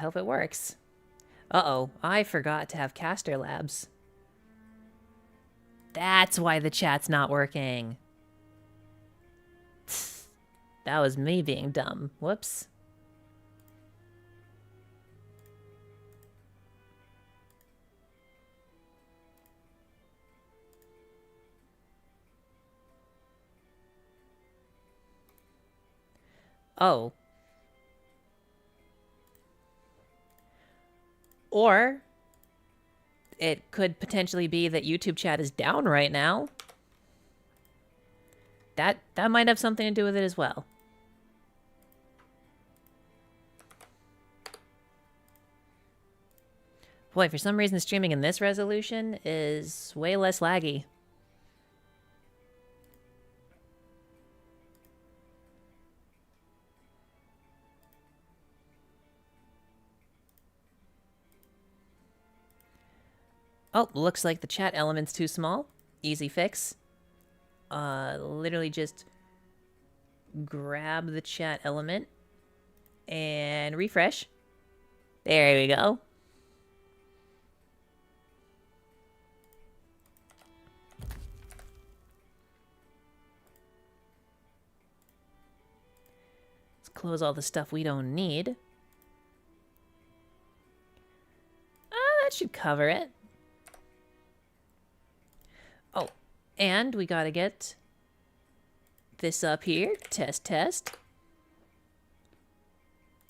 hope it works. Uh-oh, I forgot to have caster labs. That's why the chat's not working. That was me being dumb. Whoops. Oh. Or it could potentially be that YouTube chat is down right now. That might have something to do with it as well. Boy, for some reason streaming in this resolution is way less laggy. Oh, looks like the chat element's too small. Easy fix. Literally just grab the chat element and refresh. There we go. Let's close all the stuff we don't need. That should cover it. Oh, and we gotta get this up here. Test, test.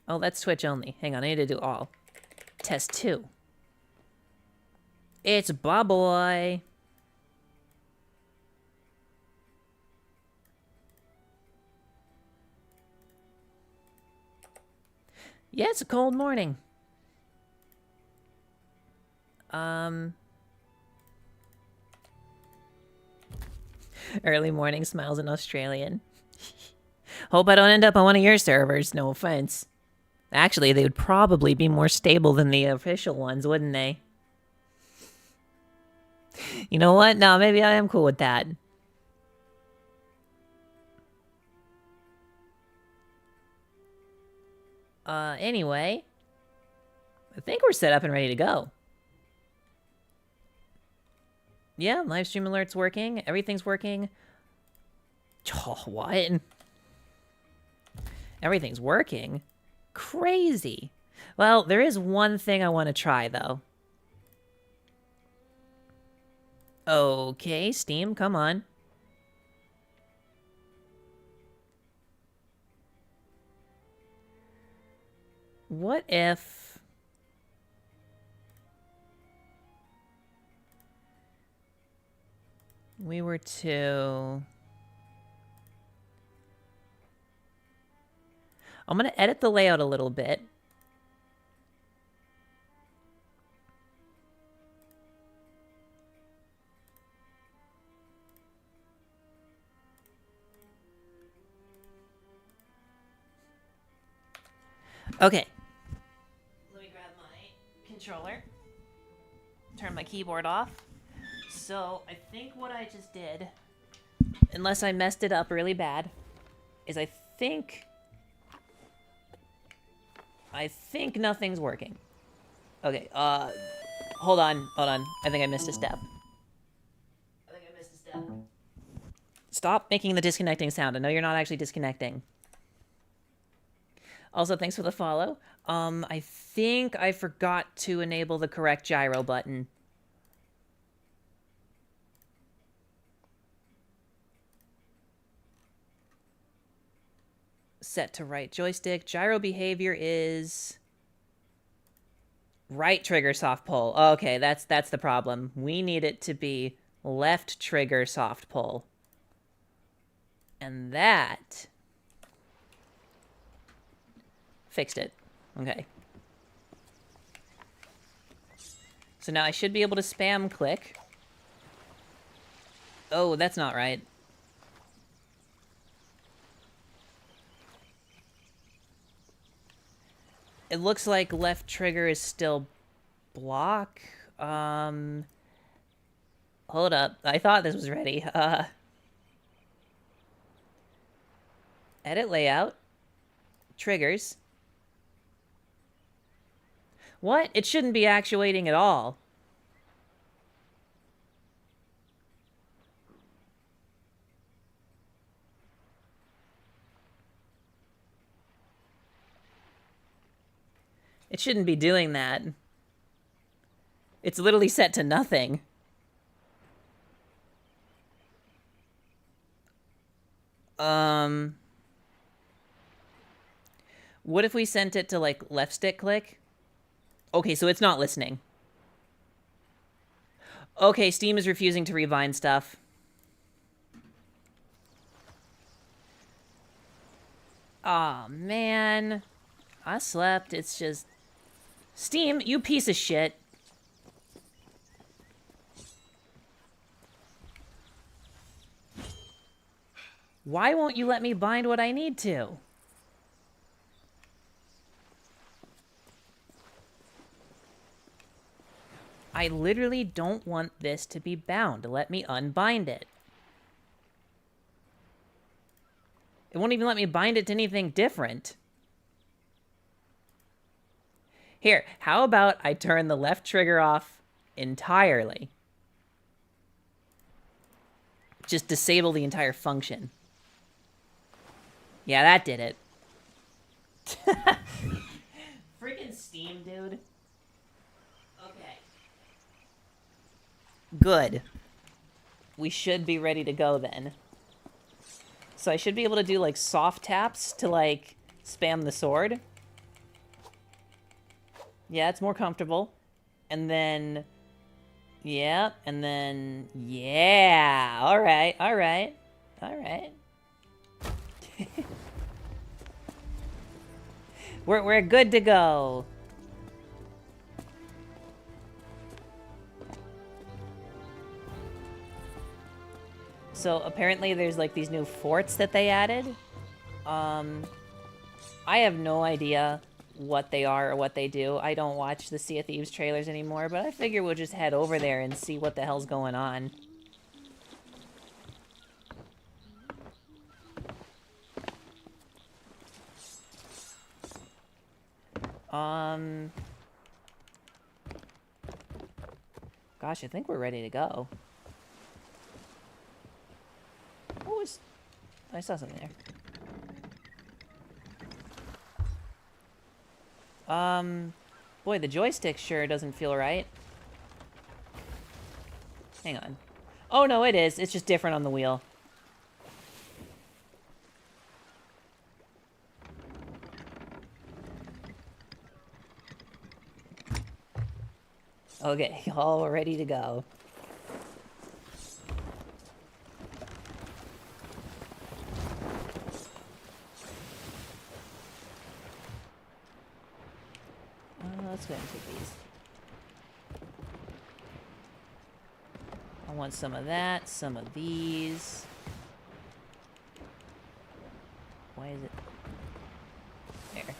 Oh, that's Twitch only. Hang on, I need to do all. Test 2. It's Boy. Yeah, it's a cold morning. Early morning smiles in Australian. Hope I don't end up on one of your servers, no offense. Actually, they would probably be more stable than the official ones, wouldn't they? You know what? No, maybe I am cool with that. Anyway. I think we're set up and ready to go. Yeah, live stream alert's working. Everything's working. Oh, what? Everything's working? Crazy. Well, there is one thing I want to try, though. Okay, Steam, come on. What if... we were to... I'm going to edit the layout a little bit. Okay. Let me grab my controller. Turn my keyboard off. So, I think what I just did, unless I messed it up really bad, is I think nothing's working. Okay, hold on. I think I missed a step. Stop making the disconnecting sound. I know you're not actually disconnecting. Also, thanks for the follow. I think I forgot to enable the correct gyro button. Set to right joystick. Gyro behavior is right trigger soft pull. Okay, that's the problem. We need it to be left trigger soft pull. And that fixed it. Okay. So now I should be able to spam click. Oh, that's not right. It looks like left trigger is still block. Hold up. I thought this was ready. Edit layout. Triggers. What? It shouldn't be actuating at all. It shouldn't be doing that. It's literally set to nothing. What if we sent it to, like, left stick click? Okay, so it's not listening. Okay, Steam is refusing to rebind stuff. Aw, man. I slept. It's just... Steam, you piece of shit. Why won't you let me bind what I need to? I literally don't want this to be bound. Let me unbind it. It won't even let me bind it to anything different. Here, how about I turn the left trigger off entirely? Just disable the entire function. Yeah, that did it. Freaking Steam, dude. Okay. Good. We should be ready to go then. So I should be able to do, like, soft taps to, like, spam the sword. Yeah, it's more comfortable. And then... yeah, and then... yeah! Alright, alright. Alright. We're good to go. So apparently there's like these new forts that they added. I have no idea what they are or what they do. I don't watch the Sea of Thieves trailers anymore, but I figure we'll just head over there and see what the hell's going on. Gosh, I think we're ready to go. What was... I saw something there. Boy, the joystick sure doesn't feel right. Hang on. Oh, no, it is. It's just different on the wheel. Okay, all ready to go. Let's go ahead and take these. I want some of that, some of these. Why is it... there.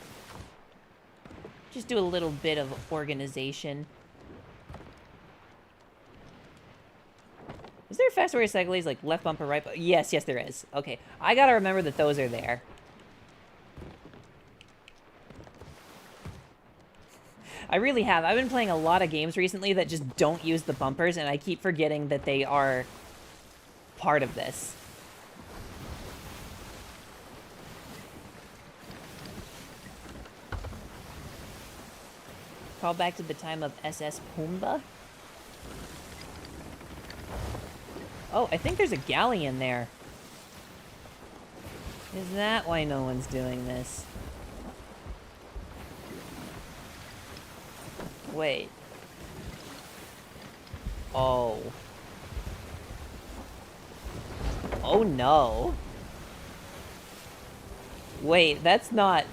Just do a little bit of organization. Is there a fast way to cycle these, like left bumper, right bumper? Yes, yes there is. Okay, I gotta remember that those are there. I really have. I've been playing a lot of games recently that just don't use the bumpers, and I keep forgetting that they are part of this. Call back to the time of SS Pumbaa. Oh, I think there's a galleon there. Is that why no one's doing this? Wait. Oh. Oh no. Wait, that's not...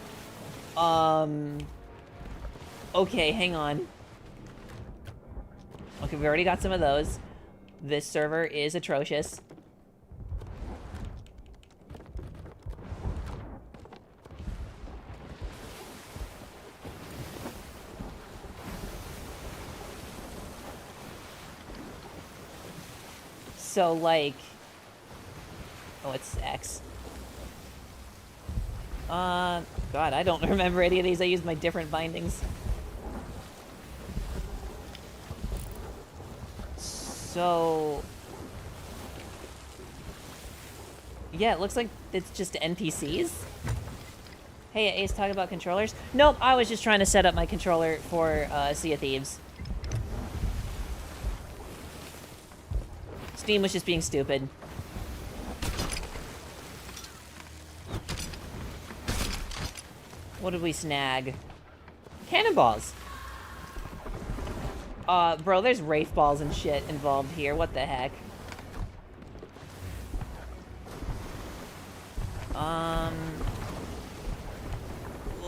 Okay, hang on. Okay, we already got some of those. This server is atrocious. So, like... oh, it's X. God, I don't remember any of these. I used my different bindings. So... yeah, it looks like it's just NPCs. Hey, Ace, talk about controllers? Nope, I was just trying to set up my controller for Sea of Thieves. Steam was just being stupid. What did we snag? Cannonballs! Bro, there's Wraith balls and shit involved here. What the heck?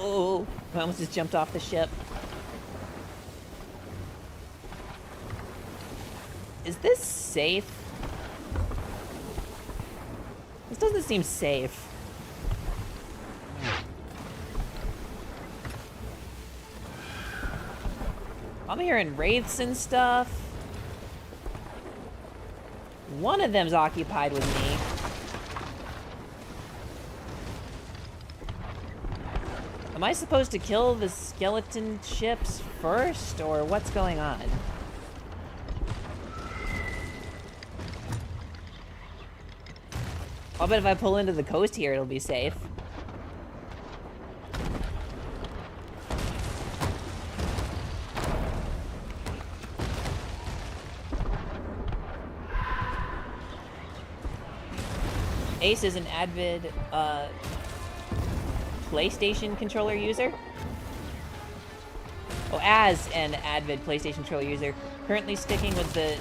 Oh, I almost just jumped off the ship. Is this safe? This doesn't seem safe. I'm hearing wraiths and stuff. One of them's occupied with me. Am I supposed to kill the skeleton ships first, or what's going on? I'll bet if I pull into the coast here, it'll be safe. Ace is an avid, PlayStation controller user? Oh, as an avid PlayStation controller user, currently sticking with the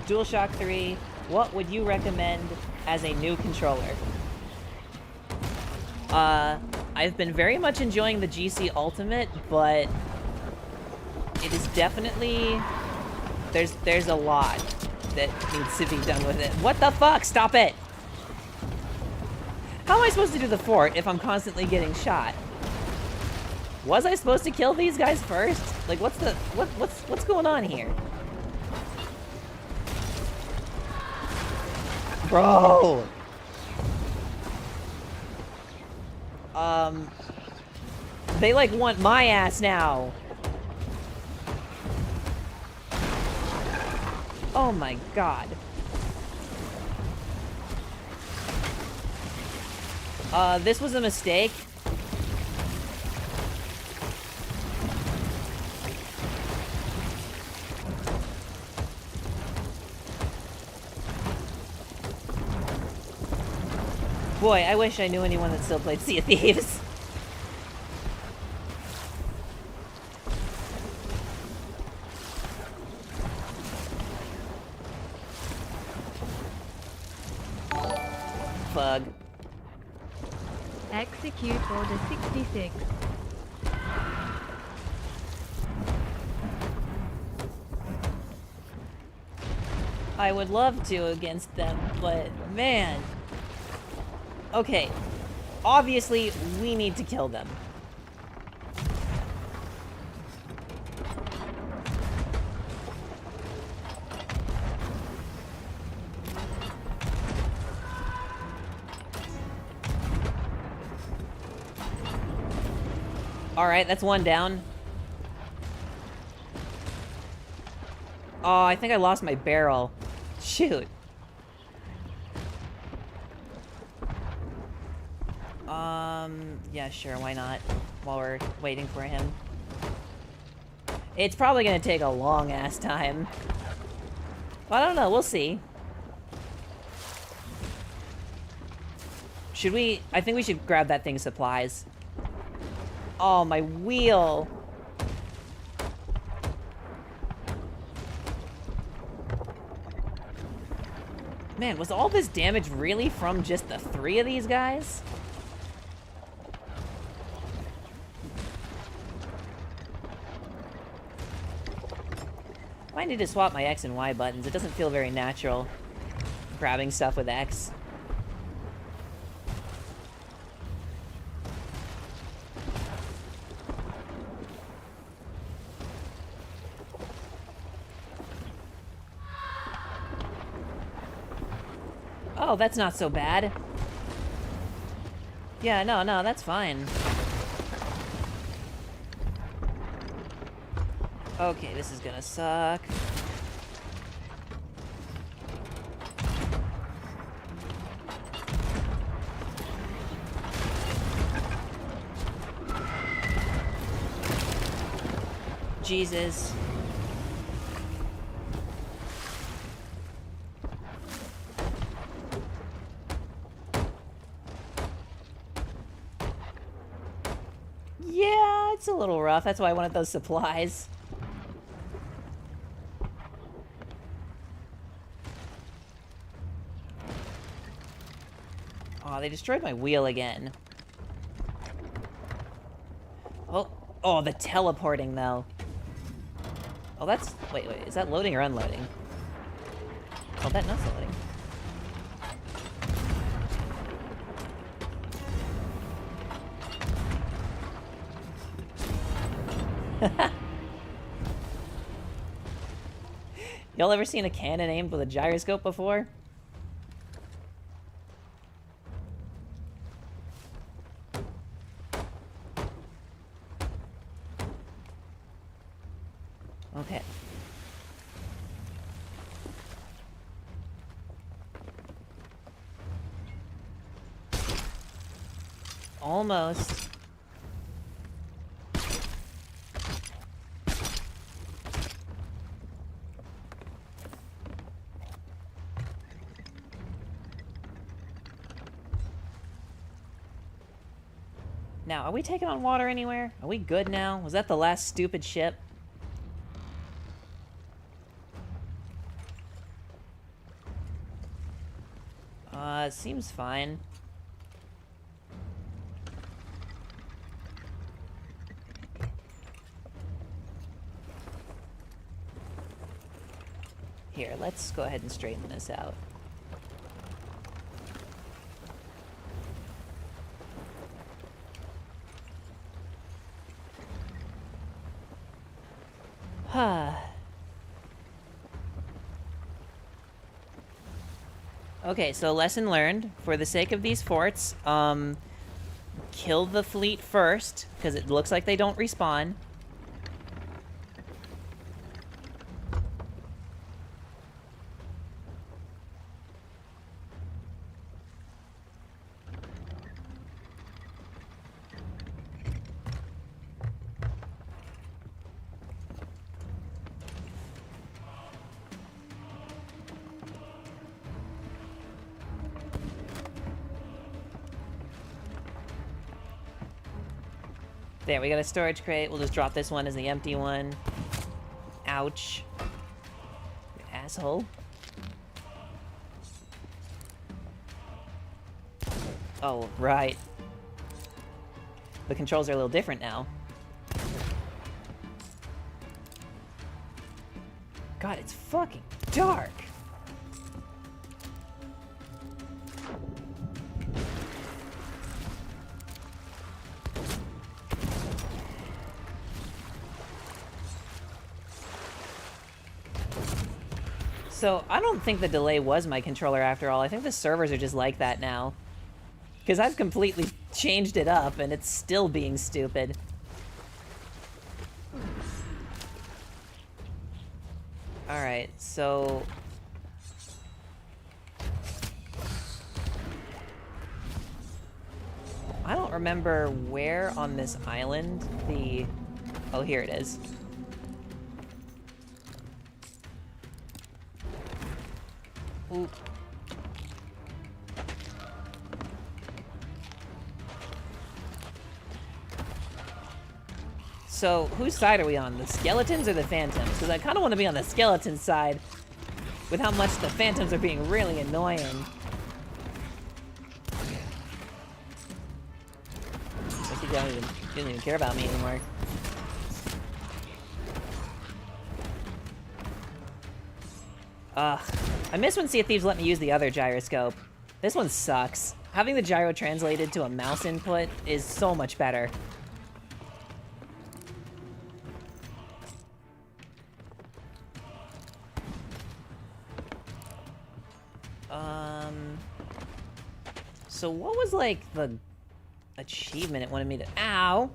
DualShock 3, what would you recommend as a new controller? I've been very much enjoying the GC Ultimate, but it is definitely... There's a lot that needs to be done with it. What the fuck? Stop it! How am I supposed to do the fort if I'm constantly getting shot? Was I supposed to kill these guys first? Like, what's going on here? Bro! They, like, want my ass now. Oh my god. This was a mistake. Boy, I wish I knew anyone that still played Sea of Thieves. Fug. Execute Order 66. I would love to against them, but man. Okay, obviously we need to kill them. Alright, that's one down. Oh, I think I lost my barrel. Shoot. Yeah, sure, why not? While we're waiting for him. It's probably gonna take a long-ass time. Well, I don't know, we'll see. Should we... I think we should grab that thing's supplies. Oh, my wheel! Man, was all this damage really from just the 3 of these guys? I need to swap my X and Y buttons. It doesn't feel very natural grabbing stuff with X. Oh, that's not so bad. Yeah, no, that's fine. Okay, this is gonna suck. Jesus. Yeah, it's a little rough. That's why I wanted those supplies. Oh, they destroyed my wheel again. Oh, the teleporting, though. Oh, that's... Wait, is that loading or unloading? Oh, that's not loading. Y'all ever seen a cannon aimed with a gyroscope before? Okay. Almost. Now, are we taking on water anywhere? Are we good now? Was that the last stupid ship? It seems fine. Here, let's go ahead and straighten this out. Okay, so lesson learned. For the sake of these forts, kill the fleet first, because it looks like they don't respawn. There, we got a storage crate. We'll just drop this one as the empty one. Ouch. You asshole. Oh, right. The controls are a little different now. God, it's fucking dark. So, I don't think the delay was my controller after all. I think the servers are just like that now. Because I've completely changed it up, and it's still being stupid. Alright, so... I don't remember where on this island the... Oh, here it is. Ooh. So, whose side are we on? The skeletons or the phantoms? Because I kind of want to be on the skeleton side with how much the phantoms are being really annoying. Like you don't even care about me anymore. Ugh. I miss when Sea of Thieves let me use the other gyroscope. This one sucks. Having the gyro translated to a mouse input is so much better. So what was, like, the achievement it wanted me to... Ow!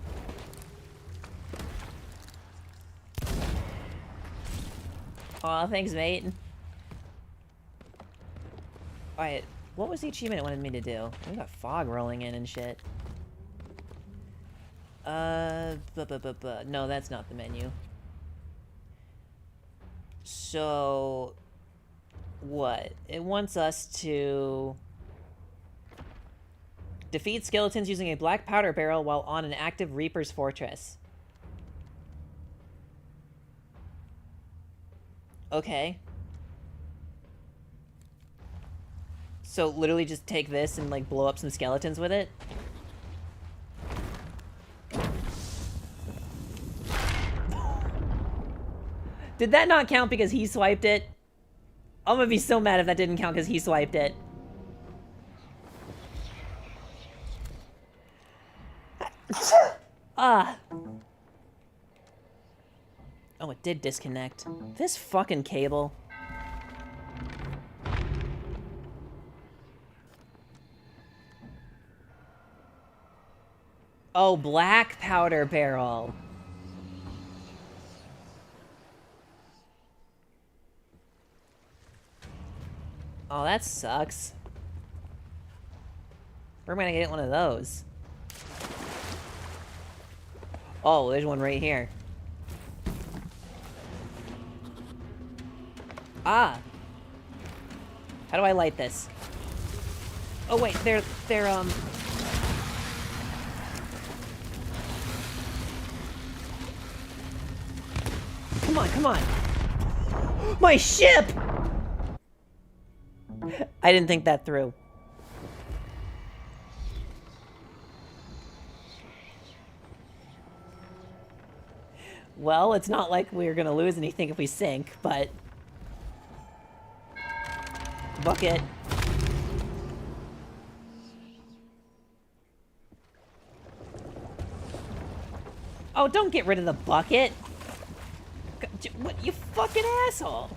Aw, thanks, mate. Alright, what was the achievement it wanted me to do? We got fog rolling in and shit. No, that's not the menu. So... what? It wants us to... defeat skeletons using a black powder barrel while on an active Reaper's Fortress. Okay. So literally just take this and like blow up some skeletons with it? Did that not count because he swiped it? I'm gonna be so mad if that didn't count because he swiped it. Ah. Oh, it did disconnect. This fucking cable. Oh, black powder barrel. Oh, that sucks. Where am I gonna get one of those? Oh, there's one right here. Ah! How do I light this? Oh wait, they're Come on, come on! My ship! I didn't think that through. Well, it's not like we're gonna lose anything if we sink, but... bucket. Oh, don't get rid of the bucket! What, you fucking asshole!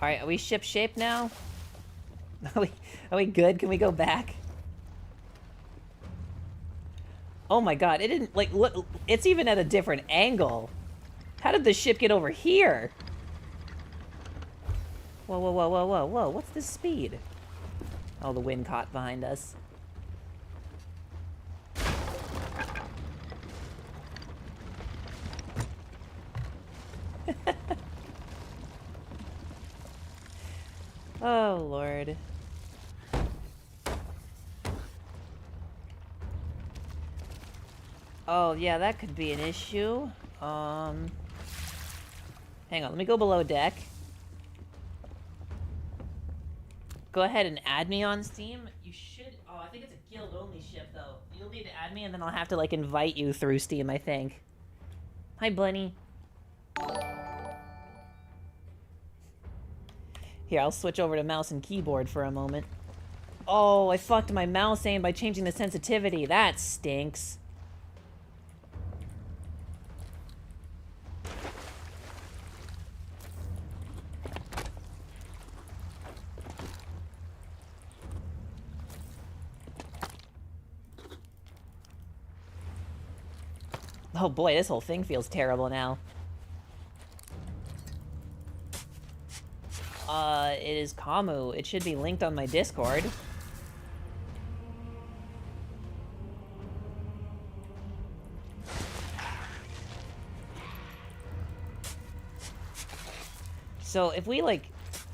Alright, are we ship shape now? Are we good? Can we go back? Oh my god, it didn't, like, look, it's even at a different angle. How did the ship get over here? Whoa, whoa, whoa, whoa, whoa, whoa, what's the speed? Oh, the wind caught behind us. Oh, Lord. Oh, yeah, that could be an issue. Hang on, let me go below deck. Go ahead and add me on Steam. You should... oh, I think it's a guild-only ship, though. You'll need to add me, and then I'll have to, like, invite you through Steam, I think. Hi, Bunny. Here, I'll switch over to mouse and keyboard for a moment. Oh, I fucked my mouse aim by changing the sensitivity. That stinks. Oh boy, this whole thing feels terrible now. It is Kamu. It should be linked on my Discord. So if we, like,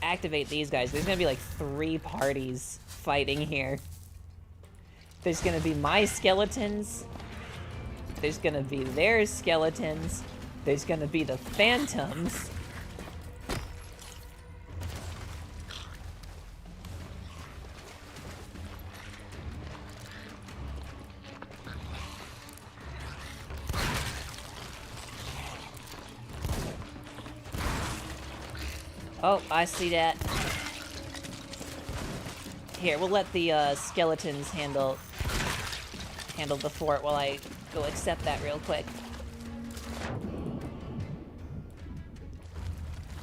activate these guys, there's gonna be, like, 3 parties fighting here. There's gonna be my skeletons. There's gonna be their skeletons. There's gonna be the phantoms. Oh, I see that. Here, we'll let the skeletons handle the fort while I go accept that real quick.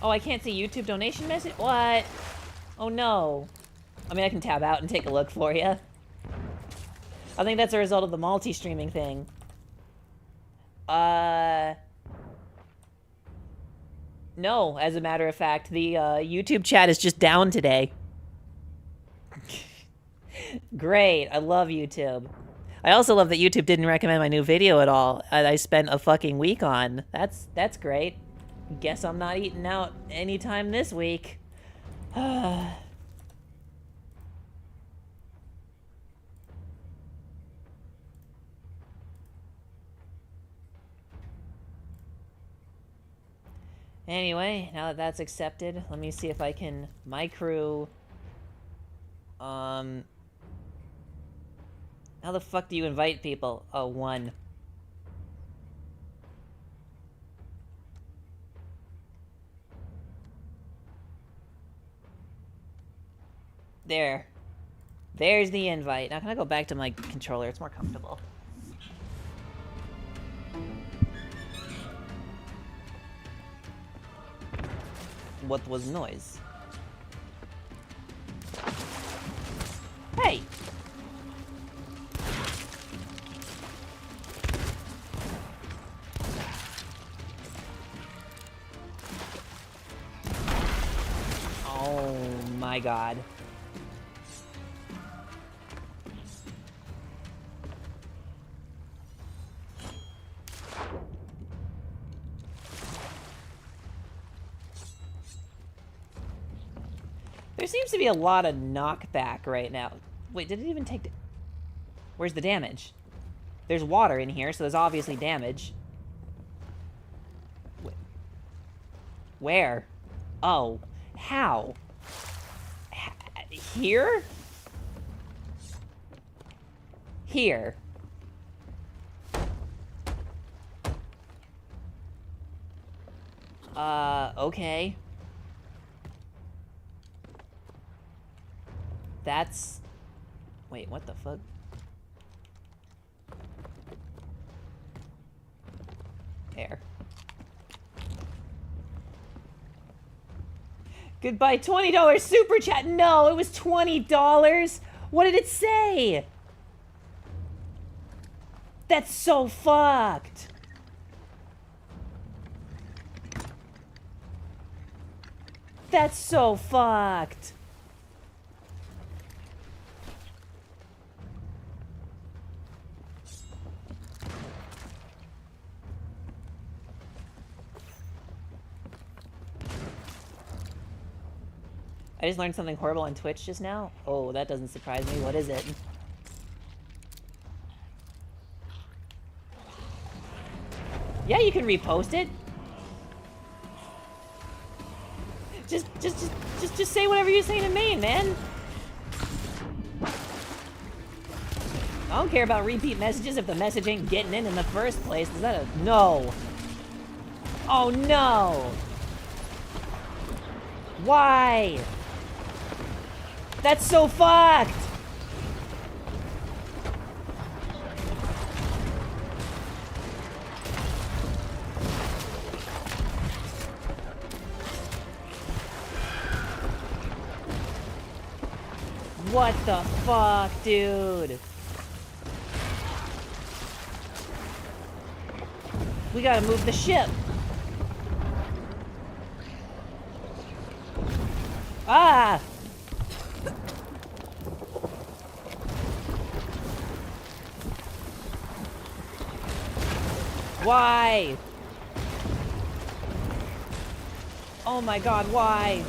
Oh, I can't see YouTube donation message? What? Oh no. I mean, I can tab out and take a look for you. I think that's a result of the multi-streaming thing. No, as a matter of fact, the YouTube chat is just down today. Great, I love YouTube. I also love that YouTube didn't recommend my new video at all. I spent a fucking week on. That's great. Guess I'm not eating out anytime this week. Anyway, now that that's accepted, let me see if I can... My crew... How the fuck do you invite people? Oh, 1. There. There's the invite. Now can I go back to my controller? It's more comfortable. What was noise? Hey! Oh my god. There seems to be a lot of knockback right now. Wait, did it even take... Where's the damage? There's water in here, so there's obviously damage. Where? Oh. How? Here? Here. Okay. That's... Wait, what the fuck? There. Goodbye, $20 super chat. No, it was $20. What did it say? That's so fucked. That's so fucked. I just learned something horrible on Twitch just now. Oh, that doesn't surprise me. What is it? Yeah, you can repost it. Just say whatever you're saying to me, man. I don't care about repeat messages if the message ain't getting in the first place. Is that a... No. Oh, no. Why? That's so fucked! What the fuck, dude? We gotta move the ship. Ah! Why? Oh my god, why?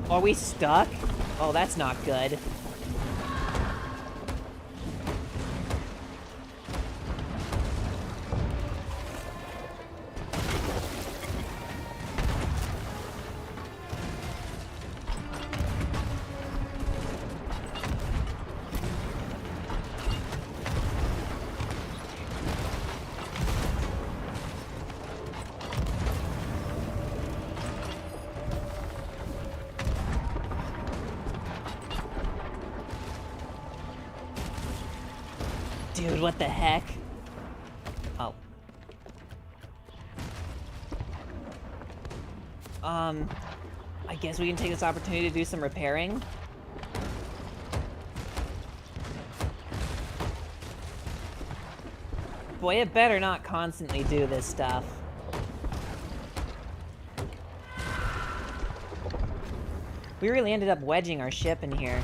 Are we stuck? Oh, that's not good. Dude, what the heck? Oh. I guess we can take this opportunity to do some repairing. Boy, it better not constantly do this stuff. We really ended up wedging our ship in here.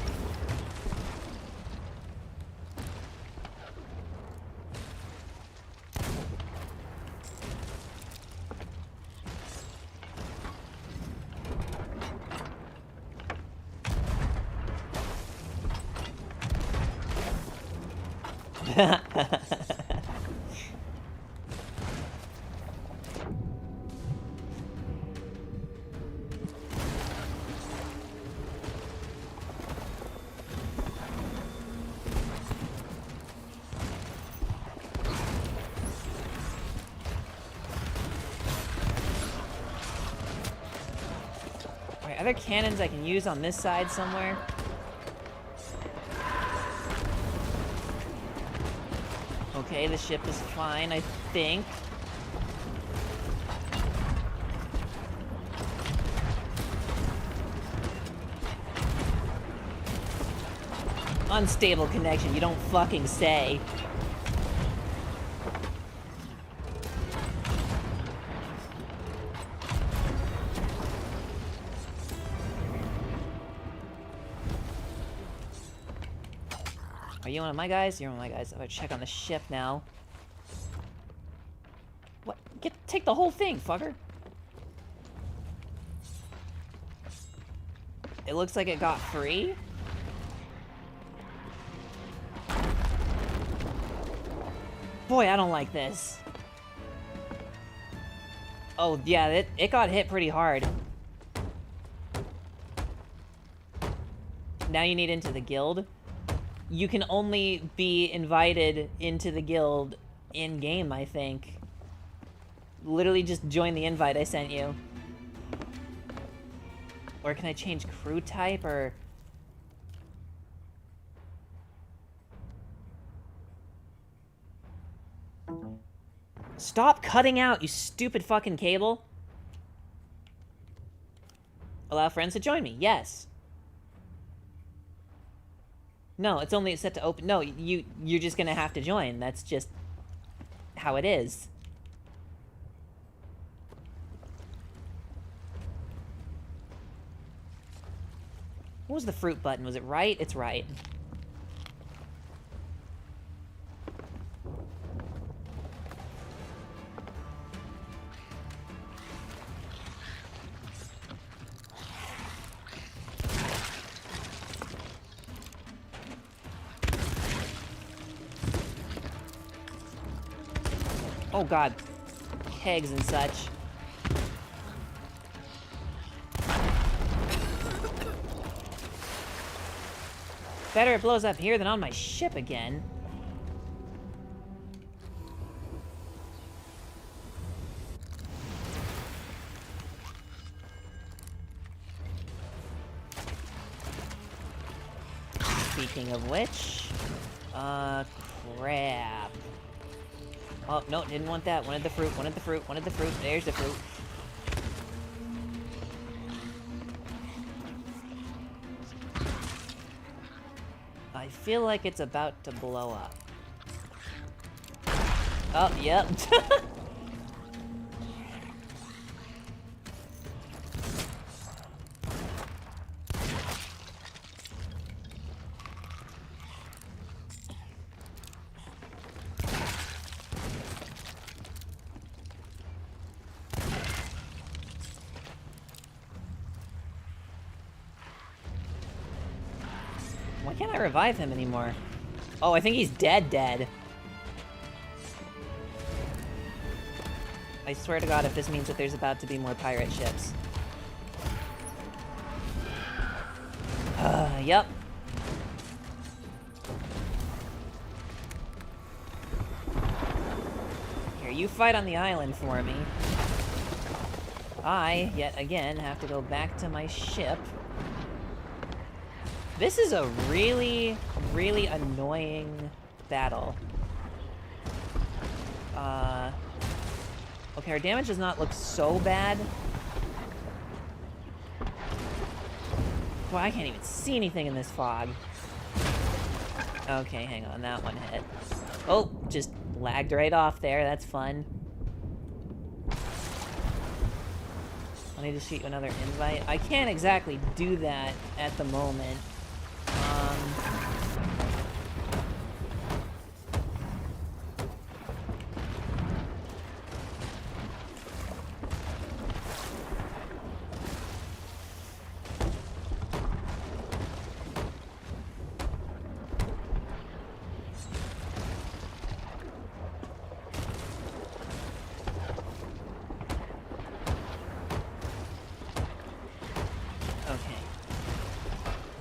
Alright, are there cannons I can use on this side somewhere? Okay, the ship is fine, I think. Unstable connection, you don't fucking say. Are you one of my guys? You're one of my guys. I'm gonna check on the ship now. What? Take the whole thing, fucker. It looks like it got free. Boy, I don't like this. Oh, yeah, it got hit pretty hard. Now you need into the guild. You can only be invited into the guild in-game, I think. Literally just join the invite I sent you. Or can I change crew type, or... Stop cutting out, you stupid fucking cable. Allow friends to join me, yes. No, it's only set to open. No, you're just gonna have to join. That's just how it is. What was the fruit button? Was it right? It's right. Oh god. Kegs and such. Better it blows up here than on my ship again. Speaking of which... crap. Oh, no, didn't want that. Wanted the fruit, wanted the fruit, wanted the fruit. There's the fruit. I feel like it's about to blow up. Oh, yep. Why can't I revive him anymore? Oh, I think he's dead. I swear to God if this means that there's about to be more pirate ships. Yep. Here, you fight on the island for me. I, yet again, have to go back to my ship. This is a really, really annoying battle. Okay, our damage does not look so bad. Boy, I can't even see anything in this fog. Okay, hang on, that one hit. Oh, just lagged right off there, that's fun. I need to shoot you another invite. I can't exactly do that at the moment.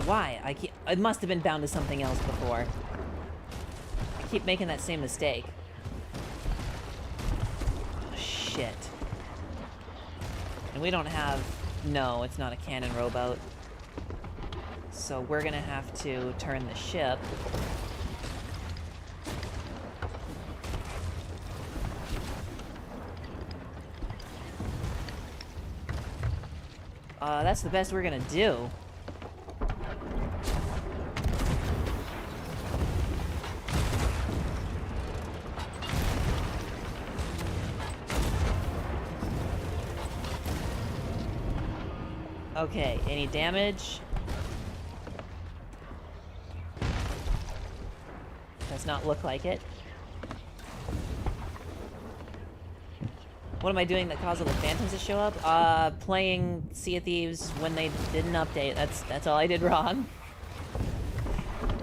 Why? I must have been bound to something else before. I keep making that same mistake. Oh, shit. And we don't have... No, it's not a cannon rowboat. So we're gonna have to turn the ship. That's the best we're gonna do. Okay, any damage? Does not look like it. What am I doing that caused all the phantoms to show up? Playing Sea of Thieves when they didn't update. That's all I did wrong.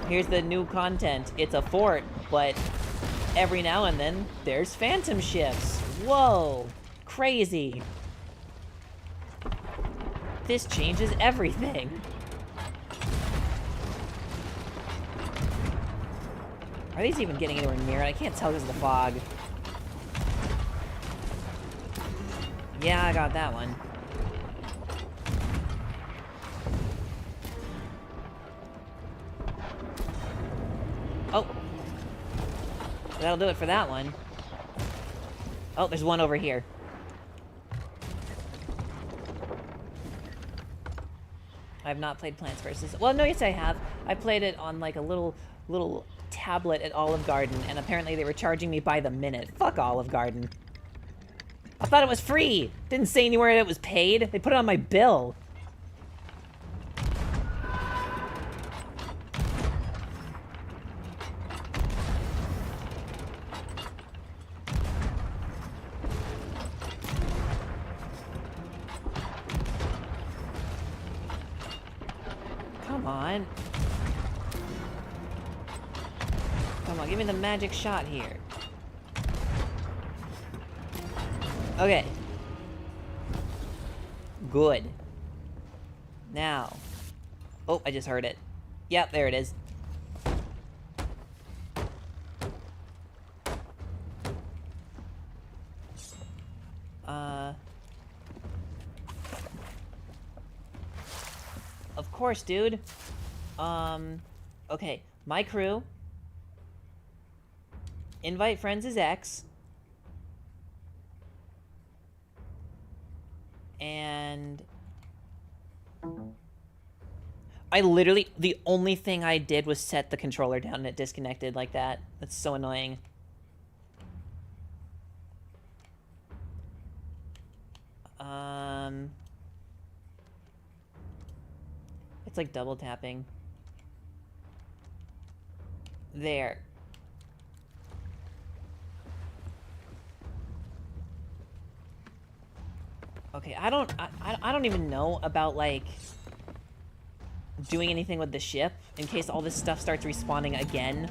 Here's the new content. It's a fort, but every now and then there's phantom ships. Whoa, crazy. This changes everything. Are these even getting anywhere near it? I can't tell because of the fog. Yeah, I got that one. Oh. That'll do it for that one. Oh, there's one over here. I have not played Plants vs. Well, no, yes I have. I played it on like a little tablet at Olive Garden, and apparently they were charging me by the minute. Fuck Olive Garden. I thought it was free. Didn't say anywhere that it was paid. They put it on my bill. Come on. Come on, give me the magic shot here. Okay. Good. Now. Oh, I just heard it. Yep, there it is. Of course, dude. Okay. My crew. Invite friends is X. And I literally, the only thing I did was set the controller down and it disconnected like that. That's so annoying. It's like double tapping. There. Okay, I don't even know about, like, doing anything with the ship in case all this stuff starts respawning again.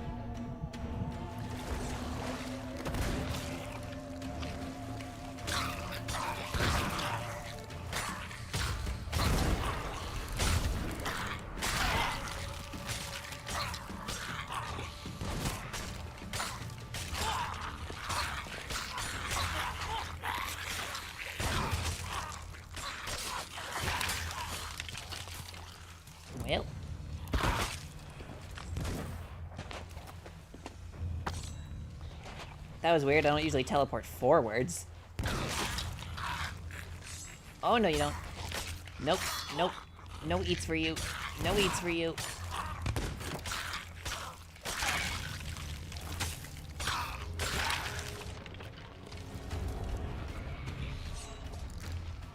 Well. That was weird. I don't usually teleport forwards. Oh, no, you don't. Nope. Nope. No eats for you. No eats for you.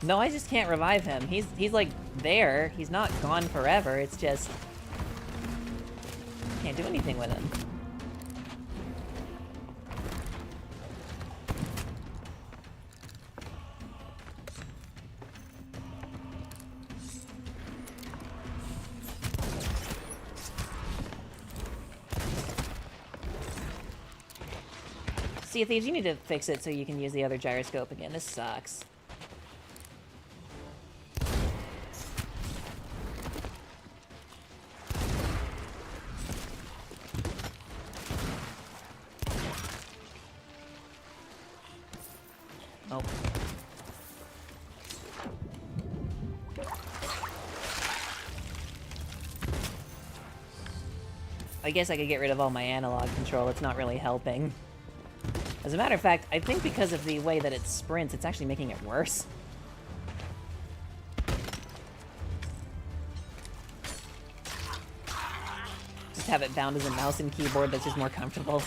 No, I just can't revive him. He's like there. He's not gone forever. It's just can't do anything with him. See, Thieves, you need to fix it so you can use the other gyroscope again. This sucks. Oh. I guess I could get rid of all my analog control. It's not really helping. As a matter of fact, I think because of the way that it sprints, it's actually making it worse. Just have it bound as a mouse and keyboard that's just more comfortable.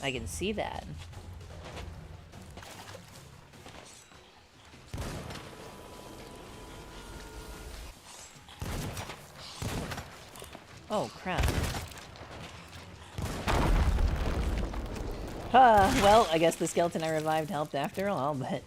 I can see that. Oh, crap. Well, I guess the skeleton I revived helped after all, but...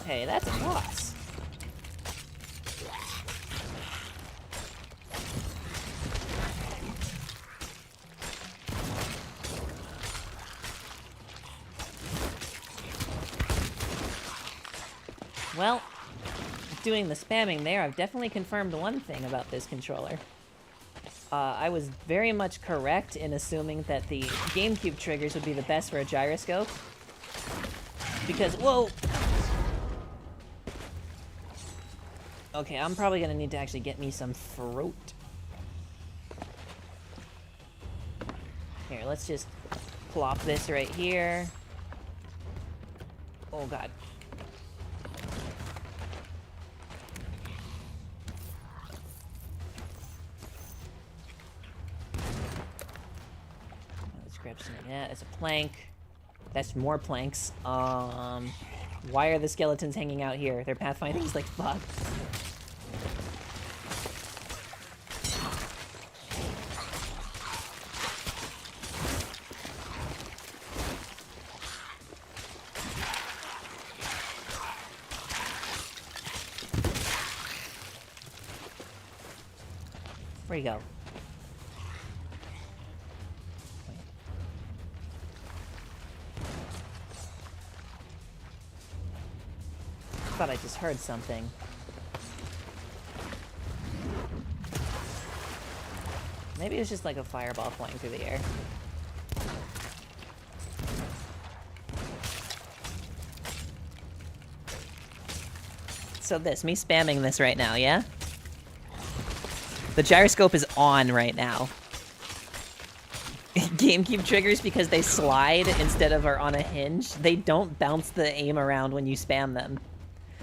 Hey, that's a boss. Well, doing the spamming there, I've definitely confirmed one thing about this controller. I was very much correct in assuming that the GameCube triggers would be the best for a gyroscope. Because, whoa! Okay, I'm probably gonna need to actually get me some fruit. Here, let's just plop this right here. Oh god. Let's grab some of that. That's a plank. That's more planks. Why are the skeletons hanging out here? They're pathfinding is like fuck. Where you go? I thought I just heard something. Maybe it was just like a fireball flying through the air. So this, me spamming this right now, yeah? The gyroscope is on right now. GameCube triggers, because they slide instead of are on a hinge, they don't bounce the aim around when you spam them.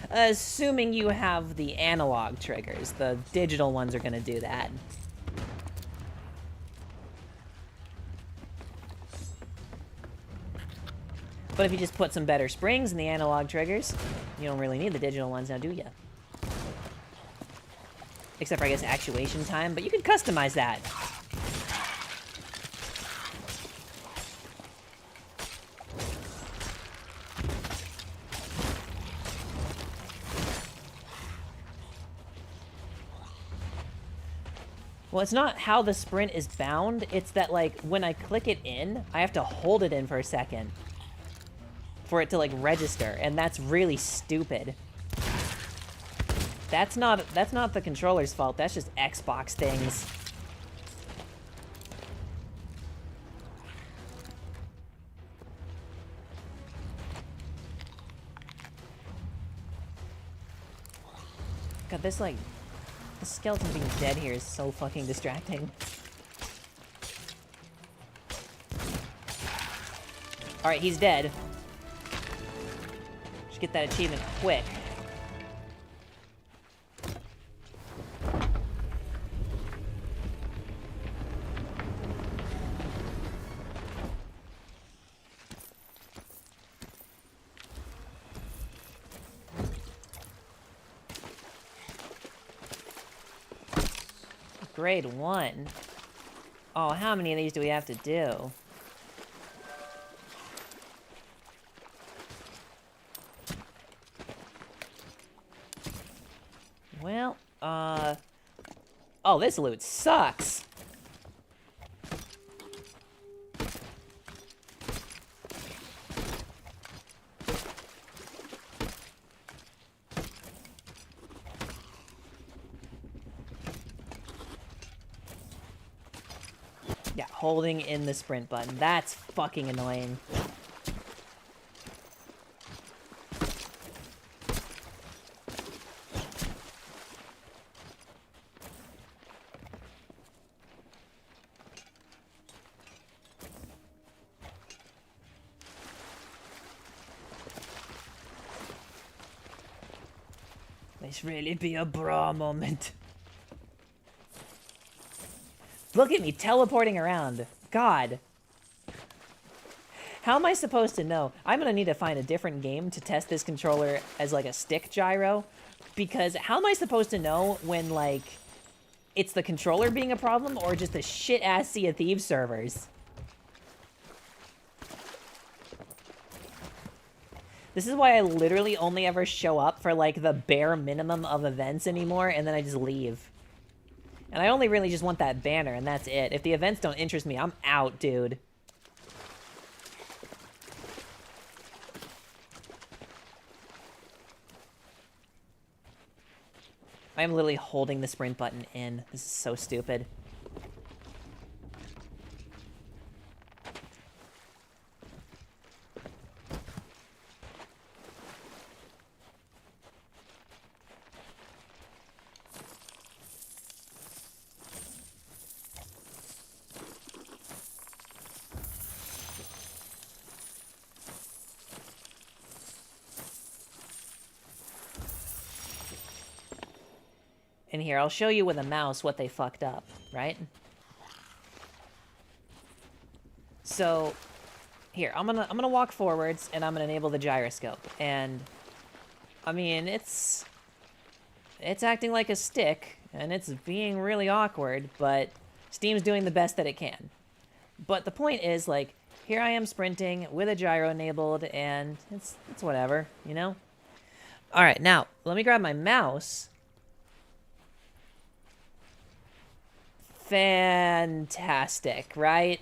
Assuming you have the analog triggers. The digital ones are gonna do that. But if you just put some better springs in the analog triggers, you don't really need the digital ones now, do ya? Except for, I guess, actuation time, but you can customize that. Well, it's not how the sprint is bound, it's that, like, when I click it in, I have to hold it in for a second for it to, like, register, and that's really stupid. That's not the controller's fault, that's just Xbox things. God, this, like, the skeleton being dead here is so fucking distracting. Alright, he's dead. Just get that achievement quick. Grade 1. Oh, how many of these do we have to do? Well, oh, this loot sucks. Yeah, holding in the sprint button. That's fucking annoying. This really be a bra moment. Look at me teleporting around. God. How am I supposed to know? I'm gonna need to find a different game to test this controller as like a stick gyro. Because how am I supposed to know when like it's the controller being a problem or just the shit-ass Sea of Thieves servers? This is why I literally only ever show up for like the bare minimum of events anymore and then I just leave. And I only really just want that banner, and that's it. If the events don't interest me, I'm out, dude. I am literally holding the sprint button in. This is so stupid. And here, I'll show you with a mouse what they fucked up, right? So, here, I'm gonna walk forwards, and I'm gonna enable the gyroscope. And, I mean, it's acting like a stick, and it's being really awkward, but Steam's doing the best that it can. But the point is, like, here I am sprinting with a gyro enabled, and it's whatever, you know? Alright, now, let me grab my mouse. Fantastic, right?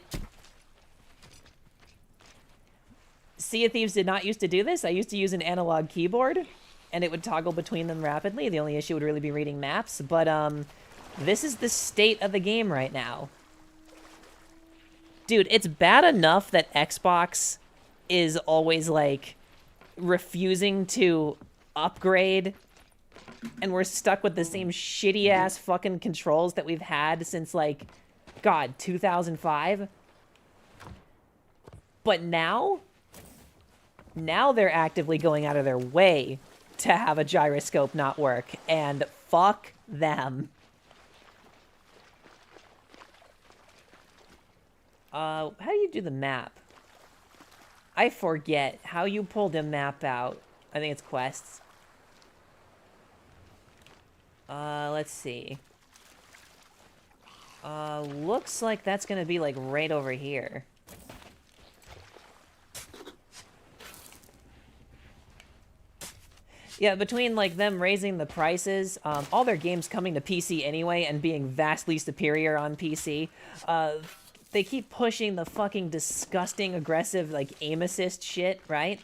Sea of Thieves did not used to do this. I used to use an analog keyboard, and it would toggle between them rapidly. The only issue would really be reading maps, but, this is the state of the game right now. Dude, it's bad enough that Xbox is always, like, refusing to upgrade, and we're stuck with the same shitty-ass fucking controls that we've had since, like, God, 2005? But now they're actively going out of their way to have a gyroscope not work, and fuck them. How do you do the map? I forget how you pulled a map out. I think it's quests. Let's see. Looks like that's gonna be, like, right over here. Yeah, between, like, them raising the prices, all their games coming to PC anyway and being vastly superior on PC, they keep pushing the fucking disgusting, aggressive, like, aim assist shit, right?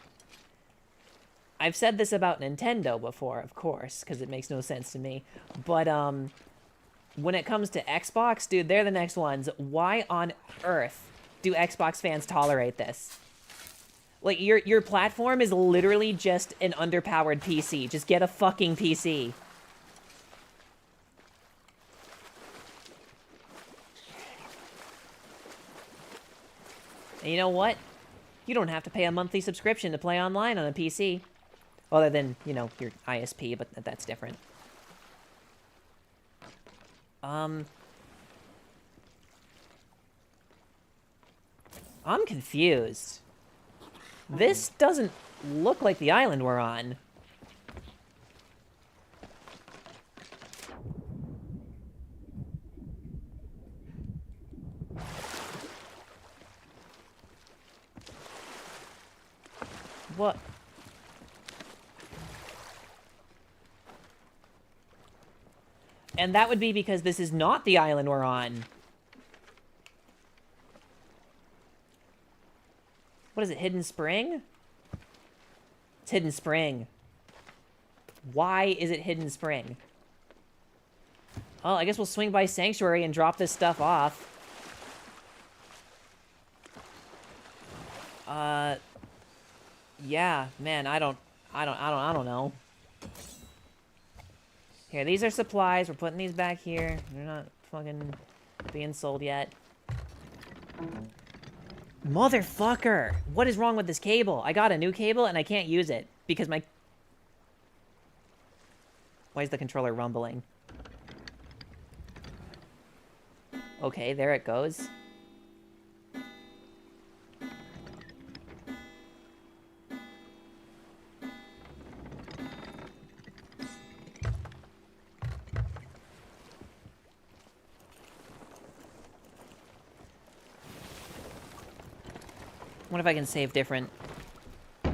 I've said this about Nintendo before, of course, because it makes no sense to me. But, when it comes to Xbox, dude, they're the next ones. Why on earth do Xbox fans tolerate this? Like, your platform is literally just an underpowered PC. Just get a fucking PC. And you know what? You don't have to pay a monthly subscription to play online on a PC. Other than, you know, your ISP, but that's different. I'm confused. This doesn't look like the island we're on. What? And that would be because this is not the island we're on. What is it, Hidden Spring? It's Hidden Spring. Why is it Hidden Spring? Oh, I guess we'll swing by Sanctuary and drop this stuff off. Yeah, man, I don't know. Here, these are supplies. We're putting these back here. They're not fucking being sold yet. Motherfucker! What is wrong with this cable? I got a new cable and I can't use it because my... Why is the controller rumbling? Okay, there it goes. What if I can save different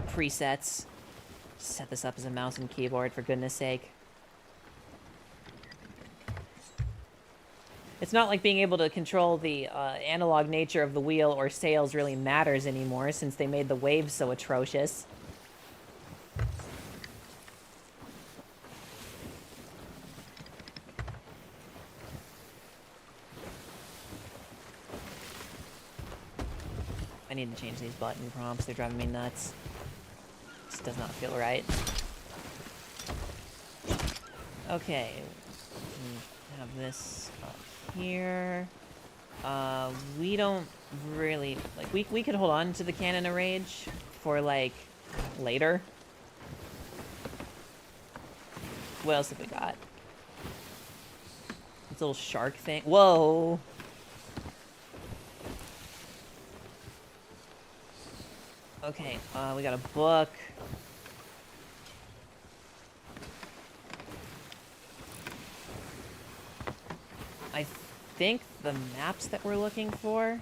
presets? Set this up as a mouse and keyboard, for goodness sake. It's not like being able to control the analog nature of the wheel or sails really matters anymore, since they made the waves so atrocious. I need to change these button prompts. They're driving me nuts. This does not feel right. Okay. We have this up here. We don't really... Like, we could hold on to the Cannon of Rage for, like, later. What else have we got? This little shark thing. Whoa! Okay, we got a book. I think the maps that we're looking for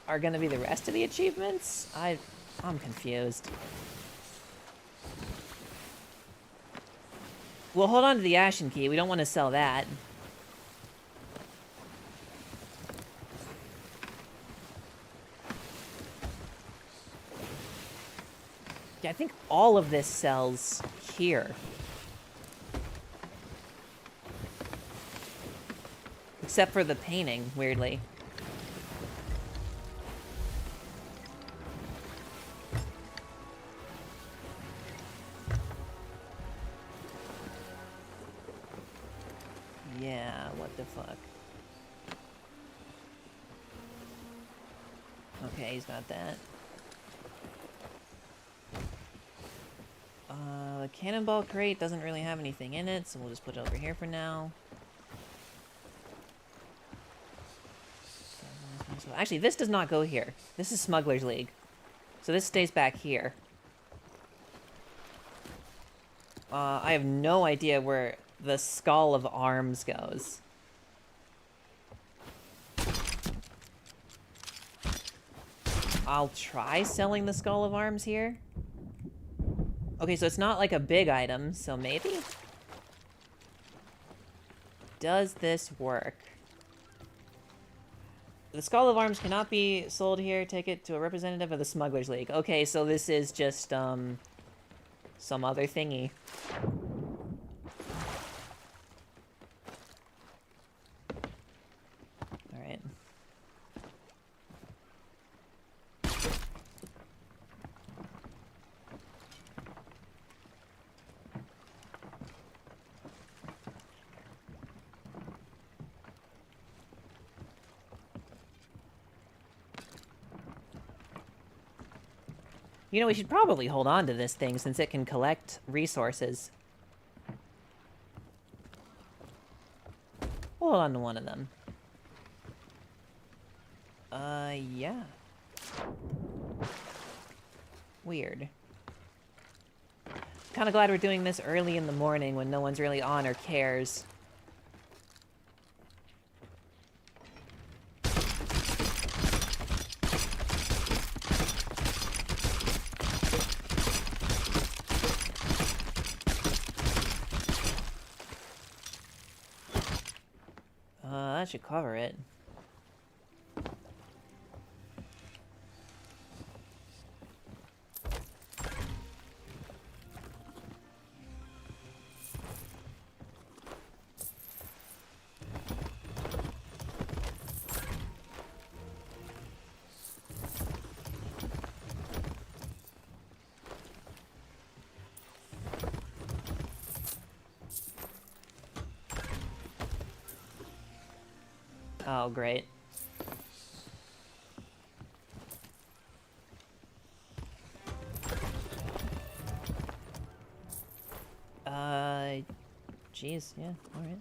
are gonna be the rest of the achievements? I'm confused. We'll hold on to the Ashen Key. We don't want to sell that. Yeah, I think all of this sells here. Except for the painting, weirdly. Yeah, what the fuck? Okay, he's got that. The cannonball crate doesn't really have anything in it, so we'll just put it over here for now. Actually, this does not go here. This is Smuggler's League. So this stays back here. I have no idea where the Skull of Arms goes. I'll try selling the Skull of Arms here. Okay, so it's not like a big item, so maybe? Does this work? The Skull of Arms cannot be sold here. Take it to a representative of the Smugglers League. Okay, so this is just, some other thingy. Alright. You know, we should probably hold on to this thing since it can collect resources. We'll hold on to one of them. Yeah. Weird. Kinda glad we're doing this early in the morning when no one's really on or cares. That should cover it. Oh, great. Jeez, yeah, alright.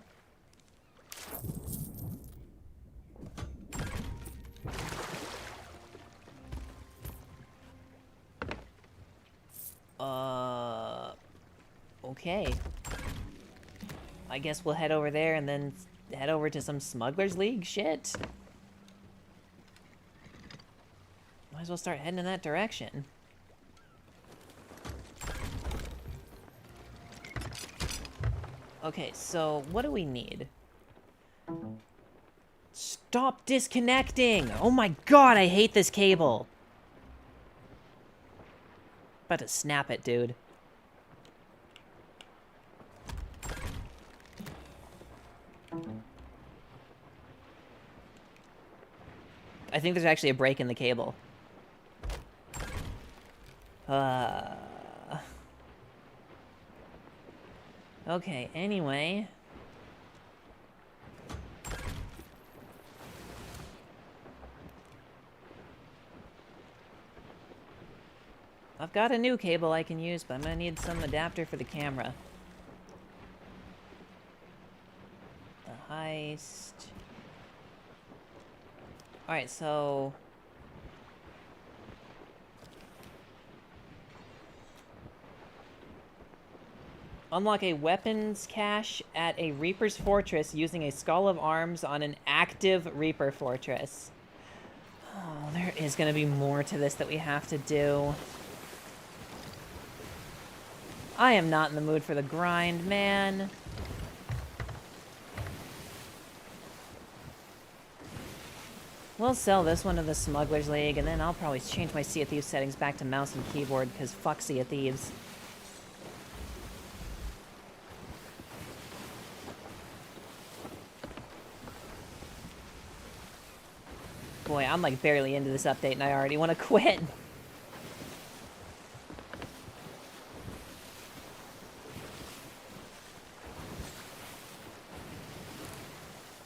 Okay. I guess we'll head over there and then head over to some Smugglers League shit. Might as well start heading in that direction. Okay, so what do we need? Stop disconnecting! Oh my god, I hate this cable! About to snap it, dude. I think there's actually a break in the cable. Okay, anyway. I've got a new cable I can use, but I'm gonna need some adapter for the camera. The heist. Alright, so... unlock a weapons cache at a Reaper's Fortress using a Skull of Arms on an active Reaper Fortress. Oh, there is gonna be more to this that we have to do. I am not in the mood for the grind, man. We'll sell this one to the Smugglers League, and then I'll probably change my Sea of Thieves settings back to mouse and keyboard, because fuck Sea of Thieves. Boy, I'm like barely into this update, and I already want to quit.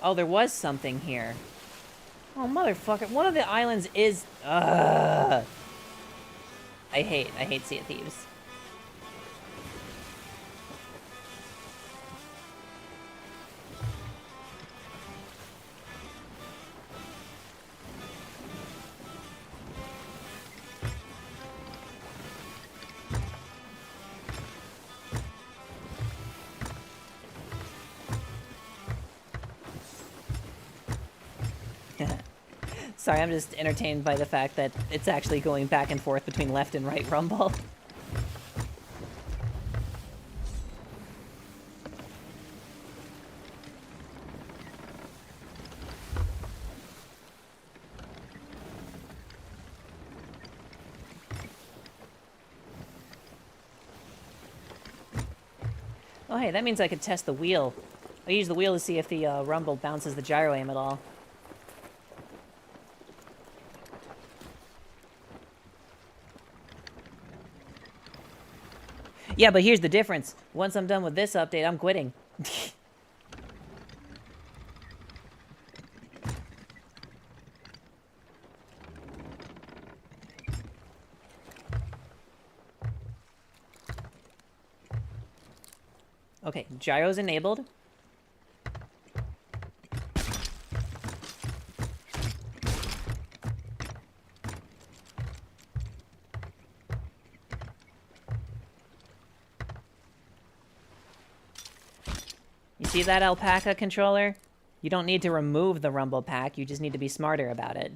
Oh, there was something here. Oh, motherfucker. One of the islands is... I hate Sea of Thieves. Sorry, I'm just entertained by the fact that it's actually going back and forth between left and right rumble. Oh, hey, that means I could test the wheel. I use the wheel to see if the rumble bounces the gyro aim at all. Yeah, but here's the difference. Once I'm done with this update, I'm quitting. Okay, gyro's enabled. You see that alpaca controller? You don't need to remove the rumble pack, you just need to be smarter about it.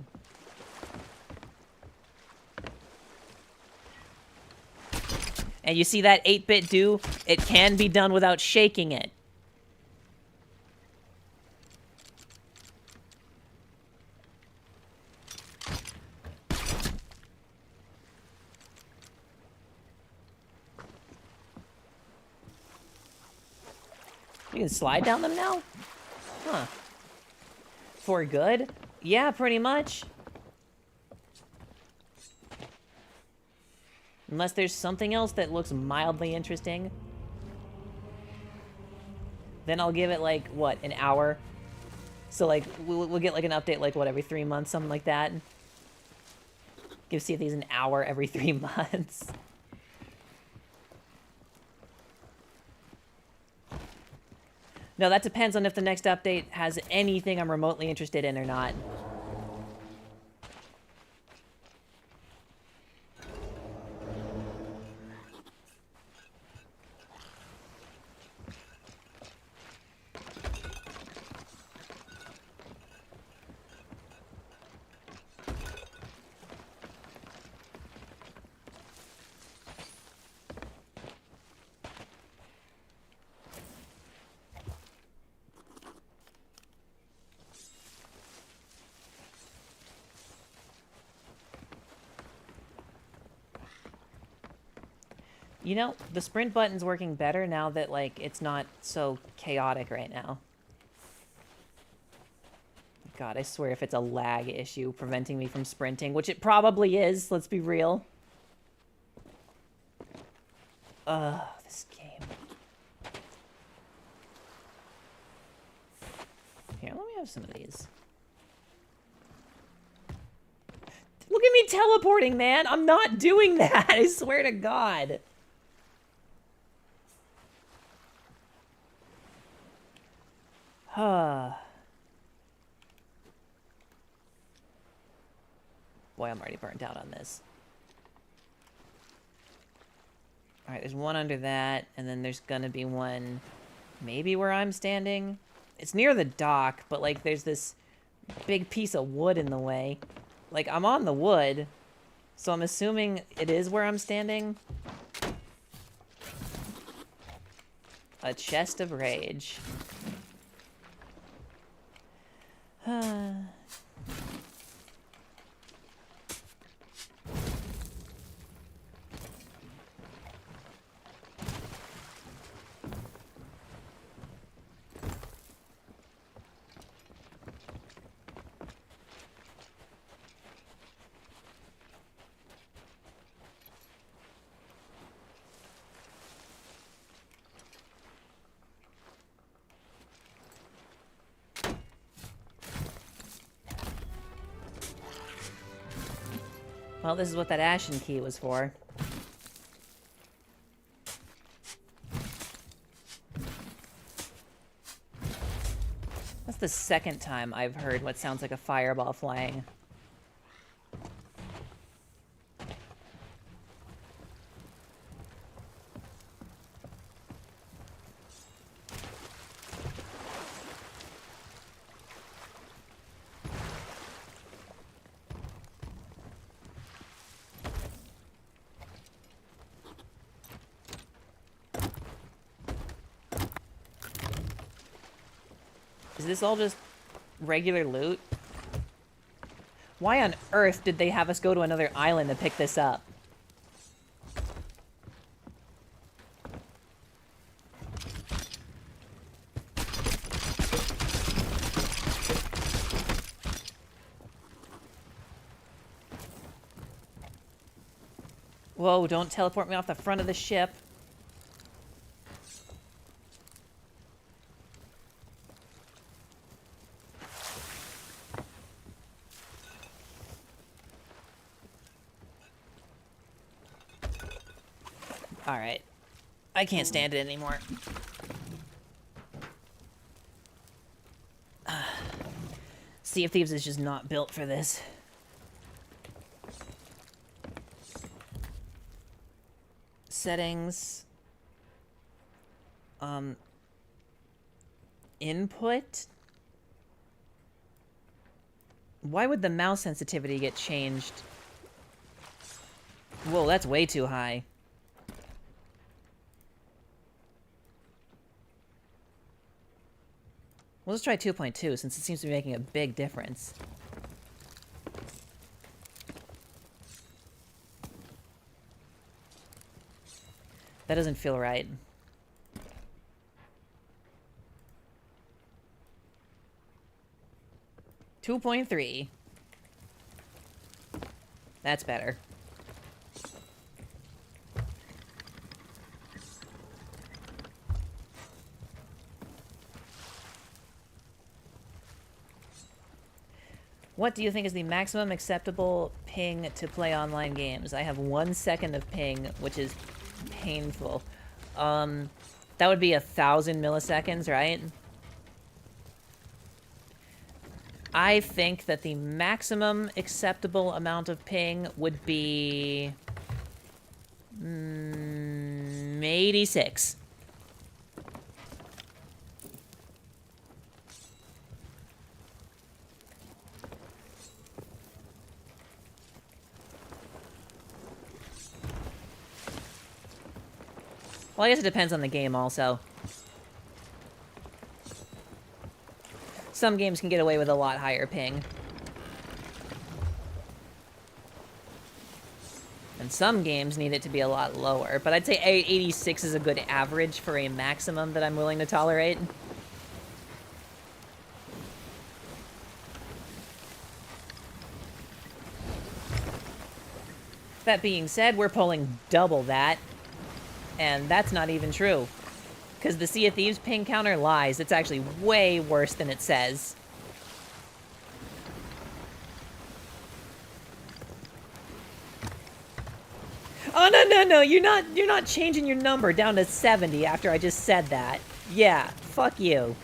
And you see that 8-bit do? It can be done without shaking it. You can slide down them now? Huh. For good? Yeah, pretty much. Unless there's something else that looks mildly interesting. Then I'll give it, like, what, an hour? So, like, we'll get, like, an update, like, what, every 3 months? Something like that? Give Sea of Thieves an hour every 3 months. No, that depends on if the next update has anything I'm remotely interested in or not. You know, the sprint button's working better now that, like, it's not so chaotic right now. God, I swear if it's a lag issue preventing me from sprinting, which it probably is, let's be real. Ugh, this game. Here, let me have some of these. Look at me teleporting, man! I'm not doing that! I swear to God. Huh. Boy, I'm already burnt out on this. Alright, there's one under that, and then there's gonna be one maybe where I'm standing. It's near the dock, but, like, there's this big piece of wood in the way. Like, I'm on the wood, so I'm assuming it is where I'm standing. A chest of rage. Well, this is what that ashen key was for. That's the second time I've heard what sounds like a fireball flying. Is this all just regular loot? Why on earth did they have us go to another island to pick this up? Whoa, don't teleport me off the front of the ship. Alright. I can't stand it anymore. Sea of Thieves is just not built for this. Settings. Input? Why would the mouse sensitivity get changed? Whoa, that's way too high. We'll just try 2.2 since it seems to be making a big difference. That doesn't feel right. .3. That's better. What do you think is the maximum acceptable ping to play online games? I have 1 second of ping, which is painful. That would be 1,000 milliseconds, right? I think that the maximum acceptable amount of ping would be 86. Well, I guess it depends on the game also. Some games can get away with a lot higher ping. And some games need it to be a lot lower. But I'd say 86 is a good average for a maximum that I'm willing to tolerate. That being said, we're pulling double that. And that's not even true. Because the Sea of Thieves ping counter lies. It's actually way worse than it says. Oh, no. You're not changing your number down to 70 after I just said that. Yeah, fuck you.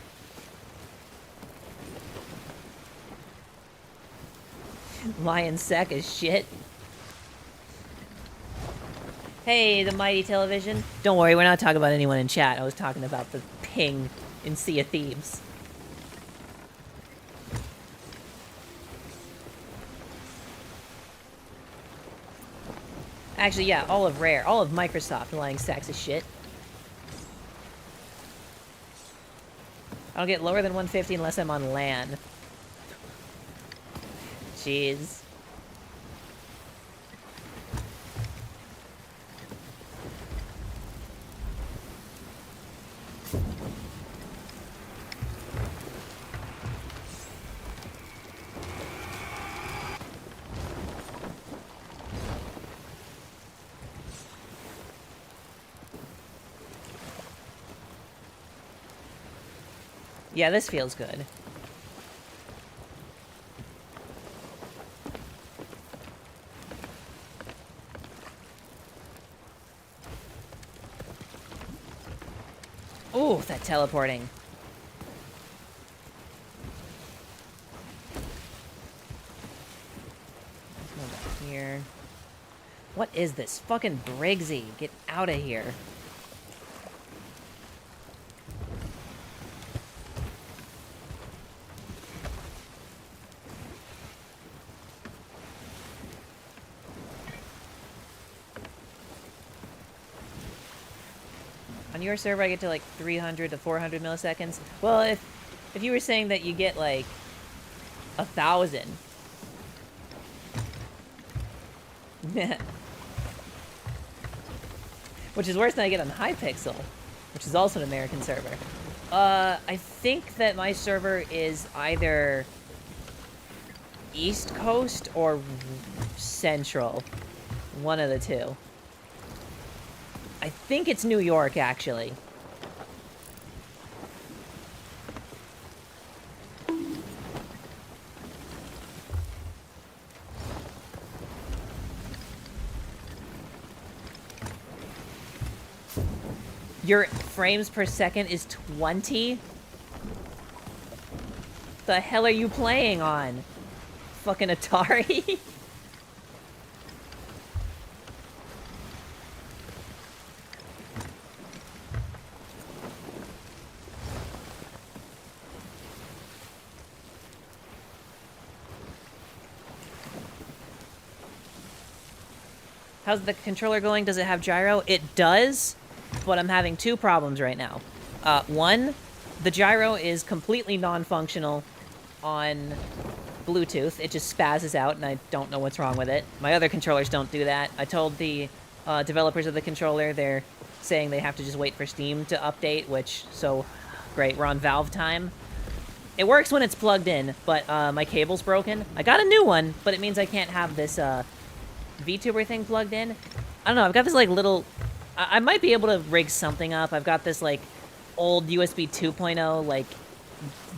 Lion sec is shit. Hey, the mighty television. Don't worry, we're not talking about anyone in chat. I was talking about the ping in Sea of Thieves. Actually, yeah, all of Rare. All of Microsoft lying sacks of shit. I don't get lower than 150 unless I'm on LAN. Jeez. Yeah, this feels good. Ooh, that teleporting. Let's go back here. What is this? Fucking Briggsy. Get out of here. On your server, I get to like 300 to 400 milliseconds. Well, if If you were saying that you get, like, 1,000. Which is worse than I get on Hypixel, which is also an American server. I think that my server is either East Coast or Central. One of the two. I think it's New York, actually. Your frames per second is 20? The hell are you playing on? Fucking Atari? How's the controller going? Does it have gyro? It does, but I'm having two problems right now. One, the gyro is completely non-functional on Bluetooth. It just spazzes out, and I don't know what's wrong with it. My other controllers don't do that. I told the developers of the controller, they're saying they have to just wait for Steam to update, which, so great, we're on Valve time. It works when it's plugged in, but my cable's broken. I got a new one, but it means I can't have this Vtuber thing plugged in. I don't know, I've got this, like, little... I might be able to rig something up. I've got this, like, old USB 2.0, like,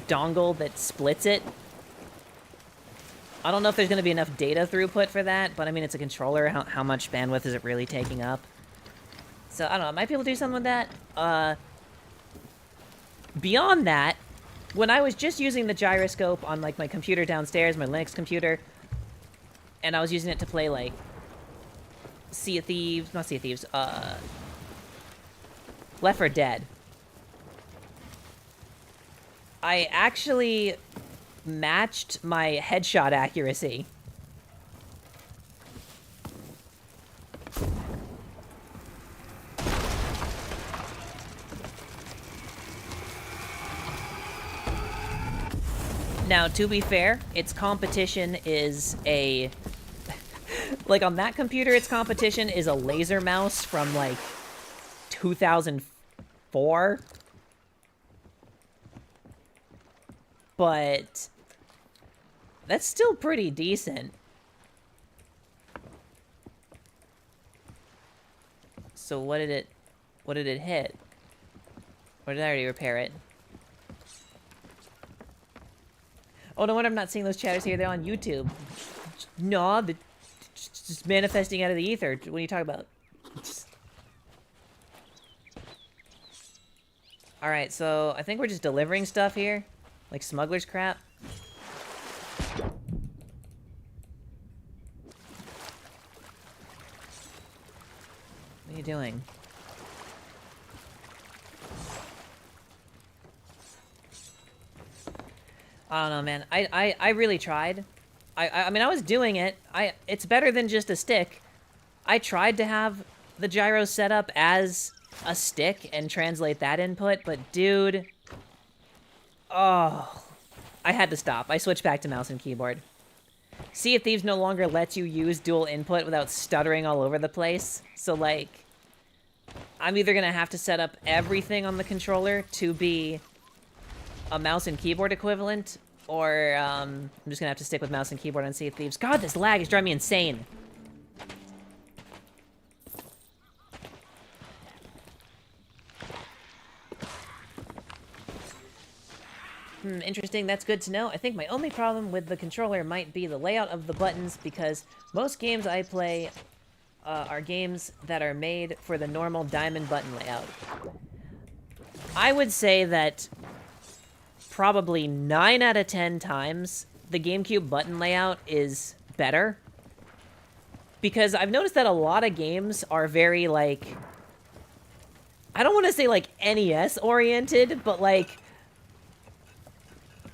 dongle that splits it. I don't know if there's going to be enough data throughput for that, but, I mean, it's a controller. How much bandwidth is it really taking up? So, I don't know. I might be able to do something with that. Beyond that, when I was just using the gyroscope on, like, my computer downstairs, my Linux computer, and I was using it to play, like, Sea of Thieves, not Sea of Thieves, Left 4 Dead. I actually matched my headshot accuracy. Now, to be fair, its competition is a... like, on that computer, its competition is a laser mouse from, like, 2004. But that's still pretty decent. So what did it hit? Or did I already repair it? Oh, no wonder I'm not seeing those chatters here. They're on YouTube. No, just manifesting out of the ether. What are you talking about? Alright, so I think we're just delivering stuff here. Like smuggler's crap. What are you doing? I don't know, man. I really tried. I mean, I was doing it. It's better than just a stick. I tried to have the gyro set up as a stick and translate that input, but dude... Oh... I had to stop. I switched back to mouse and keyboard. Sea of Thieves no longer lets you use dual input without stuttering all over the place. So, like... I'm either gonna have to set up everything on the controller to be a mouse and keyboard equivalent, or I'm just gonna have to stick with mouse and keyboard on Sea of Thieves. God, this lag is driving me insane. Interesting, that's good to know. I think my only problem with the controller might be the layout of the buttons, because most games I play are games that are made for the normal diamond button layout. I would say that probably 9 out of 10 times the GameCube button layout is better. Because I've noticed that a lot of games are very, like... I don't want to say, like, NES-oriented, but, like...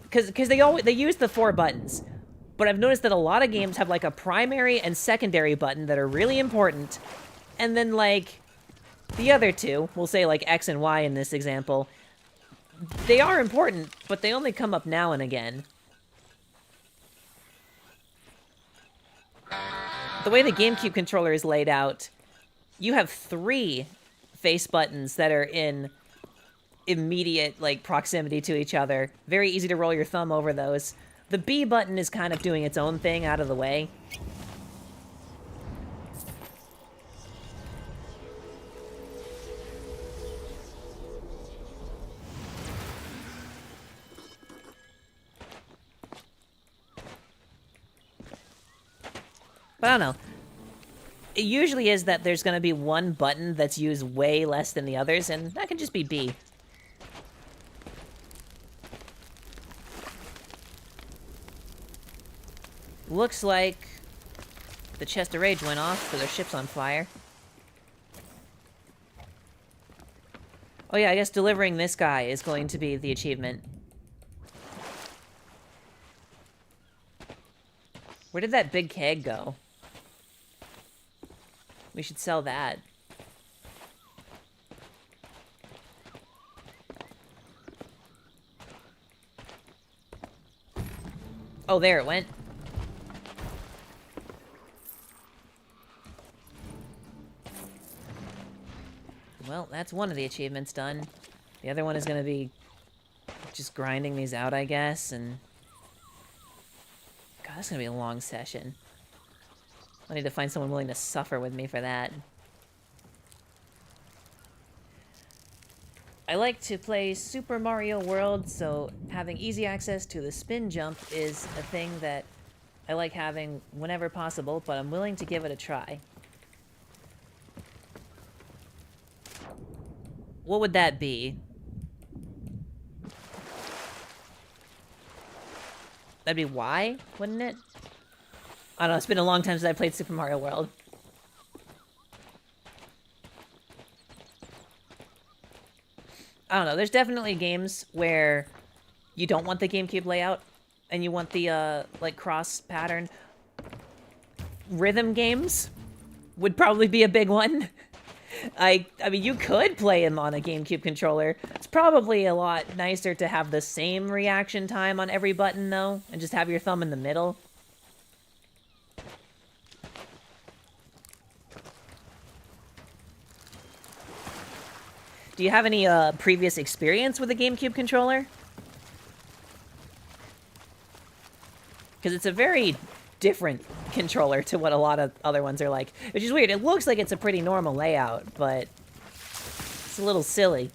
Because they use the 4 buttons. But I've noticed that a lot of games have, like, a primary and secondary button that are really important. And then, like, the other two, we'll say, like, X and Y in this example, They are important, but they only come up now and again. The way the GameCube controller is laid out, you have 3 face buttons that are in immediate, like, proximity to each other. Very easy to roll your thumb over those. The B button is kind of doing its own thing out of the way. But I don't know. It usually is that there's going to be one button that's used way less than the others, and that can just be B. Looks like the chest of rage went off, so their ship's on fire. Oh yeah, I guess delivering this guy is going to be the achievement. Where did that big keg go? We should sell that. Oh, there it went. Well, that's one of the achievements done. The other one is going to be just grinding these out, I guess, and... God, that's going to be a long session. I need to find someone willing to suffer with me for that. I like to play Super Mario World, so having easy access to the spin jump is a thing that I like having whenever possible, but I'm willing to give it a try. What would that be? That'd be Y, wouldn't it? I don't know, it's been a long time since I played Super Mario World. I don't know, there's definitely games where you don't want the GameCube layout, and you want the, like, cross pattern. Rhythm games would probably be a big one. I mean, you could play them on a GameCube controller. It's probably a lot nicer to have the same reaction time on every button, though, and just have your thumb in the middle. Do you have any previous experience with a GameCube controller? Because it's a very different controller to what a lot of other ones are like. Which is weird. It looks like it's a pretty normal layout, but it's a little silly.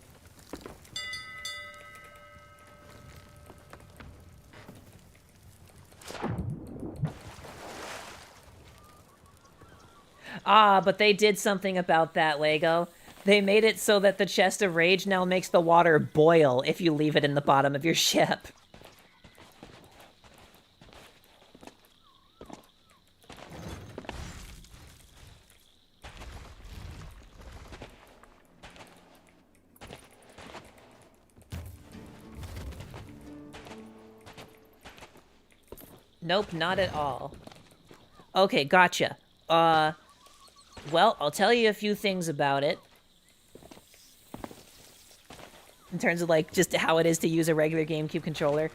Ah, but they did something about that, Lego. They made it so that the chest of rage now makes the water boil if you leave it in the bottom of your ship. Nope, not at all. Okay, gotcha. Well, I'll tell you a few things about it. In terms of, like, just how it is to use a regular GameCube controller.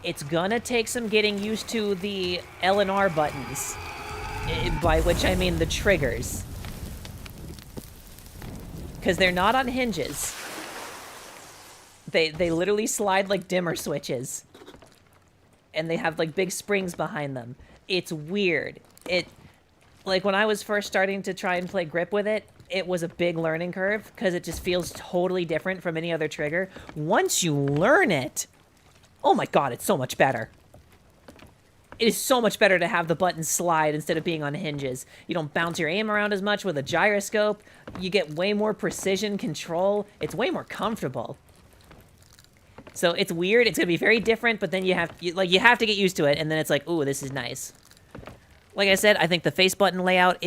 It's gonna take some getting used to the L and R buttons. By which I mean the triggers. Because they're not on hinges. They literally slide like dimmer switches. And they have, like, big springs behind them. It's weird. Like, when I was first starting to try and play grip with it, it was a big learning curve, because it just feels totally different from any other trigger. Once you learn it, oh my god, it's so much better. It is so much better to have the buttons slide instead of being on hinges. You don't bounce your aim around as much with a gyroscope. You get way more precision control. It's way more comfortable. So it's weird. It's going to be very different, but then you have to get used to it, and then it's like, ooh, this is nice. Like I said, I think the face button layout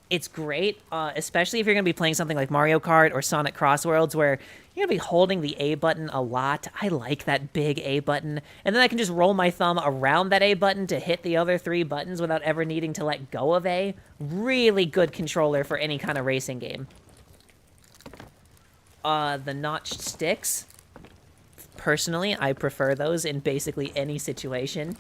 it's great, especially if you're going to be playing something like Mario Kart or Sonic Crossworlds, where you're going to be holding the A button a lot. I like that big A button, and then I can just roll my thumb around that A button to hit the other 3 buttons without ever needing to let go of A. Really good controller for any kind of racing game. The notched sticks. Personally, I prefer those in basically any situation.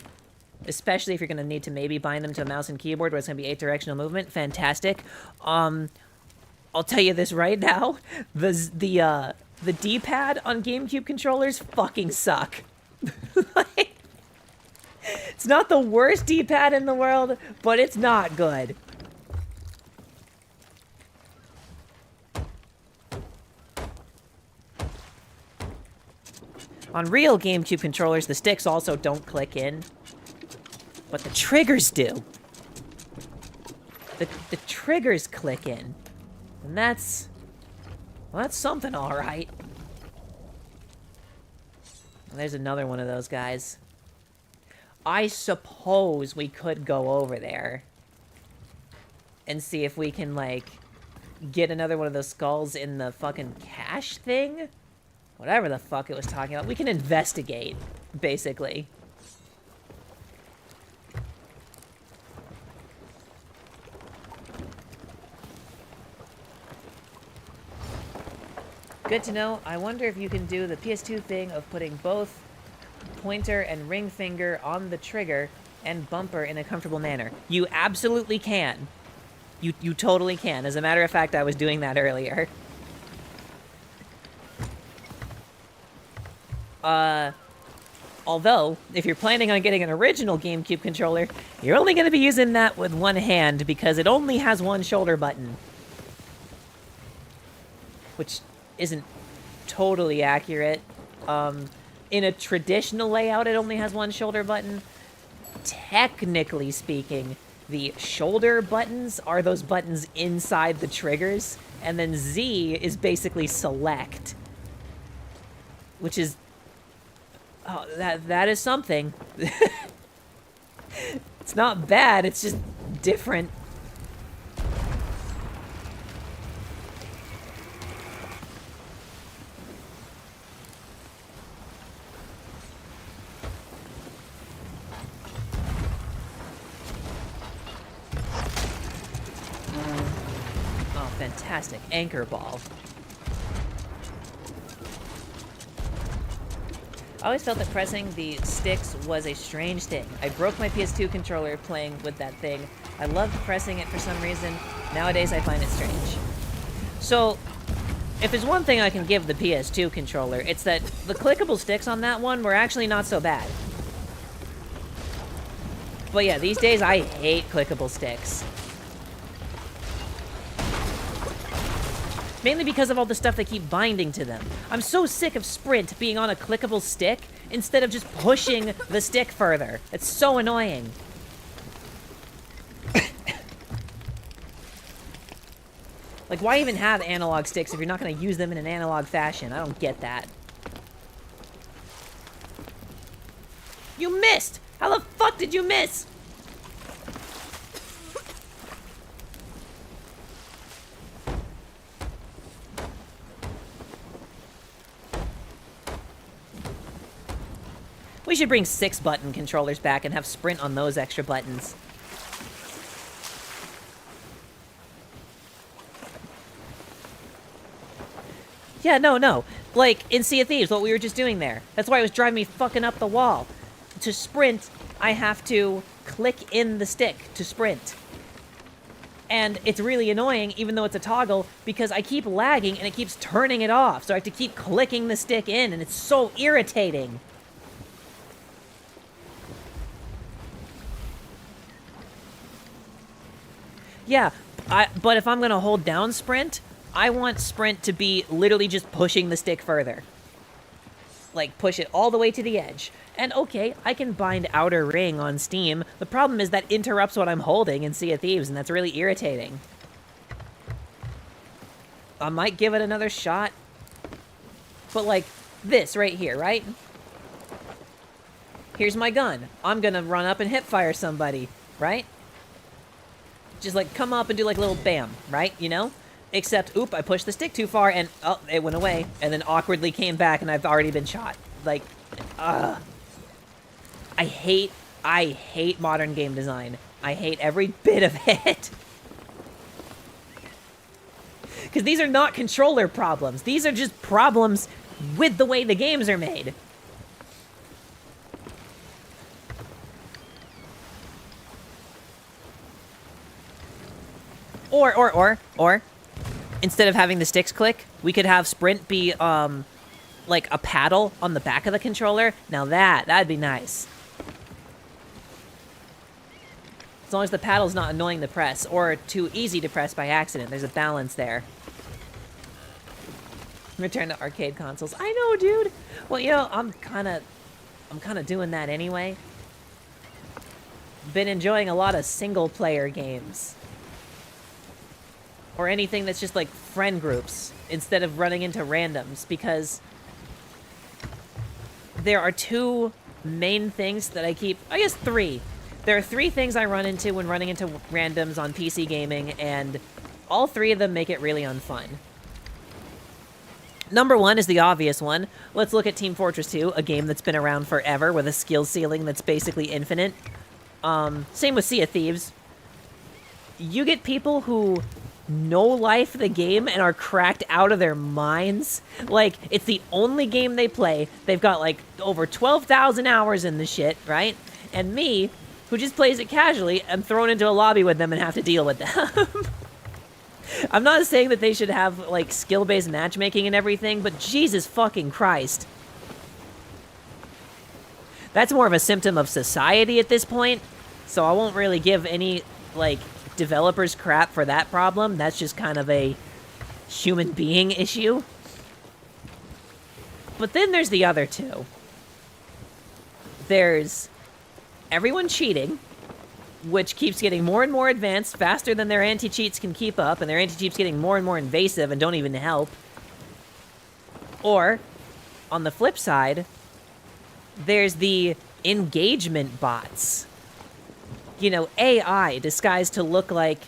Especially if you're going to need to maybe bind them to a mouse and keyboard where it's going to be 8-directional movement. Fantastic. I'll tell you this right now. The D-pad on GameCube controllers fucking suck. Like, it's not the worst D-pad in the world, but it's not good. On real GameCube controllers, the sticks also don't click in. But the triggers do. The triggers click in. And that's... well, that's something, alright. There's another one of those guys. I suppose we could go over there. And see if we can, like, get another one of those skulls in the fucking cache thing? Whatever the fuck it was talking about. We can investigate, basically. Good to know. I wonder if you can do the PS2 thing of putting both pointer and ring finger on the trigger and bumper in a comfortable manner. You absolutely can. You totally can. As a matter of fact, I was doing that earlier. Although, if you're planning on getting an original GameCube controller, you're only going to be using that with one hand because it only has one shoulder button. Which isn't totally accurate. In a traditional layout, it only has one shoulder button. Technically speaking, the shoulder buttons are those buttons inside the triggers, and then Z is basically select. Which is... oh, that is something. It's not bad, it's just different. Fantastic anchor ball. I always felt that pressing the sticks was a strange thing. I broke my PS2 controller playing with that thing. I loved pressing it for some reason. Nowadays I find it strange. So, if there's one thing I can give the PS2 controller, it's that the clickable sticks on that one were actually not so bad. But yeah, these days I hate clickable sticks. Mainly because of all the stuff they keep binding to them. I'm so sick of Sprint being on a clickable stick instead of just pushing the stick further. It's so annoying. Like, why even have analog sticks if you're not going to use them in an analog fashion? I don't get that. You missed! How the fuck did you miss? We should bring 6-button controllers back and have Sprint on those extra buttons. Yeah, no. Like, in Sea of Thieves, what we were just doing there. That's why it was driving me fucking up the wall. To sprint, I have to click in the stick to sprint. And it's really annoying, even though it's a toggle, because I keep lagging and it keeps turning it off. So I have to keep clicking the stick in, and it's so irritating. Yeah, but if I'm going to hold down sprint, I want sprint to be literally just pushing the stick further. Like, push it all the way to the edge. And okay, I can bind Outer Ring on Steam. The problem is that interrupts what I'm holding in Sea of Thieves, and that's really irritating. I might give it another shot. But like, this right here, right? Here's my gun. I'm gonna run up and hip fire somebody, right? Just like come up and do like a little bam, right? You know? Except, oop, I pushed the stick too far and, oh, it went away. And then awkwardly came back and I've already been shot. Like, I hate modern game design. I hate every bit of it. Because these are not controller problems. These are just problems with the way the games are made. Or, instead of having the sticks click, we could have sprint be, like a paddle on the back of the controller. Now that'd be nice. As long as the paddle's not annoying to press, or too easy to press by accident. There's a balance there. Return to arcade consoles. I know, dude! Well, you know, I'm kinda doing that anyway. Been enjoying a lot of single-player games. Or anything that's just like friend groups, instead of running into randoms, because there are two main things that I keep, I guess three. There are three things I run into when running into randoms on PC gaming, and all three of them make it really unfun. Number one is the obvious one. Let's look at Team Fortress 2, a game that's been around forever with a skill ceiling that's basically infinite. Same with Sea of Thieves. You get people who no-life the game and are cracked out of their minds. Like, it's the only game they play. They've got, like, over 12,000 hours in the shit, right? And me, who just plays it casually, am thrown into a lobby with them and have to deal with them. I'm not saying that they should have, like, skill-based matchmaking and everything, but Jesus fucking Christ. That's more of a symptom of society at this point, so I won't really give any, like, developers crap for that problem. That's just kind of a human being issue. But then there's the other two. There's everyone cheating, which keeps getting more and more advanced faster than their anti-cheats can keep up, and their anti-cheats getting more and more invasive and don't even help. Or, on the flip side, there's the engagement bots. You know, AI disguised to look like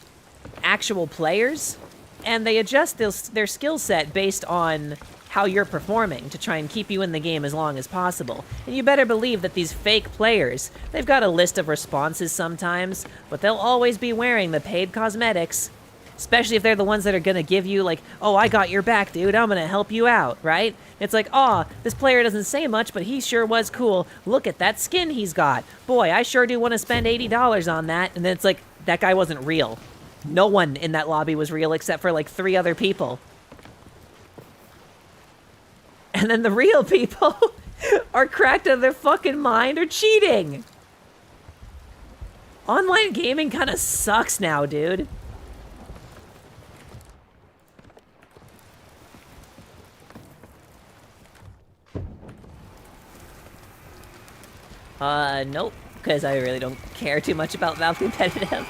actual players, and they adjust their skill set based on how you're performing to try and keep you in the game as long as possible. And you better believe that these fake players, they've got a list of responses sometimes, but they'll always be wearing the paid cosmetics. Especially if they're the ones that are gonna give you, like, oh, I got your back, dude, I'm gonna help you out, right? It's like, aw, this player doesn't say much, but he sure was cool. Look at that skin he's got. Boy, I sure do want to spend $80 on that. And then it's like, that guy wasn't real. No one in that lobby was real except for, like, 3 other people. And then the real people are cracked out of their fucking mind or cheating. Online gaming kind of sucks now, dude. Nope, because I really don't care too much about Valve Competitive.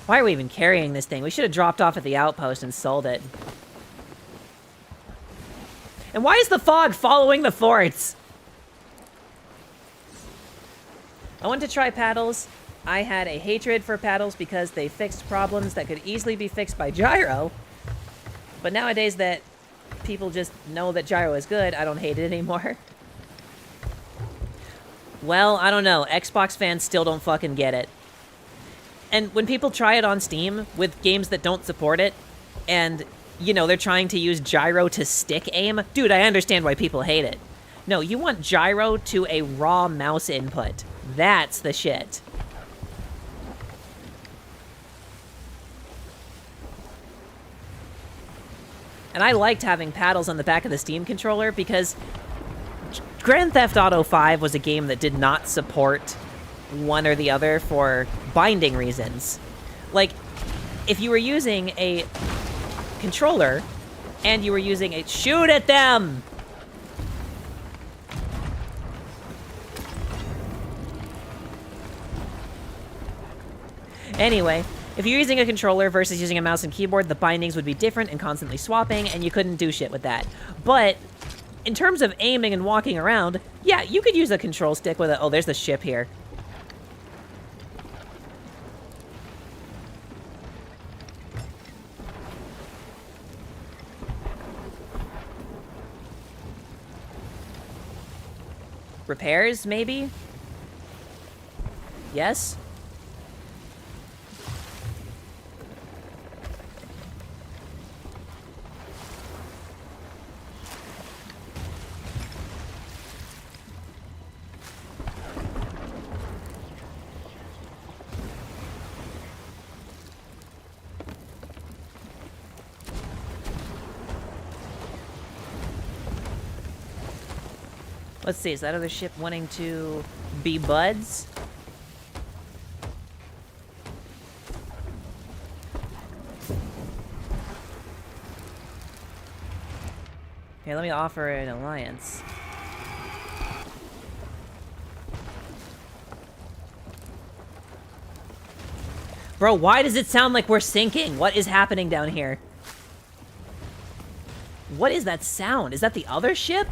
Why are we even carrying this thing? We should have dropped off at the outpost and sold it. And why is the fog following the forts? I wanted to try paddles. I had a hatred for paddles because they fixed problems that could easily be fixed by gyro. But nowadays that people just know that gyro is good, I don't hate it anymore. Well, I don't know. Xbox fans still don't fucking get it. And when people try it on Steam with games that don't support it, and, you know, they're trying to use gyro to stick aim, dude, I understand why people hate it. No, you want gyro to a raw mouse input. That's the shit. And I liked having paddles on the back of the Steam controller because Grand Theft Auto 5 was a game that did not support one or the other for binding reasons. Like, if you were using a controller and you were using a... Shoot at them! Anyway, if you're using a controller versus using a mouse and keyboard, the bindings would be different and constantly swapping, and you couldn't do shit with that. But in terms of aiming and walking around, yeah, you could use a control stick with a... Oh, there's the ship here. Repairs, maybe? Yes? Let's see, is that other ship wanting to be buds? Here, let me offer an alliance. Bro, why does it sound like we're sinking? What is happening down here? What is that sound? Is that the other ship?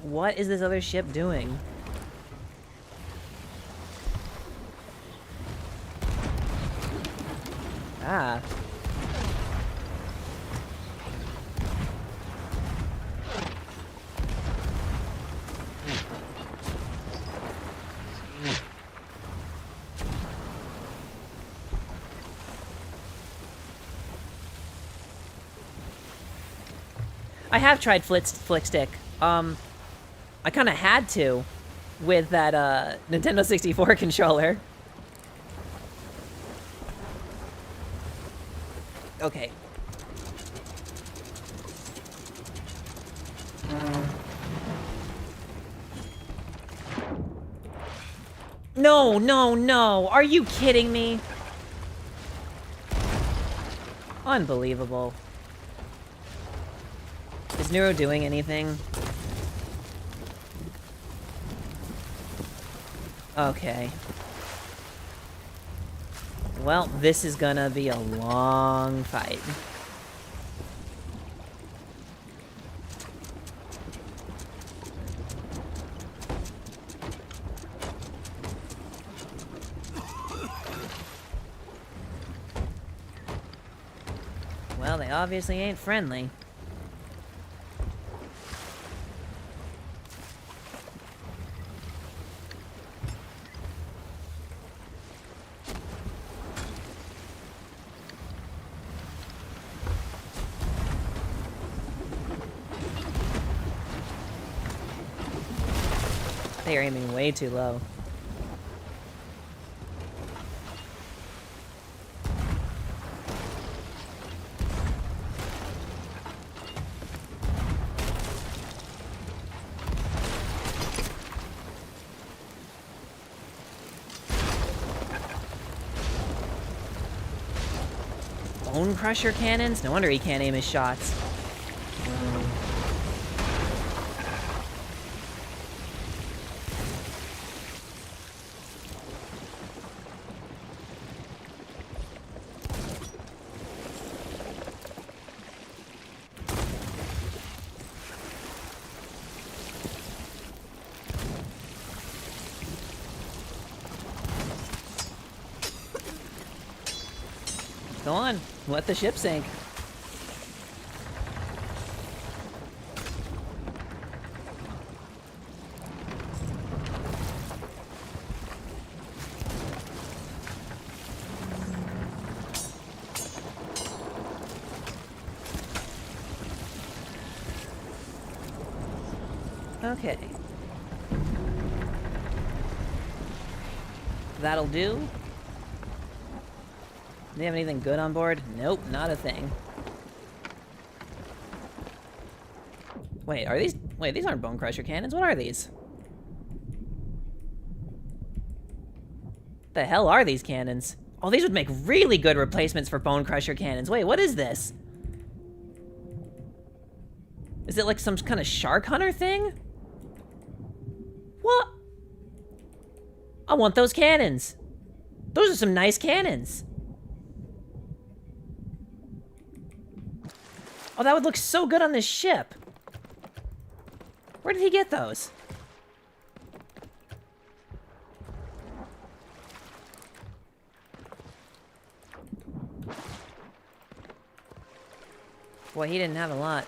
What is this other ship doing? Ah. I have tried flick stick. I kind of had to with that Nintendo 64 controller. Okay. No, no, no. Are you kidding me? Unbelievable. Is Neuro doing anything? Okay. Well, this is gonna be a long fight. Well, they obviously ain't friendly. They are aiming way too low. Bone Crusher cannons? No wonder he can't aim his shots. Go on, let the ship sink. Okay. That'll do. Do they have anything good on board? Nope, not a thing. Wait, are these... Wait, these aren't Bone Crusher cannons. What are these? The hell are these cannons? Oh, these would make really good replacements for Bone Crusher cannons. Wait, what is this? Is it like some kind of shark hunter thing? What? I want those cannons. Those are some nice cannons. Oh, that would look so good on this ship. Where did he get those? Boy, he didn't have a lot.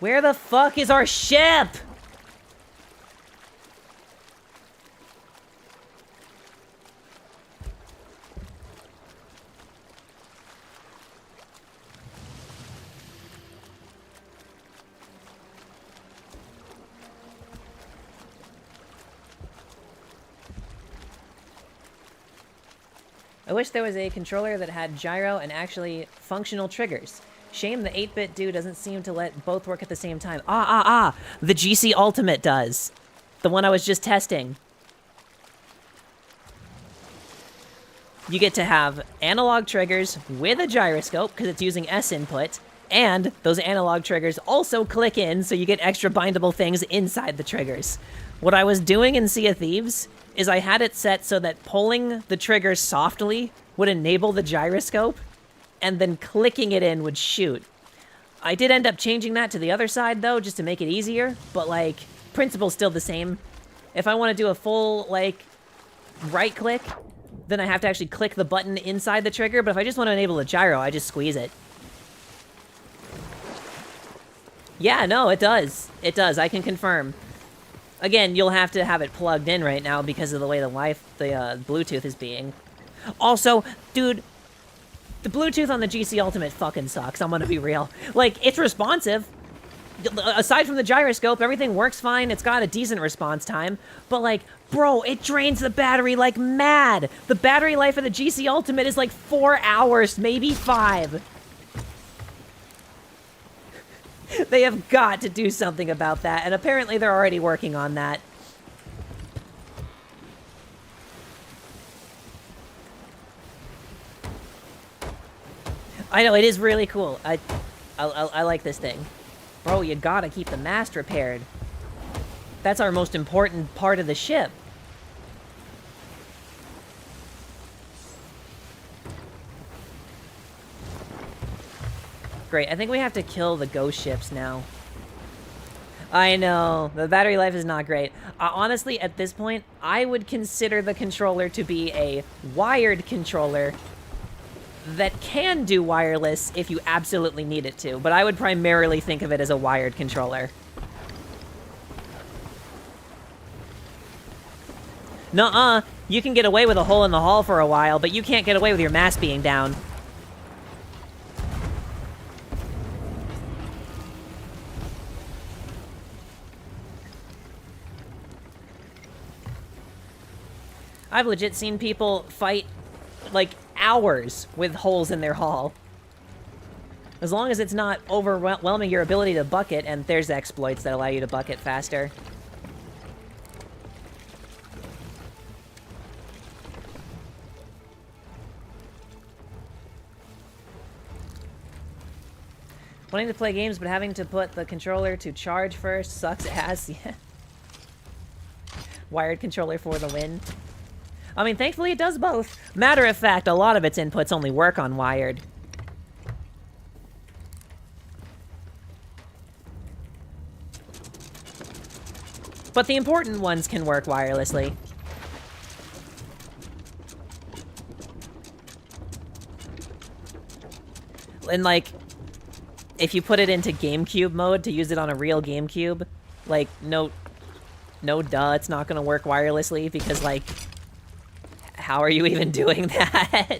Where the fuck is our ship? I wish there was a controller that had gyro and actually functional triggers. Shame the 8-bit dude doesn't seem to let both work at the same time. The GC Ultimate does. The one I was just testing. You get to have analog triggers with a gyroscope, because it's using S input, and those analog triggers also click in, so you get extra bindable things inside the triggers. What I was doing in Sea of Thieves is I had it set so that pulling the trigger softly would enable the gyroscope, and then clicking it in would shoot. I did end up changing that to the other side, though, just to make it easier, but, like, principle's still the same. If I want to do a full, like, right-click, then I have to actually click the button inside the trigger, but if I just want to enable the gyro, I just squeeze it. Yeah, no, it does. It does, I can confirm. Again, you'll have to have it plugged in right now because of the way the Bluetooth is being. Also, dude, the Bluetooth on the GC Ultimate fucking sucks, I'm gonna be real. Like, it's responsive. Aside from the gyroscope, everything works fine. It's got a decent response time. But, like, bro, it drains the battery like mad. The battery life of the GC Ultimate is like 4 hours, maybe 5. They have got to do something about that, and apparently they're already working on that. I know, it is really cool. I like this thing. Bro, you gotta keep the mast repaired. That's our most important part of the ship. Great, I think we have to kill the ghost ships now. I know, the battery life is not great. Honestly, at this point, I would consider the controller to be a wired controller that can do wireless if you absolutely need it to, but I would primarily think of it as a wired controller. Nuh-uh, you can get away with a hole in the hull for a while, but you can't get away with your mast being down. I've legit seen people fight, like, hours with holes in their hull. As long as it's not overwhelming your ability to bucket, and there's exploits that allow you to bucket faster. Wanting to play games, but having to put the controller to charge first sucks ass, yeah. Wired controller for the win. I mean, thankfully it does both. Matter of fact, a lot of its inputs only work on wired. But the important ones can work wirelessly. And, like, if you put it into GameCube mode to use it on a real GameCube, like, no duh, it's not gonna work wirelessly because, like, how are you even doing that?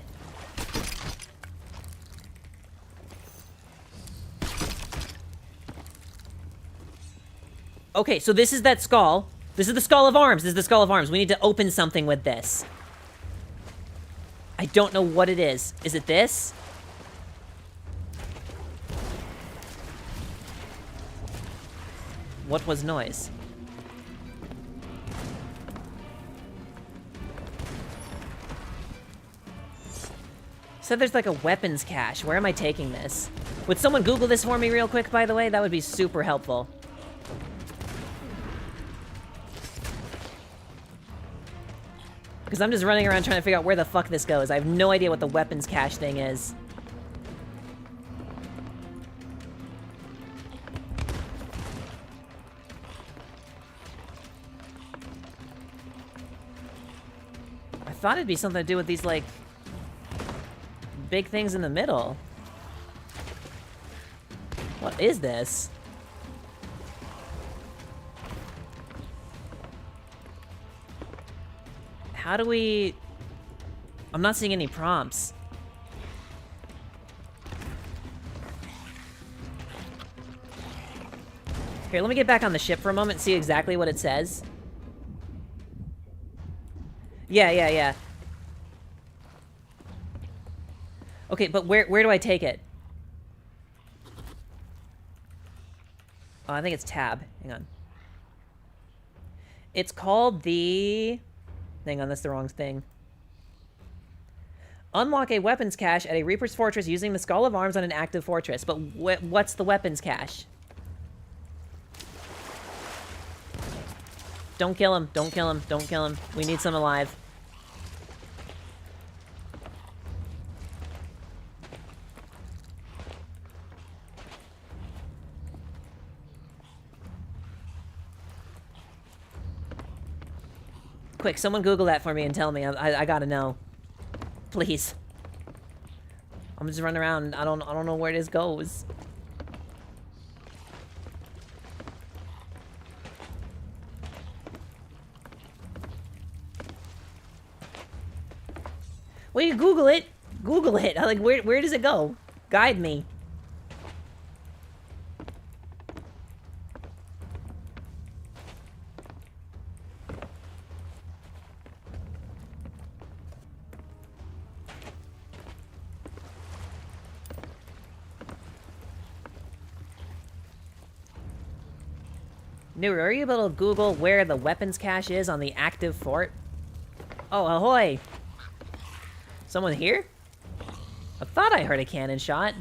Okay, so this is that skull. This is the skull of arms. This is the skull of arms. We need to open something with this. I don't know what it is. Is it this? What was noise? Said there's like a weapons cache. Where am I taking this? Would someone Google this for me real quick, by the way? That would be super helpful. Because I'm just running around trying to figure out where the fuck this goes. I have no idea what the weapons cache thing is. I thought it'd be something to do with these, like, big things in the middle. What is this? How do we... I'm not seeing any prompts. Here, let me get back on the ship for a moment and see exactly what it says. Yeah. Okay, but where do I take it? Oh, I think it's tab. Hang on. It's called the... Hang on, that's the wrong thing. Unlock a weapons cache at a Reaper's Fortress using the Skull of Arms on an active fortress. But what's the weapons cache? Don't kill him. Don't kill him. Don't kill him. We need some alive. Quick, someone Google that for me and tell me. I gotta know. Please. I'm just running around. I don't know where this goes. Well, you Google it. Google it. Like, where does it go? Guide me. New, are you able to Google where the weapons cache is on the active fort? Oh, ahoy! Someone here? I thought I heard a cannon shot.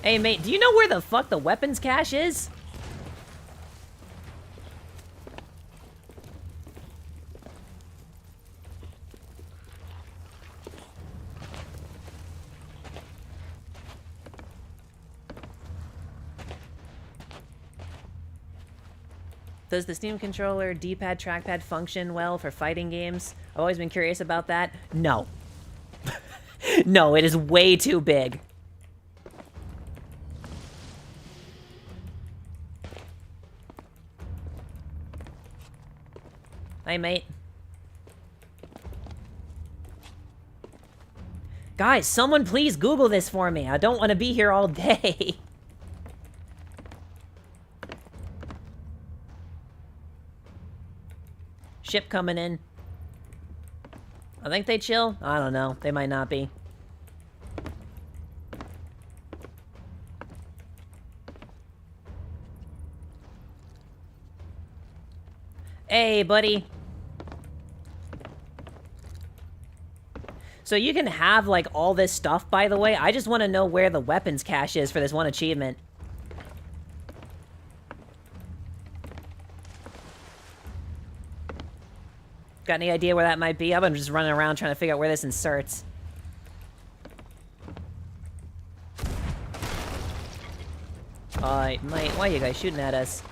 Hey, mate, do you know where the fuck the weapons cache is? Does the Steam controller D-pad trackpad function well for fighting games? I've always been curious about that. No. No, it is way too big. Hey, mate. Guys, someone please Google this for me. I don't want to be here all day. Ship coming in. I think they chill. I don't know. They might not be. Hey, buddy. So you can have, like, all this stuff, by the way. I just want to know where the weapons cache is for this one achievement. Got any idea where that might be? I've been just running around trying to figure out where this inserts. Mate, why are you guys shooting at us?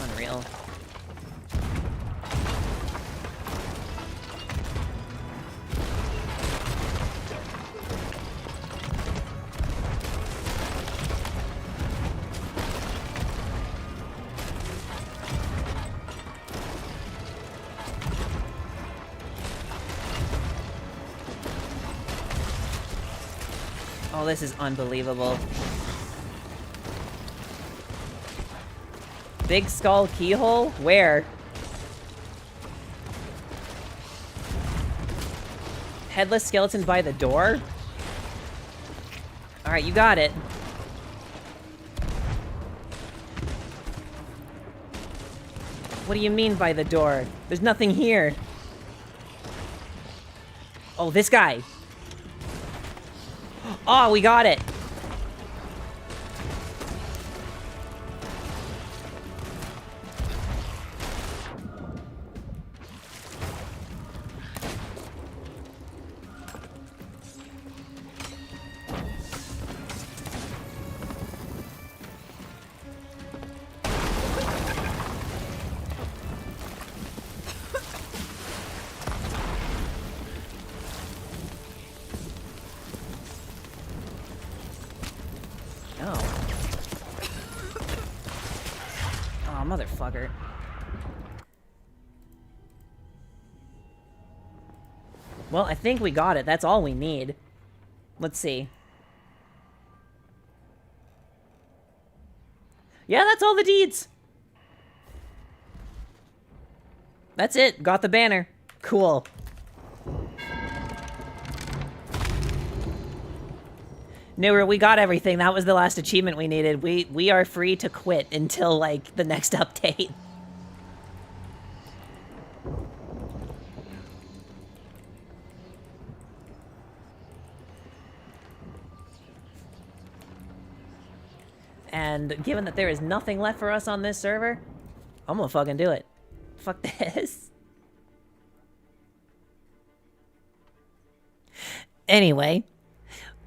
Unreal. Oh, this is unbelievable. Big skull keyhole? Where? Headless skeleton by the door? Alright, you got it. What do you mean by the door? There's nothing here. Oh, this guy. Oh, we got it. Motherfucker. Well, I think we got it. That's all we need. Let's see. Yeah, that's all the deeds. That's it. Got the banner. Cool. Newer, we got everything. That was the last achievement we needed. We are free to quit until, like, the next update. And given that there is nothing left for us on this server, I'm gonna fucking do it. Fuck this. Anyway,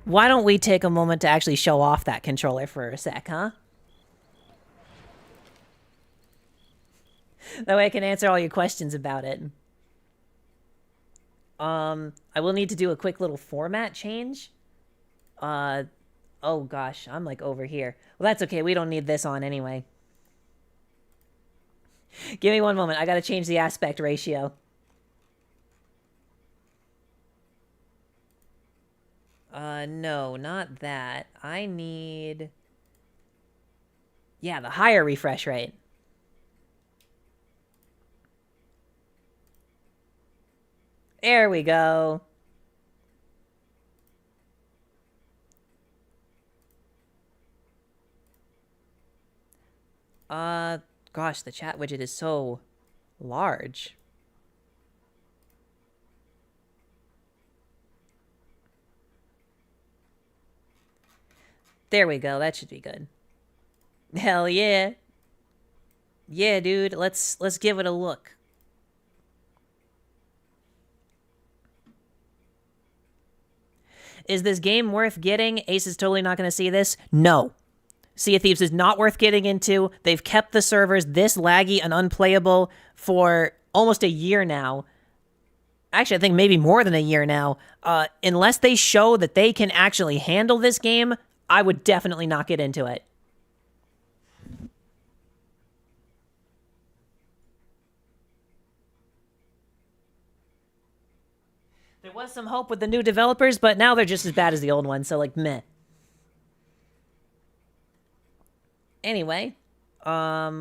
why don't we take a moment to actually show off that controller for a sec, huh? That way I can answer all your questions about it. I will need to do a quick little format change. Oh gosh, I'm like over here. Well, that's okay. We don't need this on anyway. Give me one moment. I gotta change the aspect ratio. No, not that. I need... Yeah, the higher refresh rate. There we go. Gosh, the chat widget is so large. There we go. That should be good. Hell yeah. Yeah, dude. Let's give it a look. Is this game worth getting? Ace is totally not going to see this. No. Sea of Thieves is not worth getting into. They've kept the servers this laggy and unplayable for almost a year now. Actually, I think maybe more than a year now. Unless they show that they can actually handle this game, I would definitely not get into it. There was some hope with the new developers, but now they're just as bad as the old ones, so like, meh. Anyway,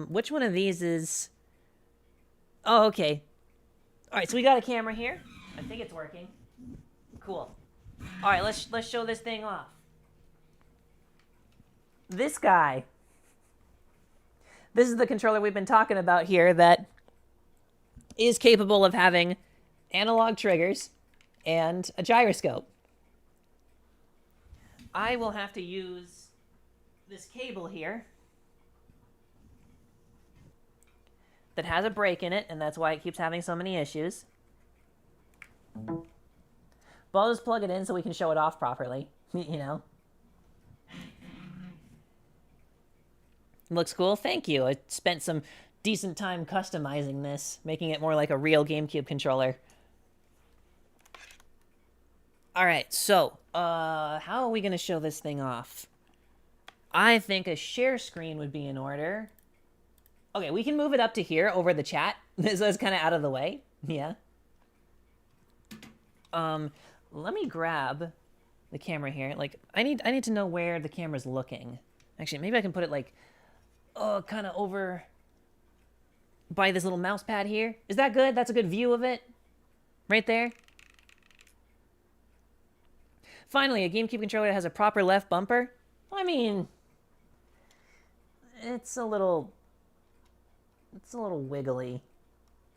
which one of these is... Oh, okay. Alright, so we got a camera here. I think it's working. Cool. Alright, let's show this thing off. This guy. This is the controller we've been talking about here that is capable of having analog triggers and a gyroscope. I will have to use this cable here that has a break in it, and that's why it keeps having so many issues. But I'll just plug it in so we can show it off properly, you know? Looks cool? Thank you. I spent some decent time customizing this, making it more like a real GameCube controller. Alright, so, how are we going to show this thing off? I think a share screen would be in order. Okay, we can move it up to here over the chat, so it's kind of out of the way. Yeah. Let me grab the camera here. Like, I need to know where the camera's looking. Actually, maybe I can put it, like, kind of over by this little mouse pad here. Is that good? That's a good view of it? Right there? Finally, a GameCube controller that has a proper left bumper. I mean, it's a little wiggly.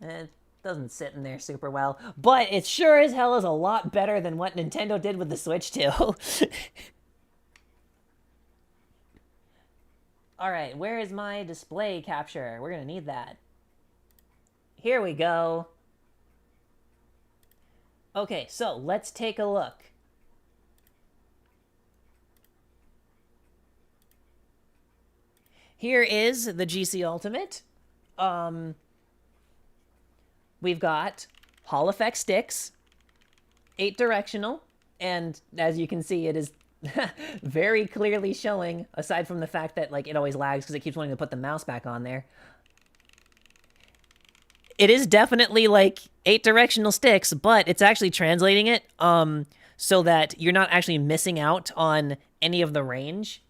It doesn't sit in there super well, but it sure as hell is a lot better than what Nintendo did with the Switch 2. Alright, where is my display capture? We're gonna need that. Here we go. Okay, so let's take a look. Here is the GC Ultimate. We've got Hall Effect sticks, 8-directional, and as you can see, it is very clearly showing, aside from the fact that like it always lags because it keeps wanting to put the mouse back on there. It is definitely like 8-directional sticks, but it's actually translating it so that you're not actually missing out on any of the range.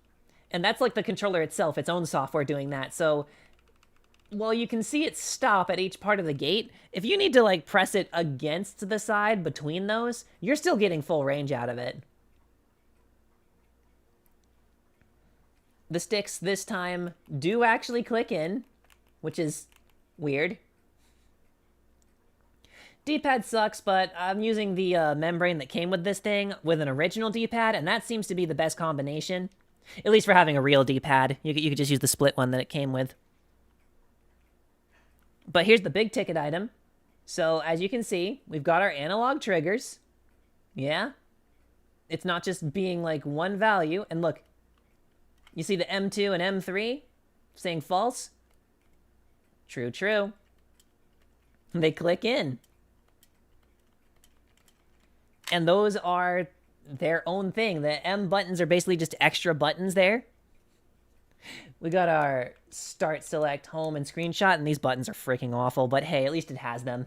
And that's like the controller itself, its own software doing that. So, well, you can see it stop at each part of the gate. If you need to, like, press it against the side between those, you're still getting full range out of it. The sticks this time do actually click in, which is weird. D-pad sucks, but I'm using the membrane that came with this thing with an original D-pad, and that seems to be the best combination. At least for having a real D-pad. You could just use the split one that it came with. But here's the big ticket item. So, as you can see, we've got our analog triggers. Yeah? It's not just being, like, one value. And look, you see the M2 and M3 saying false? True, true. They click in. And those are their own thing. The M buttons are basically just extra buttons there. We got our start, select, home, and screenshot, and these buttons are freaking awful, but hey, at least it has them.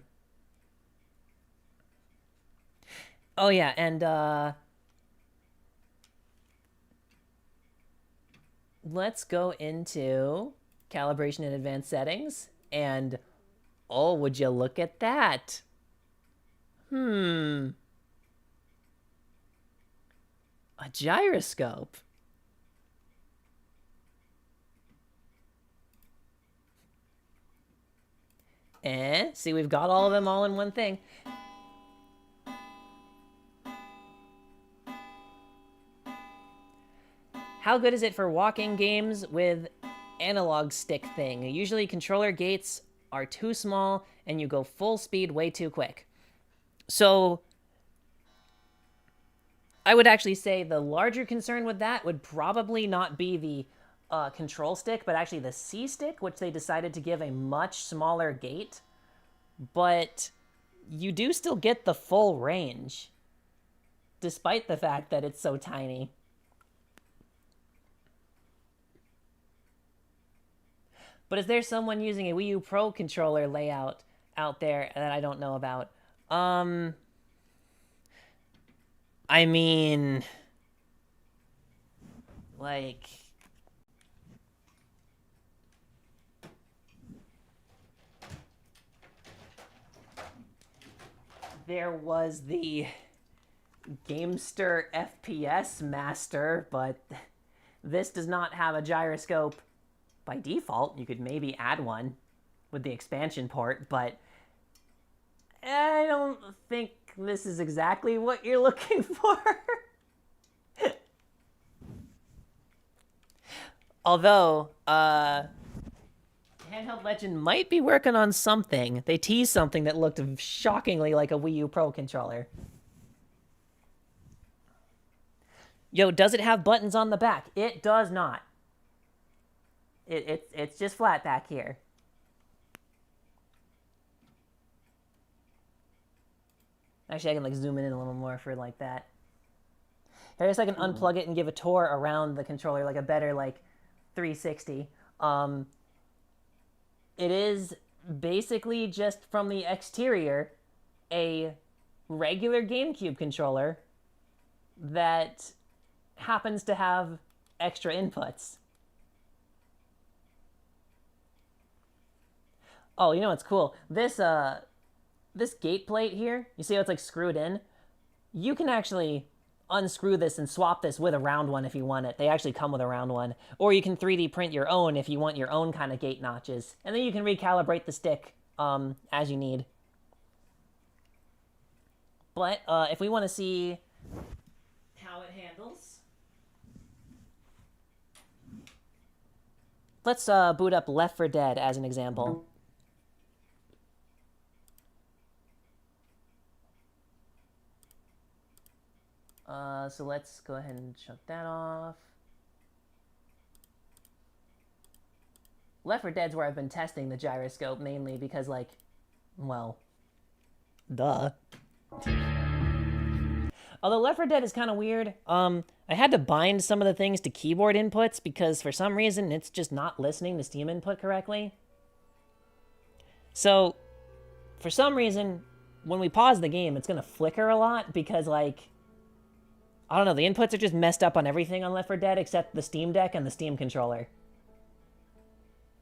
Oh yeah, and let's go into calibration and advanced settings, and oh, would you look at that? A gyroscope. See, we've got all of them all in one thing. How good is it for walking games with analog stick thing? Usually controller gates are too small and you go full speed way too quick. So I would actually say the larger concern with that would probably not be the control stick, but actually the C stick, which they decided to give a much smaller gate. But you do still get the full range, despite the fact that it's so tiny. But is there someone using a Wii U Pro controller layout out there that I don't know about? I mean, like, there was the Gamester FPS Master, but this does not have a gyroscope by default. You could maybe add one with the expansion port, but I don't think this is exactly what you're looking for. Although, Handheld Legend might be working on something. They teased something that looked shockingly like a Wii U Pro controller. Yo, does it have buttons on the back? It does not. It's just flat back here. Actually, I can like zoom in a little more for like that. Here, I guess I can unplug it and give a tour around the controller, like a better like 360. It is basically just from the exterior a regular GameCube controller that happens to have extra inputs. Oh, you know what's cool? This gate plate here, you see how it's like screwed in? You can actually unscrew this and swap this with a round one if you want it. They actually come with a round one. Or you can 3D print your own if you want your own kind of gate notches. And then you can recalibrate the stick as you need. But if we want to see how it handles, let's boot up Left 4 Dead as an example. So let's go ahead and shut that off. Left 4 Dead's where I've been testing the gyroscope mainly because, like, well, duh. Although Left 4 Dead is kind of weird. I had to bind some of the things to keyboard inputs because for some reason it's just not listening to Steam input correctly. So, for some reason, when we pause the game, it's going to flicker a lot because, like, I don't know, the inputs are just messed up on everything on Left 4 Dead except the Steam Deck and the Steam controller.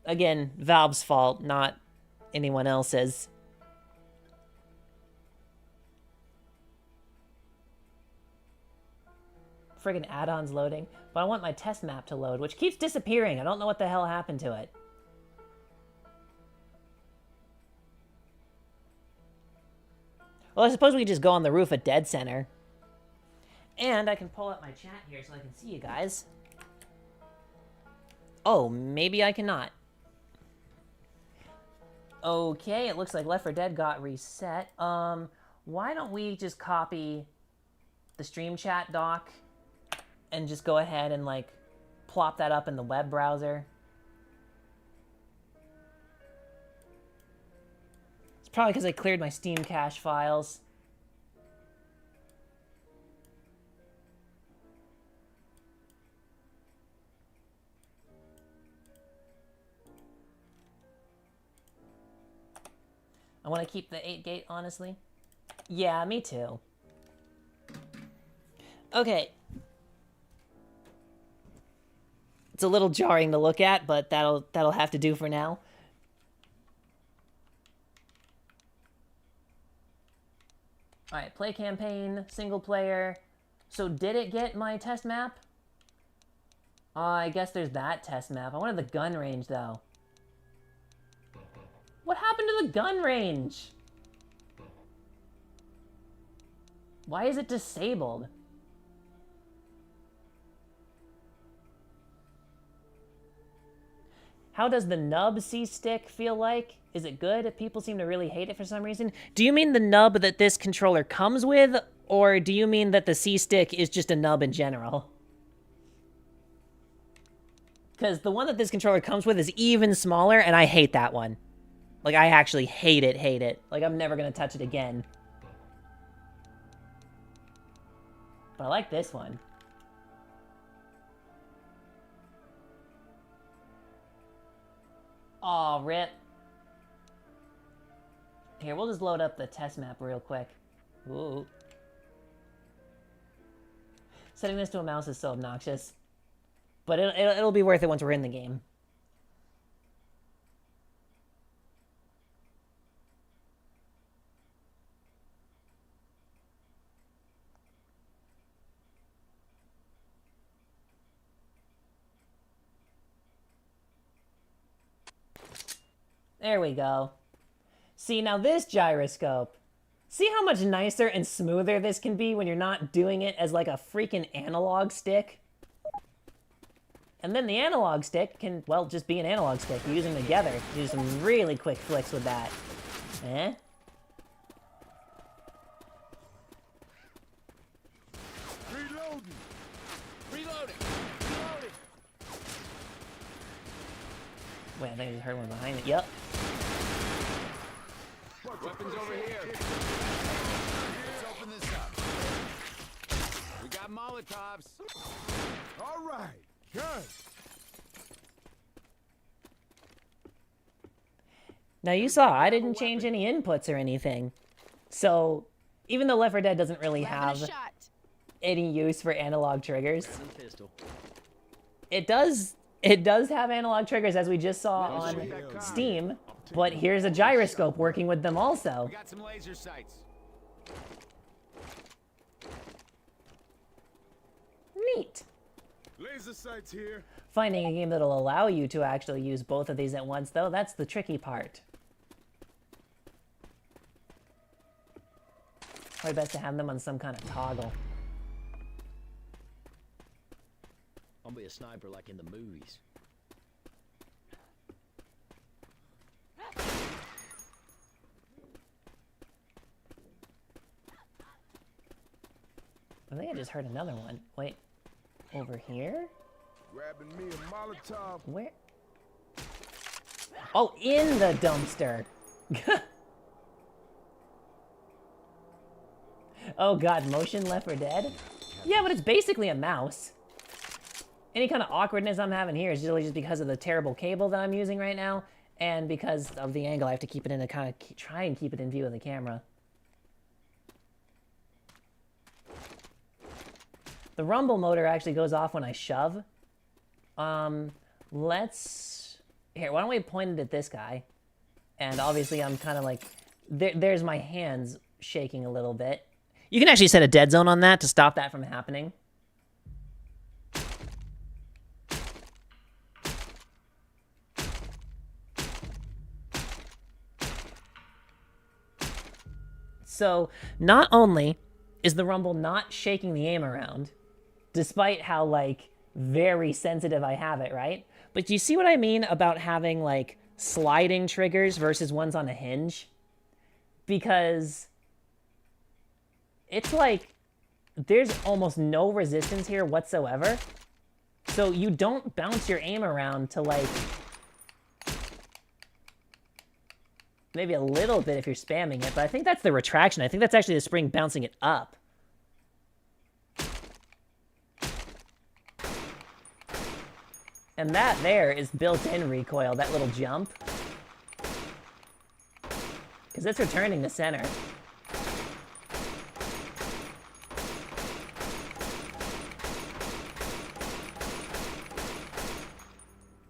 Again, Valve's fault, not anyone else's. Friggin' add-ons loading. But I want my test map to load, which keeps disappearing. I don't know what the hell happened to it. Well, I suppose we could just go on the roof at Dead Center. And I can pull up my chat here so I can see you guys. Oh, maybe I cannot. Okay, it looks like Left 4 Dead got reset. Why don't we just copy the stream chat doc and just go ahead and, like, plop that up in the web browser? It's probably because I cleared my Steam cache files. I want to keep the 8-gate, honestly. Yeah, me too. Okay. It's a little jarring to look at, but that'll have to do for now. Alright, play campaign, single player. So did it get my test map? I guess there's that test map. I wanted the gun range, though. What happened to the gun range? Why is it disabled? How does the nub C-stick feel like? Is it good? People seem to really hate it for some reason. Do you mean the nub that this controller comes with, or do you mean that the C-stick is just a nub in general? Because the one that this controller comes with is even smaller, and I hate that one. Like, I actually hate it. Like, I'm never gonna touch it again. But I like this one. Aw, rip. Here, we'll just load up the test map real quick. Ooh. Setting this to a mouse is so obnoxious. But it'll be worth it once we're in the game. There we go. See, now this gyroscope. See how much nicer and smoother this can be when you're not doing it as like a freaking analog stick? And then the analog stick can, well, just be an analog stick. You use them together. Do some really quick flicks with that. Eh? Reloading! Reloading! Wait, I think I just heard one behind it. Yep. Weapons over here. Let's open this up. We got Molotovs. All right, good. Now you saw, I didn't change any inputs or anything. So, even though Left 4 Dead doesn't really have any use for analog triggers, it does have analog triggers, as we just saw on Steam, but here's a gyroscope working with them also. We got some laser sights. Neat. Laser sights here. Finding a game that'll allow you to actually use both of these at once, though, that's the tricky part. Probably best to have them on some kind of toggle. I'll be a sniper like in the movies. I think I just heard another one. Wait, over here? Grabbing me a Molotov. Where? Oh, in the dumpster. Oh god, motion Left 4 Dead? Yeah, but it's basically a mouse. Any kind of awkwardness I'm having here is really just because of the terrible cable that I'm using right now, and because of the angle I have to keep it in to kind of try and keep it in view of the camera. The rumble motor actually goes off when I shove. Let's... Here, why don't we point it at this guy? And obviously I'm kind of like... There's my hands shaking a little bit. You can actually set a dead zone on that to stop that from happening. So, not only is the rumble not shaking the aim around, despite how, like, very sensitive I have it, right? But do you see what I mean about having, like, sliding triggers versus ones on a hinge? Because it's like there's almost no resistance here whatsoever. So you don't bounce your aim around to, like, maybe a little bit if you're spamming it, but I think that's the retraction. I think that's actually the spring bouncing it up. And that there is built-in recoil, that little jump. Because it's returning to center.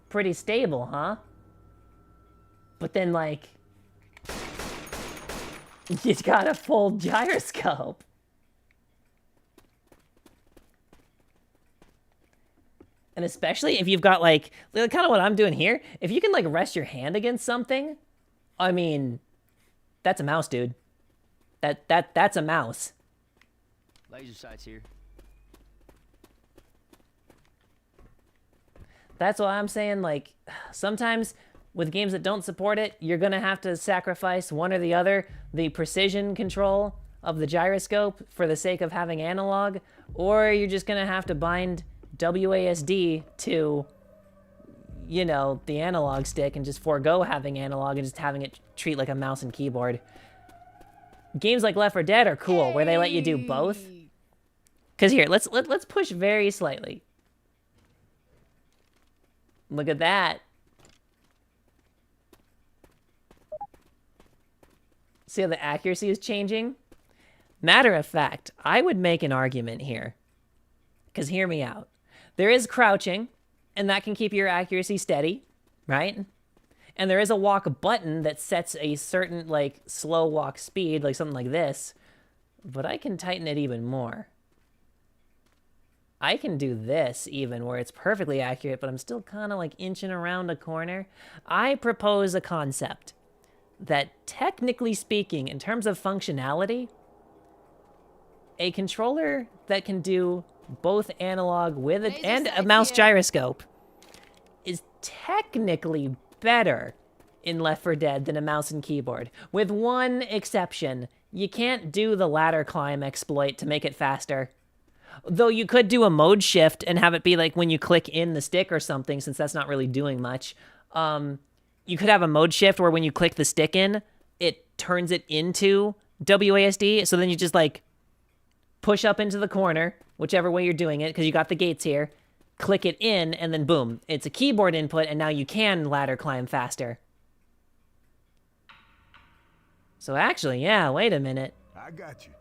Pretty stable, huh? But then, like, you got a full gyroscope. And especially if you've got, like kind of what I'm doing here. If you can, like, rest your hand against something, I mean, that's a mouse, dude. That's a mouse. Laser sights here. That's why I'm saying, like, sometimes with games that don't support it, you're going to have to sacrifice one or the other, the precision control of the gyroscope for the sake of having analog, or you're just going to have to bind WASD to, you know, the analog stick and just forego having analog and just having it treat like a mouse and keyboard. Games like Left 4 Dead are cool, where they let you do both. Because here, let's push very slightly. Look at that. See how the accuracy is changing? Matter of fact, I would make an argument here. Because hear me out. There is crouching, and that can keep your accuracy steady, right? And there is a walk button that sets a certain, like, slow walk speed, like something like this. But I can tighten it even more. I can do this even, where it's perfectly accurate, but I'm still kind of, like, inching around a corner. I propose a concept that, technically speaking, in terms of functionality, a controller that can do both analog with it and a mouse gyroscope is technically better in Left 4 Dead than a mouse and keyboard. With one exception, you can't do the ladder climb exploit to make it faster. Though you could do a mode shift and have it be like when you click in the stick or something, since that's not really doing much. You could have a mode shift where when you click the stick in, it turns it into WASD, so then you just, like, push up into the corner, whichever way you're doing it, because you got the gates here, click it in, and then boom, it's a keyboard input, and now you can ladder climb faster. So actually, yeah, wait a minute. I got you.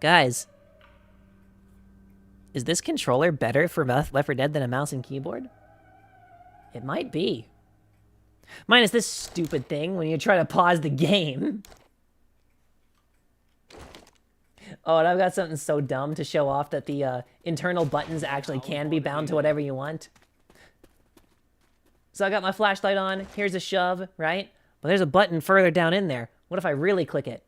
Guys, is this controller better for Left 4 Dead than a mouse and keyboard? It might be. Minus this stupid thing when you try to pause the game. Oh, and I've got something so dumb to show off that the internal buttons actually can be bound to whatever you want. So I got my flashlight on. Here's a shove, right? But there's a button further down in there. What if I really click it?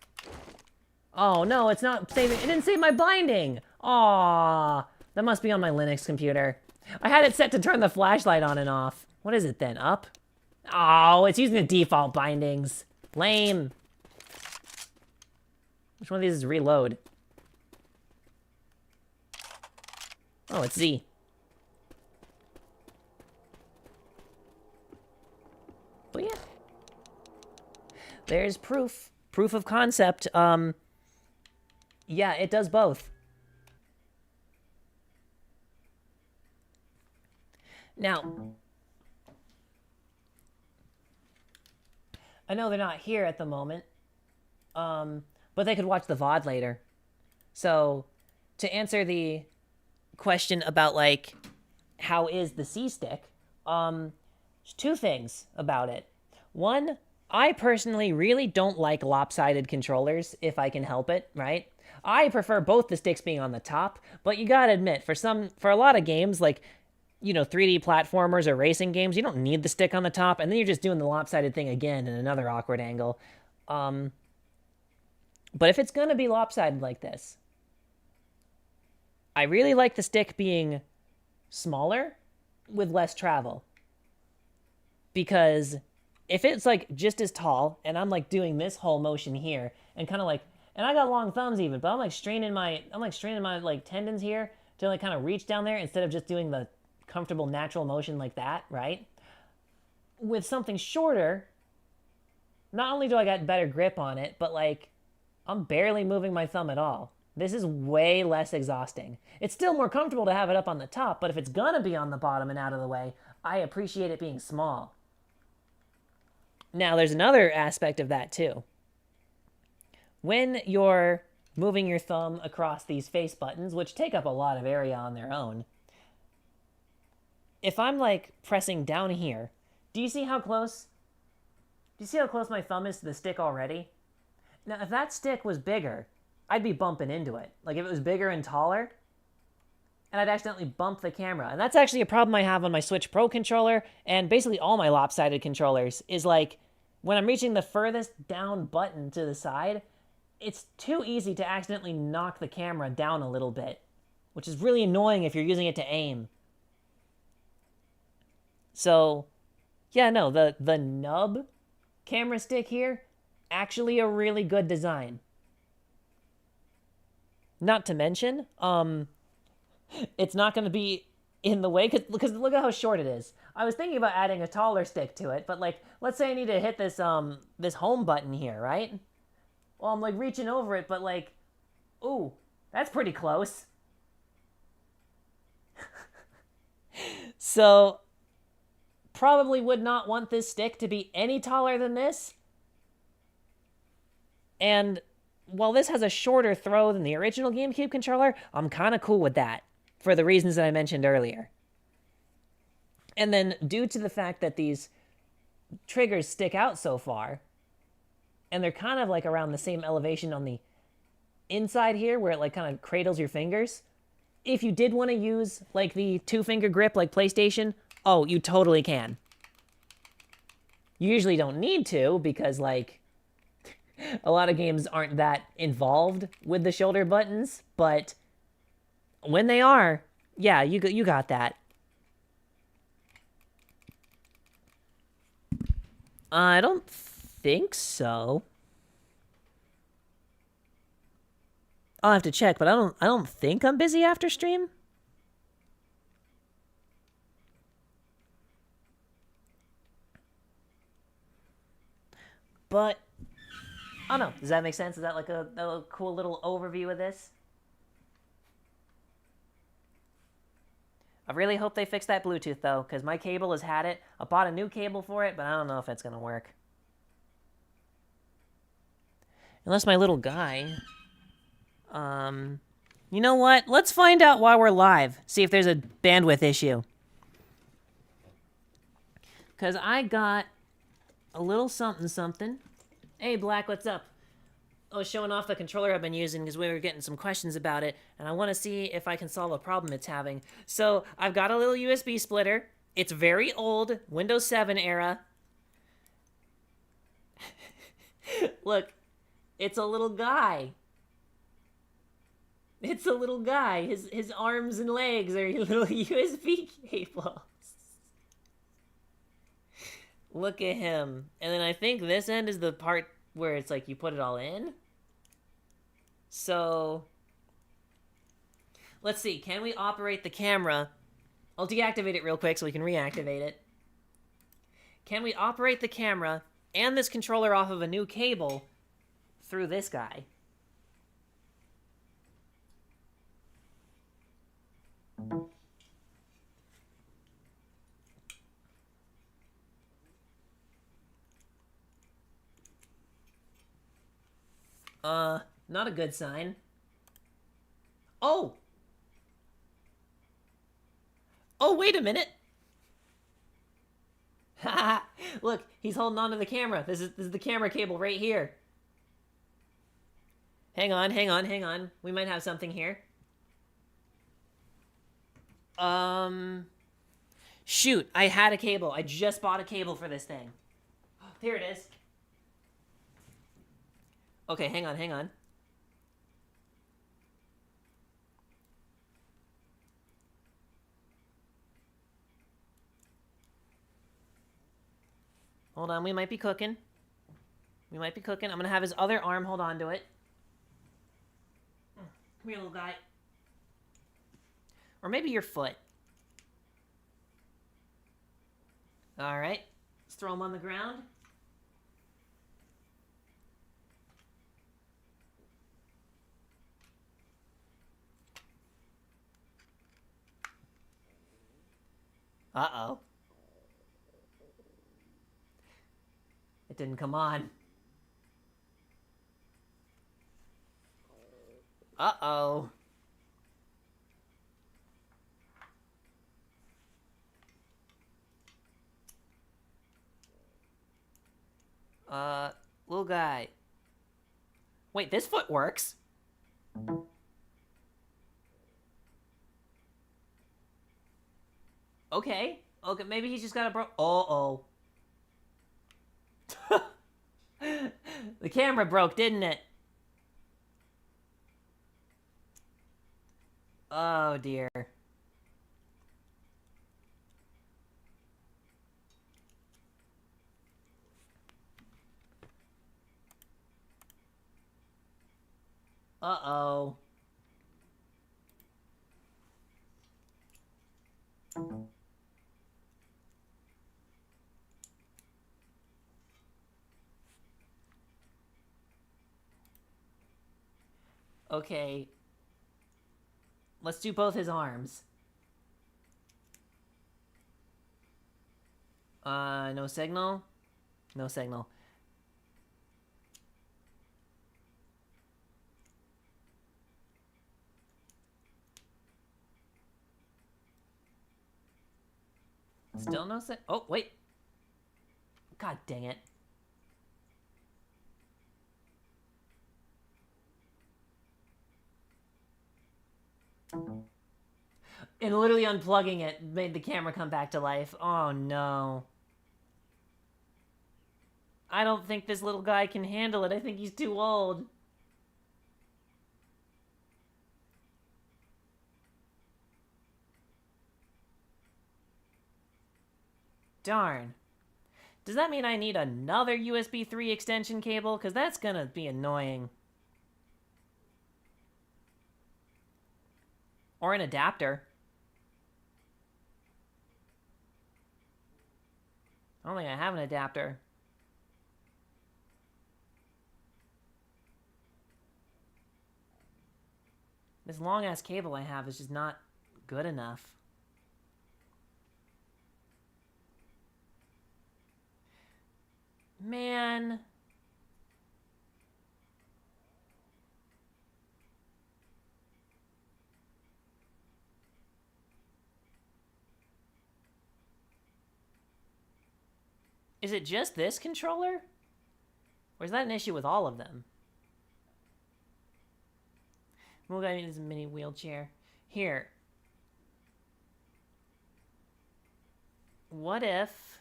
Oh, no, it's not saving. It didn't save my binding. Aww. That must be on my Linux computer. I had it set to turn the flashlight on and off. What is it then? Up? Oh, it's using the default bindings. Lame. Which one of these is reload? Oh, it's Z. But yeah. There's proof. Proof of concept. Yeah, it does both. Now, I know they're not here at the moment, but they could watch the VOD later. So, to answer the question about, like, how is the C-Stick, there's two things about it. One, I personally really don't like lopsided controllers if I can help it, right? I prefer both the sticks being on the top, but you gotta admit, for a lot of games, like, 3D platformers or racing games, you don't need the stick on the top, and then you're just doing the lopsided thing again in another awkward angle. But if it's gonna be lopsided like this, I really like the stick being smaller with less travel. Because if it's, like, just as tall, and I'm, like, doing this whole motion here, and kind of, like, and I got long thumbs even, but I'm, like, straining my, like, tendons here to, like, kind of reach down there instead of just doing the comfortable natural motion like that, right? With something shorter, not only do I got better grip on it, but, like, I'm barely moving my thumb at all. This is way less exhausting. It's still more comfortable to have it up on the top, but if it's gonna be on the bottom and out of the way, I appreciate it being small. Now, there's another aspect of that, too. When you're moving your thumb across these face buttons, which take up a lot of area on their own, if I'm, like, pressing down here, do you see how close my thumb is to the stick already? Now, if that stick was bigger, I'd be bumping into it. Like, if it was bigger and taller, and I'd accidentally bump the camera. And that's actually a problem I have on my Switch Pro controller, and basically all my lopsided controllers, is, like, when I'm reaching the furthest down button to the side, it's too easy to accidentally knock the camera down a little bit, which is really annoying if you're using it to aim. So, yeah, no, the nub camera stick here, actually a really good design. Not to mention, it's not going to be in the way, because look at how short it is. I was thinking about adding a taller stick to it, but, like, let's say I need to hit this, this home button here, right? Well, I'm, like, reaching over it, but, like, ooh, that's pretty close. So, probably would not want this stick to be any taller than this. And while this has a shorter throw than the original GameCube controller, I'm kind of cool with that, for the reasons that I mentioned earlier. And then, due to the fact that these triggers stick out so far, and they're kind of, like, around the same elevation on the inside here, where it, like, kind of cradles your fingers, if you did want to use, like, the two-finger grip like PlayStation, oh, you totally can. You usually don't need to, because, like, a lot of games aren't that involved with the shoulder buttons, but when they are, yeah, you got that. I don't think so. I'll have to check, but I don't think I'm busy after stream. But I don't know. Does that make sense? Is that like a cool little overview of this? I really hope they fix that Bluetooth, though, because my cable has had it. I bought a new cable for it, but I don't know if it's going to work. Unless my little guy... You know what? Let's find out while we're live. See if there's a bandwidth issue. Because I got a little something. Hey, Black, what's up? I was showing off the controller I've been using because we were getting some questions about it, and I want to see if I can solve a problem it's having. So, I've got a little USB splitter. It's very old, Windows 7 era. Look, it's a little guy. It's a little guy. His arms and legs are little USB cables. Look at him. And then I think this end is the part where it's like you put it all in. So, let's see. Can we operate the camera? I'll deactivate it real quick so we can reactivate it. Can we operate the camera and this controller off of a new cable through this guy? Not a good sign. Oh! Oh, wait a minute. Haha. Look, he's holding on to the camera. This is the camera cable right here. Hang on, hang on, hang on. We might have something here. Shoot, I had a cable. I just bought a cable for this thing. There it is. Okay, hang on, hang on. Hold on, we might be cooking. We might be cooking. I'm gonna have his other arm hold on to it. Come here, little guy. Or maybe your foot. Alright. Let's throw him on the ground. Uh-oh. It didn't come on. Uh-oh. Little guy. Wait, this foot works. Okay. Okay, maybe he's just got a Uh-oh. The camera broke, didn't it? Oh, dear. Uh-oh. Okay. Let's do both his arms. No signal? No signal. Still no signal? Oh, wait. God dang it. And literally unplugging it made the camera come back to life. Oh, no. I don't think this little guy can handle it. I think he's too old. Darn. Does that mean I need another USB 3 extension cable? Because that's gonna be annoying. Or an adapter. I don't think I have an adapter. This long-ass cable I have is just not good enough. Man. Is it just this controller? Or is that an issue with all of them? Little guy needs a mini wheelchair. Here. What if...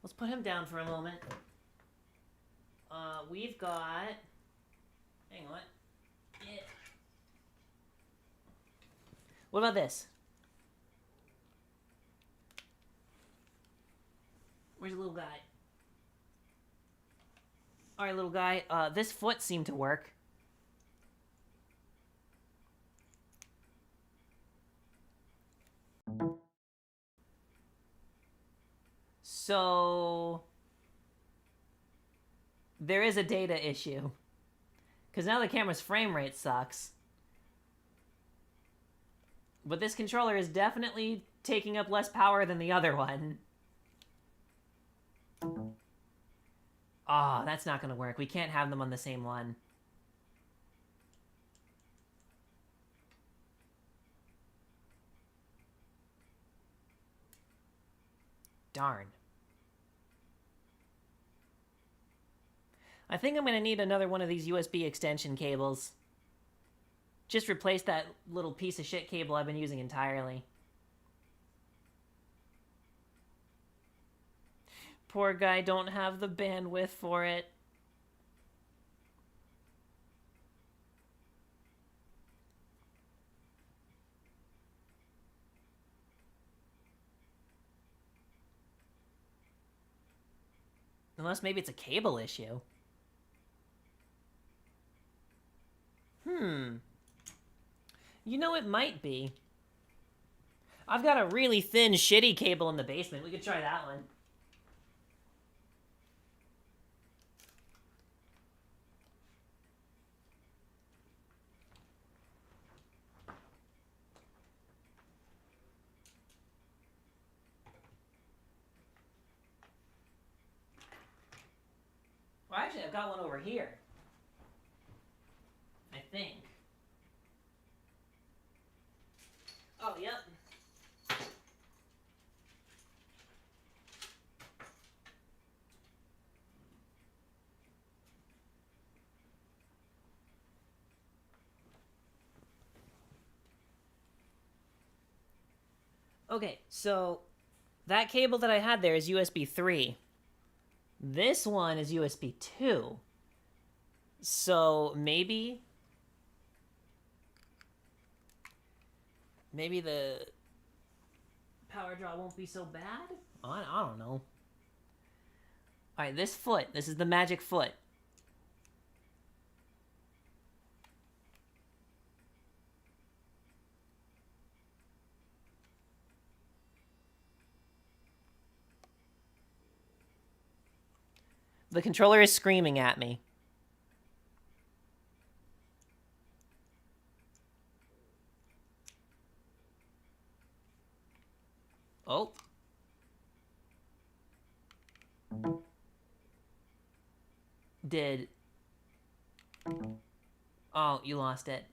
Let's put him down for a moment. We've got... Hang on. Yeah. What about this? Where's the little guy? Alright, little guy. This foot seemed to work. So... there is a data issue. Because now the camera's frame rate sucks. But this controller is definitely taking up less power than the other one. Ah, that's not gonna work. We can't have them on the same one. darn. I think I'm gonna need another one of these USB extension cables. Just replace that little piece of shit cable I've been using entirely. Poor guy, don't have the bandwidth for it. Unless maybe it's a cable issue. You know, it might be. I've got a really thin, shitty cable in the basement. We could try that one. Well, actually, I've got one over here. I think. Oh, yep. Okay, so that cable that I had there is USB 3. This one is USB 2. So maybe the power draw won't be so bad? I don't know. Alright, this foot. This is the magic foot. The controller is screaming at me. Oh. Did... Oh, you lost it.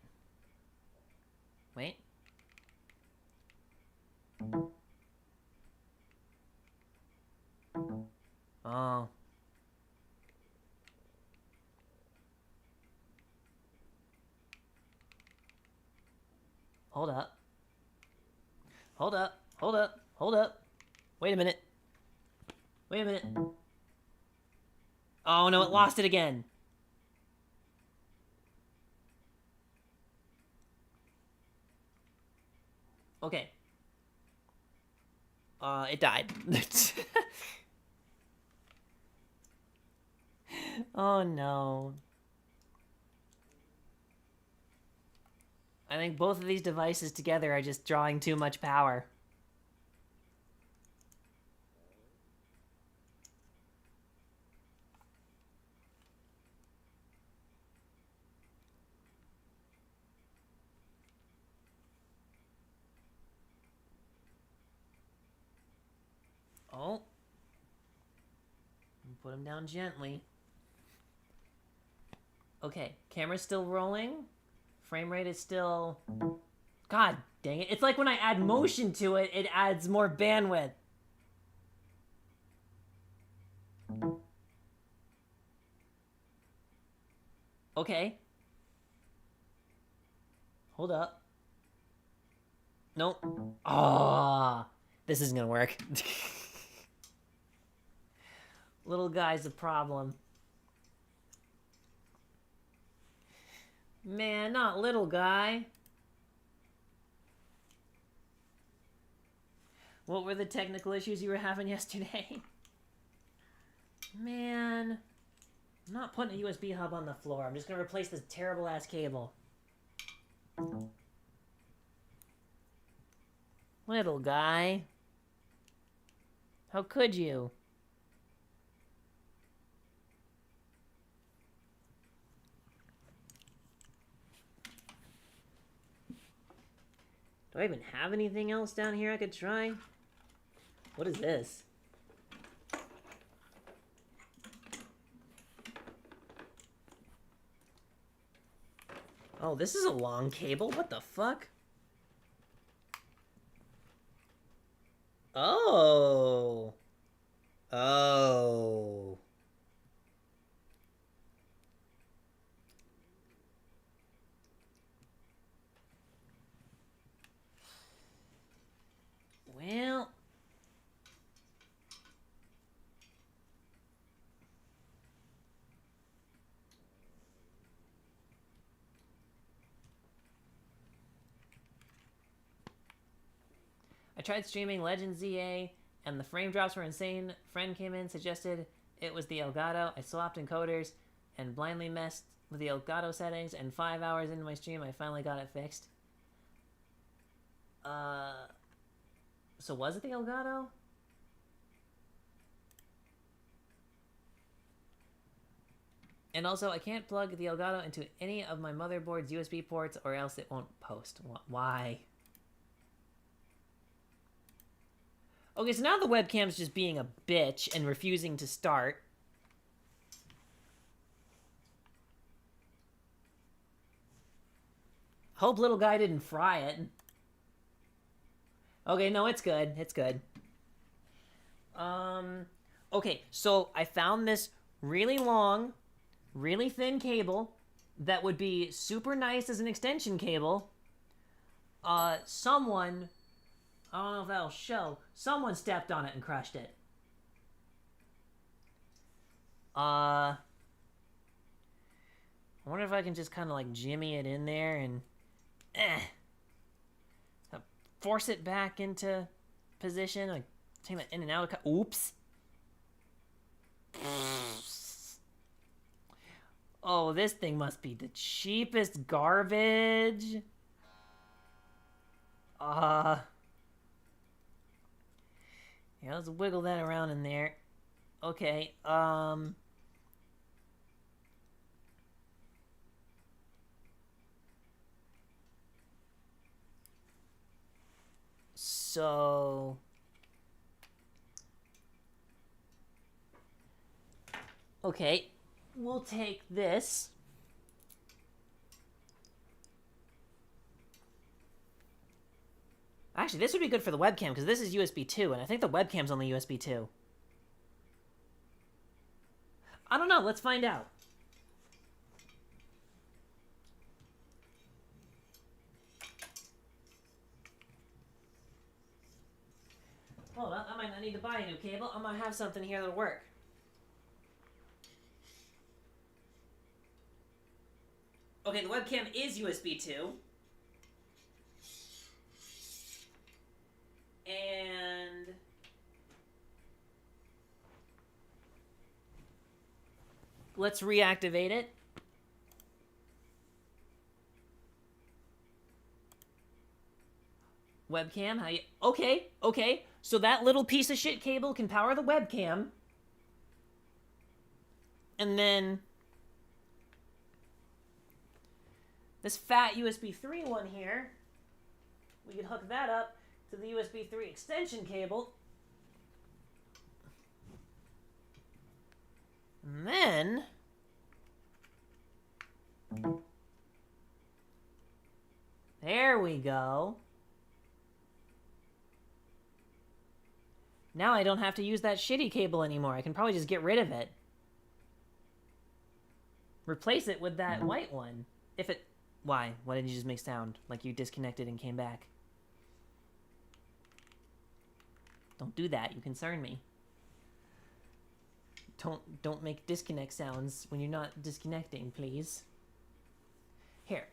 Wait. Oh. Hold up. Hold up. Hold up. Hold up. Wait a minute. Wait a minute. Oh no, it lost it again. Okay. It died. Oh no. I think both of these devices together are just drawing too much power. Oh. Put him down gently. Okay, camera's still rolling. Frame rate is still... God dang it. It's like when I add motion to it, it adds more bandwidth. Okay. Hold up. Nope. Ah, this isn't gonna work. Little guy's a problem. Man, not little guy. What were the technical issues you were having yesterday? Man. I'm not putting a USB hub on the floor. I'm just gonna replace this terrible ass cable. Little guy. How could you? Do I even have anything else down here I could try? What is this? Oh, this is a long cable? What the fuck? Oh. Oh. Well. I tried streaming Legend ZA, and the frame drops were insane. Friend came in, suggested it was the Elgato. I swapped encoders and blindly messed with the Elgato settings, and 5 hours into my stream, I finally got it fixed. So was it the Elgato? And also, I can't plug the Elgato into any of my motherboard's USB ports or else it won't post. Why? Okay, so now the webcam's just being a bitch and refusing to start. Hope little guy didn't fry it. Okay, no, it's good. It's good. Okay, so I found this really long, really thin cable that would be super nice as an extension cable. Someone, I don't know if that'll show, someone stepped on it and crushed it. I wonder if I can just kind of like jimmy it in there and force it back into position, like take that in and out. Oops. Oh, this thing must be the cheapest garbage. Yeah, let's wiggle that around in there. Okay, so okay, we'll take this. Actually, this would be good for the webcam because this is USB 2, and I think the webcam's only USB 2. I don't know. Let's find out. Hold on. I might not need to buy a new cable. I might have something here that'll work. Okay, the webcam is USB 2. And let's reactivate it. Webcam, how you... Okay, okay. So that little piece of shit cable can power the webcam. And then this fat USB 3 one here, we could hook that up to the USB 3 extension cable. And then there we go. Now I don't have to use that shitty cable anymore. I can probably just get rid of it. Replace it with that white one. If it... Why? Why didn't you just make sound? Like you disconnected and came back. Don't do that. You concern me. Don't make disconnect sounds when you're not disconnecting, please. Here.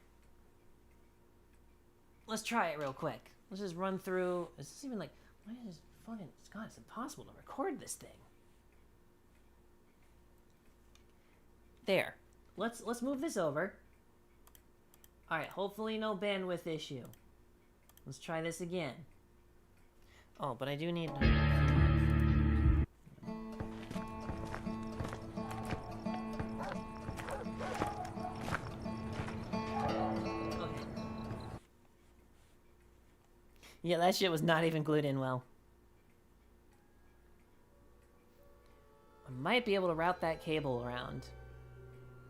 Let's try it real quick. Let's just run through... Is this even like... Why is this fucking... God, it's impossible to record this thing. There. Let's move this over. Alright, hopefully no bandwidth issue. Let's try this again. Oh, but I do need... Okay. Yeah, that shit was not even glued in well. I might be able to route that cable around.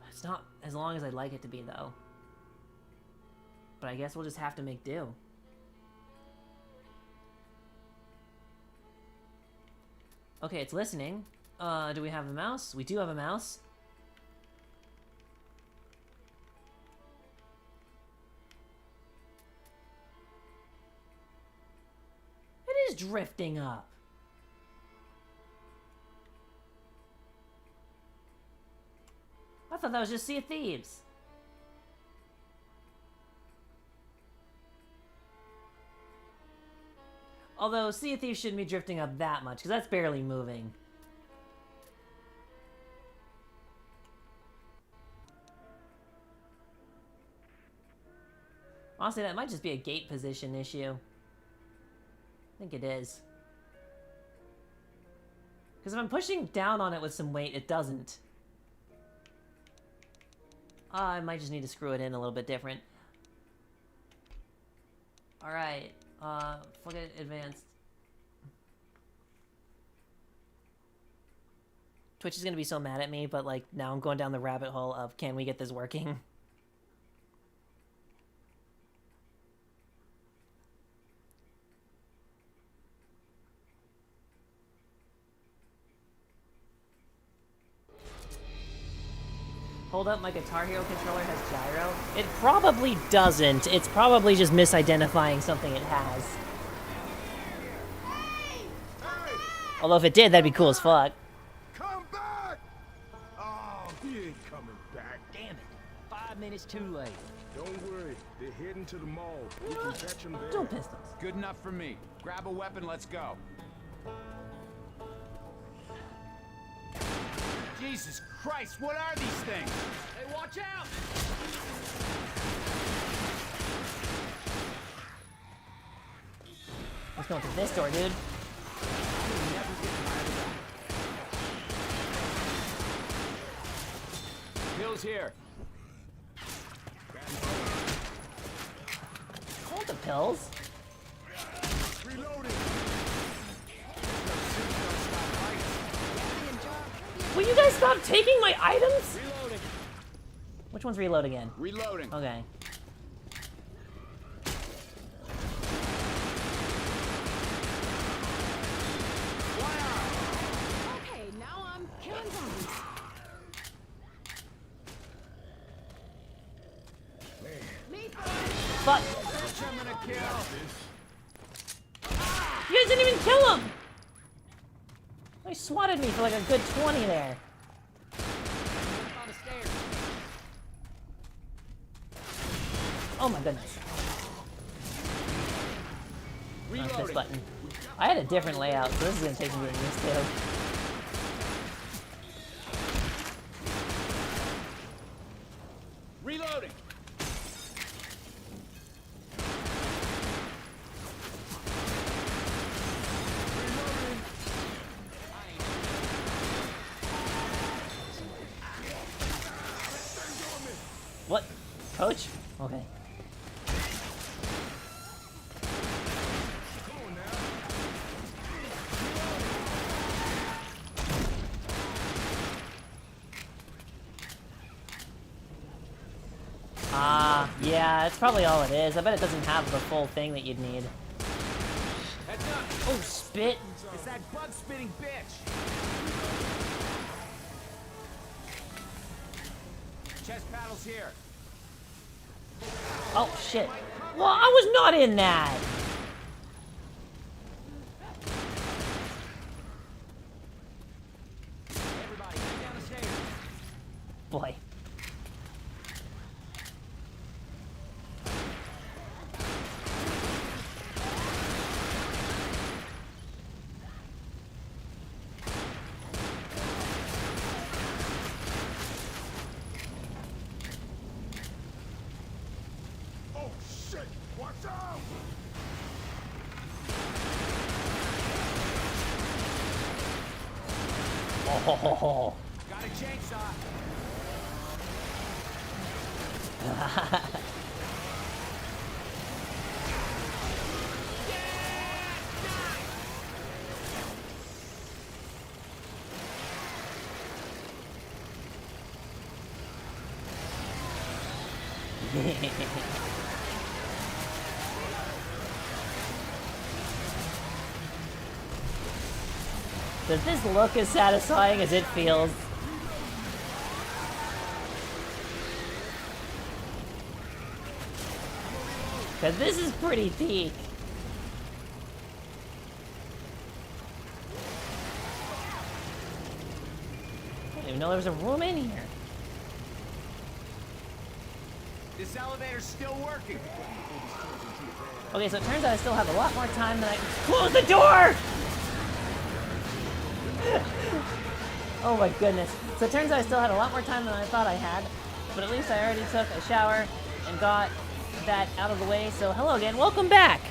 It's not as long as I'd like it to be, though. But I guess we'll just have to make do. Okay, it's listening. Do we have a mouse? We do have a mouse. It is drifting up. I thought that was just Sea of Thieves. Although Sea of Thieves shouldn't be drifting up that much, because that's barely moving. Honestly, that might just be a gate position issue. I think it is. Because if I'm pushing down on it with some weight, it doesn't. I might just need to screw it in a little bit different. Alright, fuck it, advanced. Twitch is gonna be so mad at me, but like, now I'm going down the rabbit hole of, can we get this working? Hold up, my Guitar Hero controller has gyro. It probably doesn't. It's probably just misidentifying something it has. Although if it did, that'd be cool as fuck. Come back! Oh, he ain't coming back. Damn it. 5 minutes too late. Don't worry, they're heading to the mall. We can catch them there. Dual pistols. Good enough for me. Grab a weapon, let's go. Jesus Christ, what are these things? Hey, watch out! Let's go through this door, dude. Pills here. Hold the pills. Reloading. Will you guys stop taking my items? Reloading. Which one's reload again? Reloading. Okay. Okay, now I'm killing zombies. Fuck! Which I'm gonna kill. You guys didn't even kill him! They swatted me for like a good 20 there. On the stairs. Oh my goodness. This Reloading. button. I had a different layout, so this is gonna take me getting used to. Reloading. What? Coach? Okay. Yeah, it's probably all it is. I bet it doesn't have the full thing that you'd need. Heads up. Oh, spit! It's that bug spitting bitch. Chest paddles here. Oh, shit. Well, I was not in that! Everybody, get down the stairs. Boy. Oh, shit! Watch out! Oh. Got a chainsaw. Does this look as satisfying as it feels? Cause this is pretty peak. I didn't even know there was a room in here. This elevator's still working. Okay, so it turns out I still have a lot more time than I... Close the door! Oh my goodness. So it turns out I still had a lot more time than I thought I had, but at least I already took a shower and got that out of the way, so hello again, welcome back!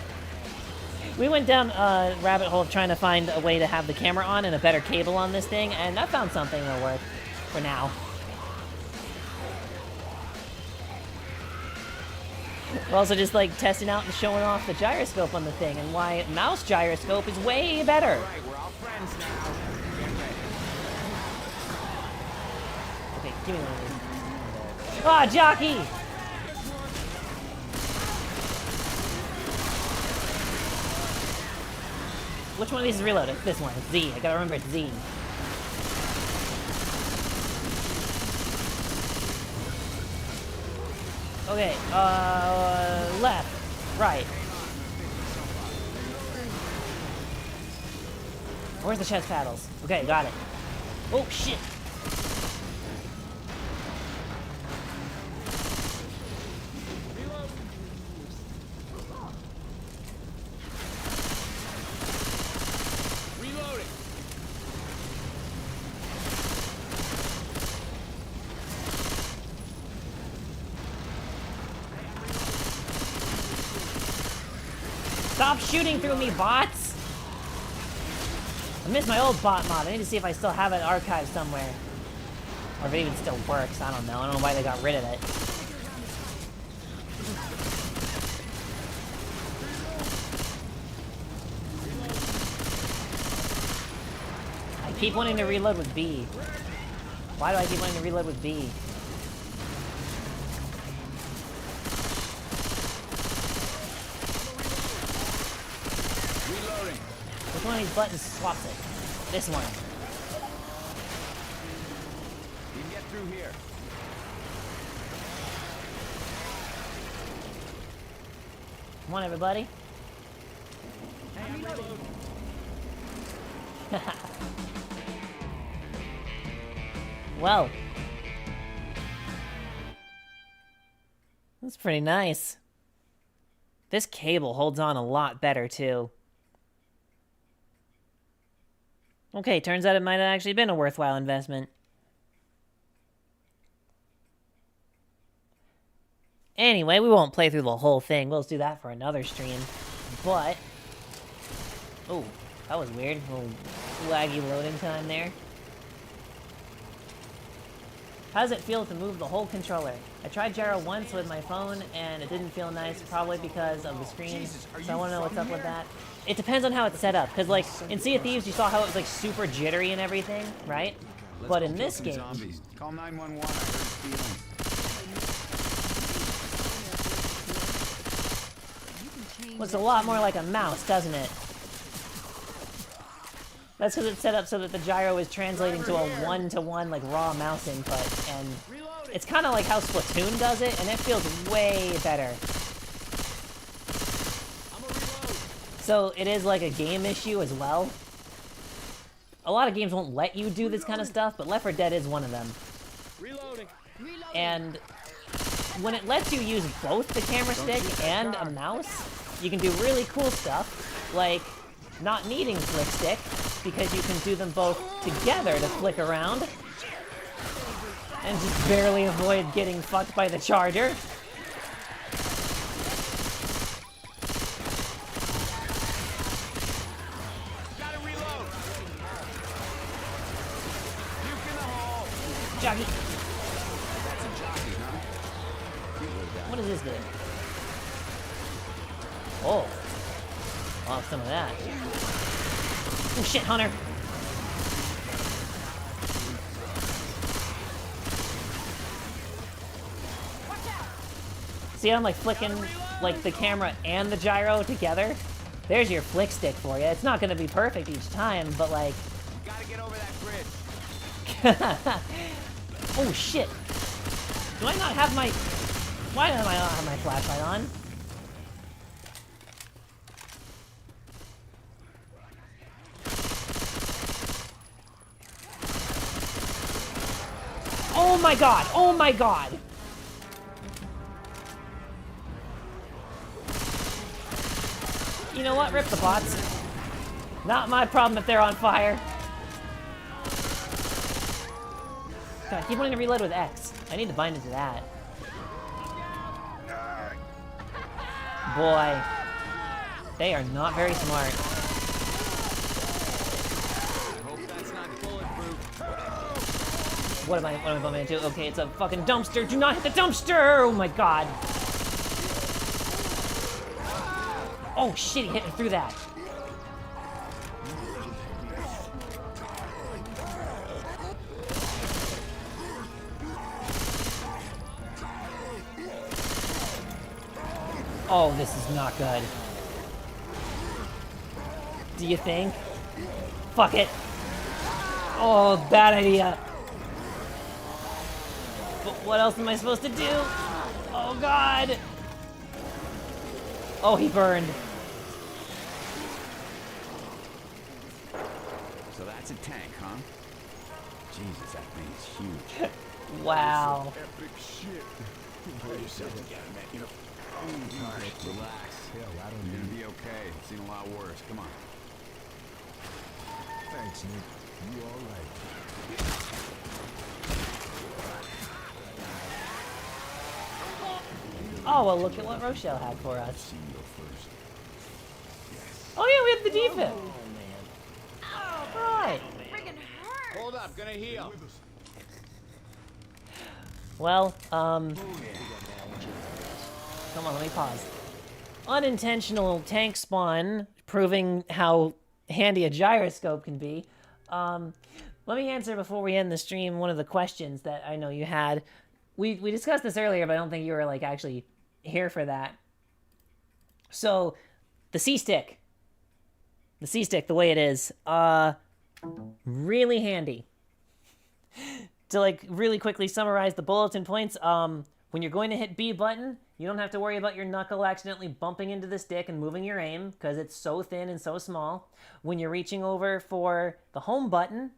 We went down a rabbit hole trying to find a way to have the camera on and a better cable on this thing, and I found something that'll work for now. We're also just like testing out and showing off the gyroscope on the thing and why mouse gyroscope is way better. All right, we're all friends now. Get ready. Okay, give me one of these. Ah, jockey! Which one of these is reloaded? This one. It's Z. I gotta remember it's Z. Okay, left, right. Where's the chest paddles? Okay, got it. Oh, shit. Reloading. Stop shooting through me, bots! I missed my old bot mod. I need to see if I still have it archived somewhere. Or if it even still works. I don't know. I don't know why they got rid of it. I keep wanting to reload with B. Why do I keep wanting to reload with B? Which one of these buttons swaps it? This one. You can get through here. Come on, everybody. Hey, I'm reloading. Well. That's pretty nice. This cable holds on a lot better, too. Okay, turns out it might have actually been a worthwhile investment. Anyway, we won't play through the whole thing. We'll just do that for another stream. But... oh, that was weird. A little laggy loading time there. How does it feel to move the whole controller? I tried gyro once with my phone, and it didn't feel nice, probably because of the screen. So I want to know what's up with that. It depends on how it's set up, because like, in Sea of Thieves, you saw how it was like super jittery and everything, right? But in this game... Zombies. Call 911. I heard feeling. looks a lot more like a mouse, doesn't it? That's because it's set up so that the gyro is translating to a one-to-one, like, raw mouse input, and it's kind of like how Splatoon does it, and it feels way better. So it is like a game issue as well. A lot of games won't let you do this kind of stuff, but Left 4 Dead is one of them. And when it lets you use both the camera stick and a mouse, you can do really cool stuff, like not needing flick stick, because you can do them both together to flick around, and just barely avoid getting fucked by the charger. Jockey. What does this do? Oh. Lost some of that. Oh shit, Hunter. See, I'm like flicking like the camera and the gyro together. There's your flick stick for you. It's not gonna be perfect each time, but like, Gotta get over that bridge. Oh shit! Do I not have my... Why do I not have my flashlight on? Oh my god! Oh my god! You know what? Rip the bots. Not my problem if they're on fire. God, I keep wanting to reload with X. I need to bind into that. Boy. They are not very smart. Hope that's not bulletproof. What am I bumping into? Okay, it's a fucking dumpster. Do not hit the dumpster! Oh my god. Oh shit, he hit me through that. Oh, this is not good. Do you think? Fuck it. Oh, bad idea. But what else am I supposed to do? Oh god. Oh, he burned. So that's a tank, huh? Jesus, that thing's huge. Wow. Epic shit. Pull yourself together, man. You know. Relax. Hell, I don't You're need gonna be okay. I've seen a lot worse. Come on. Thanks, Nick. You all right? Oh, well, look at what Rochelle had for us. See you first. Oh, yeah, we have the defib. Right. Hold up, gonna heal. Well, come on, let me pause. Unintentional tank spawn, proving how handy a gyroscope can be. Let me answer before we end the stream one of the questions that I know you had. We discussed this earlier, but I don't think you were like actually here for that. So, the C-stick. The C-stick, the way it is, really handy. To like really quickly summarize the bulletin points, when you're going to hit B button, you don't have to worry about your knuckle accidentally bumping into the stick and moving your aim, because it's so thin and so small. When you're reaching over for the home button,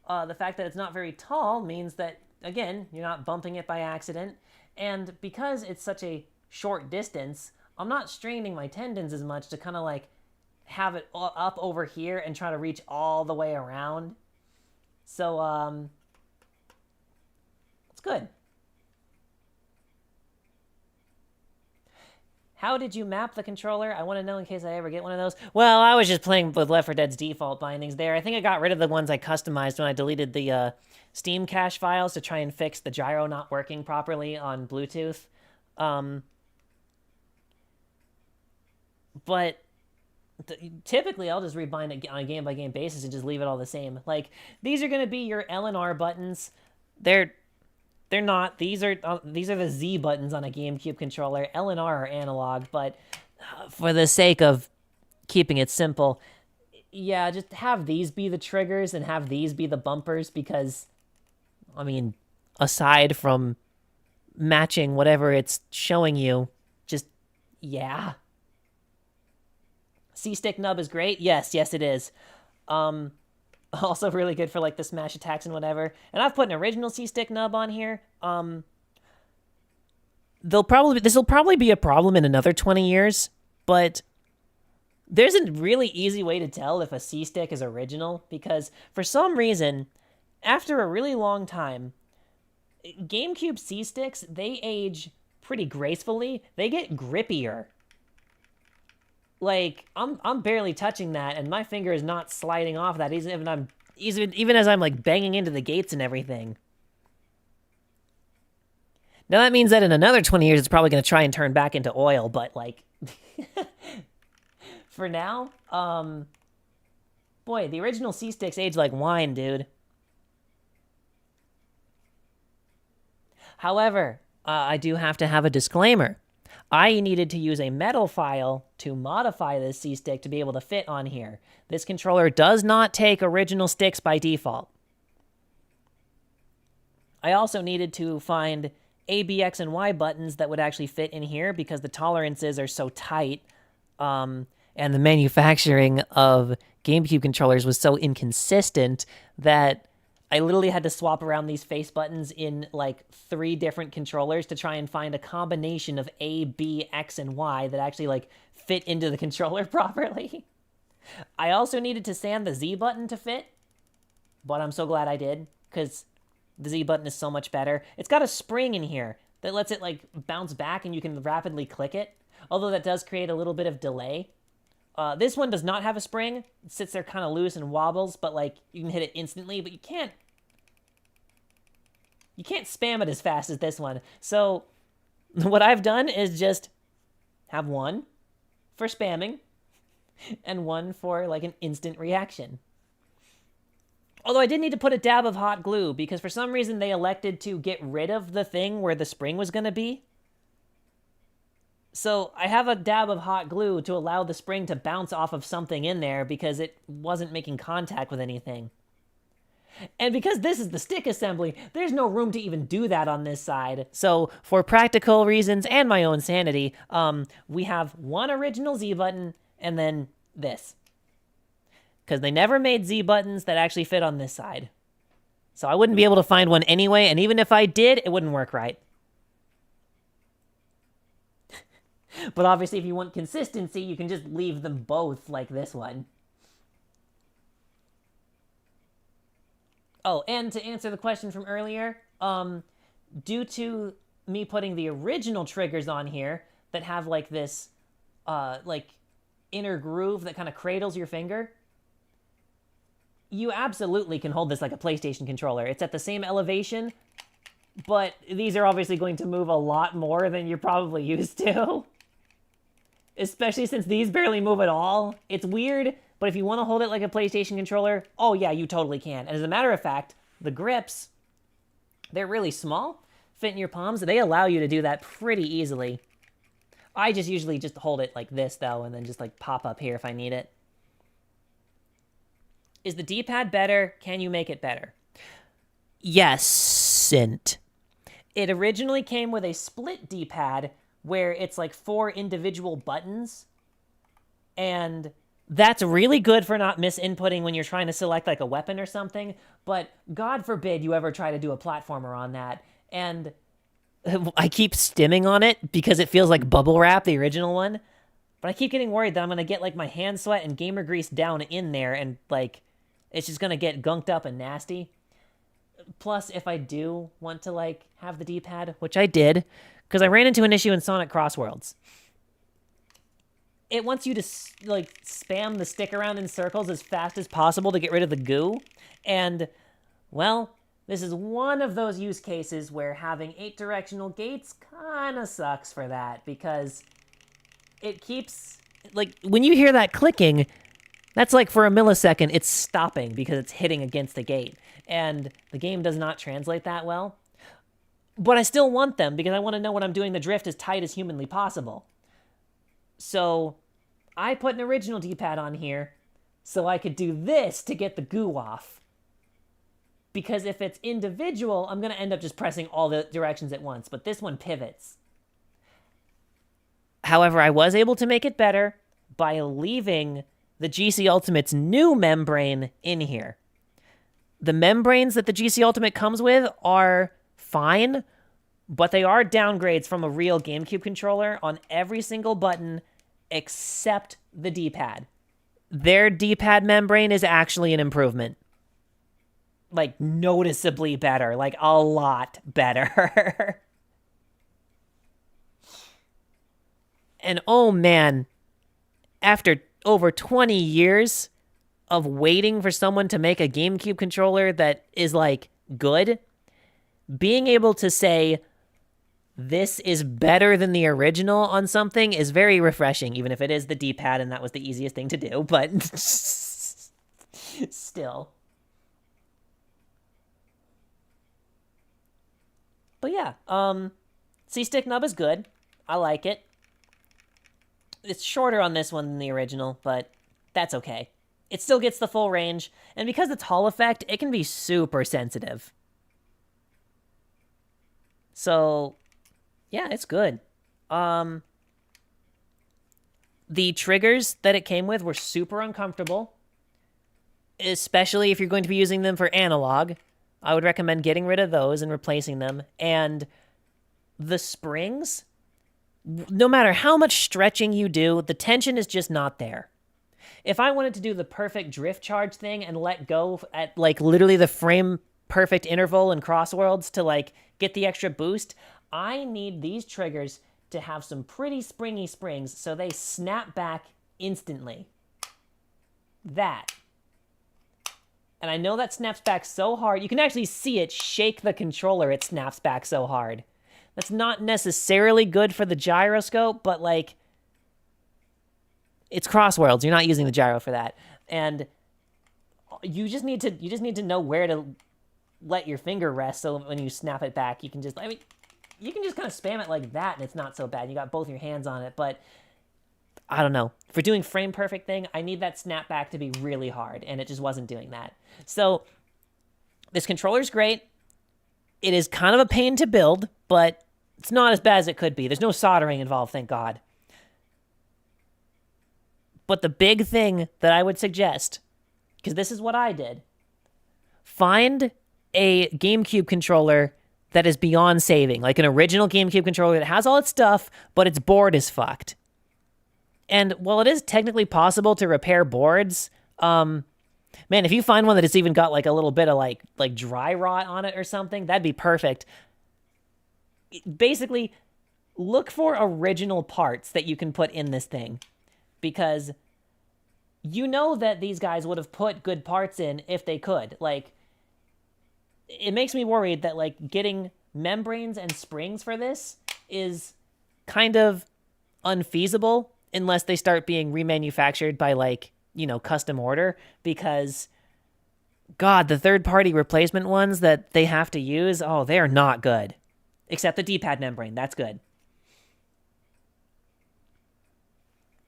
the fact that it's not very tall means that, again, you're not bumping it by accident. And because it's such a short distance, I'm not straining my tendons as much to kind of like have it up over here and try to reach all the way around. So, it's good. How did you map the controller? I want to know in case I ever get one of those. Well, I was just playing with Left 4 Dead's default bindings there. I think I got rid of the ones I customized when I deleted the Steam cache files to try and fix the gyro not working properly on Bluetooth. But typically, I'll just rebind it on a game-by-game basis and just leave it all the same. Like, these are going to be your L and R buttons. They're not. These are the Z buttons on a GameCube controller. L and R are analog, but for the sake of keeping it simple, yeah, just have these be the triggers and have these be the bumpers because, I mean, aside from matching whatever it's showing you, just, yeah. C-stick nub is great. Yes, it is. Also really good for like the smash attacks and whatever. And I've put an original C-stick nub on here. This will probably be a problem in another 20 years, but there's a really easy way to tell if a C-stick is original because for some reason, after a really long time, GameCube C-sticks, they age pretty gracefully. They get grippier. Like, I'm barely touching that, and my finger is not sliding off that, even as I'm, like, banging into the gates and everything. Now, that means that in another 20 years, it's probably going to try and turn back into oil, but, like, for now, boy, the original C-sticks age like wine, dude. However, I do have to have a disclaimer. I needed to use a metal file to modify this C-stick to be able to fit on here. This controller does not take original sticks by default. I also needed to find A, B, X, and Y buttons that would actually fit in here because the tolerances are so tight, and the manufacturing of GameCube controllers was so inconsistent that I literally had to swap around these face buttons in like 3 different controllers to try and find a combination of A, B, X, and Y that actually like fit into the controller properly. I also needed to sand the Z button to fit, but I'm so glad I did because the Z button is so much better. It's got a spring in here that lets it like bounce back and you can rapidly click it, although that does create a little bit of delay. This one does not have a spring. It sits there kind of loose and wobbles, but like you can hit it instantly, but you can't spam it as fast as this one. So what I've done is just have one for spamming and one for like an instant reaction. Although I did need to put a dab of hot glue because for some reason they elected to get rid of the thing where the spring was going to be. So I have a dab of hot glue to allow the spring to bounce off of something in there because it wasn't making contact with anything. And because this is the stick assembly, there's no room to even do that on this side. So for practical reasons and my own sanity, we have one original Z button and then this. Because they never made Z buttons that actually fit on this side. So I wouldn't be able to find one anyway, and even if I did, it wouldn't work right. But obviously, if you want consistency, you can just leave them both like this one. Oh, and to answer the question from earlier, due to me putting the original triggers on here that have like this, like inner groove that kind of cradles your finger, you absolutely can hold this like a PlayStation controller. It's at the same elevation, but these are obviously going to move a lot more than you're probably used to. Especially since these barely move at all. It's weird, but if you want to hold it like a PlayStation controller, oh yeah, you totally can. And as a matter of fact, the grips, they're really small, fit in your palms. They allow you to do that pretty easily. I just usually just hold it like this, though, and then just like pop up here if I need it. Is the D-pad better? Can you make it better? Yes. It originally came with a split D-pad where it's like 4 individual buttons. And that's really good for not misinputting when you're trying to select like a weapon or something. But God forbid you ever try to do a platformer on that. And I keep stimming on it because it feels like bubble wrap, the original one. But I keep getting worried that I'm going to get like my hand sweat and gamer grease down in there and like it's just going to get gunked up and nasty. Plus, if I do want to like have the D-pad, which I did, because I ran into an issue in Sonic Crossworlds. It wants you to like spam the stick around in circles as fast as possible to get rid of the goo. And, well, this is one of those use cases where having 8 directional gates kind of sucks for that because it keeps, like, when you hear that clicking, that's like for a millisecond, it's stopping because it's hitting against the gate. And the game does not translate that well. But I still want them because I want to know when I'm doing the drift as tight as humanly possible. So I put an original D-pad on here so I could do this to get the goo off. Because if it's individual, I'm going to end up just pressing all the directions at once. But this one pivots. However, I was able to make it better by leaving the GC Ultimate's new membrane in here. The membranes that the GC Ultimate comes with are fine, but they are downgrades from a real GameCube controller on every single button except the D-pad. Their D-pad membrane is actually an improvement. Like, noticeably better. Like, a lot better. And oh man, after over 20 years of waiting for someone to make a GameCube controller that is, like, good, being able to say, this is better than the original on something is very refreshing, even if it is the D-pad and that was the easiest thing to do, but still. But yeah, C-Stick Nub is good. I like it. It's shorter on this one than the original, but that's okay. It still gets the full range, and because it's Hall effect, it can be super sensitive. So, yeah, it's good. The triggers that it came with were super uncomfortable, especially if you're going to be using them for analog. I would recommend getting rid of those and replacing them. And the springs, no matter how much stretching you do, the tension is just not there. If I wanted to do the perfect drift charge thing and let go at like literally the frame perfect interval in Crossworlds to like get the extra boost, I need these triggers to have some pretty springy springs so they snap back instantly. That. And I know that snaps back so hard. You can actually see it shake the controller. It snaps back so hard. That's not necessarily good for the gyroscope, but like, it's Crossworlds. You're not using the gyro for that. And you just need to know where to let your finger rest so when you snap it back, you can just, I mean, you can just kind of spam it like that and it's not so bad. You got both your hands on it, but I don't know. For doing frame perfect thing, I need that snapback to be really hard, and it just wasn't doing that. So this controller's great. It is kind of a pain to build, but it's not as bad as it could be. There's no soldering involved, thank God. But the big thing that I would suggest, because this is what I did, find a GameCube controller that is beyond saving, like an original GameCube controller that has all its stuff, but its board is fucked. And while it is technically possible to repair boards, man, if you find one that has even got like a little bit of like dry rot on it or something, that'd be perfect. Basically, look for original parts that you can put in this thing, because you know that these guys would have put good parts in if they could. Like, it makes me worried that like getting membranes and springs for this is kind of unfeasible unless they start being remanufactured by like, you know, custom order, because God, the third-party replacement ones that they have to use, oh, they are not good. Except the D-pad membrane, that's good.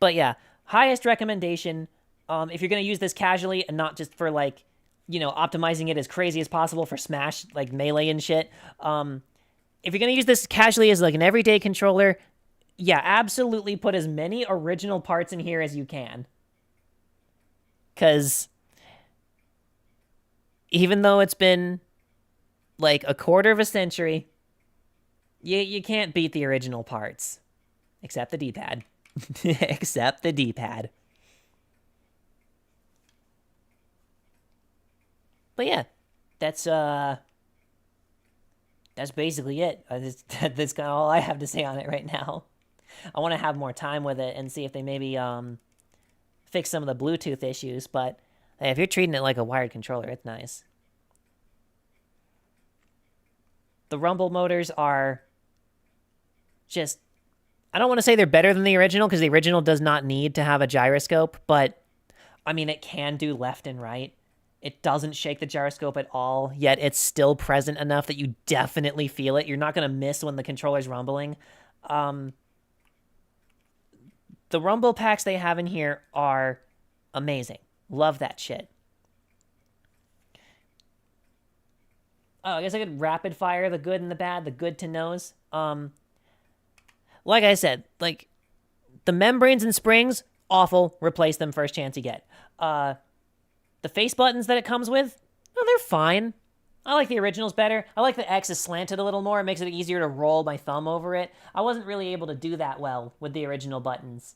But yeah, highest recommendation, if you're going to use this casually and not just for like, you know, optimizing it as crazy as possible for Smash, like Melee and shit, if you're going to use this casually as like an everyday controller, yeah, absolutely put as many original parts in here as you can. Because even though it's been like a quarter of a century, you can't beat the original parts. Except the D-pad. Except the D-pad. But yeah, that's basically it. That's kind of all I have to say on it right now. I want to have more time with it and see if they maybe fix some of the Bluetooth issues, but hey, if you're treating it like a wired controller, it's nice. The rumble motors are just, I don't want to say they're better than the original, because the original does not need to have a gyroscope, but I mean, it can do left and right. It doesn't shake the gyroscope at all, yet it's still present enough that you definitely feel it. You're not going to miss when the controller's rumbling. The rumble packs they have in here are amazing. Love that shit. Oh, I guess I could rapid fire the good and the bad, the good to knows. Like I said, like, the membranes and springs, awful. Replace them first chance you get. The face buttons that it comes with, oh, they're fine. I like the originals better. I like the X is slanted a little more. It makes it easier to roll my thumb over it. I wasn't really able to do that well with the original buttons.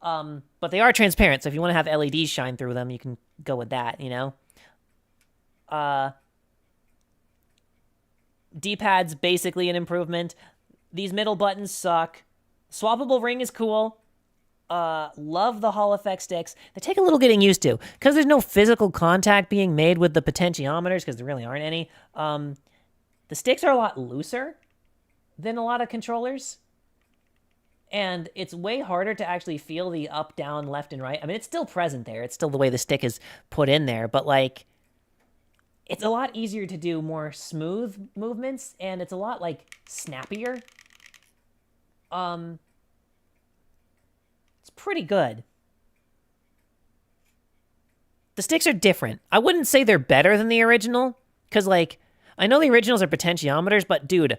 But they are transparent, so if you want to have LEDs shine through them, you can go with that, you know? D-pad's basically an improvement. These middle buttons suck. Swappable ring is cool. Love the Hall effect sticks. They take a little getting used to, because there's no physical contact being made with the potentiometers, because there really aren't any. The sticks are a lot looser than a lot of controllers, and it's way harder to actually feel the up, down, left, and right. I mean, it's still present there. It's still the way the stick is put in there, but like, it's a lot easier to do more smooth movements, and it's a lot like snappier. It's pretty good. The sticks are different. I wouldn't say they're better than the original, because, like, I know the originals are potentiometers, but, dude,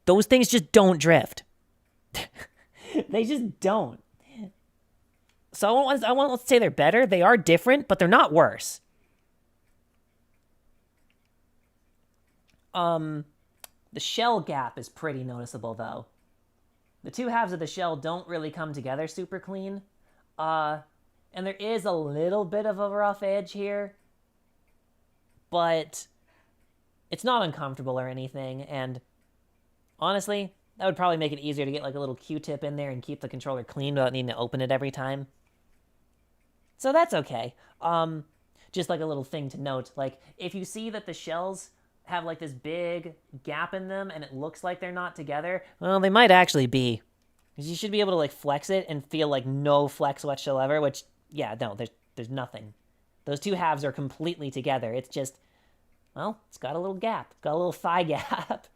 those things just don't drift. They just don't. So I won't say they're better. They are different, but they're not worse. The shell gap is pretty noticeable, though. The two halves of the shell don't really come together super clean. And there is a little bit of a rough edge here, but it's not uncomfortable or anything, and honestly, that would probably make it easier to get like a little Q-tip in there and keep the controller clean without needing to open it every time. So that's okay. Just like a little thing to note, like if you see that the shells have like this big gap in them and it looks like they're not together, well, they might actually be. Because you should be able to like flex it and feel like no flex whatsoever, which, yeah, no, there's nothing. Those two halves are completely together. It's just, well, it's got a little gap. It's got a little thigh gap.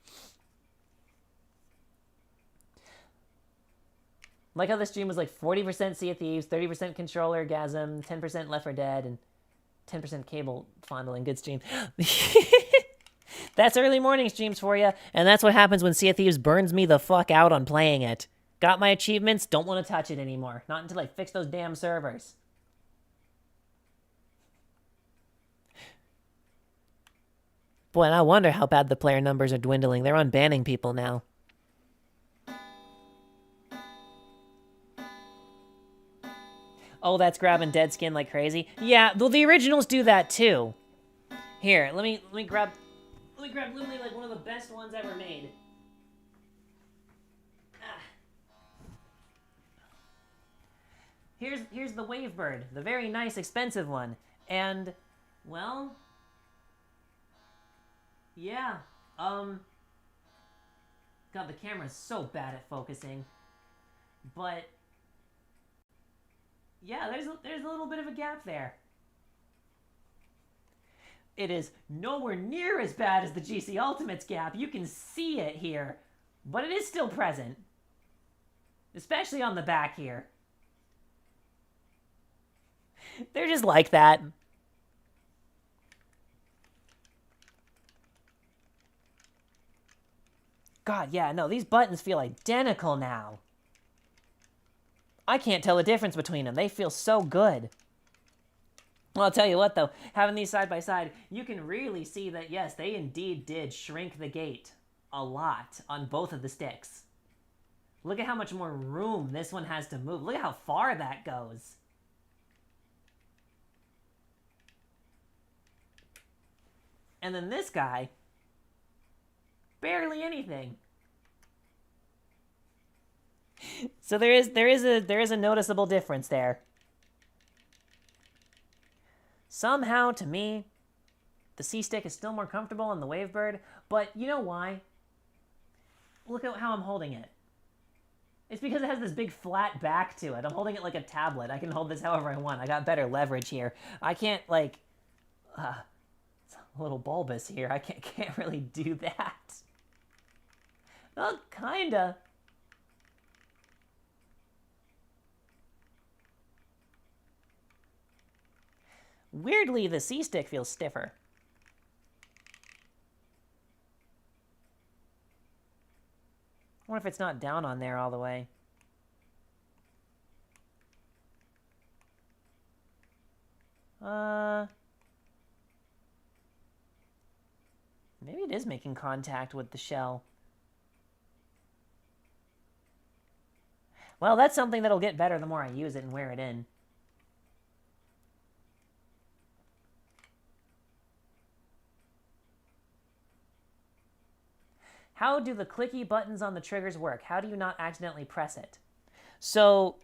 Like how the stream was like 40% Sea of Thieves, 30% Controller Gasm, 10% Left 4 Dead, and 10% cable fondling. Good stream. That's early morning streams for you, and that's what happens when Sea of Thieves burns me the fuck out on playing it. Got my achievements, don't want to touch it anymore. Not until I fix those damn servers. Boy, and I wonder how bad the player numbers are dwindling. They're unbanning people now. Oh, that's grabbing dead skin like crazy. Yeah, well, the originals do that too. Here, let me grab literally like one of the best ones ever made. Here's the Wavebird, the very nice, expensive one. And, well, yeah, God, the camera's so bad at focusing. But, yeah, there's a little bit of a gap there. It is nowhere near as bad as the GC Ultimates gap. You can see it here, but it is still present. Especially on the back here. They're just like that. God, yeah, no, these buttons feel identical now. I can't tell the difference between them. They feel so good. Well, I'll tell you what, though. Having these side by side, you can really see that, yes, they indeed did shrink the gate a lot on both of the sticks. Look at how much more room this one has to move. Look at how far that goes. And then this guy, barely anything. So there is a noticeable difference there. Somehow, to me, the C-Stick is still more comfortable on the Wavebird, but you know why? Look at how I'm holding it. It's because it has this big flat back to it. I'm holding it like a tablet. I can hold this however I want. I got better leverage here. I can't, like... it's a little bulbous here. I can't really do that. Well, kinda. Weirdly, the C-Stick feels stiffer. I wonder if it's not down on there all the way. Maybe it is making contact with the shell. Well, that's something that'll get better the more I use it and wear it in. How do the clicky buttons on the triggers work? How do you not accidentally press it? So,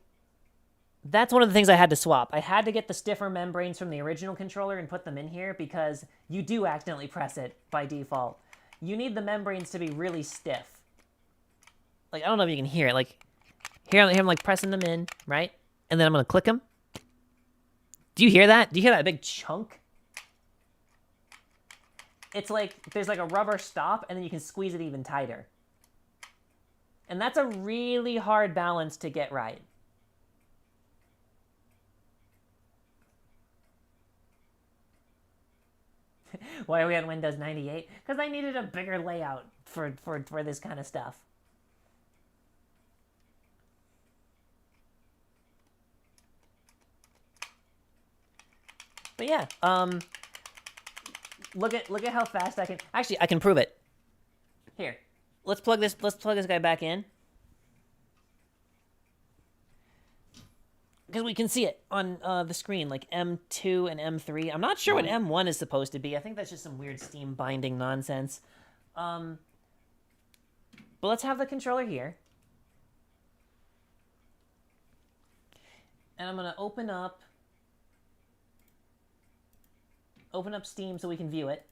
that's one of the things I had to swap. I had to get the stiffer membranes from the original controller and put them in here because you do accidentally press it by default. You need the membranes to be really stiff. Like, I don't know if you can hear it. Like, here I'm like pressing them in, right? And then I'm going to click them. Do you hear that? Do you hear that big chunk? It's like, there's like a rubber stop, and then you can squeeze it even tighter. And that's a really hard balance to get right. Why are we on Windows 98? Because I needed a bigger layout for this kind of stuff. But yeah, look at how fast I can. Actually, I can prove it. Here, let's plug this guy back in, because we can see it on the screen, like M2 and M3. I'm not sure what M1 is supposed to be. I think that's just some weird Steam binding nonsense. But let's have the controller here, and I'm gonna open up Steam so we can view it.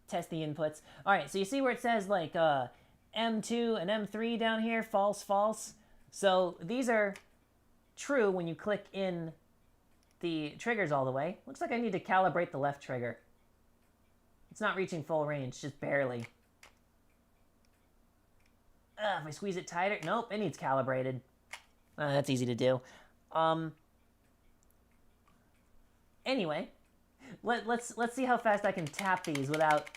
Test the inputs. All right, so you see where it says like M2 and M3 down here, false, false. So these are true when you click in the triggers all the way. Looks like I need to calibrate the left trigger. It's not reaching full range, just barely. If I squeeze it tighter, nope, it needs calibrated. That's easy to do. Anyway, let's see how fast I can tap these without.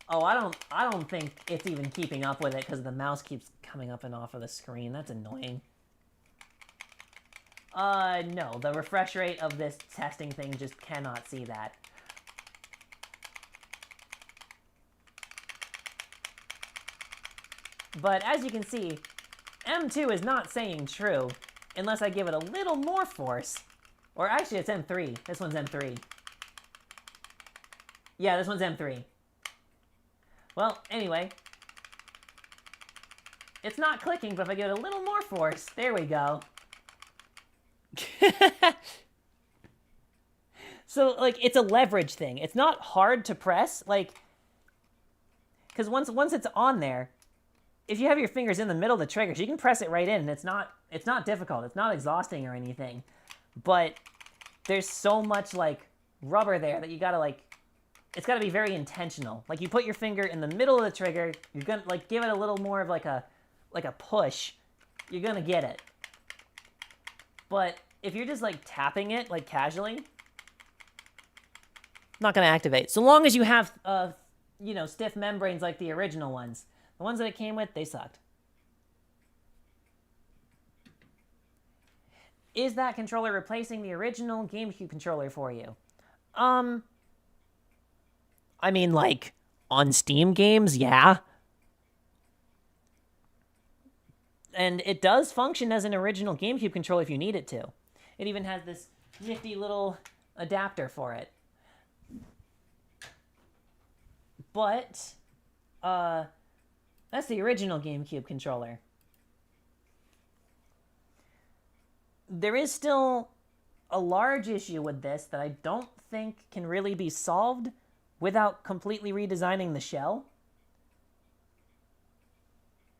Oh, I don't think it's even keeping up with it because the mouse keeps coming up and off of the screen. That's annoying. No, the refresh rate of this testing thing just cannot see that. But as you can see, M2 is not saying true unless I give it a little more force. Or actually, it's M3. This one's M3. Yeah, this one's M3. Well, anyway. It's not clicking, but if I give it a little more force, there we go. So, like, it's a leverage thing. It's not hard to press, like, because once it's on there, if you have your fingers in the middle of the triggers, you can press it right in, and it's not difficult. It's not exhausting or anything. But there's so much, like, rubber there that you gotta, like, it's gotta be very intentional. Like, you put your finger in the middle of the trigger, you're gonna, like, give it a little more of, like a push. You're gonna get it. But if you're just, like, tapping it, like, casually, not gonna activate. So long as you have, you know, stiff membranes like the original ones. The ones that it came with, they sucked. Is that controller replacing the original GameCube controller for you? I mean, like, on Steam games, yeah. And it does function as an original GameCube controller if you need it to. It even has this nifty little adapter for it. But, that's the original GameCube controller. There is still a large issue with this that I don't think can really be solved without completely redesigning the shell.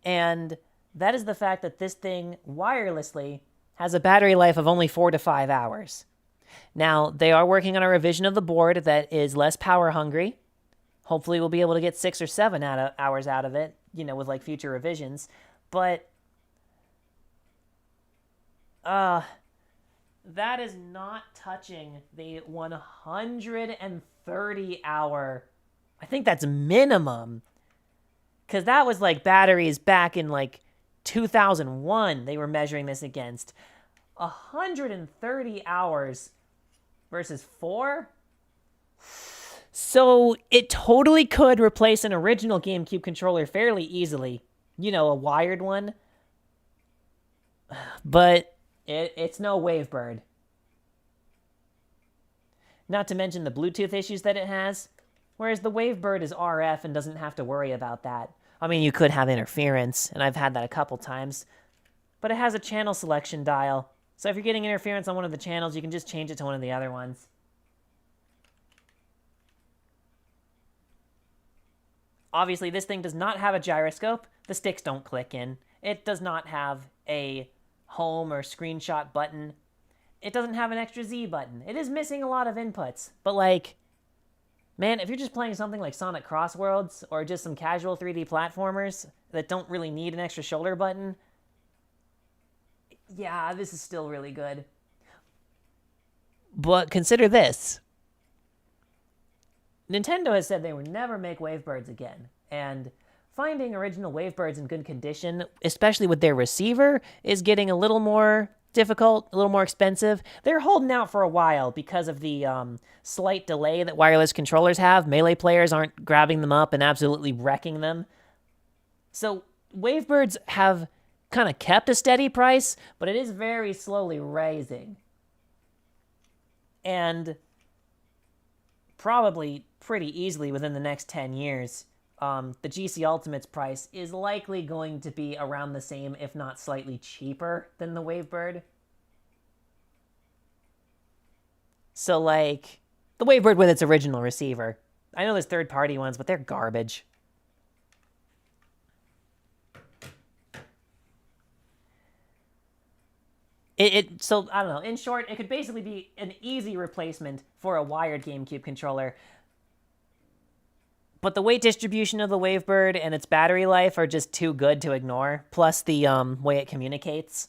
And that is the fact that this thing wirelessly has a battery life of only 4 to 5 hours. Now, they are working on a revision of the board that is less power hungry. Hopefully we'll be able to get 6 or 7 hours out of it, you know, with like future revisions. But that is not touching the 130 hour. I think that's minimum. Because that was like batteries back in like 2001 they were measuring this against. 130 hours versus 4? So it totally could replace an original GameCube controller fairly easily. You know, a wired one. But it's no Wavebird. Not to mention the Bluetooth issues that it has. Whereas the Wavebird is RF and doesn't have to worry about that. I mean, you could have interference, and I've had that a couple times. But it has a channel selection dial. So if you're getting interference on one of the channels, you can just change it to one of the other ones. Obviously, this thing does not have a gyroscope. The sticks don't click in. It does not have a home or screenshot button. It doesn't have an extra Z button. It is missing a lot of inputs. But, like, man, if you're just playing something like Sonic Crossworlds or just some casual 3D platformers that don't really need an extra shoulder button, yeah, this is still really good. But consider this. Nintendo has said they would never make Wavebirds again, and finding original Wavebirds in good condition, especially with their receiver, is getting a little more difficult, a little more expensive. They're holding out for a while because of the slight delay that wireless controllers have. Melee players aren't grabbing them up and absolutely wrecking them. So Wavebirds have kind of kept a steady price, but it is very slowly rising. And probably pretty easily within the next 10 years, the GC Ultimate's price is likely going to be around the same, if not slightly cheaper than the Wavebird. So, like, the Wavebird with its original receiver. I know there's third-party ones, but they're garbage. So, I don't know. In short, it could basically be an easy replacement for a wired GameCube controller. But the weight distribution of the Wavebird and its battery life are just too good to ignore. Plus the way it communicates.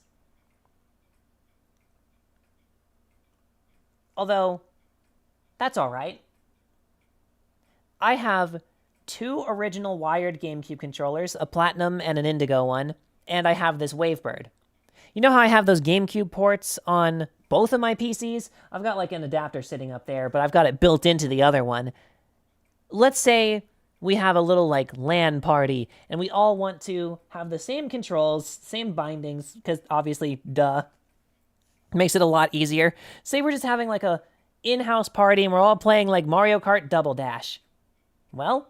Although, that's alright. I have 2 original wired GameCube controllers, a Platinum and an Indigo one, and I have this Wavebird. You know how I have those GameCube ports on both of my PCs? I've got like an adapter sitting up there, but I've got it built into the other one. Let's say we have a little like LAN party, and we all want to have the same controls, same bindings, because obviously, duh. Makes it a lot easier. Say we're just having like a in-house party, and we're all playing like Mario Kart Double Dash. Well,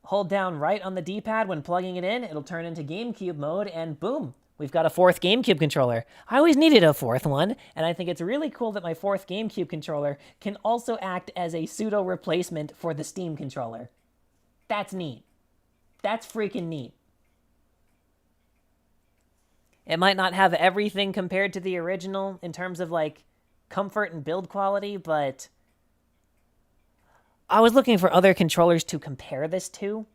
hold down right on the D-pad when plugging it in, it'll turn into GameCube mode, and boom, we've got a 4th GameCube controller. I always needed a 4th one, and I think it's really cool that my 4th GameCube controller can also act as a pseudo replacement for the Steam controller. That's neat. That's freaking neat. It might not have everything compared to the original in terms of like comfort and build quality, but I was looking for other controllers to compare this to,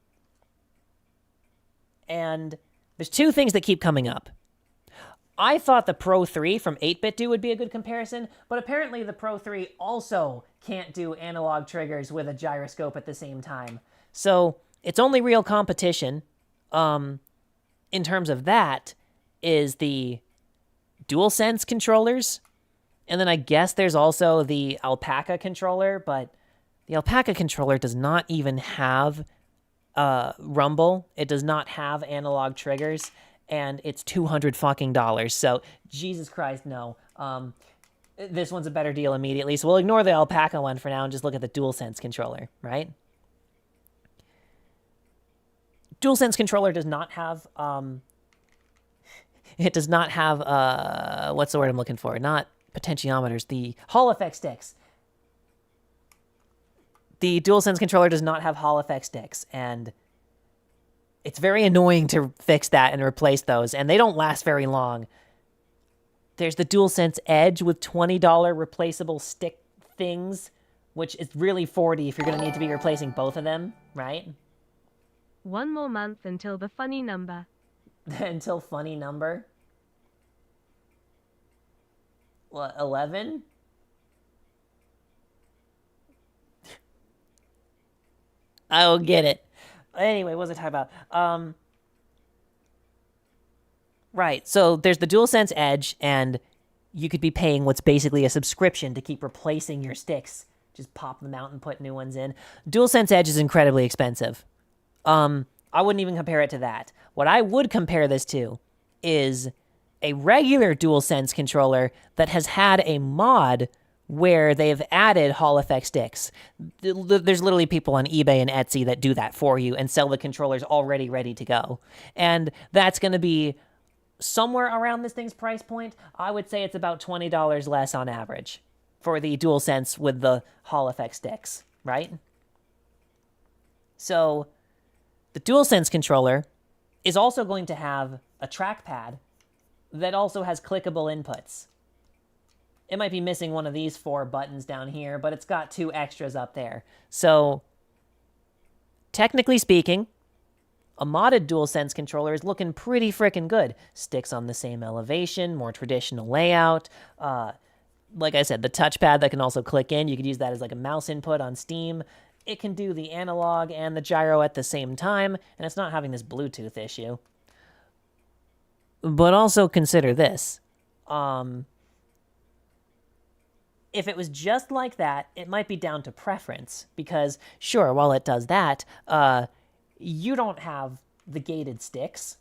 and there's 2 things that keep coming up. I thought the Pro 3 from 8BitDo would be a good comparison, but apparently the Pro 3 also can't do analog triggers with a gyroscope at the same time. So its only real competition, in terms of that, is the DualSense controllers. And then I guess there's also the Alpaca controller, but the Alpaca controller does not even have rumble. It does not have analog triggers, and it's $200 fucking dollars. So, Jesus Christ, no. This one's a better deal immediately. So we'll ignore the Alpaca one for now and just look at the DualSense controller, right? DualSense controller does not have it does not have what's the word I'm looking for? Not potentiometers, the Hall effect sticks. The DualSense controller does not have Hall effect sticks, and it's very annoying to fix that and replace those, and they don't last very long. There's the DualSense Edge with $20 replaceable stick things, which is really $40 if you're going to need to be replacing both of them, right? 1 more month until the funny number. Until funny number? What, 11? I don't get it. Anyway, what was I talking about? Right, so there's the DualSense Edge, and you could be paying what's basically a subscription to keep replacing your sticks. Just pop them out and put new ones in. DualSense Edge is incredibly expensive. I wouldn't even compare it to that. What I would compare this to is a regular DualSense controller that has had a mod where they've added Hall effect sticks. There's literally people on eBay and Etsy that do that for you and sell the controllers already ready to go. And that's going to be somewhere around this thing's price point. I would say it's about $20 less on average for the DualSense with the Hall effect sticks, right? So the DualSense controller is also going to have a trackpad that also has clickable inputs. It might be missing one of these 4 buttons down here, but it's got 2 extras up there. So, technically speaking, a modded DualSense controller is looking pretty frickin' good. Sticks on the same elevation, more traditional layout, like I said, the touchpad that can also click in. You could use that as like a mouse input on Steam. It can do the analog and the gyro at the same time, and it's not having this Bluetooth issue. But also consider this. If it was just like that, it might be down to preference. Because, sure, while it does that, you don't have the gated sticks,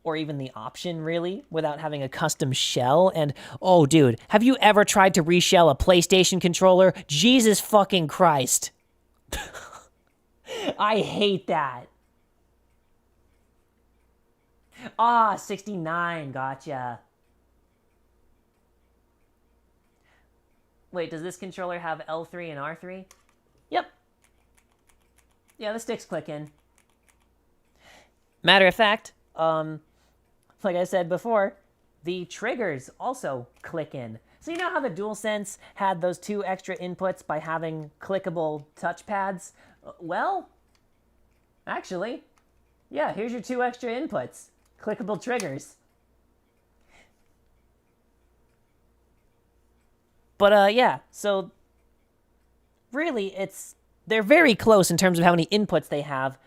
or even the option, really, without having a custom shell. And, oh, dude, have you ever tried to reshell a PlayStation controller? Jesus fucking Christ. I hate that. Ah, 69, gotcha. Wait, does this controller have L3 and R3? Yep. Yeah, the sticks click in. Matter of fact, like I said before, the triggers also click in. So you know how the DualSense had those 2 extra inputs by having clickable touchpads? Well, actually, yeah, here's your 2 extra inputs. Clickable triggers. But, yeah, so really they're very close in terms of how many inputs they have.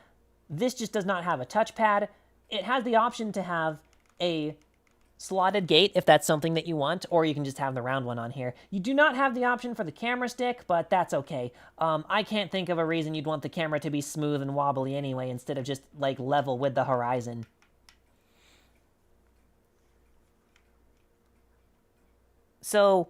This just does not have a touchpad. It has the option to have a slotted gate if that's something that you want, or you can just have the round one on here. You do not have the option for the camera stick, but that's okay. I can't think of a reason you'd want the camera to be smooth and wobbly anyway, instead of just, like, level with the horizon. So,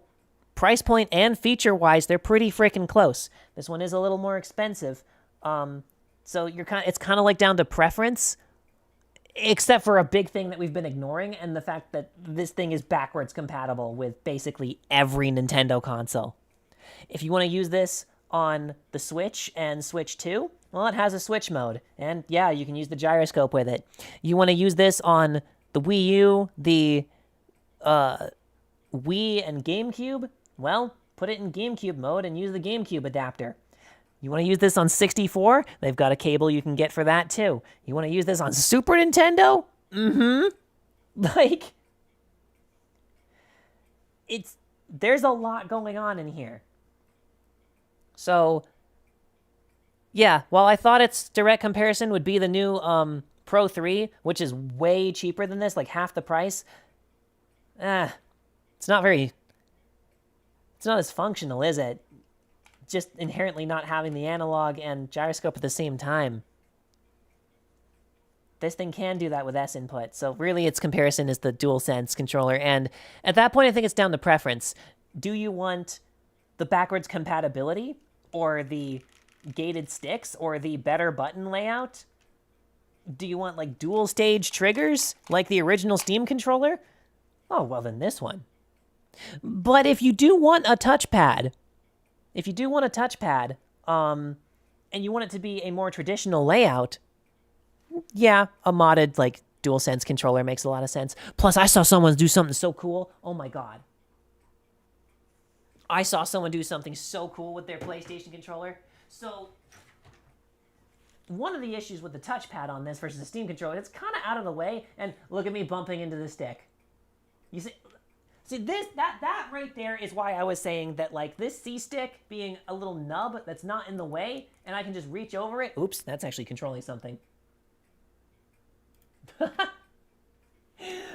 price point and feature-wise, they're pretty freaking close. This one is a little more expensive. So it's kind of like down to preference, except for a big thing that we've been ignoring, and the fact that this thing is backwards compatible with basically every Nintendo console. If you want to use this on the Switch and Switch 2, well, it has a Switch mode, and yeah, you can use the gyroscope with it. You want to use this on the Wii U, the Wii and GameCube? Well, put it in GameCube mode and use the GameCube adapter. You want to use this on 64? They've got a cable you can get for that, too. You want to use this on Super Nintendo? Mm-hmm. Like, there's a lot going on in here. So, yeah, while I thought its direct comparison would be the new Pro 3, which is way cheaper than this, like half the price, it's not as functional, is it? Just inherently not having the analog and gyroscope at the same time. This thing can do that with S input, so really its comparison is the DualSense controller, and at that point I think it's down to preference. Do you want the backwards compatibility, or the gated sticks, or the better button layout? Do you want, like, dual stage triggers, like the original Steam controller? Oh, well then this one. But if you do want a touchpad, and you want it to be a more traditional layout, yeah, a modded, like, DualSense controller makes a lot of sense. Plus, I saw someone do something so cool. Oh my god. I saw someone do something so cool with their PlayStation controller. So, one of the issues with the touchpad on this versus the Steam controller, it's kind of out of the way, and look at me bumping into the stick. You see, that right there is why I was saying that, like, this C-stick being a little nub that's not in the way, and I can just reach over it. Oops, that's actually controlling something.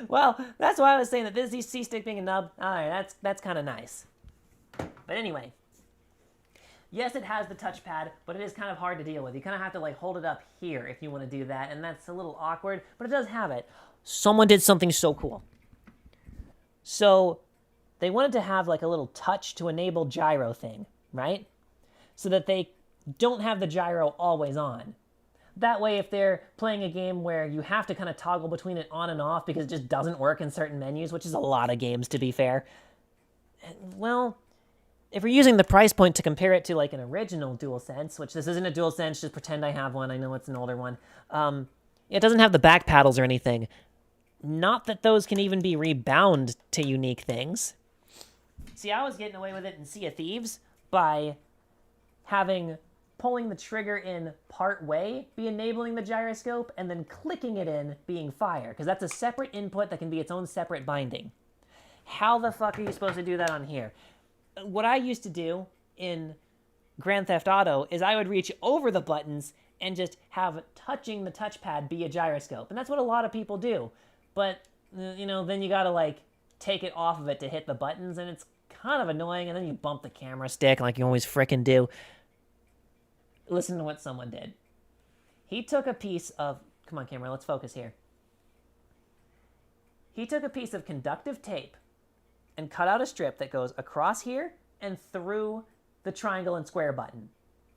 Well, that's why I was saying that this C-stick being a nub, alright, that's kind of nice. But anyway, yes, it has the touchpad, but it is kind of hard to deal with. You kind of have to, like, hold it up here if you want to do that, and that's a little awkward, but it does have it. Someone did something so cool. So, they wanted to have, like, a little touch to enable gyro thing, right? So that they don't have the gyro always on. That way, if they're playing a game where you have to kind of toggle between it on and off because it just doesn't work in certain menus, which is a lot of games, to be fair, well, if we're using the price point to compare it to, like, an original DualSense, which this isn't a DualSense, just pretend I have one, I know it's an older one, it doesn't have the back paddles or anything. Not that those can even be rebound to unique things. See, I was getting away with it in Sea of Thieves by pulling the trigger in part way, be enabling the gyroscope, and then clicking it in being fire, because that's a separate input that can be its own separate binding. How the fuck are you supposed to do that on here? what I used to do in Grand Theft Auto is I would reach over the buttons and just have touching the touchpad be a gyroscope. And that's what a lot of people do. But, you know, then you gotta, like, take it off of it to hit the buttons, and it's kind of annoying, and then you bump the camera stick like you always frickin' do. Listen to what someone did. He took a piece of... Come on, camera, let's focus here. He took a piece of conductive tape and cut out a strip that goes across here and through the triangle and square button.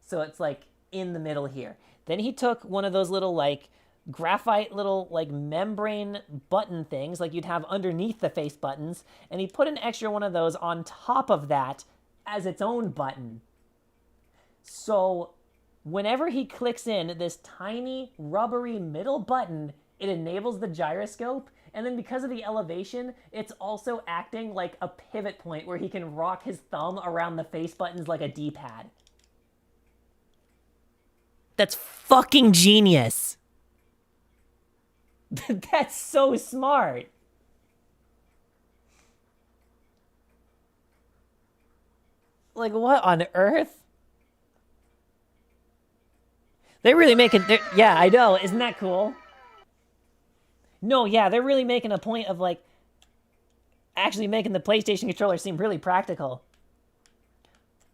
So it's, like, in the middle here. Then he took one of those little, like, graphite little, like, membrane button things, like you'd have underneath the face buttons, and he put an extra one of those on top of that as its own button. So whenever he clicks in this tiny, rubbery middle button, it enables the gyroscope, and then because of the elevation, it's also acting like a pivot point where he can rock his thumb around the face buttons like a D-pad. That's fucking genius. That's so smart. Like, what on earth? They're really making... Yeah, I know. Isn't that cool? No, yeah, they're really making a point of, like, actually making the PlayStation controller seem really practical.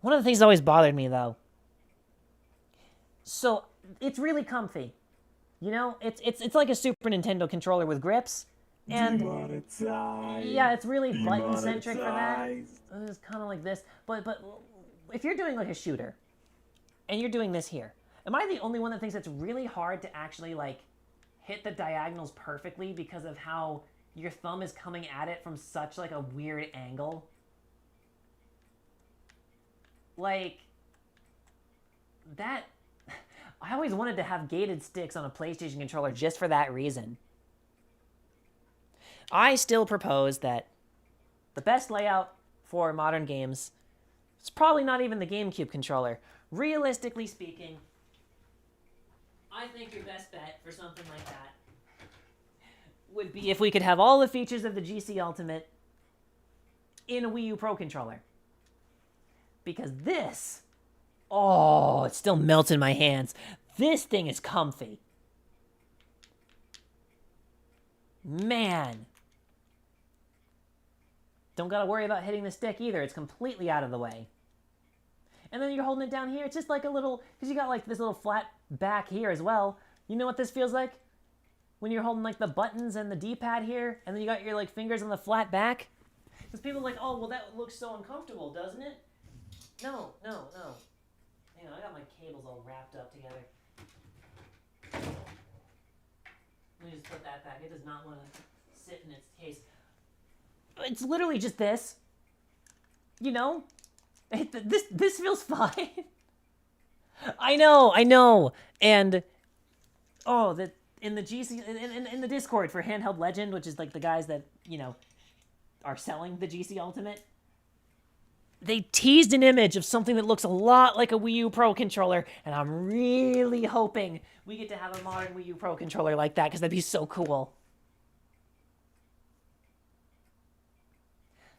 One of the things that always bothered me, though. So, it's really comfy. You know, it's like a Super Nintendo controller with grips. And yeah, it's really button-centric for that. It's kind of like this. But if you're doing, like, a shooter, and you're doing this here, am I the only one that thinks it's really hard to actually, like, hit the diagonals perfectly because of how your thumb is coming at it from such, like, a weird angle? Like, that... I always wanted to have gated sticks on a PlayStation controller just for that reason. I still propose that the best layout for modern games is probably not even the GameCube controller. Realistically speaking, I think your best bet for something like that would be if we could have all the features of the GC Ultimate in a Wii U Pro controller. Because this... Oh, it still melts in my hands. This thing is comfy. Man. Don't gotta worry about hitting the stick either. It's completely out of the way. And then you're holding it down here. It's just like a little... Because you got like this little flat back here as well. You know what this feels like? When you're holding like the buttons and the D-pad here, and then you got your like fingers on the flat back. Because people are like, oh, well that looks so uncomfortable, doesn't it? No. Hang on, I got my cables all wrapped up together. Let me just put that back. It does not want to sit in its case. It's literally just this. You know? This feels fine. I know. And, oh, in the GC, in the Discord for Handheld Legend, which is like the guys that, you know, are selling the GC Ultimate, they teased an image of something that looks a lot like a Wii U Pro controller, and I'm really hoping we get to have a modern Wii U Pro controller like that, because that'd be so cool.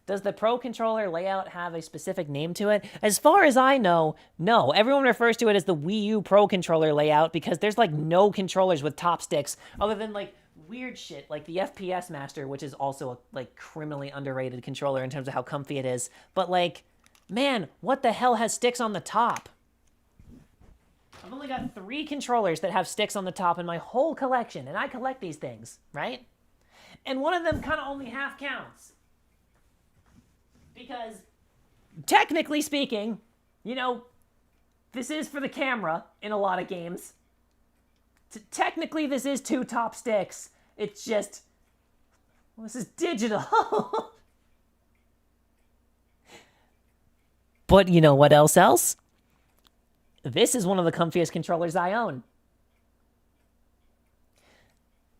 Does the Pro controller layout have a specific name to it? As far as I know, no. Everyone refers to it as the Wii U Pro controller layout because there's like no controllers with top sticks other than like weird shit like the FPS Master, which is also a like criminally underrated controller in terms of how comfy it is. But like, man, what the hell has sticks on the top? I've only got 3 controllers that have sticks on the top in my whole collection, and I collect these things, right? And one of them kind of only half counts. Because, technically speaking, you know, this is for the camera in a lot of games. Technically, this is 2 top sticks. It's just, well, this is digital. But you know what else? This is one of the comfiest controllers I own.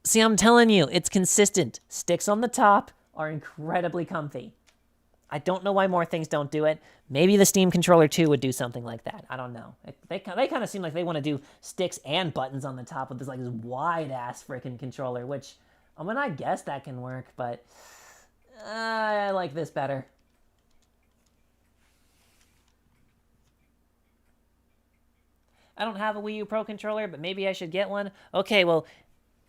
See, I'm telling you, it's consistent. Sticks on the top are incredibly comfy. I don't know why more things don't do it. Maybe the Steam Controller 2 would do something like that. I don't know. They kind of seem like they want to do sticks and buttons on the top of this wide-ass freaking controller, which, I mean, I guess that can work, but I like this better. I don't have a Wii U Pro controller, but maybe I should get one. Okay, well,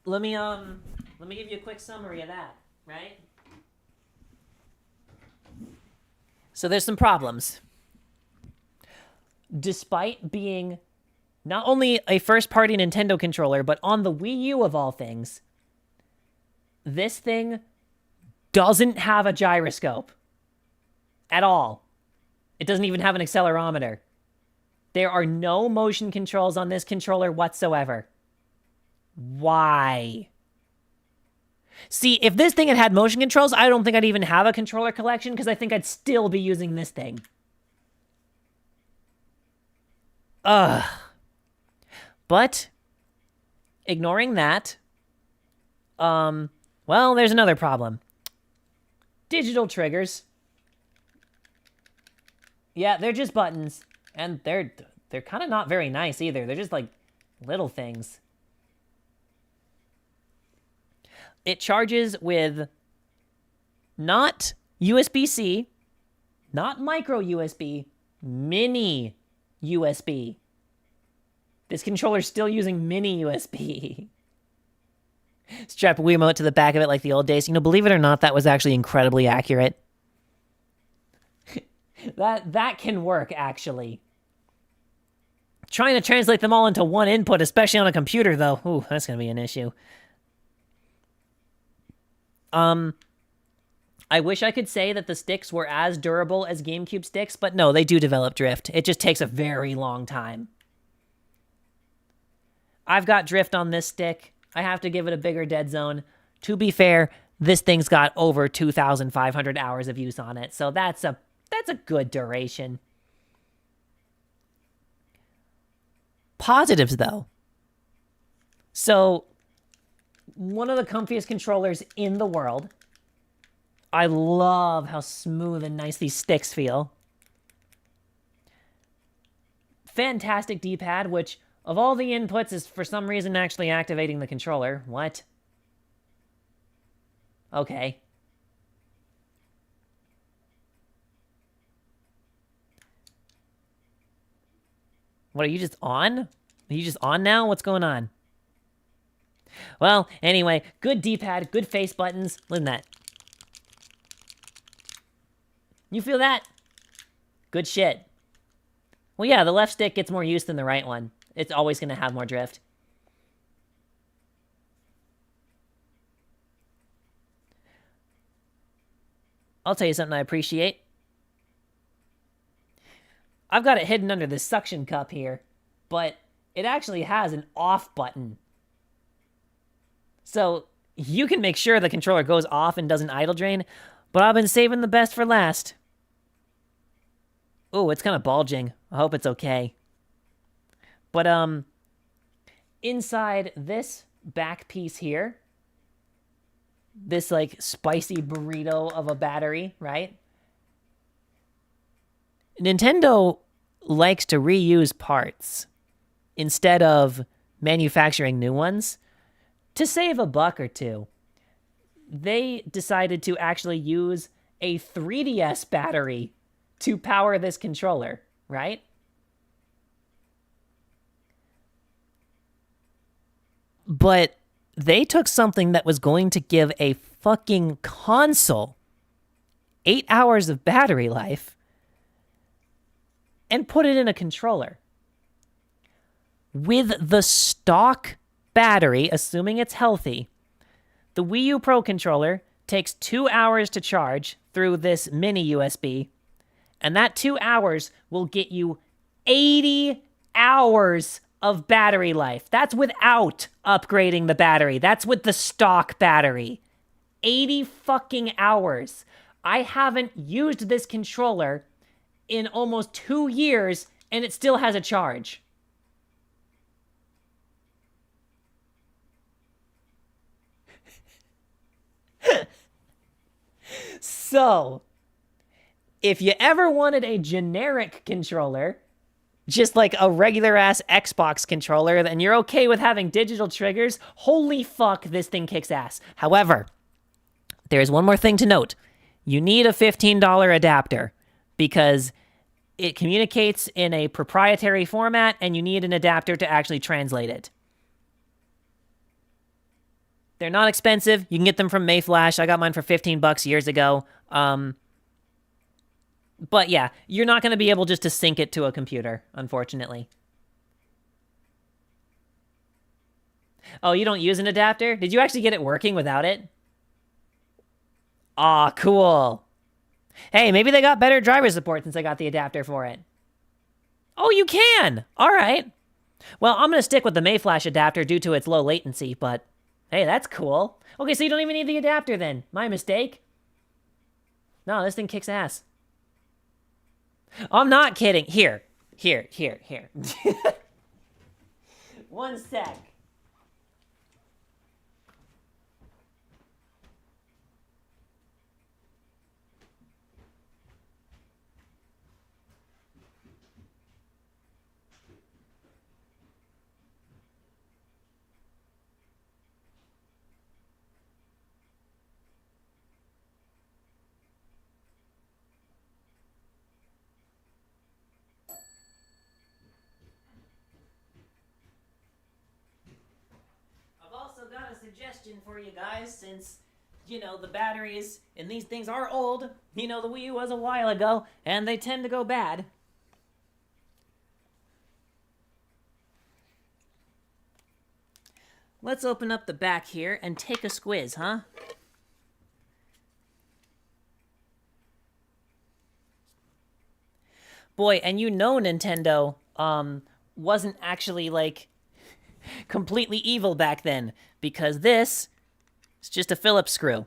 let me give you a quick summary of that, right? So there's some problems. Despite being not only a first-party Nintendo controller, but on the Wii U of all things, this thing doesn't have a gyroscope at all. It doesn't even have an accelerometer. There are no motion controls on this controller whatsoever. Why? See, if this thing had had motion controls, I don't think I'd even have a controller collection because I think I'd still be using this thing. Ugh. But, ignoring that, well, there's another problem. Digital triggers. Yeah, they're just buttons. And they're kind of not very nice either. They're just like little things. It charges with not USB-C, not micro USB, mini USB. This controller's still using mini USB. Strap a Wiimote to the back of it like the old days. You know, believe it or not, that was actually incredibly accurate. That can work, actually. Trying to translate them all into one input, especially on a computer, though. Ooh, that's going to be an issue. I wish I could say that the sticks were as durable as GameCube sticks, but no, they do develop drift. It just takes a very long time. I've got drift on this stick. I have to give it a bigger dead zone. To be fair, this thing's got over 2,500 hours of use on it, so that's a good duration. Positives, though. So, one of the comfiest controllers in the world. I love how smooth and nice these sticks feel. Fantastic D-pad, which, of all the inputs, is for some reason actually activating the controller. What? Okay. What, are you just on? Are you just on now? What's going on? Well, anyway, good D-pad, good face buttons. Listen to that. You feel that? Good shit. Well, yeah, the left stick gets more use than the right one. It's always going to have more drift. I'll tell you something I appreciate. I've got it hidden under this suction cup here, but it actually has an off button. So you can make sure the controller goes off and doesn't idle drain, but I've been saving the best for last. Ooh, it's kind of bulging. I hope it's okay. But, inside this back piece here, this, like, spicy burrito of a battery, right? Nintendo likes to reuse parts instead of manufacturing new ones to save a buck or two. They decided to actually use a 3DS battery to power this controller, right? But they took something that was going to give a fucking console 8 hours of battery life and put it in a controller. With the stock battery, assuming it's healthy, the Wii U Pro controller takes 2 hours to charge through this mini USB, and that 2 hours will get you 80 hours of battery life. That's without upgrading the battery. That's with the stock battery. 80 fucking hours. I haven't used this controller in almost 2 years, and it still has a charge. So, if you ever wanted a generic controller, just like a regular-ass Xbox controller, and you're okay with having digital triggers, holy fuck, this thing kicks ass. However, there is one more thing to note. You need a $15 adapter, because it communicates in a proprietary format, and you need an adapter to actually translate it. They're not expensive. You can get them from Mayflash. I got mine for $15 years ago. But yeah, you're not going to be able just to sync it to a computer, unfortunately. Oh, you don't use an adapter? Did you actually get it working without it? Aw, cool. Hey, maybe they got better driver support since I got the adapter for it. Oh, you can! All right. Well, I'm going to stick with the Mayflash adapter due to its low latency, but hey, that's cool. Okay, so you don't even need the adapter then. My mistake. No, this thing kicks ass. I'm not kidding. Here. One sec. Suggestion for you guys, since, you know, the batteries in these things are old. You know, the Wii U was a while ago, and they tend to go bad. Let's open up the back here and take a squiz, huh? Boy, and you know Nintendo, wasn't actually, like, completely evil back then, because this is just a Phillips screw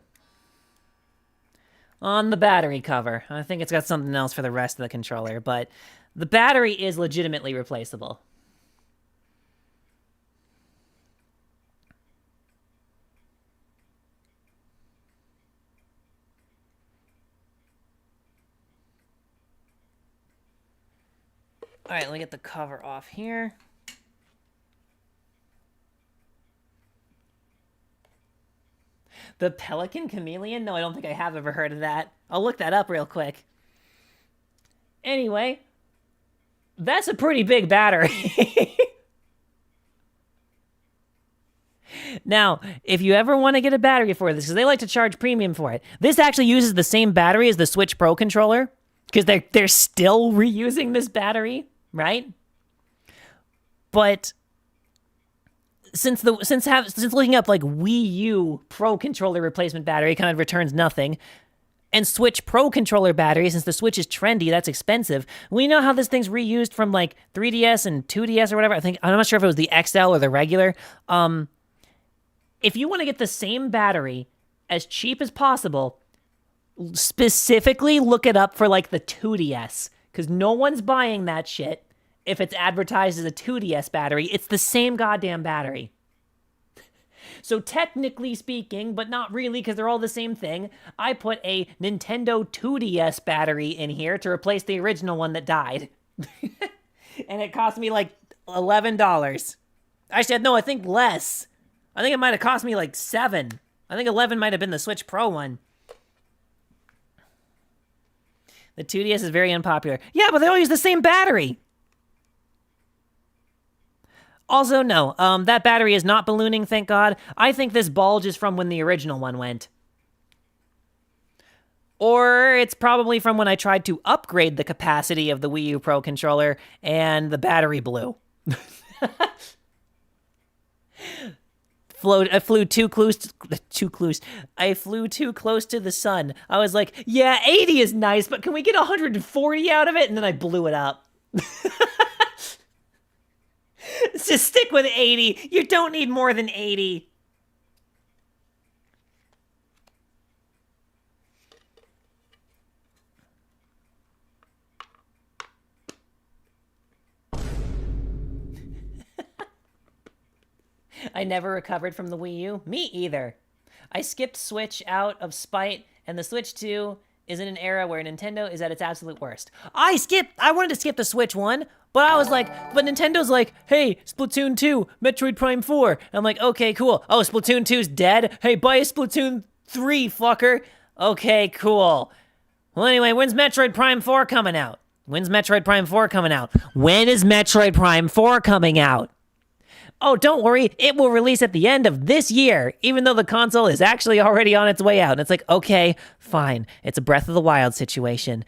on the battery cover. I think it's got something else for the rest of the controller, but the battery is legitimately replaceable. All right, let me get the cover off here. The Pelican Chameleon? No, I don't think I have ever heard of that. I'll look that up real quick. Anyway, that's a pretty big battery. Now, if you ever want to get a battery for this, because they like to charge premium for it, this actually uses the same battery as the Switch Pro controller, because they're still reusing this battery, right? But since looking up like Wii U Pro controller replacement battery kind of returns nothing, and Switch Pro controller battery, since the Switch is trendy, that's expensive. We know how this thing's reused from like 3DS and 2DS or whatever. I'm not sure if it was the XL or the regular. If you want to get the same battery as cheap as possible, specifically look it up for like the 2DS, because no one's buying that shit. If it's advertised as a 2DS battery, it's the same goddamn battery. So technically speaking, but not really because they're all the same thing, I put a Nintendo 2DS battery in here to replace the original one that died. And it cost me like $11. Actually, no, I think less. I think it might have cost me like $7. I think 11 might have been the Switch Pro one. The 2DS is very unpopular. Yeah, but they all use the same battery. Also, no, that battery is not ballooning, thank God. I think this bulge is from when the original one went. Or it's probably from when I tried to upgrade the capacity of the Wii U Pro controller and the battery blew. I flew too close to the sun. I was like, yeah, 80 is nice, but can we get 140 out of it? And then I blew it up. Just stick with 80. You don't need more than 80. I never recovered from the Wii U. Me either. I skipped Switch out of spite, and the Switch 2 is in an era where Nintendo is at its absolute worst. I wanted to skip the Switch 1, but I was like, but Nintendo's like, hey, Splatoon 2, Metroid Prime 4. And I'm like, okay, cool. Oh, Splatoon 2's dead? Hey, buy a Splatoon 3, fucker. Okay, cool. Well, anyway, when's Metroid Prime 4 coming out? When's Metroid Prime 4 coming out? When is Metroid Prime 4 coming out? Oh, don't worry, it will release at the end of this year, even though the console is actually already on its way out. And it's like, okay, fine. It's a Breath of the Wild situation.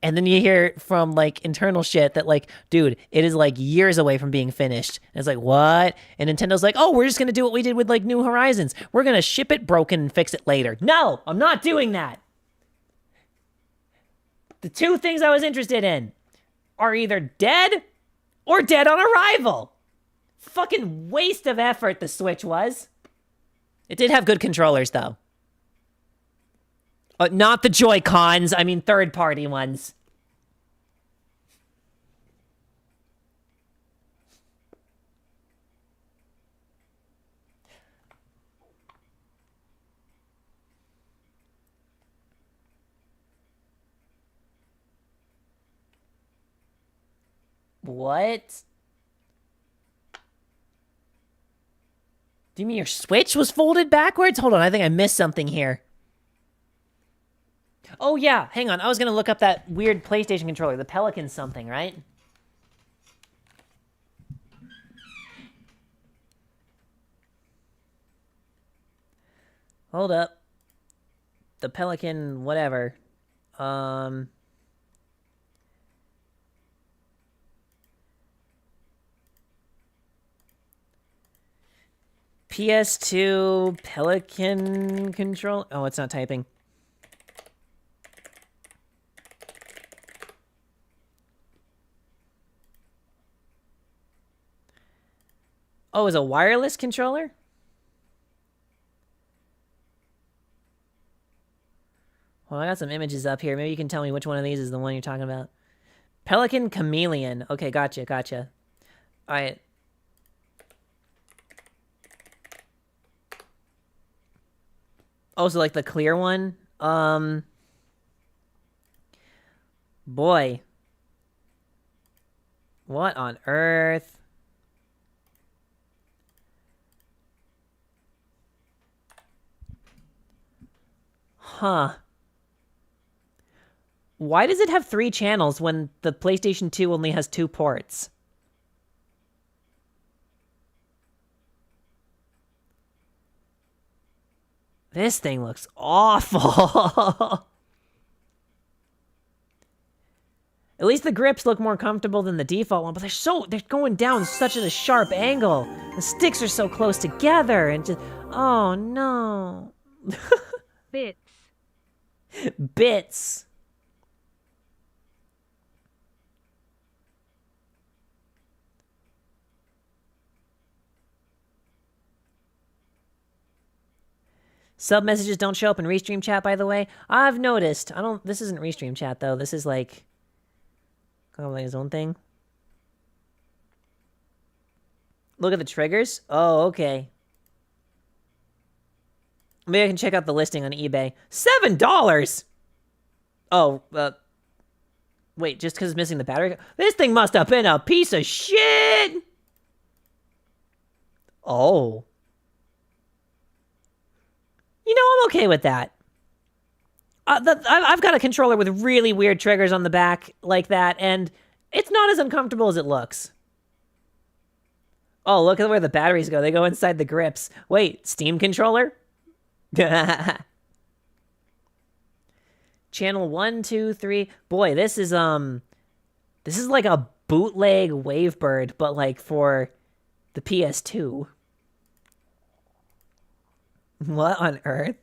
And then you hear from, like, internal shit that, like, dude, it is, like, years away from being finished. And it's like, what? And Nintendo's like, oh, we're just going to do what we did with, like, New Horizons. We're going to ship it broken and fix it later. No, I'm not doing that. The two things I was interested in are either dead or dead on arrival. Fucking waste of effort the Switch was. It did have good controllers, though. Not the Joy-Cons, I mean third-party ones. What? Do you mean your Switch was folded backwards? Hold on, I think I missed something here. Oh yeah, hang on. I was gonna look up that weird PlayStation controller, the Pelican something, right? Hold up. The Pelican whatever. PS2 Pelican control. Oh, it's not typing. Oh, is a wireless controller? Well, I got some images up here. Maybe you can tell me which one of these is the one you're talking about. Pelican Chameleon. Okay, gotcha, gotcha. All right. Oh, so like the clear one? Boy. What on earth? Huh. Why does it have 3 channels when the PlayStation 2 only has 2 ports? This thing looks awful. At least the grips look more comfortable than the default one, but they're going down such at a sharp angle. The sticks are so close together and just, oh no. Bits. Bits. Sub messages don't show up in Restream chat, by the way. I've noticed. This isn't Restream chat, though. This is like kind of like his own thing. Look at the triggers. Oh, okay. Maybe I can check out the listing on eBay. $7! Oh, wait, just because it's missing the battery? This thing must have been a piece of shit! Oh. You know, I'm okay with that. I've got a controller with really weird triggers on the back like that, and it's not as uncomfortable as it looks. Oh, look at where the batteries go. They go inside the grips. Wait, Steam controller? Channel 1, 2, 3. Boy, this is like a bootleg Wavebird, but like for the PS2. What on earth?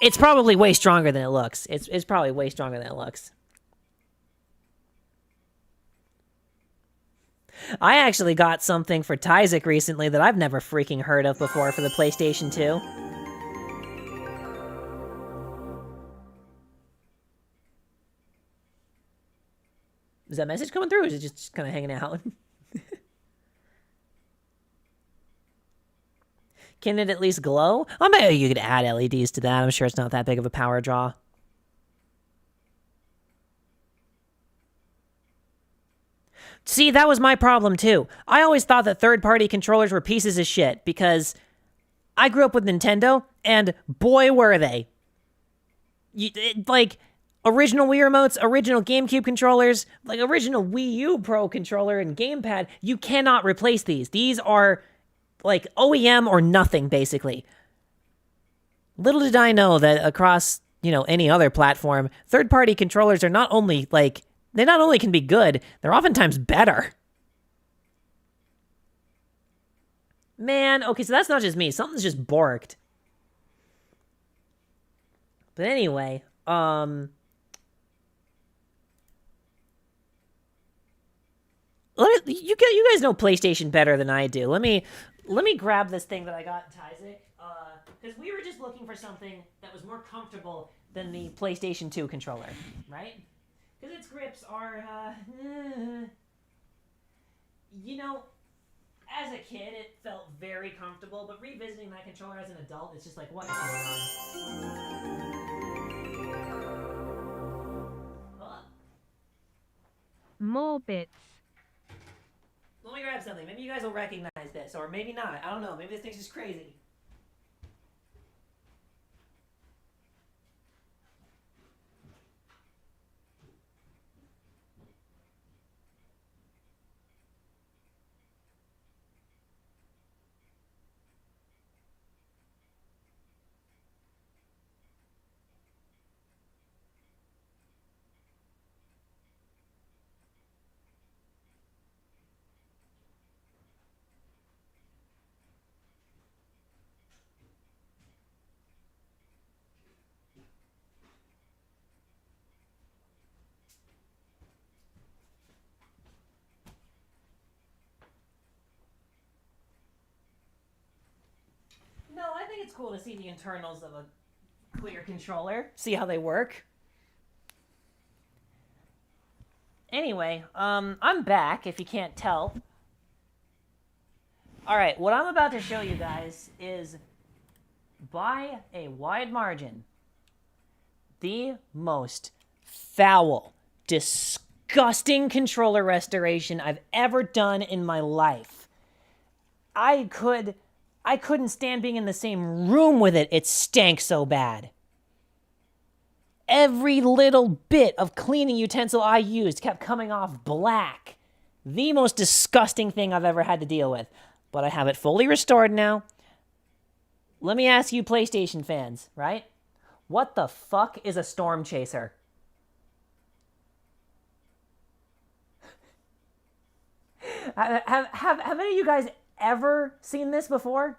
It's probably way stronger than it looks. It's probably way stronger than it looks. I actually got something for Tyzik recently that I've never freaking heard of before for the PlayStation 2. Is that message coming through, or is it just kind of hanging out? Can it at least glow? Oh, maybe you could add LEDs to that. I'm sure it's not that big of a power draw. See, that was my problem too. I always thought that third-party controllers were pieces of shit because I grew up with Nintendo, and boy were they. like original Wii remotes, original GameCube controllers, like original Wii U Pro controller and gamepad, you cannot replace these. These are like OEM or nothing, basically. Little did I know that across, any other platform, third-party controllers are not only they not only can be good, they're oftentimes better. Man, okay, so that's not just me. Something's just borked. But anyway, you guys know PlayStation better than I do. Let me grab this thing that I got in Tyzik, because we were just looking for something that was more comfortable than the PlayStation 2 controller, right? Because its grips are, as a kid, it felt very comfortable, but revisiting that controller as an adult, it's just like, what is going on? More bits. Let me grab something. Maybe you guys will recognize this, or maybe not. I don't know. Maybe this thing's just crazy. No, I think it's cool to see the internals of a clear controller. See how they work. Anyway, I'm back, if you can't tell. Alright, what I'm about to show you guys is, by a wide margin, the most foul, disgusting controller restoration I've ever done in my life. I couldn't stand being in the same room with it. It stank so bad. Every little bit of cleaning utensil I used kept coming off black. The most disgusting thing I've ever had to deal with. But I have it fully restored now. Let me ask you PlayStation fans, right? What the fuck is a storm chaser? Have any of you guys ever seen this before?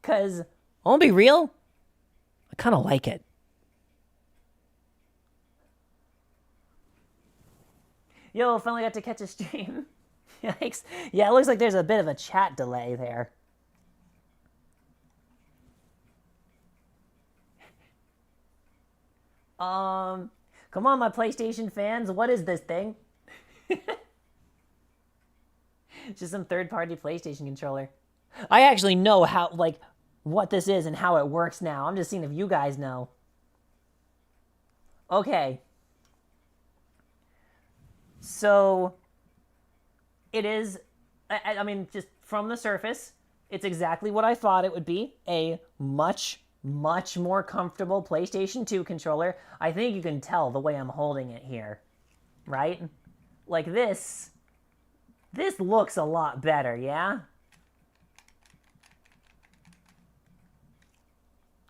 Because, I'll be real, I kind of like it. Yo, finally got to catch a stream. Yikes. Yeah, it looks like there's a bit of a chat delay there. Come on, my PlayStation fans, what is this thing? It's just some third-party PlayStation controller. I actually know how, what this is and how it works now. I'm just seeing if you guys know. Okay. So, it is, I mean, just from the surface, it's exactly what I thought it would be. A much, much more comfortable PlayStation 2 controller. I think you can tell the way I'm holding it here. Right? Like this looks a lot better, yeah?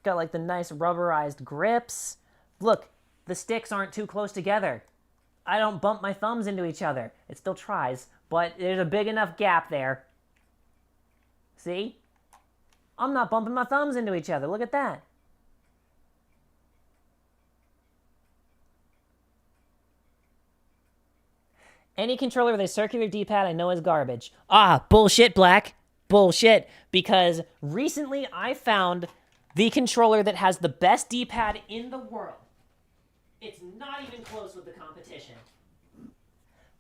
Got like the nice rubberized grips. Look, the sticks aren't too close together. I don't bump my thumbs into each other. It still tries, but there's a big enough gap there. See? I'm not bumping my thumbs into each other. Look at that. Any controller with a circular D-pad I know is garbage. Ah, bullshit, Black. Bullshit. Because recently I found the controller that has the best D-pad in the world. It's not even close with the competition.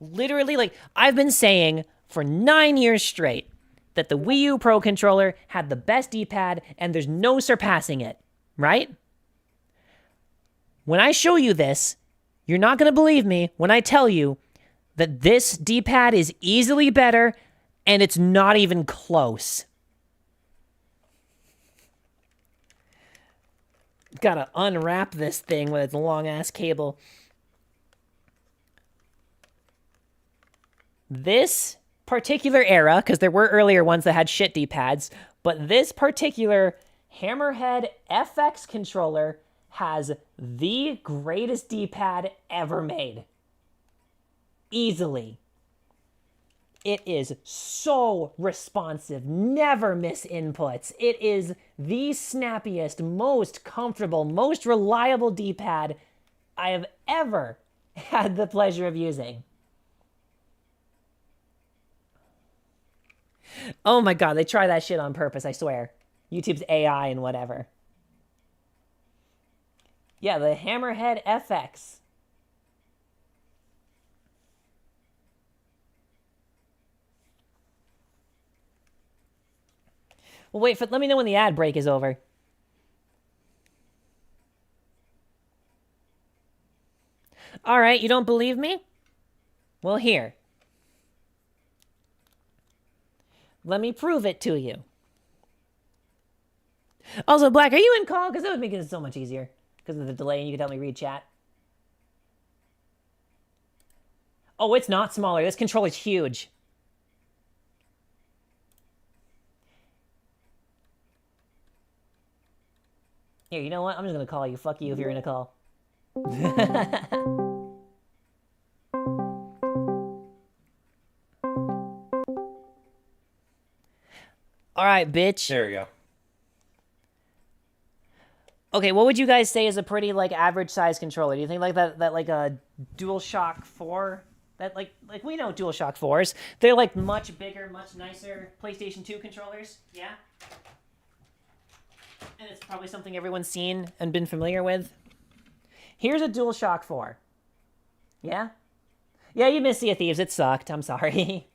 Literally, I've been saying for 9 years straight that the Wii U Pro controller had the best D-pad and there's no surpassing it, right? When I show you this, you're not going to believe me when I tell you that this D-pad is easily better and it's not even close. Gotta unwrap this thing with its long-ass cable. This particular era, because there were earlier ones that had shit D-pads, but this particular Hammerhead FX controller has the greatest D-pad ever made. Easily. It is so responsive, never miss inputs. It is the snappiest, most comfortable, most reliable D-pad I have ever had the pleasure of using. Oh my god, they try that shit on purpose, I swear. YouTube's AI and whatever. Yeah, the Hammerhead FX. Well, wait, let me know when the ad break is over. All right, you don't believe me? Well, here. Let me prove it to you. Also, Black, are you in call? Because that would make it so much easier. Because of the delay, and you could help me read chat. Oh, it's not smaller. This controller's huge. Here, you know what? I'm just gonna call you. Fuck you if you're in a call. Alright, bitch. There we go. Okay, what would you guys say is a pretty, like, average size controller? Do you think, like, that like, a DualShock 4? That, like, we know DualShock 4s. They're, like, much bigger, much nicer PlayStation 2 controllers? Yeah? And it's probably something everyone's seen and been familiar with. Here's a DualShock 4. Yeah? Yeah, you missed Sea of Thieves. It sucked. I'm sorry.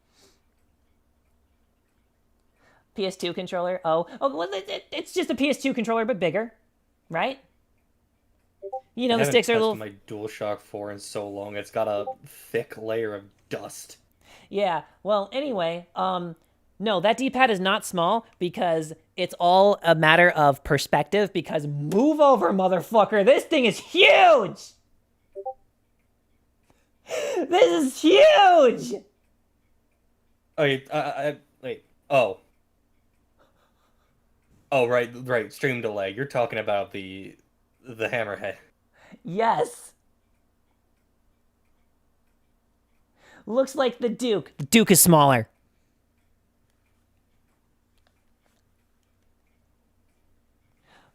PS2 controller. Oh, well, it's just a PS2 controller, but bigger. Right? You know, the sticks are a little... my DualShock 4 in so long. It's got a thick layer of dust. Yeah. Well, anyway, no, that D-pad is not small because it's all a matter of perspective because move over, motherfucker. This thing is huge! This is huge! Wait, wait. Oh. Oh, right. Stream delay. You're talking about the Hammerhead. Yes. Looks like the Duke. The Duke is smaller.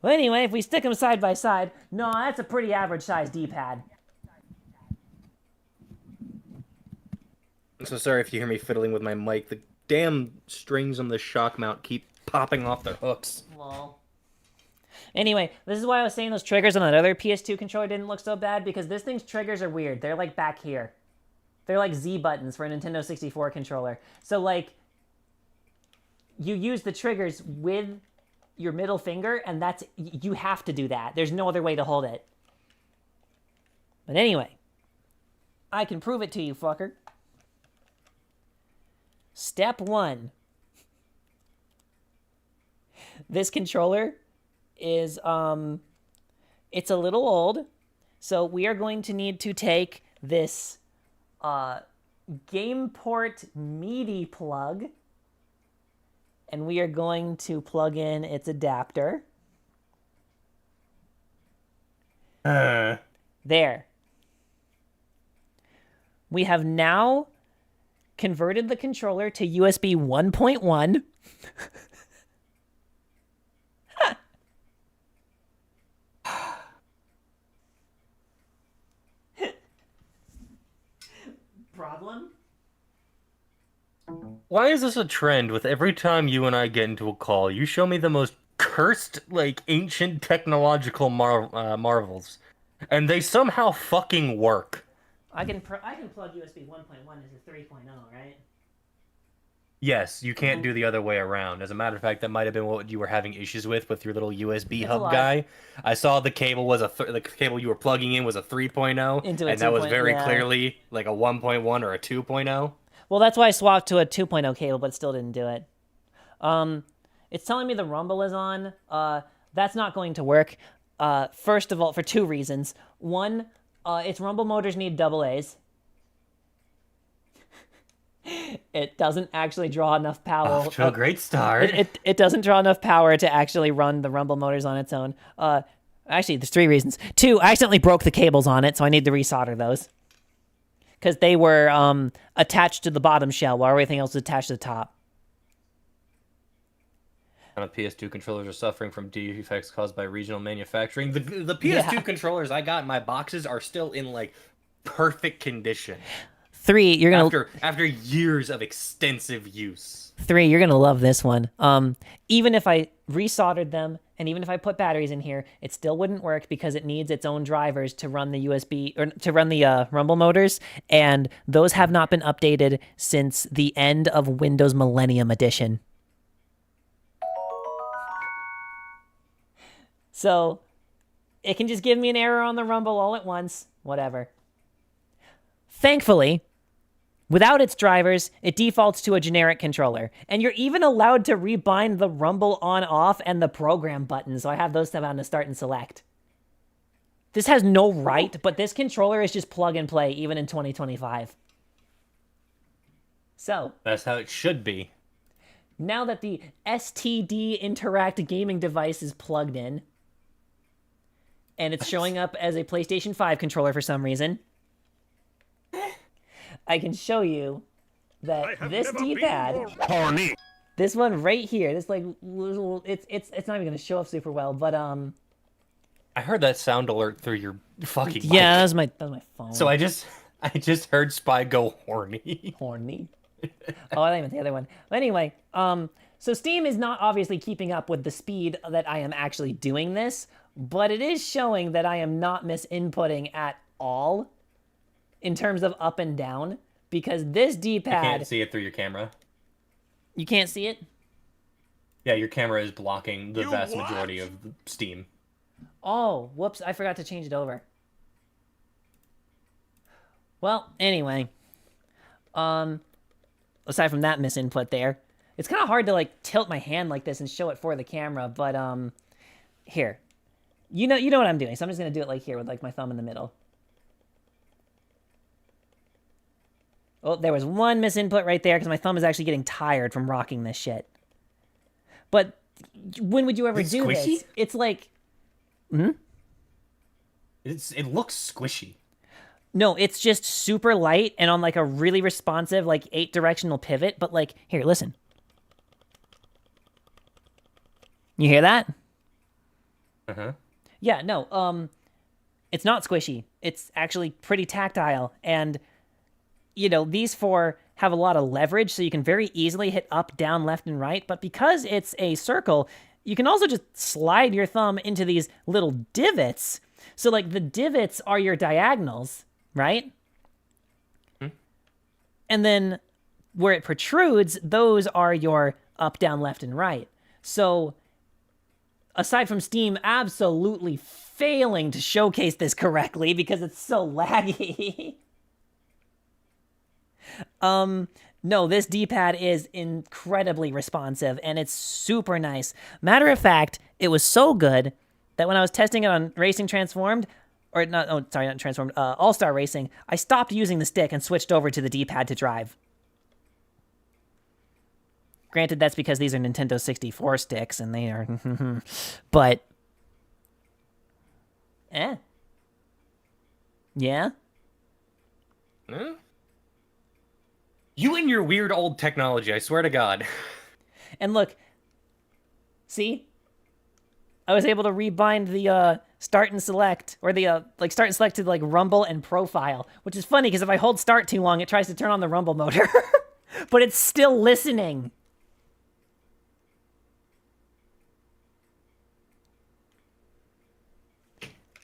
Well, anyway, if we stick them side by side, no, that's a pretty average size D-pad. I'm so sorry if you hear me fiddling with my mic. The damn strings on the shock mount keep popping off their hooks. Lol. Anyway, this is why I was saying those triggers on that other PS2 controller didn't look so bad, because this thing's triggers are weird. They're like back here. They're like Z buttons for a Nintendo 64 controller. So like, you use the triggers with your middle finger, and that's, you have to do that. There's no other way to hold it. But anyway, I can prove it to you, fucker. Step 1. This controller is, it's a little old, so we are going to need to take this, GamePort MIDI plug, and we are going to plug in its adapter. There. We have now converted the controller to USB 1.1. Problem? Why is this a trend with every time you and I get into a call, you show me the most cursed, like, ancient technological marvels, and they somehow fucking work? I can plug USB 1.1 into 3.0, right? Yes, you can't do the other way around. As a matter of fact, that might have been what you were having issues with your little USB It's hub guy. I saw the cable was the cable you were plugging in was a 3.0, and that was very clearly like a 1.1 or a 2.0. Well, that's why I swapped to a 2.0 cable, but still didn't do it. It's telling me the rumble is on. That's not going to work. First of all, for two reasons. One, its rumble motors need double A's. It doesn't actually draw enough power. Off to a great start. It doesn't draw enough power to actually run the rumble motors on its own. Actually, there's three reasons. Two, I accidentally broke the cables on it, so I need to resolder those. Because they were attached to the bottom shell, while everything else was attached to the top. PS2 controllers are suffering from defects caused by regional manufacturing. The PS2 controllers I got in my boxes are still in, like, perfect condition. Three, you're gonna after years of extensive use. Three, you're gonna love this one. Even if I resoldered them, and even if I put batteries in here, it still wouldn't work because it needs its own drivers to run the USB or to run the rumble motors, and those have not been updated since the end of Windows Millennium Edition. So it can just give me an error on the rumble all at once. Whatever. Thankfully, without its drivers, it defaults to a generic controller. And you're even allowed to rebind the rumble on-off and the program button, so I have those set on to start and select. This has no right, but this controller is just plug and play, even in 2025. So. That's how it should be. Now that the STD Interact gaming device is plugged in, and it's showing up as a PlayStation 5 controller for some reason, I can show you that this D-pad, this one right here, this like little, it's not even gonna show up super well, but I heard that sound alert through your fucking mic. Yeah, that was my phone. So I just heard Spy go horny. Horny. Oh, I meant the other one. But anyway, so Steam is not obviously keeping up with the speed that I am actually doing this, but it is showing that I am not misinputting at all in terms of up and down, because this D-pad... I can't see it through your camera. You can't see it? Yeah, your camera is blocking the vast majority of Steam. Oh, whoops, I forgot to change it over. Well, anyway. Aside from that misinput there, it's kind of hard to, like, tilt my hand like this and show it for the camera, but, here. You know what I'm doing, so I'm just going to do it, like, here with, like, my thumb in the middle. Oh, there was one misinput right there because my thumb is actually getting tired from rocking this shit. But when would you ever do this? It's like... It looks squishy. No, it's just super light and on, like, a really responsive, like, 8-directional pivot. But, like, here, listen. You hear that? Uh-huh. Yeah, no, it's not squishy. It's actually pretty tactile. And, you know, these four have a lot of leverage, so you can very easily hit up, down, left, and right. But because it's a circle, you can also just slide your thumb into these little divots. So, like, the divots are your diagonals, right? And then where it protrudes, those are your up, down, left, and right. So, aside from Steam absolutely failing to showcase this correctly because it's so laggy. No, this D-pad is incredibly responsive, and it's super nice. Matter of fact, it was so good that when I was testing it on Racing Transformed, or not, oh, sorry, not Transformed, All-Star Racing, I stopped using the stick and switched over to the D-pad to drive. Granted, that's because these are Nintendo 64 sticks, and they are... but... Yeah? Huh? You and your weird old technology, I swear to God. And look, see? I was able to rebind the start and select, or the like start and select to like rumble and profile, which is funny because if I hold start too long, it tries to turn on the rumble motor. But it's still listening.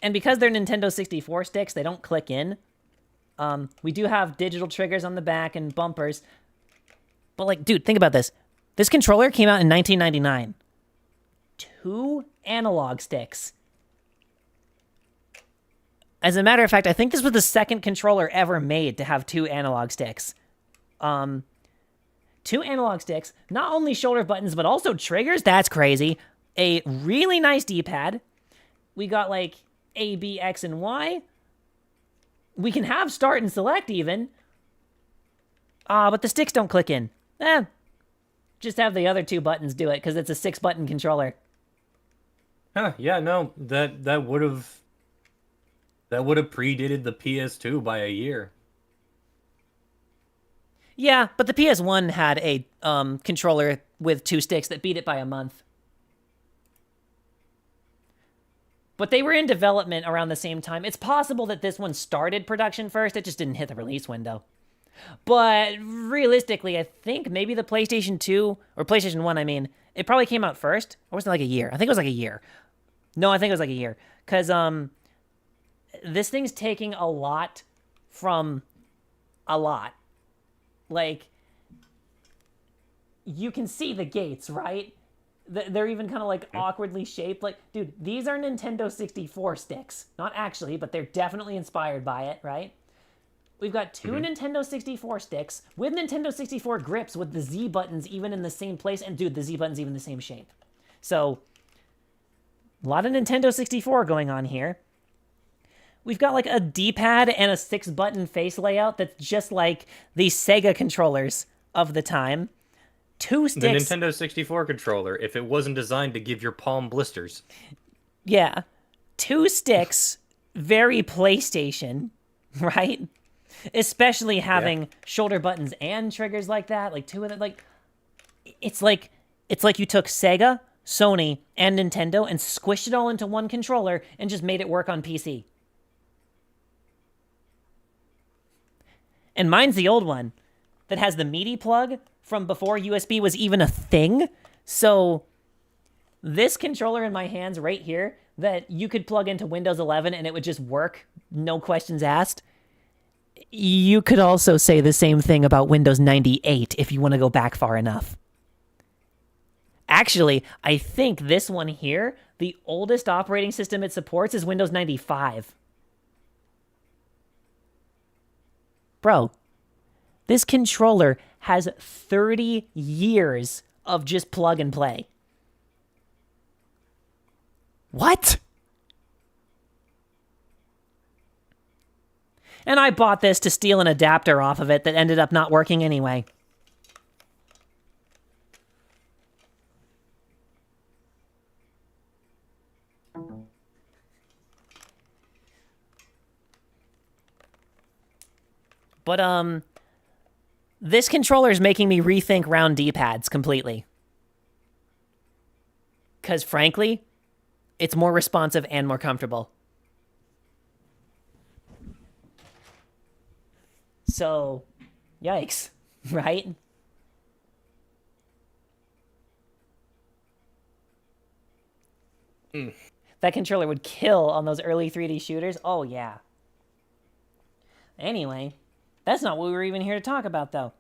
And because they're Nintendo 64 sticks, they don't click in. We do have digital triggers on the back and bumpers. But, like, dude, think about this. This controller came out in 1999. 2 analog sticks. As a matter of fact, I think this was the second controller ever made to have 2 analog sticks. 2 analog sticks, not only shoulder buttons, but also triggers. That's crazy. A really nice D-pad. We got like A, B, X, and Y. We can have start and select even. But the sticks don't click in. Just have the other two buttons do it because it's a 6-button controller. Huh, yeah, no, that would have predated the PS2 by a year. Yeah, but the PS1 had a controller with 2 sticks that beat it by a month. But they were in development around the same time. It's possible that this one started production first, it just didn't hit the release window. But realistically, I think maybe the PlayStation 2, or PlayStation 1, I mean, it probably came out first. Or was it like a year? I think it was like a year. No, I think it was like a year. Because this thing's taking a lot from a lot. Like, you can see the gates, right? They're even kind of like awkwardly shaped. Like, dude, these are Nintendo 64 sticks. Not actually, but they're definitely inspired by it, right? We've got 2 Nintendo 64 sticks with Nintendo 64 grips with the Z buttons even in the same place. And dude, the Z button's even the same shape. So, a lot of Nintendo 64 going on here. We've got like a D-pad and a 6-button face layout that's just like the Sega controllers of the time. 2 sticks. The Nintendo 64 controller, if it wasn't designed to give your palm blisters. Yeah. 2 sticks, very PlayStation, right? Especially having shoulder buttons and triggers like that, like 2 of them. Like, it's like you took Sega, Sony, and Nintendo and squished it all into one controller and just made it work on PC. And mine's the old one that has the MIDI plug from before USB was even a thing. So this controller in my hands right here that you could plug into Windows 11 and it would just work, no questions asked. You could also say the same thing about Windows 98 if you want to go back far enough. Actually, I think this one here, the oldest operating system it supports is Windows 95. Bro, this controller has 30 years of just plug and play. What? And I bought this to steal an adapter off of it that ended up not working anyway. But, this controller is making me rethink round D-pads completely. Because, frankly, it's more responsive and more comfortable. So, yikes, right? That controller would kill on those early 3D shooters. Oh, yeah. Anyway, that's not what we were even here to talk about, though.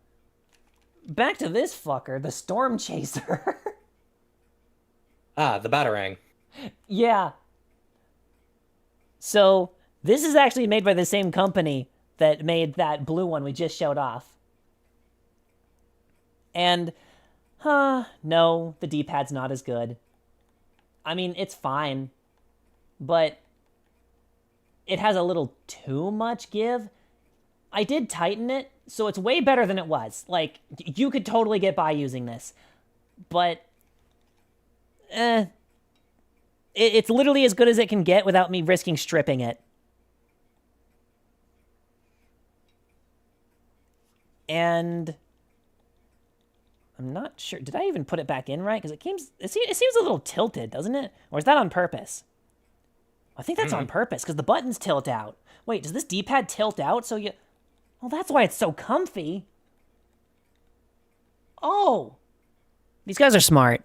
Back to this fucker, the Storm Chaser. The Batarang. Yeah. So, this is actually made by the same company that made that blue one we just showed off. And, no, the D-pad's not as good. I mean, it's fine, but it has a little too much give. I did tighten it, so it's way better than it was. Like, you could totally get by using this. But, it's literally as good as it can get without me risking stripping it. And I'm not sure. Did I even put it back in right? Because it seems a little tilted, doesn't it? Or is that on purpose? I think that's on purpose because the buttons tilt out. Wait, does this D-pad tilt out so you... Well, that's why it's so comfy. Oh. These guys are smart.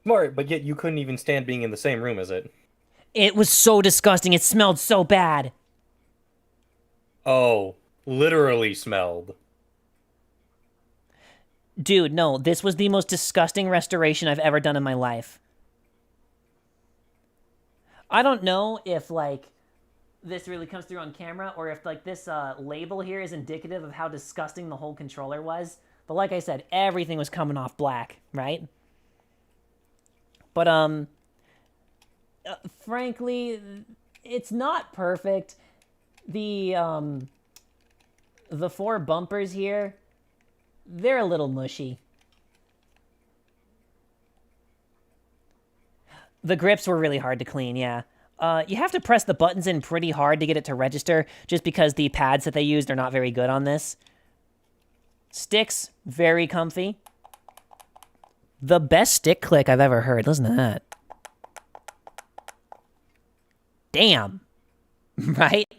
Smart, but yet you couldn't even stand being in the same room as it. It was so disgusting. It smelled so bad. Oh, literally smelled. Dude, no, this was the most disgusting restoration I've ever done in my life. I don't know if, like, this really comes through on camera or if, like, this label here is indicative of how disgusting the whole controller was. But like I said, everything was coming off black, right? But frankly, it's not perfect. The 4 bumpers here, they're a little mushy. The grips were really hard to clean, yeah. You have to press the buttons in pretty hard to get it to register, just because the pads that they used are not very good on this. Sticks, very comfy. The best stick click I've ever heard. Listen to that. Damn. Right?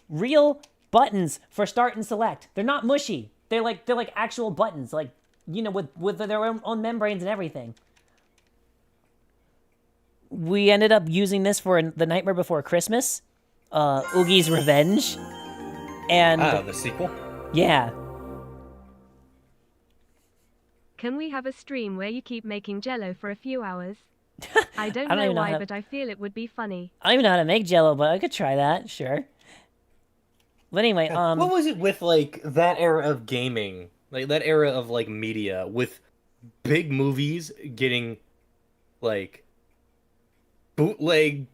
Real buttons for start and select. They're not mushy. They're like actual buttons, like, you know, with their own membranes and everything. We ended up using this for The Nightmare Before Christmas, Oogie's Revenge, and the sequel. Yeah. Can we have a stream where you keep making Jello for a few hours? I don't know even know why, how- but I feel it would be funny. I don't even know how to make Jello, but I could try that, sure. But anyway, What was it with like that era of gaming, like that era of like media, with big movies getting like bootleg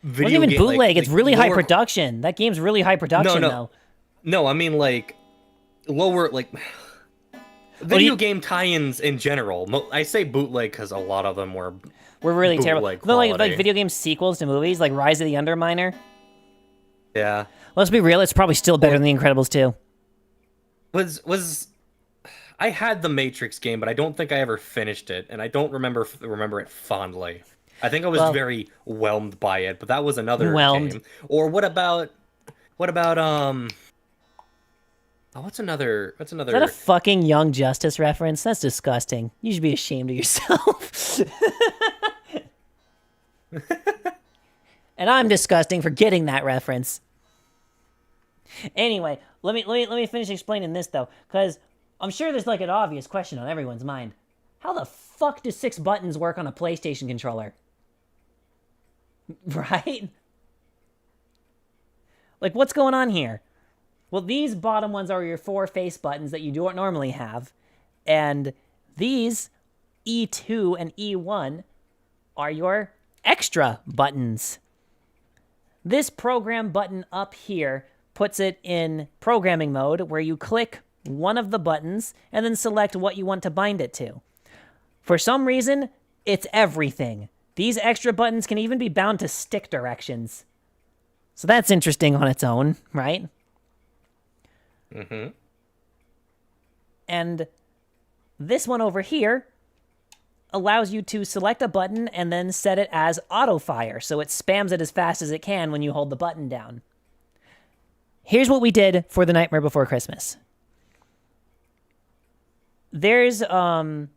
video wasn't even game, bootleg. like It's really high lower- production. That game's really high production, though. No, I mean like lower like video game tie-ins in general. I say bootleg because a lot of them were really terrible. bootleg No, like quality. video game sequels to movies, like Rise of the Underminer. Yeah. Let's be real, it's probably still better than The Incredibles 2. Was I had the Matrix game, but I don't think I ever finished it, and I don't remember it fondly. I think I was very whelmed by it, but that was another game. Or what about what's another Is that a fucking Young Justice reference? That's disgusting. You should be ashamed of yourself. And I'm disgusting for getting that reference. Anyway, let me finish explaining this though, because I'm sure there's like an obvious question on everyone's mind. How the fuck do 6 buttons work on a PlayStation controller? Right? Like, what's going on here? Well, these bottom ones are your 4 face buttons that you don't normally have, and these E2 and E1 are your extra buttons. This program button up here puts it in programming mode, where you click one of the buttons and then select what you want to bind it to. For some reason, it's everything. These extra buttons can even be bound to stick directions. So that's interesting on its own, right? Mm-hmm. And this one over here allows you to select a button and then set it as auto fire, so it spams it as fast as it can when you hold the button down. Here's what we did for The Nightmare Before Christmas. There's a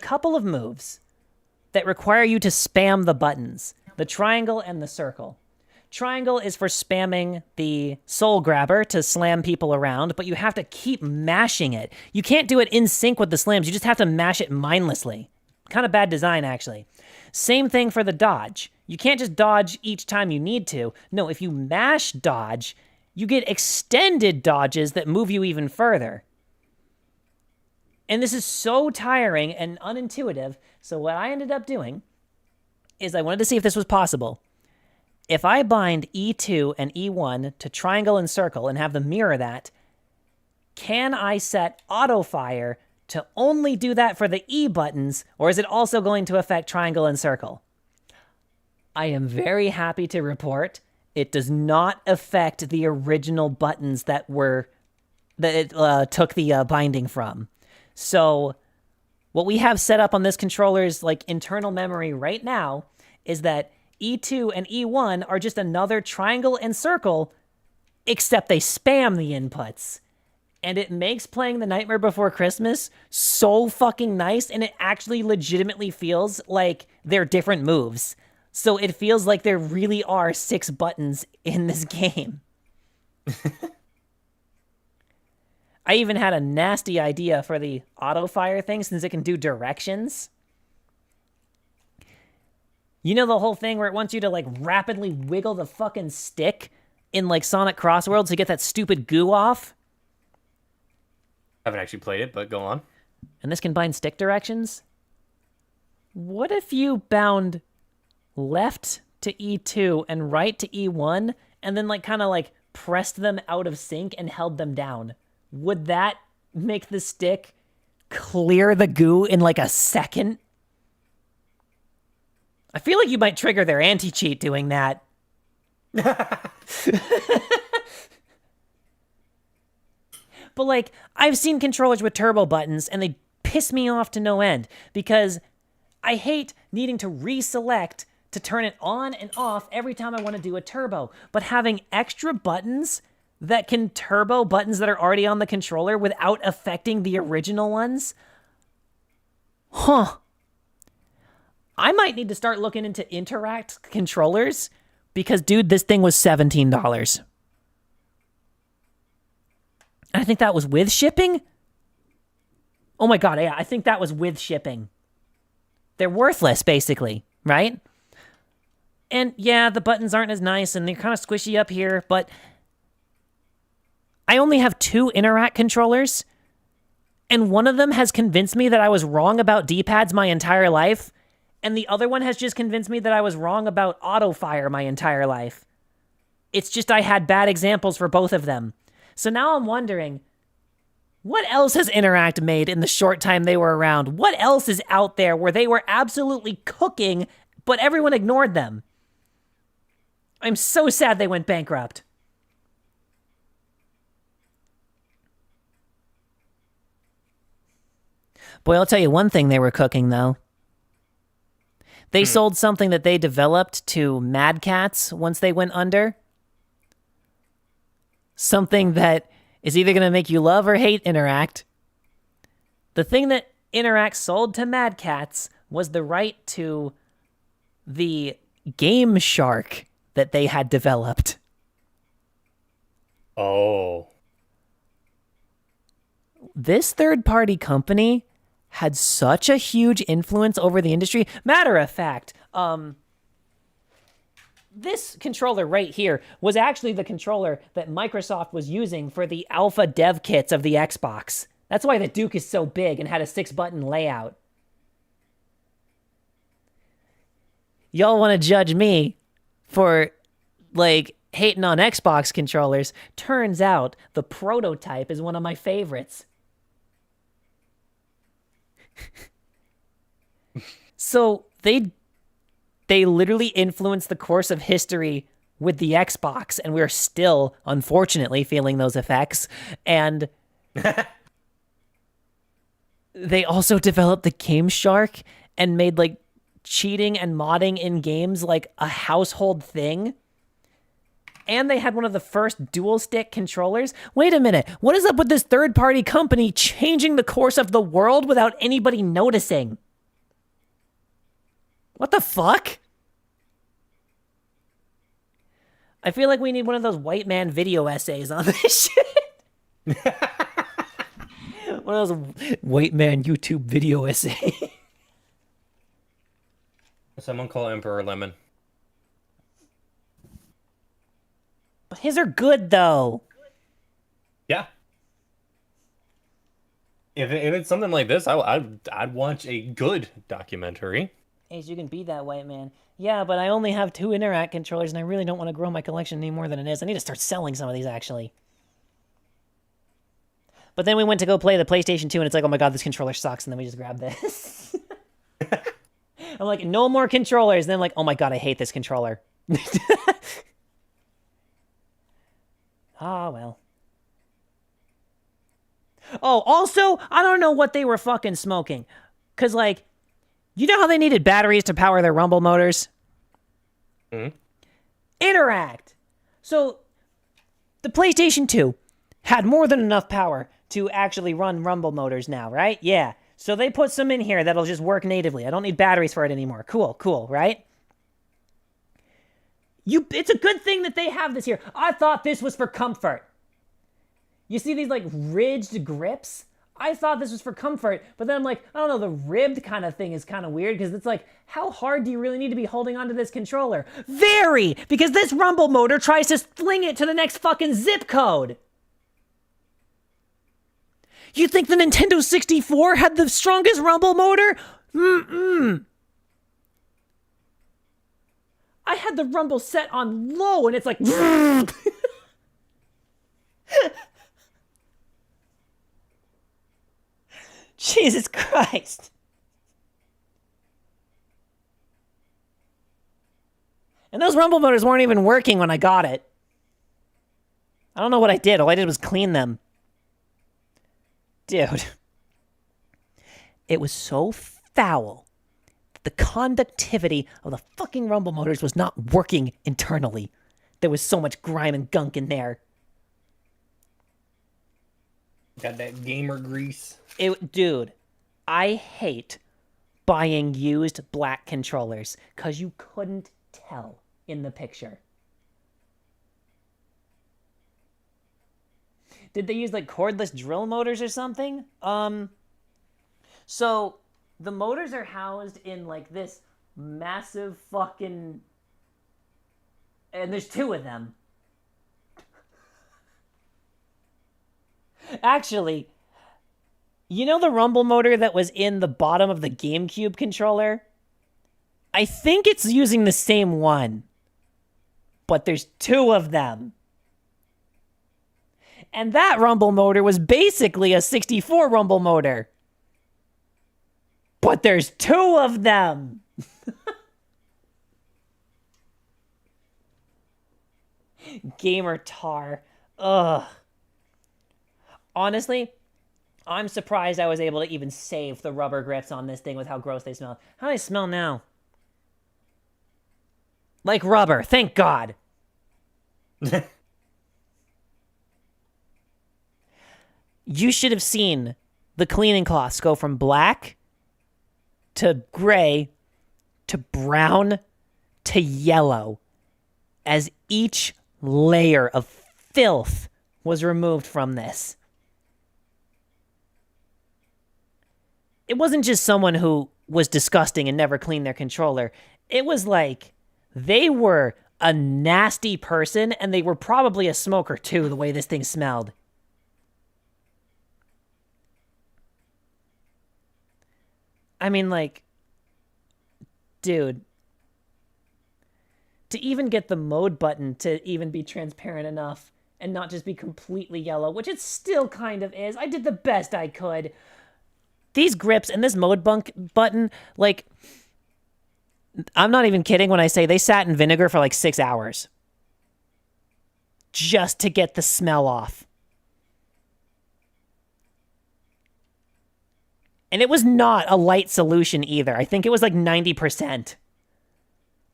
couple of moves that require you to spam the buttons, the triangle and the circle. Triangle is for spamming the soul grabber to slam people around, but you have to keep mashing it. You can't do it in sync with the slams, you just have to mash it mindlessly. Kind of bad design, actually. Same thing for the dodge. You can't just dodge each time you need to. No, if you mash dodge, you get extended dodges that move you even further. And this is so tiring and unintuitive, so what I ended up doing is I wanted to see if this was possible. If I bind E2 and E1 to triangle and circle and have them mirror that, can I set auto fire to only do that for the E buttons, or is it also going to affect triangle and circle? I am very happy to report it does not affect the original buttons that it took the binding from. So what we have set up on this controller's like internal memory right now is that E2 and E1 are just another triangle and circle, except they spam the inputs. And it makes playing The Nightmare Before Christmas so fucking nice, and it actually legitimately feels like they're different moves. So it feels like there really are 6 buttons in this game. I even had a nasty idea for the auto fire thing, since it can do directions. You know the whole thing where it wants you to like rapidly wiggle the fucking stick in like Sonic Crossworlds to get that stupid goo off? I haven't actually played it, but go on. And this can bind stick directions? What if you bound left to E2 and right to E1 and then like kind of like pressed them out of sync and held them down? Would that make the stick clear the goo in like a second? I feel like you might trigger their anti-cheat doing that. But like, I've seen controllers with turbo buttons and they piss me off to no end because I hate needing to reselect to turn it on and off every time I want to do a turbo. But having extra buttons that can turbo buttons that are already on the controller without affecting the original ones? Huh. I might need to start looking into Interact controllers because, dude, this thing was $17. I think that was with shipping? Oh my god, yeah, I think that was with shipping. They're worthless, basically, right? And yeah, the buttons aren't as nice and they're kind of squishy up here, but I only have 2 Interact controllers, and one of them has convinced me that I was wrong about D-pads my entire life, and the other one has just convinced me that I was wrong about auto-fire my entire life. It's just I had bad examples for both of them. So now I'm wondering, what else has Interact made in the short time they were around? What else is out there where they were absolutely cooking, but everyone ignored them? I'm so sad they went bankrupt. Boy, I'll tell you one thing they were cooking, though. They sold something that they developed to Mad Cats once they went under. Something that is either going to make you love or hate Interact. The thing that Interact sold to Mad Cats was the right to the Game Shark that they had developed. Oh. This third-party company had such a huge influence over the industry. Matter of fact, this controller right here was actually the controller that Microsoft was using for the alpha dev kits of the Xbox. That's why the Duke is so big and had a 6-button layout. Y'all want to judge me for, like, hating on Xbox controllers. Turns out the prototype is one of my favorites. So they literally influenced the course of history with the Xbox, and we're still, unfortunately, feeling those effects. And they also developed the Game Shark and made, like, cheating and modding in games, like, a household thing. And they had one of the first dual-stick controllers. Wait a minute, what is up with this third-party company changing the course of the world without anybody noticing? What the fuck? I feel like we need one of those white man video essays on this shit. One of those white man YouTube video essays. Someone call Emperor Lemon. But his are good, though. Yeah. If it's something like this, I'd watch a good documentary. Ace, you can be that white man. Yeah, but I only have 2 Interact controllers, and I really don't want to grow my collection any more than it is. I need to start selling some of these, actually. But then we went to go play the PlayStation 2, and it's like, oh my god, this controller sucks, and then we just grabbed this. I'm like, no more controllers. And then I'm like, oh my god, I hate this controller. Ah, well. Oh, also, I don't know what they were fucking smoking. Because, like, you know how they needed batteries to power their rumble motors? Interact! So, the PlayStation 2 had more than enough power to actually run rumble motors now, right? Yeah. So they put some in here that'll just work natively. I don't need batteries for it anymore. Cool, right? It's a good thing that they have this here. I thought this was for comfort. You see these, like, ridged grips? I thought this was for comfort, but then I'm like, I don't know, the ribbed kind of thing is kind of weird, because it's like, how hard do you really need to be holding onto this controller? Very! Because this rumble motor tries to fling it to the next fucking zip code! You think the Nintendo 64 had the strongest rumble motor? I had the rumble set on low, and it's like... Jesus Christ. And those rumble motors weren't even working when I got it. I don't know what I did. All I did was clean them. Dude. It was so foul that the conductivity of the fucking rumble motors was not working internally. There was so much grime and gunk in there. Got that gamer grease. Dude, I hate buying used black controllers because you couldn't tell in the picture. Did they use like cordless drill motors or something? So the motors are housed in like this massive fucking, and there's two of them. Actually, you know the rumble motor that was in the bottom of the GameCube controller? I think it's using the same one, but there's two of them. And that rumble motor was basically a 64 rumble motor. But there's two of them. Gamer tar. Ugh. Honestly, I'm surprised I was able to even save the rubber grips on this thing with how gross they smell. How do they smell now? Like rubber, thank God. You should have seen the cleaning cloths go from black to gray to brown to yellow as each layer of filth was removed from this. It wasn't just someone who was disgusting and never cleaned their controller. It was like they were a nasty person and they were probably a smoker too, the way this thing smelled. I mean, like, dude, to even get the mode button to even be transparent enough and not just be completely yellow, which it still kind of is. I did the best I could. These grips and this mode button, like, I'm not even kidding when I say they sat in vinegar for like 6 hours just to get the smell off. And it was not a light solution either. I think it was like 90%.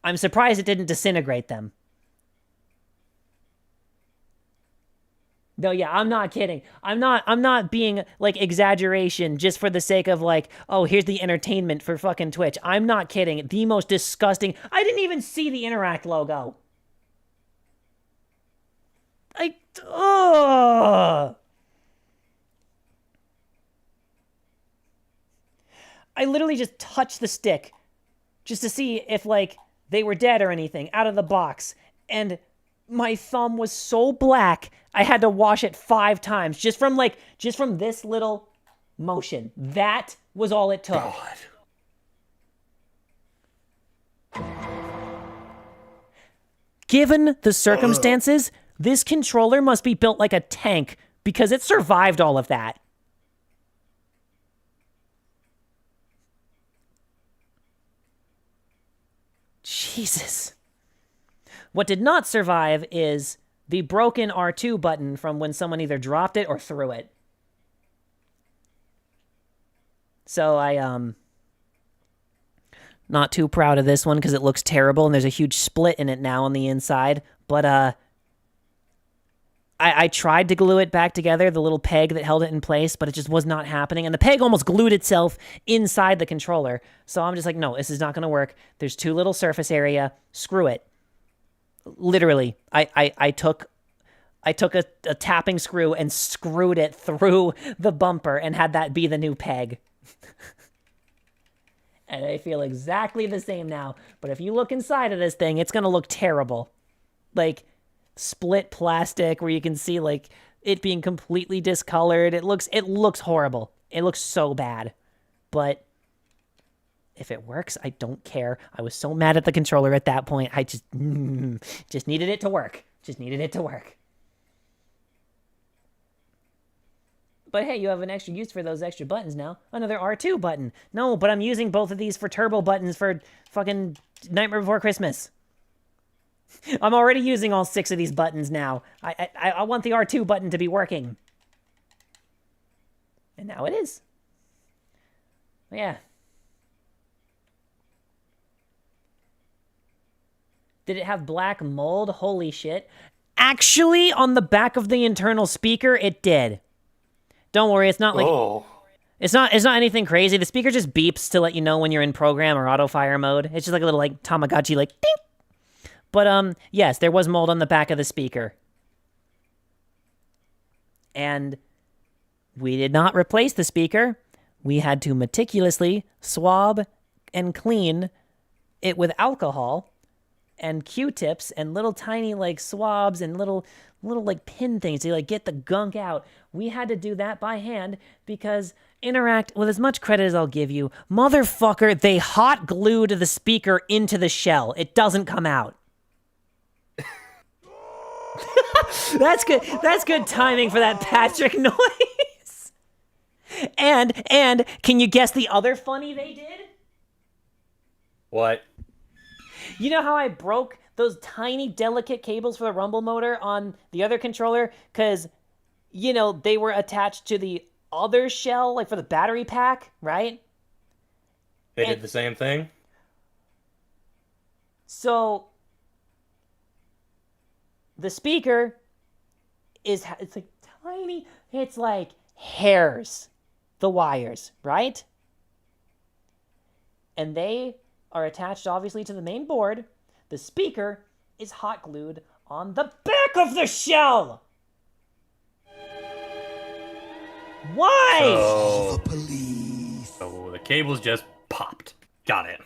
I'm surprised it didn't disintegrate them. No, yeah, I'm not kidding. I'm not being like exaggeration just for the sake of like, oh, here's the entertainment for fucking Twitch. I'm not kidding. The most disgusting. I didn't even see the Interact logo. I literally just touched the stick just to see if like they were dead or anything out of the box, and my thumb was so black I had to wash it 5 times just from this little motion. That was all it took. God. Given the circumstances, this controller must be built like a tank because it survived all of that. Jesus. What did not survive is the broken R2 button from when someone either dropped it or threw it. So I, not too proud of this one because it looks terrible and there's a huge split in it now on the inside. But, I tried to glue it back together, the little peg that held it in place, but it just was not happening. And the peg almost glued itself inside the controller. So I'm just like, no, this is not going to work. There's too little surface area. Screw it. Literally, I took a tapping screw and screwed it through the bumper and had that be the new peg. And I feel exactly the same now. But if you look inside of this thing, it's going to look terrible. Like, split plastic where you can see like it being completely discolored. It looks horrible. It looks so bad. But If it works, I don't care. I was so mad at the controller at that point. I just needed it to work. Just needed it to work. But hey, you have an extra use for those extra buttons now. Another R2 button. No, but I'm using both of these for turbo buttons for fucking Nightmare Before Christmas. I'm already using all 6 of these buttons now. I want the R2 button to be working. And now it is. Yeah. Did it have black mold? Holy shit. Actually, on the back of the internal speaker, it did. Don't worry, it's not like... Oh. It's not anything crazy. The speaker just beeps to let you know when you're in program or auto fire mode. It's just like a little like Tamagotchi like ding. But yes, there was mold on the back of the speaker. And we did not replace the speaker. We had to meticulously swab and clean it with alcohol and Q-tips and little tiny like swabs and little like pin things to like get the gunk out. We had to do that by hand because Interact, with as much credit as I'll give you, motherfucker, they hot glued the speaker into the shell. It doesn't come out. That's good. That's good timing for that Patrick noise. And can you guess the other funny they did? What? You know how I broke those tiny delicate cables for the rumble motor on the other controller? Because, you know, they were attached to the other shell, like for the battery pack, right? They did the same thing? So, the speaker it's like tiny, it's like hairs, the wires, right? And they are attached obviously to the main board. The speaker is hot glued on the back of the shell. Why? So the cables just popped. Got it.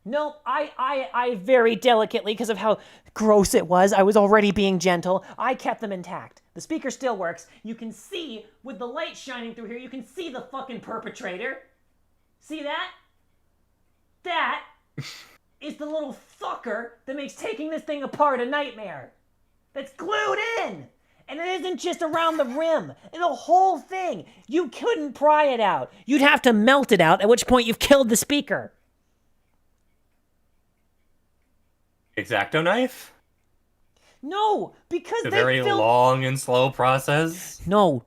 No, I very delicately, because of how gross it was, I was already being gentle, I kept them intact. The speaker still works. You can see, with the light shining through here, you can see the fucking perpetrator. See that? That is the little fucker that makes taking this thing apart a nightmare. That's glued in. And it isn't just around the rim. The whole thing. You couldn't pry it out. You'd have to melt it out, at which point you've killed the speaker. X-Acto knife? No, because A they very filled... long and slow process? No,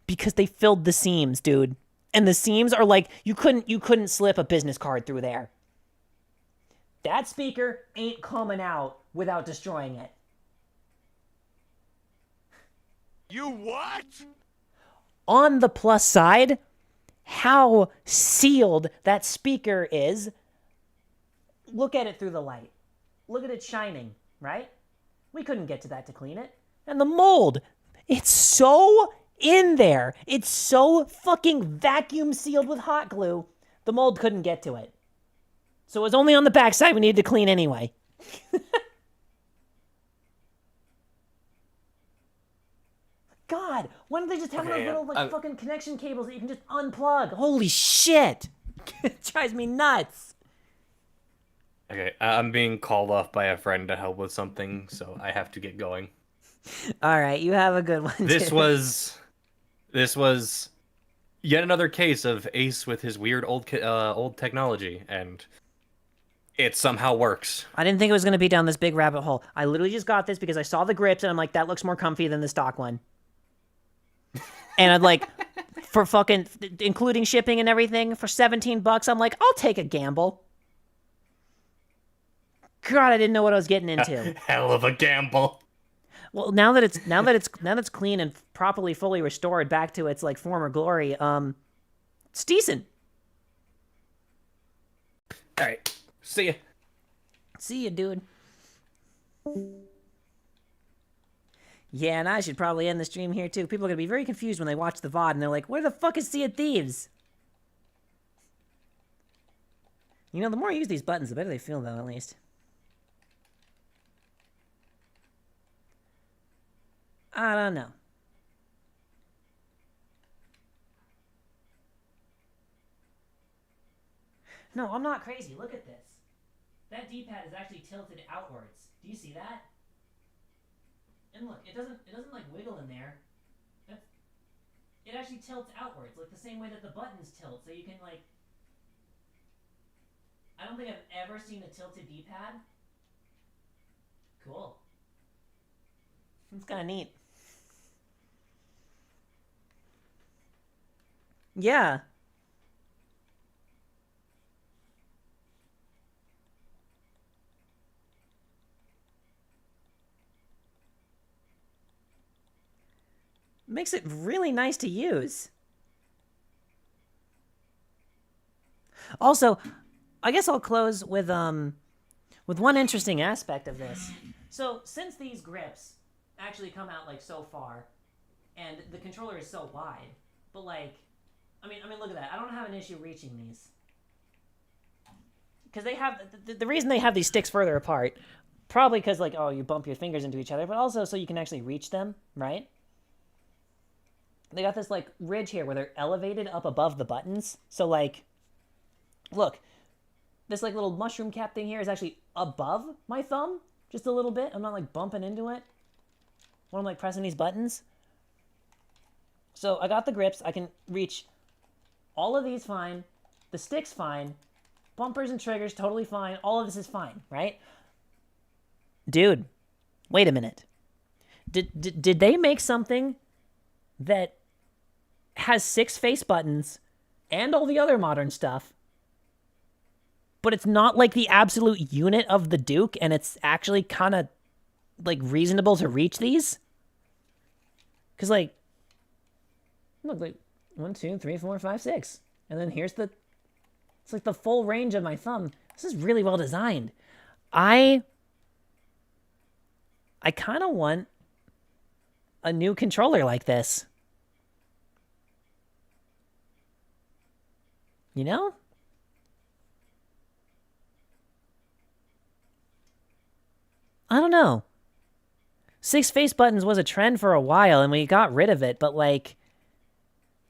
because they filled the seams, dude. And the seams are like, you couldn't slip a business card through there. That speaker ain't coming out without destroying it. You what? On the plus side, how sealed that speaker is, look at it through the light. Look at it shining, right? We couldn't get to that to clean it. And the mold, it's so in there. It's so fucking vacuum sealed with hot glue, the mold couldn't get to it. So it was only on the backside we needed to clean anyway. God, why don't they just have one of those little like fucking connection cables that you can just unplug? Holy shit! It drives me nuts. Okay, I'm being called off by a friend to help with something, so I have to get going. All right, you have a good one. This was yet another case of Ace with his weird old technology, and it somehow works. I didn't think it was going to be down this big rabbit hole. I literally just got this because I saw the grips and I'm like, that looks more comfy than the stock one. And I'd like, for fucking, including shipping and everything, for $17, I'm like, I'll take a gamble. God, I didn't know what I was getting into. Hell of a gamble. Well, now that it's clean and properly fully restored back to its like former glory, it's decent. All right, see ya. See ya, dude. Yeah, and I should probably end the stream here too. People are gonna be very confused when they watch the VOD and they're like, "Where the fuck is Sea of Thieves?" You know, the more I use these buttons, the better they feel, though. At least. I don't know. No, I'm not crazy. Look at this. That D-pad is actually tilted outwards. Do you see that? And look, it doesn't like wiggle in there. It actually tilts outwards, like the same way that the buttons tilt. So you can like. I don't think I've ever seen a tilted D-pad. Cool. It's kind of neat. Yeah. Makes it really nice to use. Also, I guess I'll close with one interesting aspect of this. So, since these grips actually come out like so far, and the controller is so wide, but like, I mean, look at that. I don't have an issue reaching these. Because they have, the reason they have these sticks further apart, probably because like, oh, you bump your fingers into each other, but also so you can actually reach them, right? They got this like ridge here where they're elevated up above the buttons. So like, look, this like little mushroom cap thing here is actually above my thumb, just a little bit. I'm not like bumping into it when I'm like pressing these buttons. So I got the grips. I can reach all of these fine. The stick's fine. Bumpers and triggers, totally fine. All of this is fine, right? Dude, wait a minute. Did they make something that has 6 face buttons and all the other modern stuff, but it's not like the absolute unit of the Duke, and it's actually kind of like reasonable to reach these? Because like, look, like 1, 2, 3, 4, 5, 6, and then here's the, it's like the full range of my thumb. This is really well designed. I kind of want a new controller like this. You know? I don't know. 6 face buttons was a trend for a while, and we got rid of it, but like,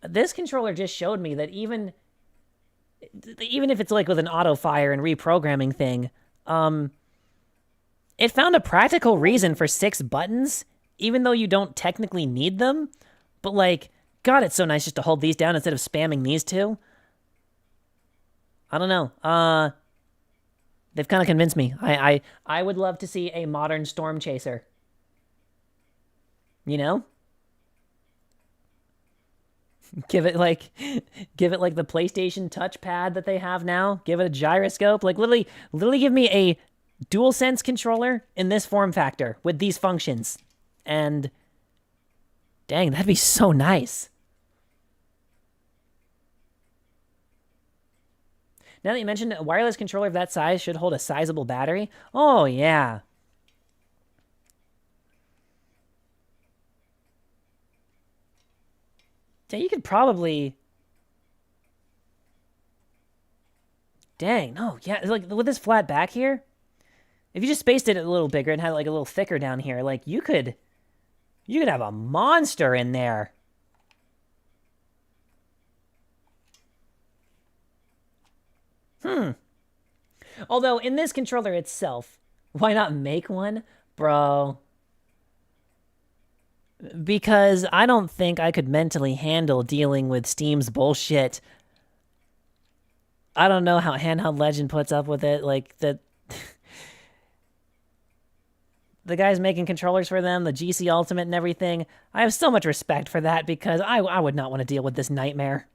this controller just showed me that even if it's like with an auto fire and reprogramming thing, it found a practical reason for 6 buttons, even though you don't technically need them. But like, God, it's so nice just to hold these down instead of spamming these two. I don't know. They've kind of convinced me. I would love to see a modern Storm Chaser. You know? Give it like the PlayStation touchpad that they have now. Give it a gyroscope. Like literally give me a DualSense controller in this form factor with these functions. And dang, that'd be so nice. Now that you mentioned, a wireless controller of that size should hold a sizable battery. Oh, yeah. Yeah, you could probably... Dang, no, yeah, like with this flat back here, if you just spaced it a little bigger and had it like a little thicker down here, like you could have a monster in there. Although, in this controller itself, why not make one? Bro. Because I don't think I could mentally handle dealing with Steam's bullshit. I don't know how Handheld Legend puts up with it. Like, the guys making controllers for them, the GC Ultimate and everything. I have so much respect for that because I would not want to deal with this nightmare.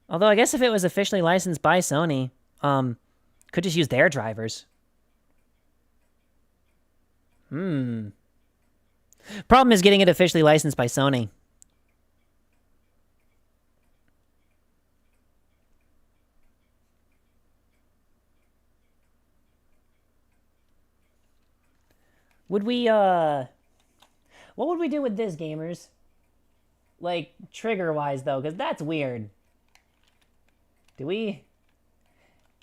Although I guess if it was officially licensed by Sony, could just use their drivers. Problem is getting it officially licensed by Sony. Would we, what would we do with this, gamers? Like, trigger-wise, though, because that's weird. Do we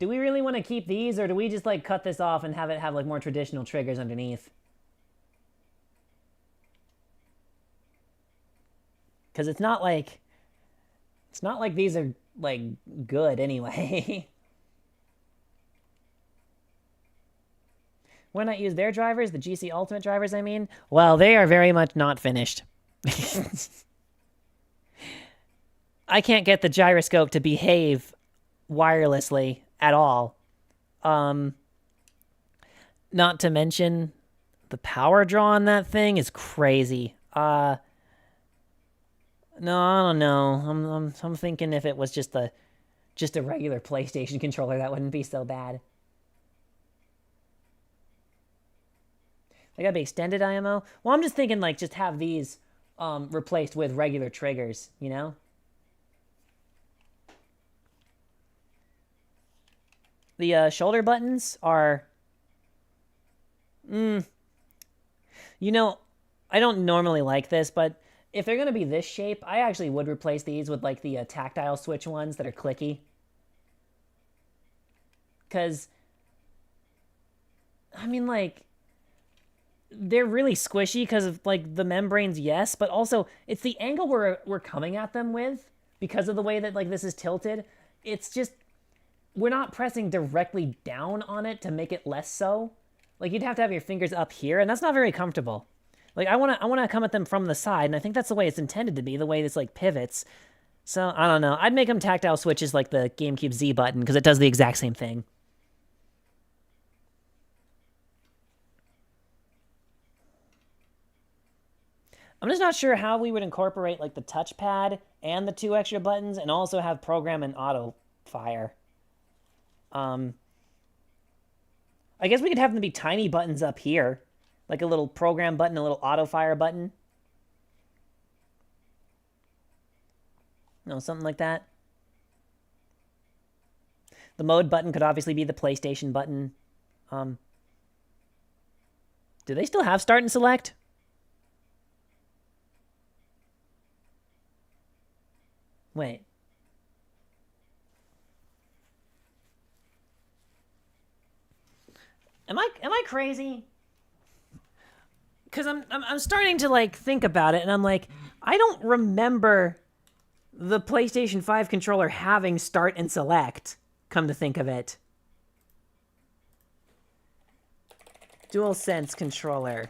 really want to keep these, or do we just, like, cut this off and have it have, like, more traditional triggers underneath? Because it's not like... It's not like these are, like, good anyway. Why not use their drivers? The GC Ultimate drivers, I mean? Well, they are very much not finished. I can't get the gyroscope to behave wirelessly at all. Not to mention, the power draw on that thing is crazy. No, I don't know. I'm thinking if it was just a regular PlayStation controller, that wouldn't be so bad. They gotta be extended IMO? Well, I'm just thinking, like, just have these replaced with regular triggers, you know? The shoulder buttons are... You know, I don't normally like this, but if they're gonna be this shape, I actually would replace these with, like, the tactile switch ones that are clicky. Because, I mean, like... they're really squishy because of, like, the membranes, yes, but also it's the angle we're coming at them with because of the way that, like, this is tilted. It's just, we're not pressing directly down on it to make it less so. Like, you'd have to have your fingers up here, and that's not very comfortable. Like, I wanna come at them from the side, and I think that's the way it's intended to be, the way this, like, pivots. So, I don't know. I'd make them tactile switches like the GameCube Z button, because it does the exact same thing. I'm just not sure how we would incorporate, like, the touchpad and the 2 extra buttons and also have program and auto fire. I guess we could have them be tiny buttons up here. Like a little program button, a little auto fire button. No, something like that. The mode button could obviously be the PlayStation button. Do they still have start and select? Wait. Am I crazy? Because I'm starting to, like, think about it, and I'm like, I don't remember the PlayStation 5 controller having start and select, come to think of it. DualSense controller.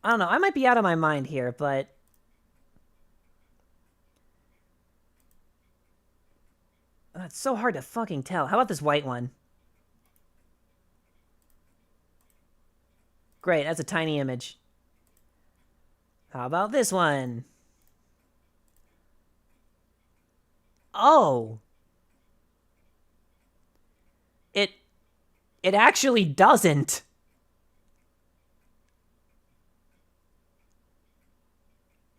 I don't know, I might be out of my mind here, but... it's so hard to fucking tell. How about this white one? Great, that's a tiny image. How about this one? Oh! It actually doesn't!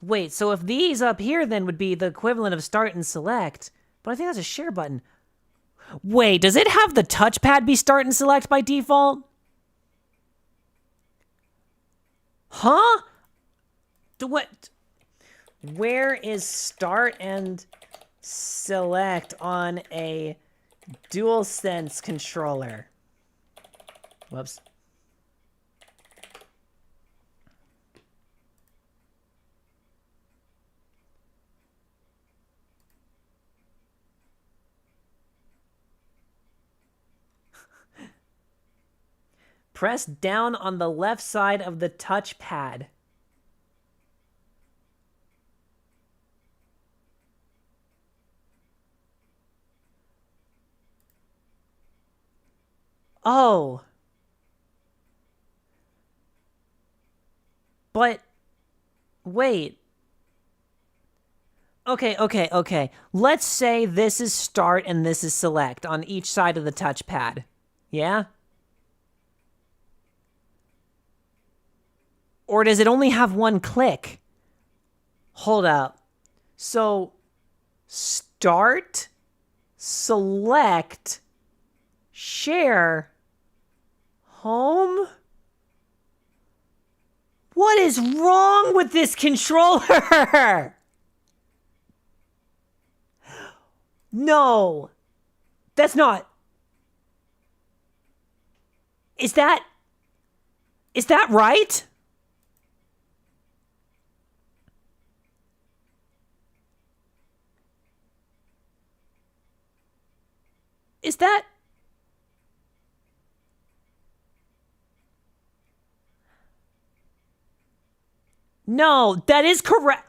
Wait, so if these up here then would be the equivalent of start and select, but I think that's a share button. Wait, does it have the touchpad be start and select by default? Huh? What? Where is start and select on a DualSense controller? Whoops. Press down on the left side of the touchpad. Oh. But, wait. Okay. Let's say this is start and this is select on each side of the touchpad. Yeah? Or does it only have one click? Hold up. So, start, select, share, home? What is wrong with this controller? No. That's not. Is that right? Is that... No, that is correct.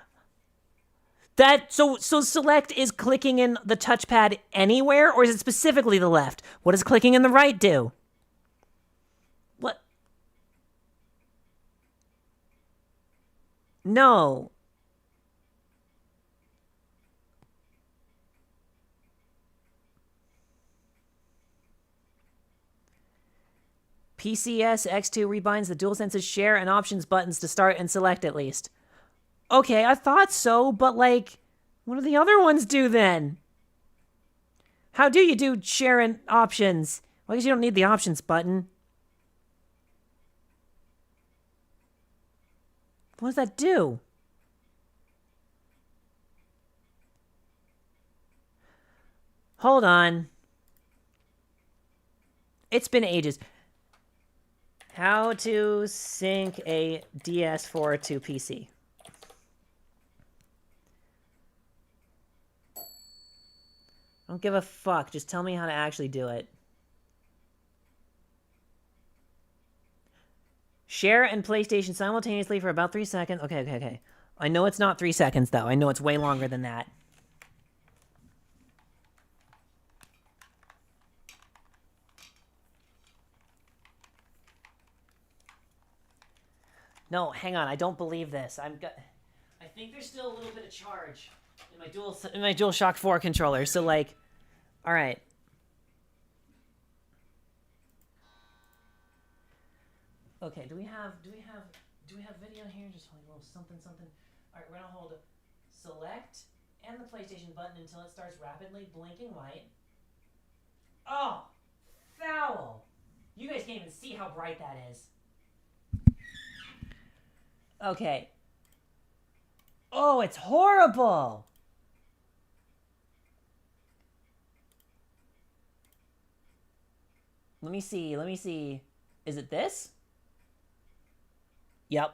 So select is clicking in the touchpad anywhere, or is it specifically the left? What does clicking in the right do? What? No. PCS X2 rebinds the DualSense's share and options buttons to start and select at least. Okay, I thought so, but like, what do the other ones do then? How do you do share and options? Well, I guess you don't need the options button. What does that do? Hold on. It's been ages. How to sync a DS4 to PC. Don't give a fuck. Just tell me how to actually do it. Share and PlayStation simultaneously for about 3 seconds. Okay. I know it's not 3 seconds, though. I know it's way longer than that. No, hang on. I don't believe this. I think there's still a little bit of charge in my DualShock 4 controller. So like, all right. Okay, do we have video here? Just like a little something. All right, we're gonna hold select and the PlayStation button until it starts rapidly blinking white. Oh, foul! You guys can't even see how bright that is. Okay. Oh, it's horrible! Let me see. Is it this? Yep.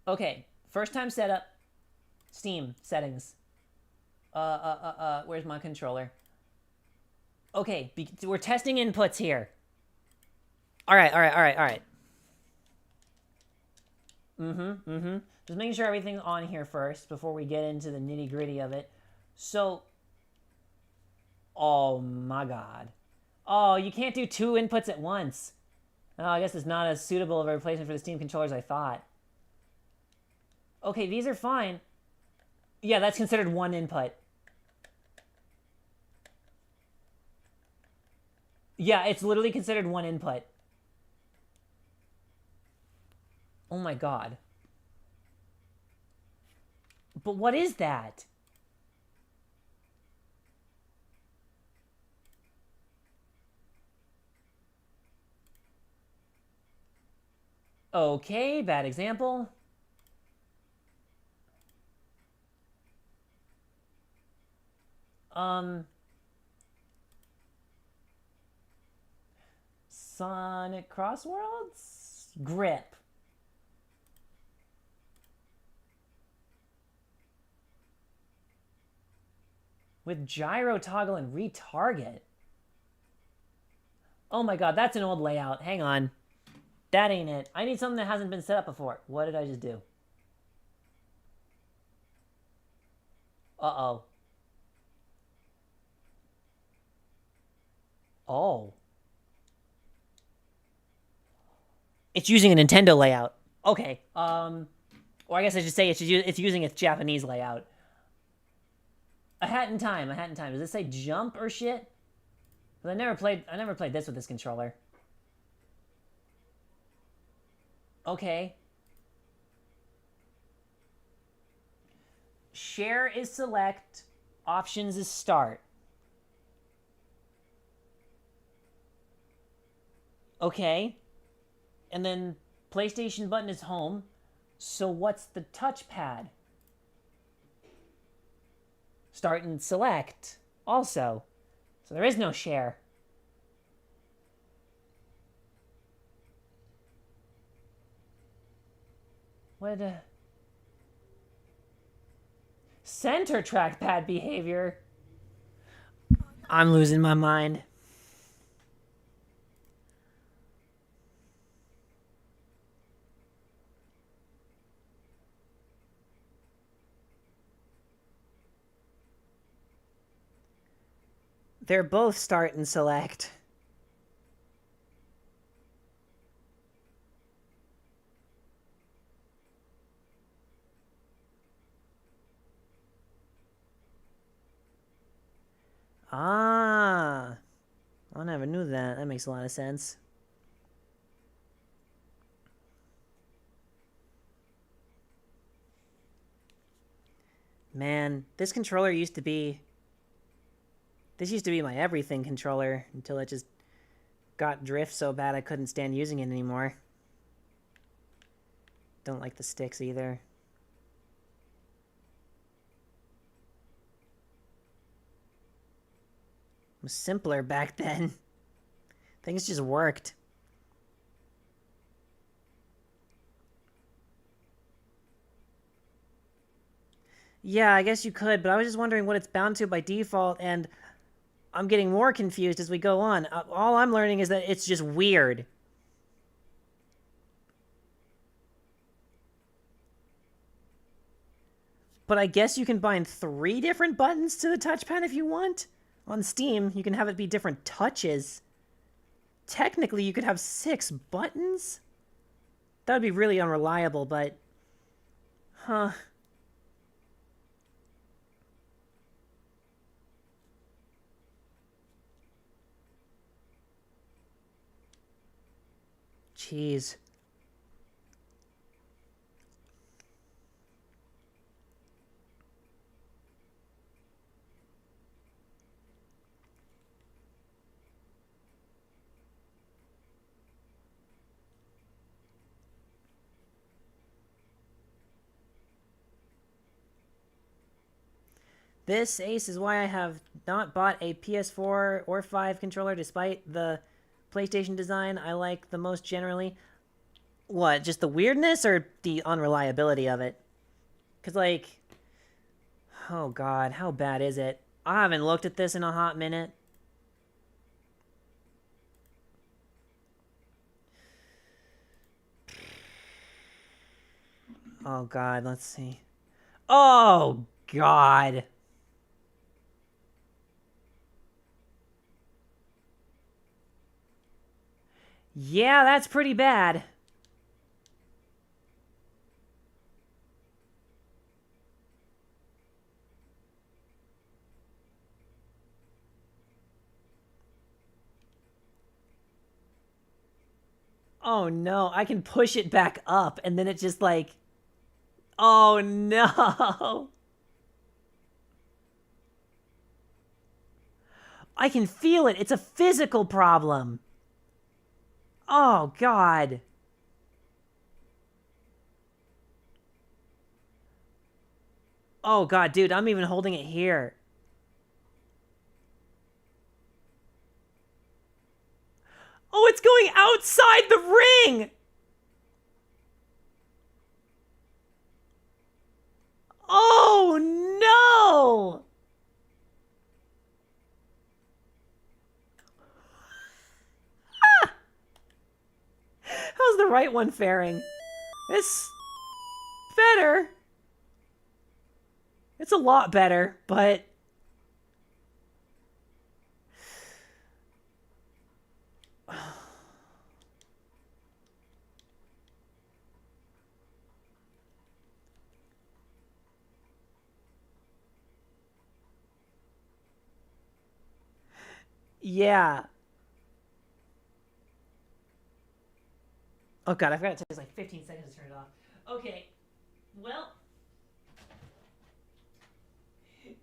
Okay, first time setup. Steam settings. Where's my controller? Okay, we're testing inputs here. All right. Just making sure everything's on here first before we get into the nitty gritty of it. So, oh my God. Oh, you can't do 2 inputs at once. Oh, I guess it's not as suitable of a replacement for the Steam controller as I thought. Okay, these are fine. Yeah, that's considered 1 input. Yeah, it's literally considered 1 input. Oh my God. But what is that? Okay, bad example. Sonic Crossworlds? Grip. With gyro toggle and retarget. Oh my God, that's an old layout. Hang on. That ain't it. I need something that hasn't been set up before. What did I just do? Uh-oh. Oh. It's using a Nintendo layout. Okay. Or I guess I should say it's using its Japanese layout. A Hat in Time. Does it say jump or shit? I never played this with this controller. Okay. Share is select. Options is start. Okay. And then PlayStation button is home. So what's the touchpad? Start and select also. So there is no share. What? Center trackpad behavior? I'm losing my mind. They're both start and select. Ah, I never knew that. That makes a lot of sense. Man, this controller used to be... This used to be my everything controller until it just got drift so bad I couldn't stand using it anymore. Don't like the sticks either. It was simpler back then. Things just worked. Yeah, I guess you could, but I was just wondering what it's bound to by default, and I'm getting more confused as we go on. All I'm learning is that it's just weird. But I guess you can bind 3 different buttons to the touchpad if you want. On Steam, you can have it be different touches. Technically, you could have 6 buttons? That would be really unreliable, but... Huh. Jeez. This, Ace, is why I have not bought a PS4 or 5 controller despite the PlayStation design I like the most generally. What, just the weirdness or the unreliability of it? Because, like, oh god, how bad is it? I haven't looked at this in a hot minute. Oh god, let's see. Oh god. Yeah, that's pretty bad. Oh no, I can push it back up and then it just like... Oh no! I can feel it. It's a physical problem. Oh god. Oh god, dude, I'm even holding it here. Oh, it's going outside the ring! Oh no! How's the right one faring? It's better. It's a lot better, but... Yeah. Oh god, I forgot it takes like 15 seconds to turn it off. Okay. Well...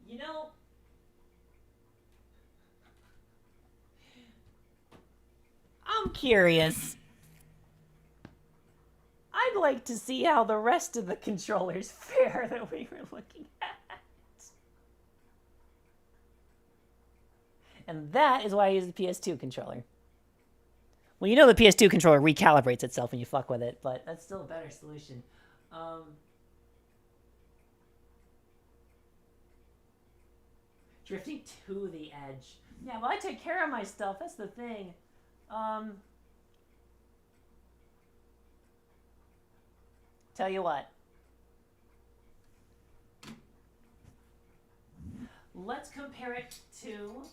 You know... I'm curious. I'd like to see how the rest of the controllers fare that we were looking at. And that is why I use the PS2 controller. Well, you know the PS2 controller recalibrates itself when you fuck with it, but that's still a better solution. Drifting to the edge. Yeah, well, I take care of my stuff. That's the thing. Tell you what. Let's compare it to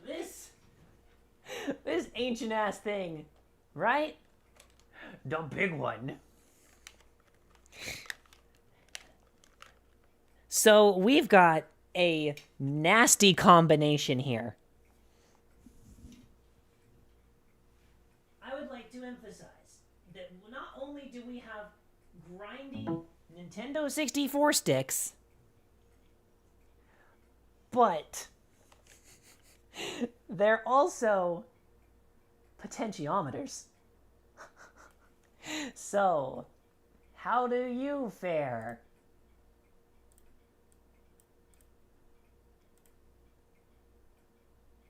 this ancient ass thing, right? The big one. So we've got a nasty combination here. I would like to emphasize that not only do we have grindy Nintendo 64 sticks, but they're also potentiometers. So, how do you fare?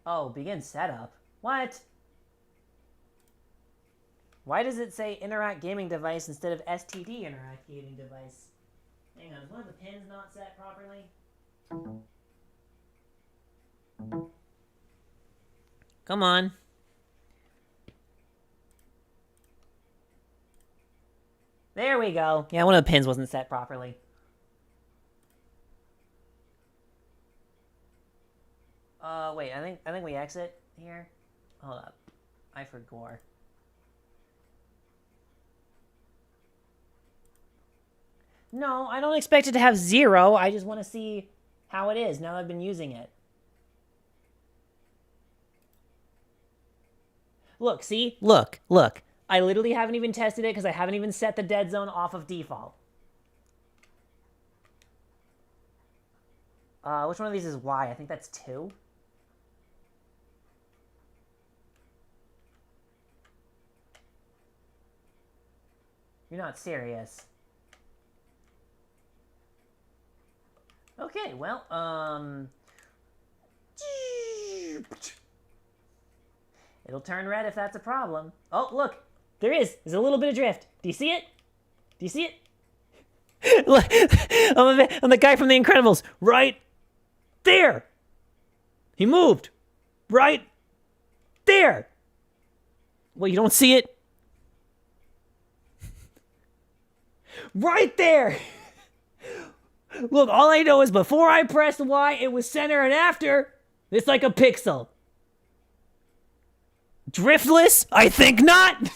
Oh, begin setup. What? Why does it say interact gaming device instead of STD interact gaming device? Hang on, is one of the pins not set properly? Come on. There we go. Yeah, one of the pins wasn't set properly. Wait, I think we exit here. Hold up. I forgot. No, I don't expect it to have 0. I just want to see how it is now that I've been using it. Look, see? Look. I literally haven't even tested it because I haven't even set the dead zone off of default. Which one of these is Y? I think that's 2. You're not serious. Okay, well, it'll turn red if that's a problem. Oh, look! There's a little bit of drift. Do you see it? Do you see it? Look, I'm the guy from The Incredibles. Right there! He moved! Right there! Well, you don't see it? Right there! Look, all I know is before I pressed Y, it was center, and after, it's like a pixel. Driftless? I think not!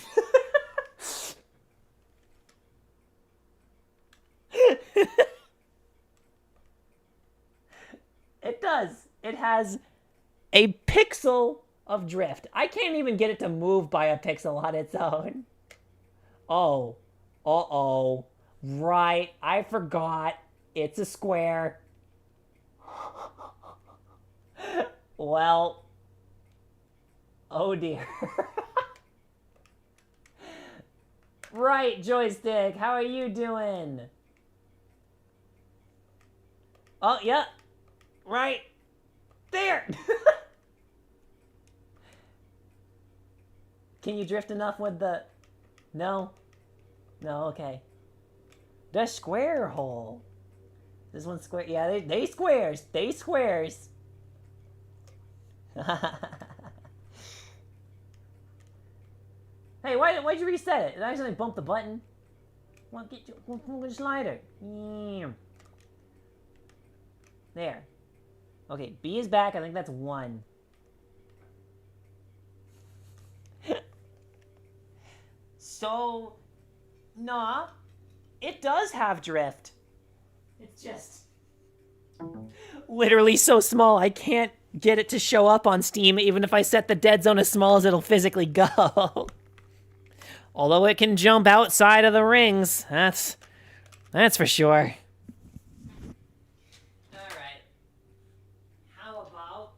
It does. It has a pixel of drift. I can't even get it to move by a pixel on its own. Oh. Uh-oh. Right. I forgot. It's a square. Well. Oh dear. Right, joystick. How are you doing? Oh, yeah. Right there. Can you drift enough with the... No? No, okay. The square hole. This one's square. Yeah, they squares. They squares. Hey, why'd you reset it? Did I accidentally bump the button? Want to get your slider. There. Okay, B is back. I think that's 1. So, nah, it does have drift. It's just literally so small I can't get it to show up on Steam even if I set the dead zone as small as it'll physically go. Although it can jump outside of the rings, that's for sure. Alright. How about...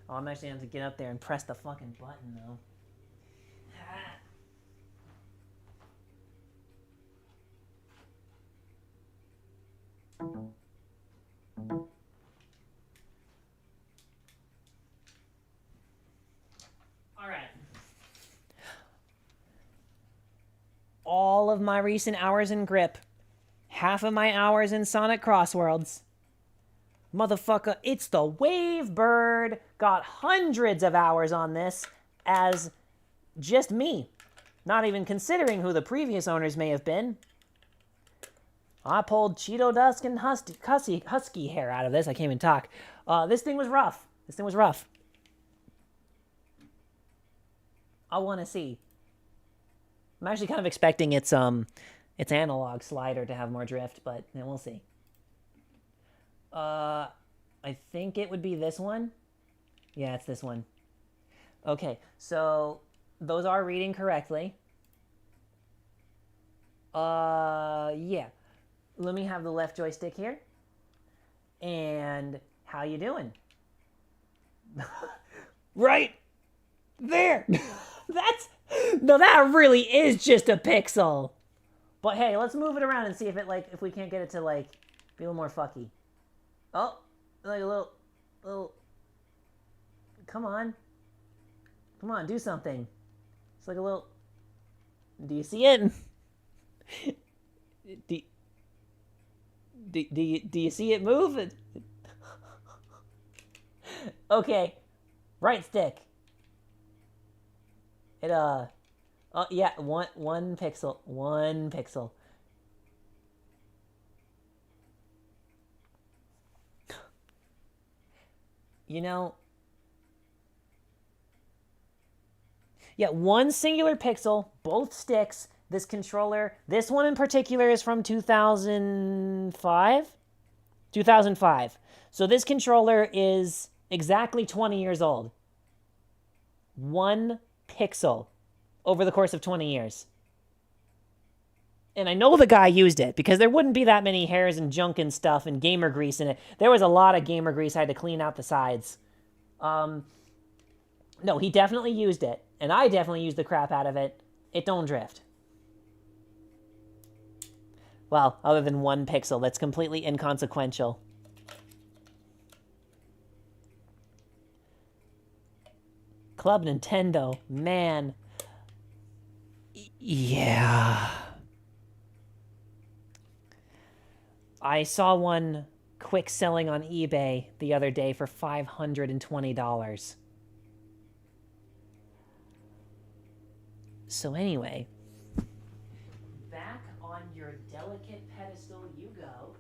Oh, I'm actually going to have to get up there and press the fucking button, though. Alright. All of my recent hours in grip half of my hours in Sonic Crossworlds. Motherfucker, it's the Wave Bird. Got hundreds of hours on this as just me. Not even considering who the previous owners may have been. I pulled Cheeto Dusk and husky hair out of this. I can't even talk. This thing was rough. I want to see. I'm actually kind of expecting its analog slider to have more drift, but we'll see. I think it would be this one. Yeah, it's this one. Okay, so those are reading correctly. Yeah. Let me have the left joystick here. And how you doing? Right there. That really is just a pixel. But hey, let's move it around and see if if we can't get it to be a little more fucky. Oh, like a little. Come on, do something. It's like a little. Do you see it? Do you see it move? Okay, right stick. It oh yeah, one pixel. You know, yeah, one singular pixel, both sticks. This controller, this one in particular is from 2005? 2005. So this controller is exactly 20 years old. One pixel over the course of 20 years. And I know the guy used it because there wouldn't be that many hairs and junk and stuff and gamer grease in it. There was a lot of gamer grease I had to clean out the sides. No, he definitely used it. And I definitely used the crap out of it. It don't drift. Well, other than one pixel, that's completely inconsequential. Club Nintendo, man. Yeah. I saw one quick selling on eBay the other day for $520. So anyway, back on your delicate pedestal you go.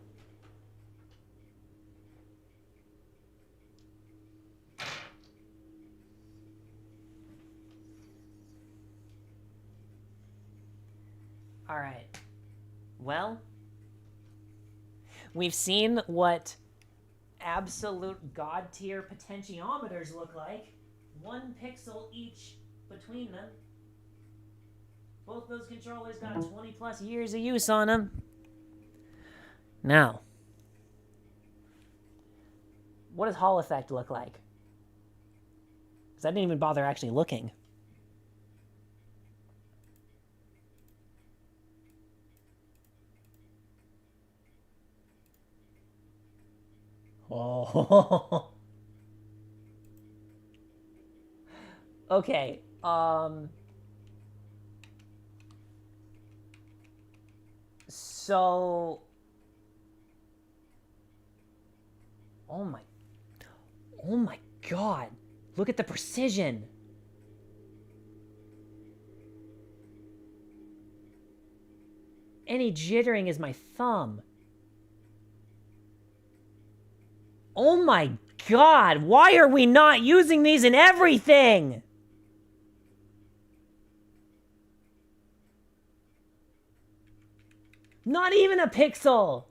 All right. Well, we've seen what absolute god tier potentiometers look like. 1 pixel each between them. Both those controllers got 20 plus years of use on them. Now, what does Hall Effect look like? Because I didn't even bother actually looking. Oh. Okay. So, oh my God, look at the precision. Any jittering is my thumb. Oh my God, why are we not using these in everything? Not even a pixel.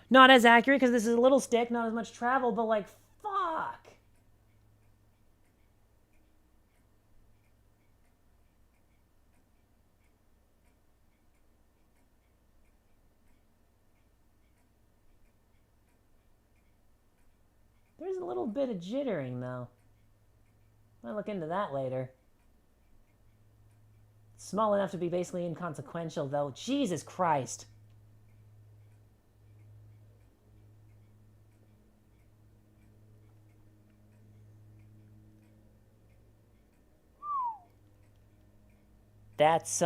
Not as accurate because this is a little stick, not as much travel, but like, fuck. There's a little bit of jittering, though. I'll look into that later. Small enough to be basically inconsequential, though. Jesus Christ. That's,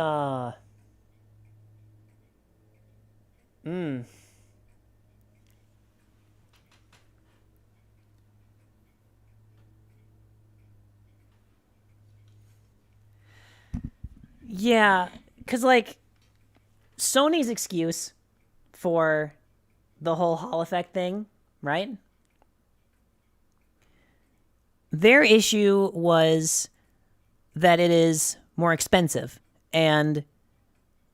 Yeah, because, like, Sony's excuse for the whole Hall effect thing, right? Their issue was that it is more expensive. And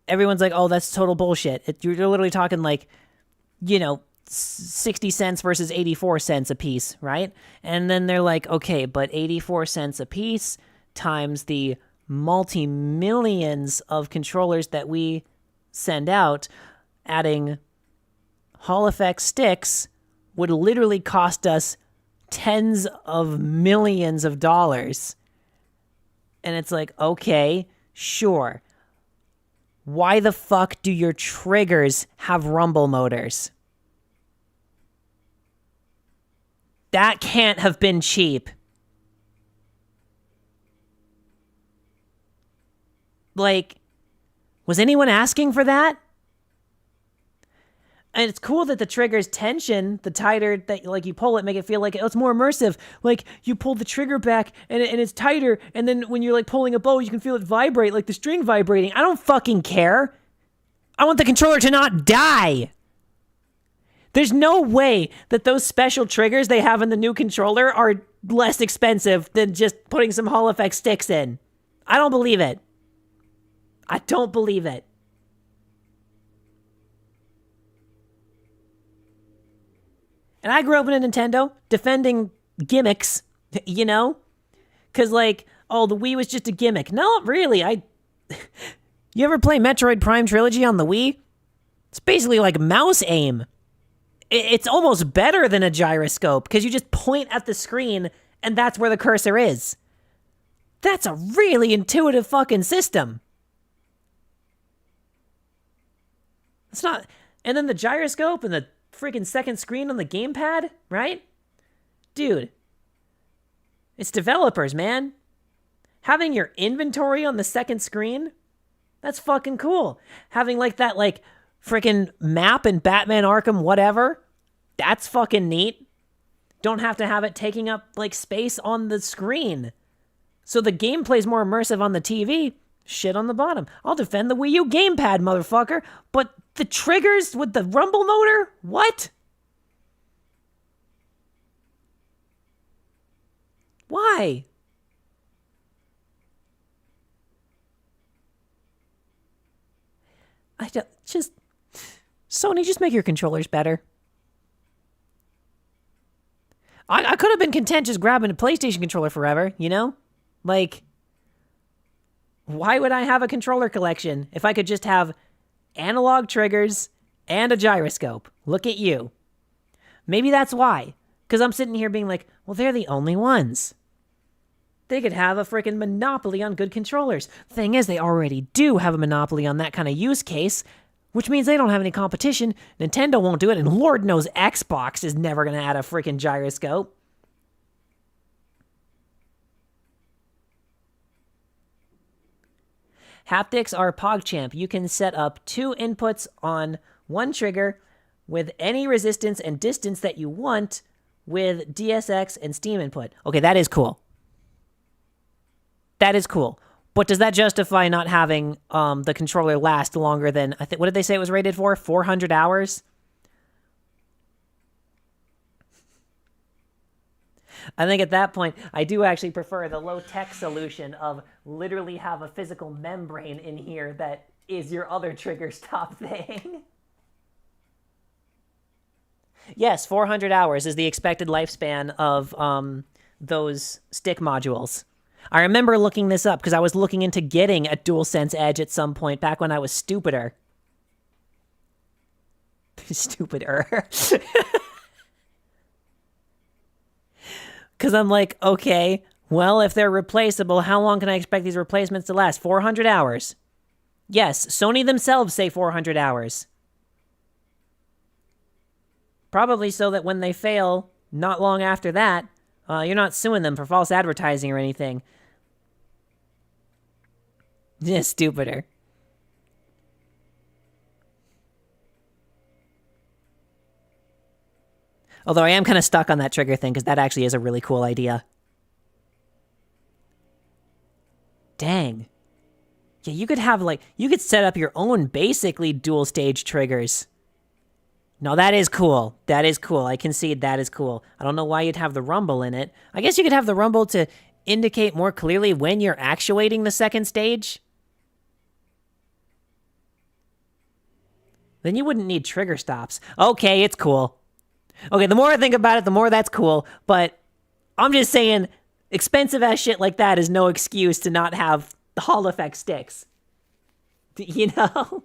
everyone's like, oh, that's total bullshit. You're literally talking, like, 60 cents versus 84 cents a piece, right? And then they're like, okay, but 84 cents a piece times the multi-millions of controllers that we send out, adding Hall effect sticks would literally cost us tens of millions of dollars. And it's like, okay, sure. Why the fuck do your triggers have rumble motors? That can't have been cheap. Like, was anyone asking for that? And it's cool that the trigger's tension, the tighter that, like, you pull it, make it feel like it's more immersive. Like, you pull the trigger back and it's tighter, and then when you're, like, pulling a bow, you can feel it vibrate, like the string vibrating. I don't fucking care. I want the controller to not die. There's no way that those special triggers they have in the new controller are less expensive than just putting some Hall effect sticks in. I don't believe it. I don't believe it. And I grew up in a Nintendo defending gimmicks, Because, like, oh, the Wii was just a gimmick. No, really, You ever play Metroid Prime Trilogy on the Wii? It's basically like mouse aim. It's almost better than a gyroscope, because you just point at the screen, and that's where the cursor is. That's a really intuitive fucking system. It's not... And then the gyroscope and the freaking second screen on the gamepad, right? Dude. It's developers, man. Having your inventory on the second screen, that's fucking cool. Having, like, that, like, freaking map in Batman Arkham whatever, that's fucking neat. Don't have to have it taking up, like, space on the screen. So the gameplay's more immersive on the TV. Shit on the bottom. I'll defend the Wii U gamepad, motherfucker. But the triggers with the rumble motor? What? Why? Sony, just make your controllers better. I could have been content just grabbing a PlayStation controller forever, Like, why would I have a controller collection if I could just have analog triggers and a gyroscope? Look at you. Maybe that's why. Because I'm sitting here being like, well, they're the only ones. They could have a freaking monopoly on good controllers. Thing is, they already do have a monopoly on that kind of use case, which means they don't have any competition. Nintendo won't do it, and Lord knows Xbox is never going to add a freaking gyroscope. Haptics are PogChamp. You can set up 2 inputs on one trigger with any resistance and distance that you want with DSX and Steam input. Okay, that is cool. That is cool. But does that justify not having the controller last longer than, what did they say it was rated for? 400 hours? I think at that point, I do actually prefer the low-tech solution of literally have a physical membrane in here that is your other trigger stop thing. Yes, 400 hours is the expected lifespan of those stick modules. I remember looking this up because I was looking into getting a DualSense Edge at some point back when I was stupider. Stupider. Because I'm like, okay, well, if they're replaceable, how long can I expect these replacements to last? 400 hours. Yes, Sony themselves say 400 hours. Probably so that when they fail, not long after that, you're not suing them for false advertising or anything. Yeah, stupider. Although I am kind of stuck on that trigger thing, because that actually is a really cool idea. Dang. Yeah, you could have, like, you could set up your own, basically, dual stage triggers. No, that is cool. That is cool. I concede that is cool. I don't know why you'd have the rumble in it. I guess you could have the rumble to indicate more clearly when you're actuating the second stage. Then you wouldn't need trigger stops. Okay, it's cool. Okay, the more I think about it, the more that's cool. But I'm just saying, expensive ass shit like that is no excuse to not have the Hall effect sticks. You know?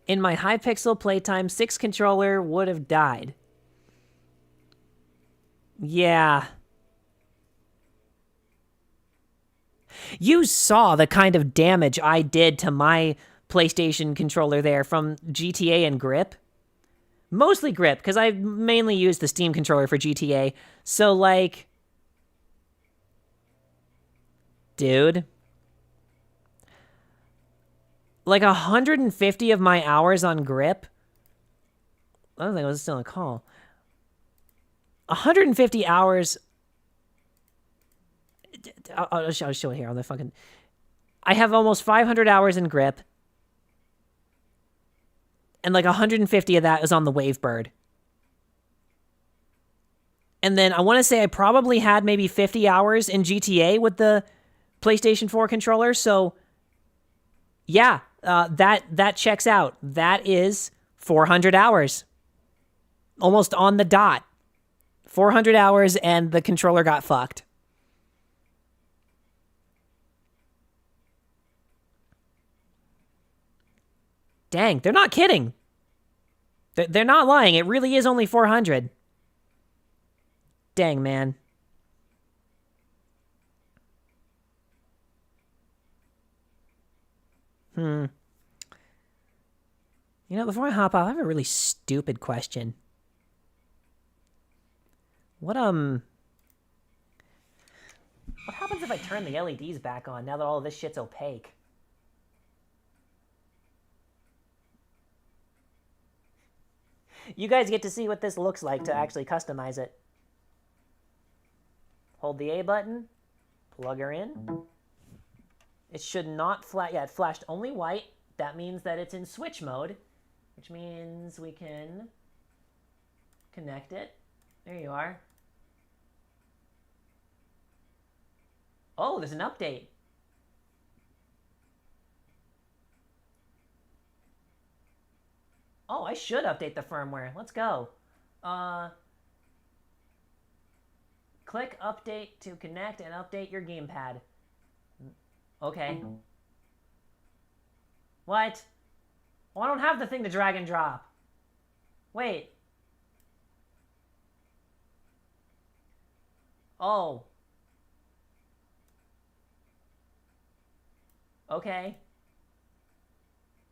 In my Hypixel playtime, 6 controller would have died. Yeah. You saw the kind of damage I did to my PlayStation controller there from GTA and grip. Mostly grip, because I mainly use the Steam controller for GTA. So, like... Dude. Like 150 of my hours on grip. I don't think I was still on a call. 150 hours. I'll show it here on the fucking. I have almost 500 hours in grip. And like 150 of that is on the Wavebird. And then I want to say I probably had maybe 50 hours in GTA with the PlayStation 4 controller. So, yeah, that checks out. That is 400 hours. Almost on the dot. 400 hours and the controller got fucked. Dang, they're not kidding. They're not lying. It really is only 400. Dang, man. You know, before I hop off, I have a really stupid question. What happens if I turn the LEDs back on now that all of this shit's opaque? You guys get to see what this looks like to actually customize it. Hold the A button, plug her in. It should not flash. Yeah, it flashed only white. That means that it's in switch mode, which means we can connect it. There you are. Oh, there's an update. Oh, I should update the firmware. Let's go. Click update to connect and update your gamepad. Okay. What? Well, I don't have the thing to drag and drop. Wait. Oh. Okay.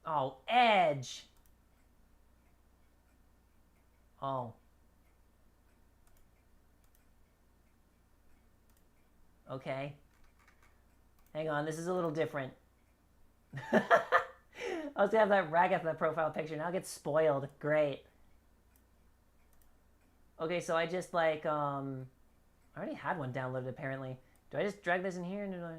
Oh, Edge. Oh. Okay. Hang on, this is a little different. I was gonna have that Ragath in the profile picture. Now it gets spoiled. Great. Okay, so I just like, I already had one downloaded apparently. Do I just drag this in here and do I...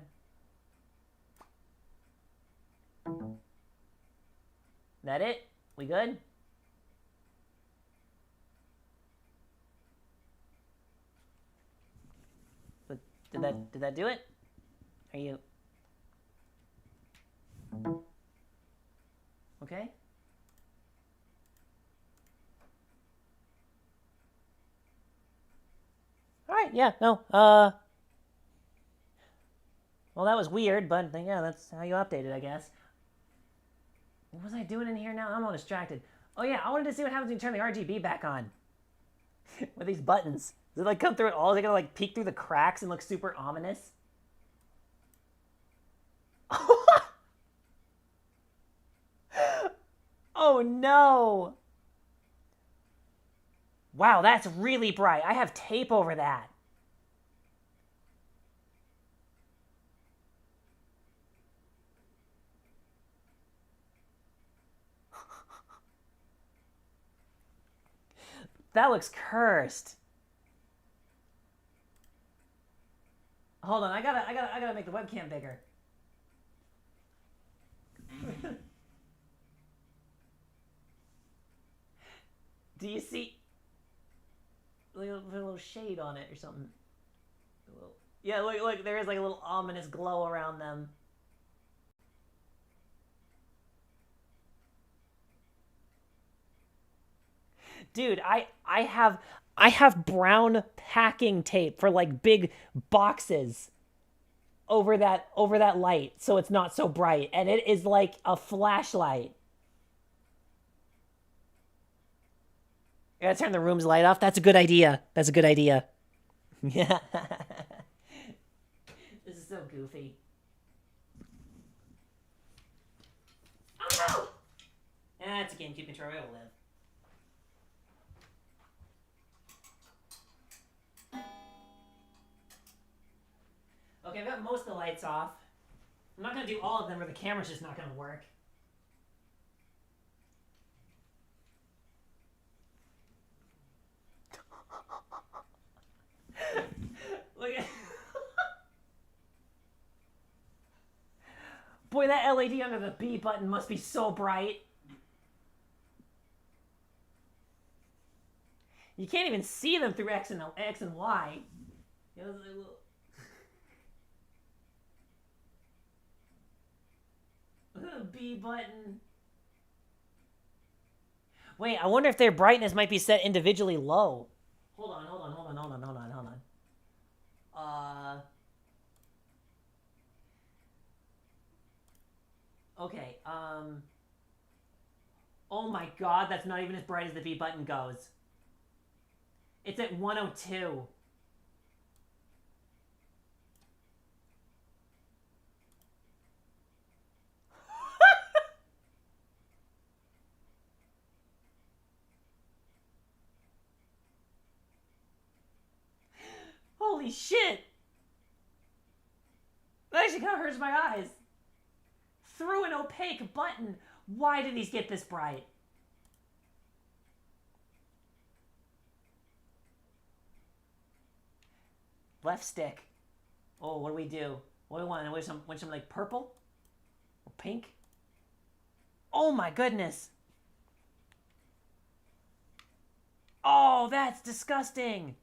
That it? We good? But did that do it? Are you okay? All right, yeah, no. Well, that was weird, but yeah, that's how you update it, I guess. What was I doing in here now? I'm all distracted. Oh yeah, I wanted to see what happens when you turn the RGB back on. With these buttons. Does it like come through it all? Is it gonna like peek through the cracks and look super ominous? Oh no! Wow, that's really bright. I have tape over that. That looks cursed. Hold on, I gotta make the webcam bigger. Do you see a little shade on it or something? Yeah, look, there is like a little ominous glow around them. Dude, I have brown packing tape for like big boxes over that light so it's not so bright, and it is like a flashlight. I gotta turn the room's light off. That's a good idea. That's a good idea. Yeah. This is so goofy. Oh no! It's a GameCube controller. It'll live. Okay, I've got most of the lights off. I'm not gonna do all of them or the camera's just not gonna work. Look at... Boy, that LED under the B button must be so bright. You can't even see them through X and Y. You know, the B button. Wait, I wonder if their brightness might be set individually low. Hold on. Okay, oh my god, that's not even as bright as the B button goes. It's at 102. Holy shit! That actually kind of hurts my eyes. Through an opaque button. Why did these get this bright? Left stick. Oh, what do we do? What do we want? Want some like purple? Or pink? Oh my goodness! Oh, that's disgusting!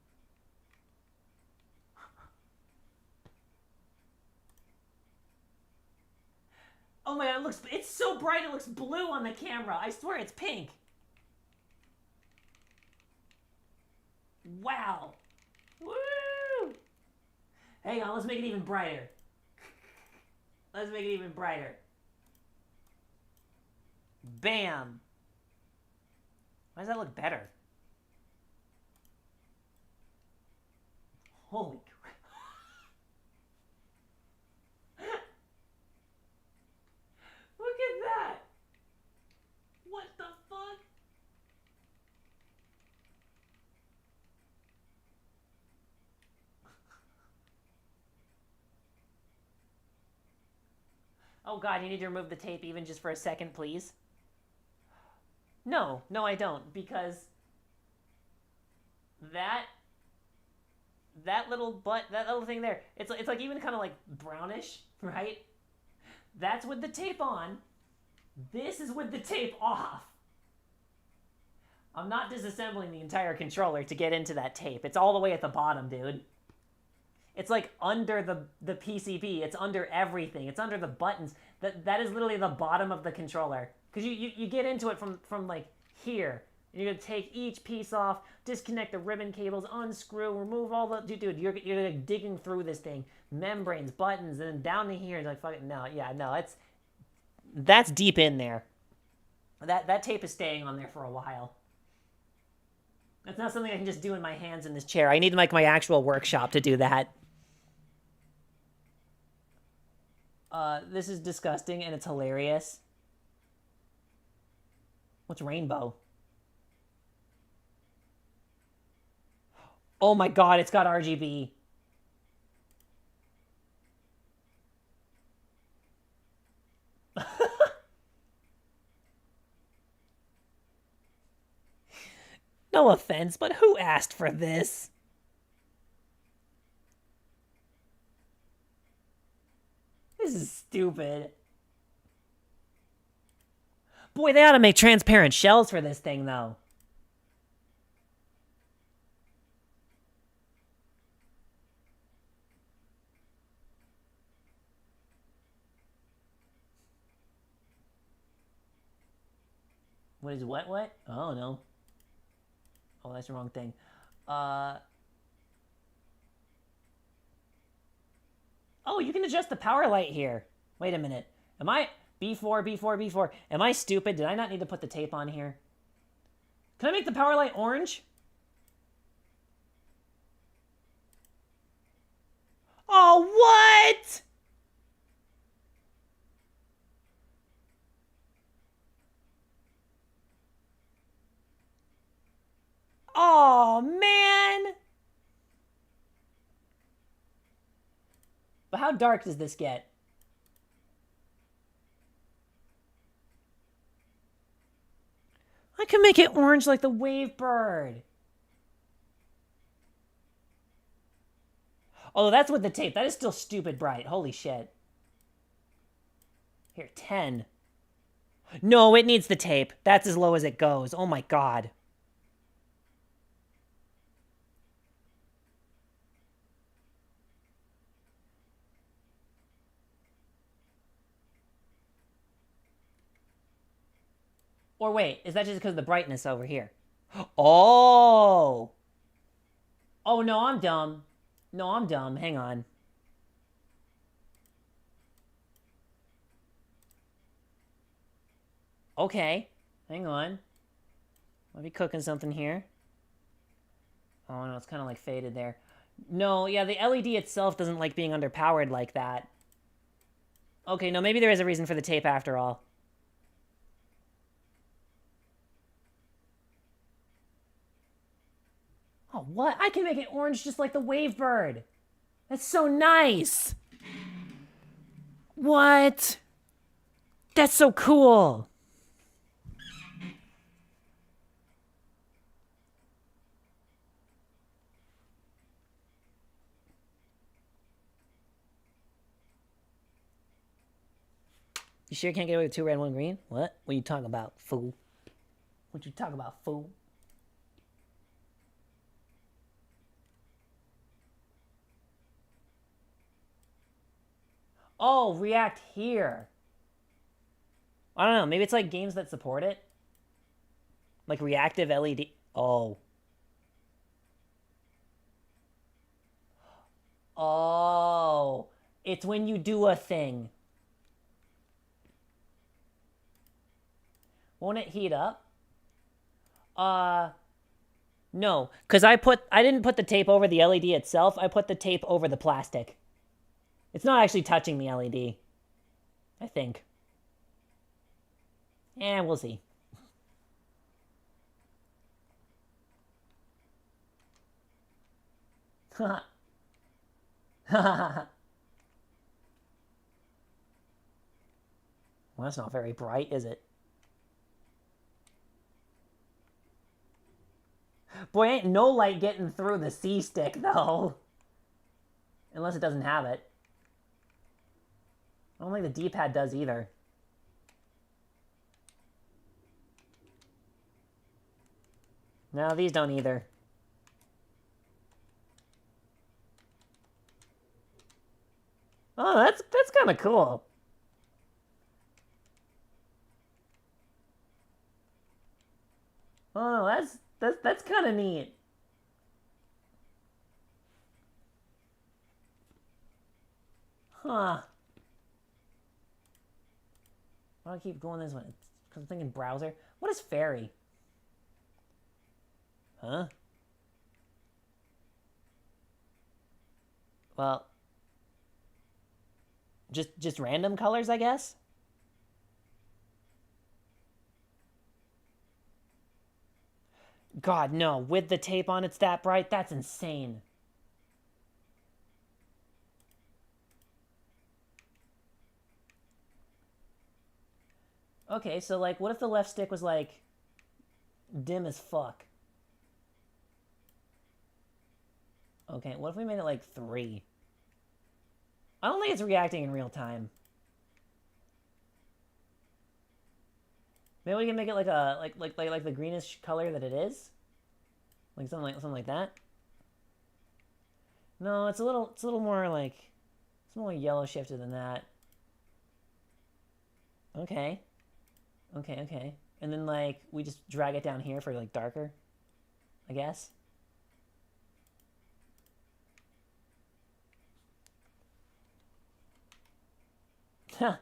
Oh my god, it's so bright it looks blue on the camera. I swear it's pink. Wow. Woo! Hang on, let's make it even brighter. Let's make it even brighter. Bam. Why does that look better? Holy crap. Look at that! What the fuck? Oh god, you need to remove the tape even just for a second, please? No, I don't, because that little thing there, it's like even kind of like brownish, right? That's with the tape on. This is with the tape off. I'm not disassembling the entire controller to get into that tape. It's all the way at the bottom, dude. It's like under the PCB. It's under everything. It's under the buttons. That is literally the bottom of the controller. Because you get into it from like here. And you're going to take each piece off, disconnect the ribbon cables, unscrew, remove all the... Dude, you're like digging through this thing. Membranes, buttons, and then down to here. It's like, fucking, no, that's deep in there. That tape is staying on there for a while. That's not something I can just do in my hands in this chair. I need like my actual workshop to do that. This is disgusting and it's hilarious. What's rainbow? Oh my god, it's got RGB. No offense, but who asked for this? This is stupid. Boy, they ought to make transparent shells for this thing, though. What is what? Oh, no. Oh, that's the wrong thing. Oh, you can adjust the power light here. Wait a minute. Am I... B4. Am I stupid? Did I not need to put the tape on here? Can I make the power light orange? Oh, what? Oh, man. But how dark does this get? I can make it orange like the wave bird. Oh, that's with the tape. That is still stupid bright. Holy shit. Here, 10. No, it needs the tape. That's as low as it goes. Oh my god. Or wait, is that just because of the brightness over here? Oh! Oh, no, I'm dumb. No, I'm dumb. Hang on. Okay. Hang on. Might be cooking something here. Oh, no, it's kind of like faded there. No, yeah, the LED itself doesn't like being underpowered like that. Okay, no, maybe there is a reason for the tape after all. Oh, what? I can make it orange just like the wave bird. That's so nice. What? That's so cool. You sure you can't get away with 2 red, 1 green? What? What are you talking about, fool? What you talking about, fool? Oh, react here. I don't know. Maybe it's like games that support it. Like reactive LED. Oh. Oh. It's when you do a thing. Won't it heat up? No. Because I didn't put the tape over the LED itself. I put the tape over the plastic. It's not actually touching the LED. I think. Yeah, we'll see. Well, that's not very bright, is it? Boy, ain't no light getting through the C-stick, though. Unless it doesn't have it. I don't think the D-pad does either. No, these don't either. Oh, that's kind of cool. Oh, that's kind of neat. Huh. Why do I keep going this way? Because I'm thinking browser. What is fairy? Huh? Well, just random colors, I guess? God, no. With the tape on, it's that bright? That's insane. Okay, so, like, what if the left stick was, like, dim as fuck? Okay, what if we made it, like, 3? I don't think it's reacting in real time. Maybe we can make it like a like the greenish color that it is, like something like that. No, it's a little more like it's more yellow shifted than that. Okay, okay, and then like we just drag it down here for like darker, I guess. Huh.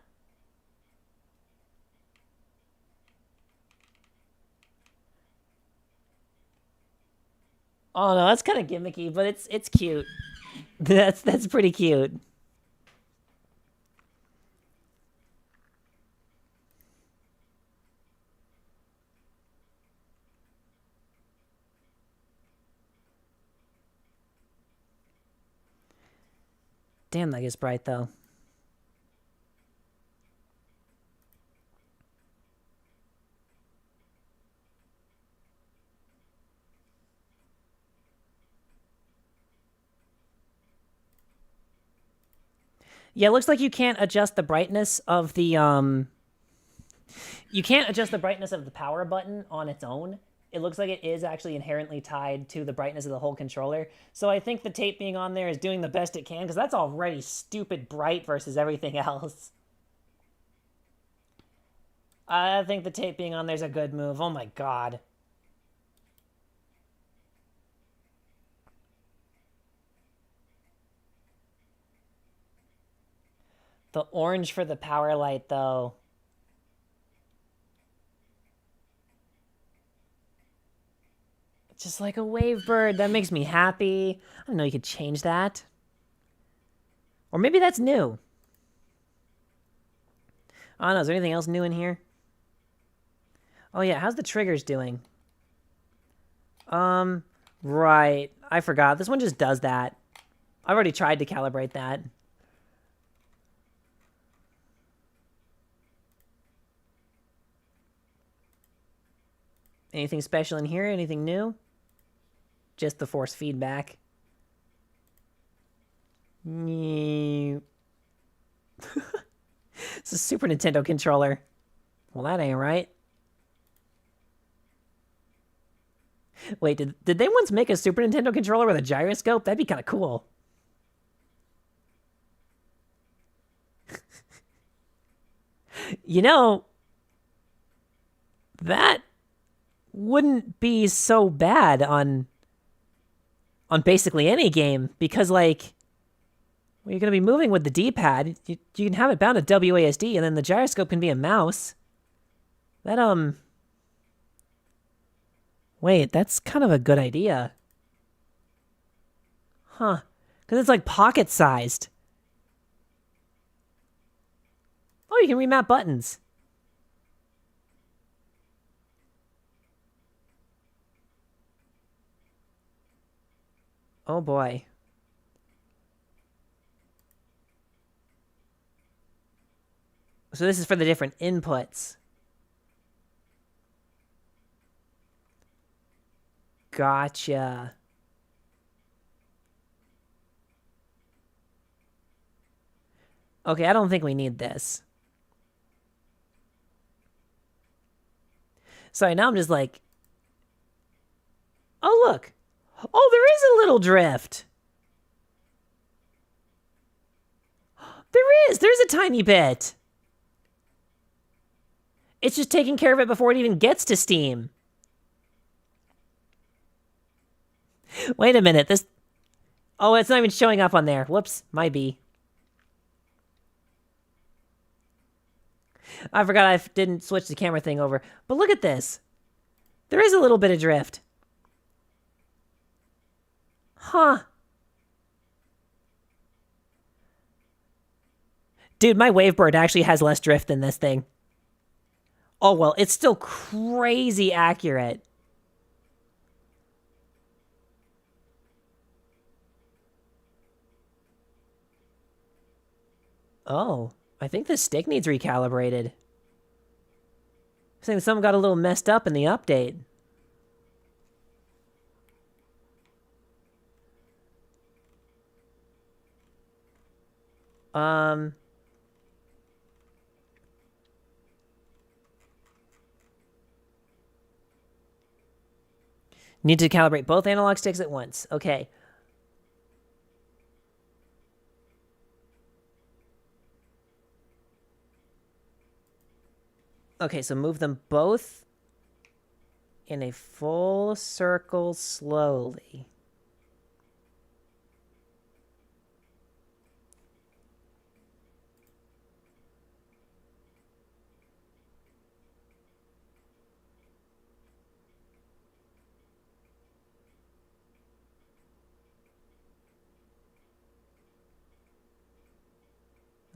Oh no, that's kind of gimmicky, but it's cute. That's pretty cute. Damn, that gets bright though. Yeah, it looks like you can't adjust the brightness of the you can't adjust the brightness of the power button on its own. It looks like it is actually inherently tied to the brightness of the whole controller. So I think the tape being on there is doing the best it can, because that's already stupid bright versus everything else. I think the tape being on there is a good move. Oh my god. The orange for the power light, though. Just like a wave bird. That makes me happy. I don't know, you could change that. Or maybe that's new. I don't know, is there anything else new in here? Oh yeah, how's the triggers doing? Right. I forgot. This one just does that. I've already tried to calibrate that. Anything special in here? Anything new? Just the force feedback. It's a Super Nintendo controller. Well, that ain't right. Wait, did they once make a Super Nintendo controller with a gyroscope? That'd be kind of cool. You know, that wouldn't be so bad on basically any game, because like, well, you're going to be moving with the D-pad. You can have it bound to WASD, and then the gyroscope can be a mouse. That wait, that's kind of a good idea. Huh. Because it's like pocket-sized. Oh, you can remap buttons. Oh boy. So this is for the different inputs. Gotcha. Okay, I don't think we need this. Sorry, now I'm just like... Oh, look. Oh, there is a little drift. There is. There's a tiny bit. It's just taking care of it before it even gets to Steam. Wait a minute. This... Oh, it's not even showing up on there. Whoops. My B. I forgot I didn't switch the camera thing over. But look at this. There is a little bit of drift. Huh. Dude, my Wavebird actually has less drift than this thing. Oh, well, it's still crazy accurate. Oh, I think the stick needs recalibrated. I think something got a little messed up in the update. Need to calibrate both analog sticks at once. Okay. Okay, so move them both in a full circle slowly.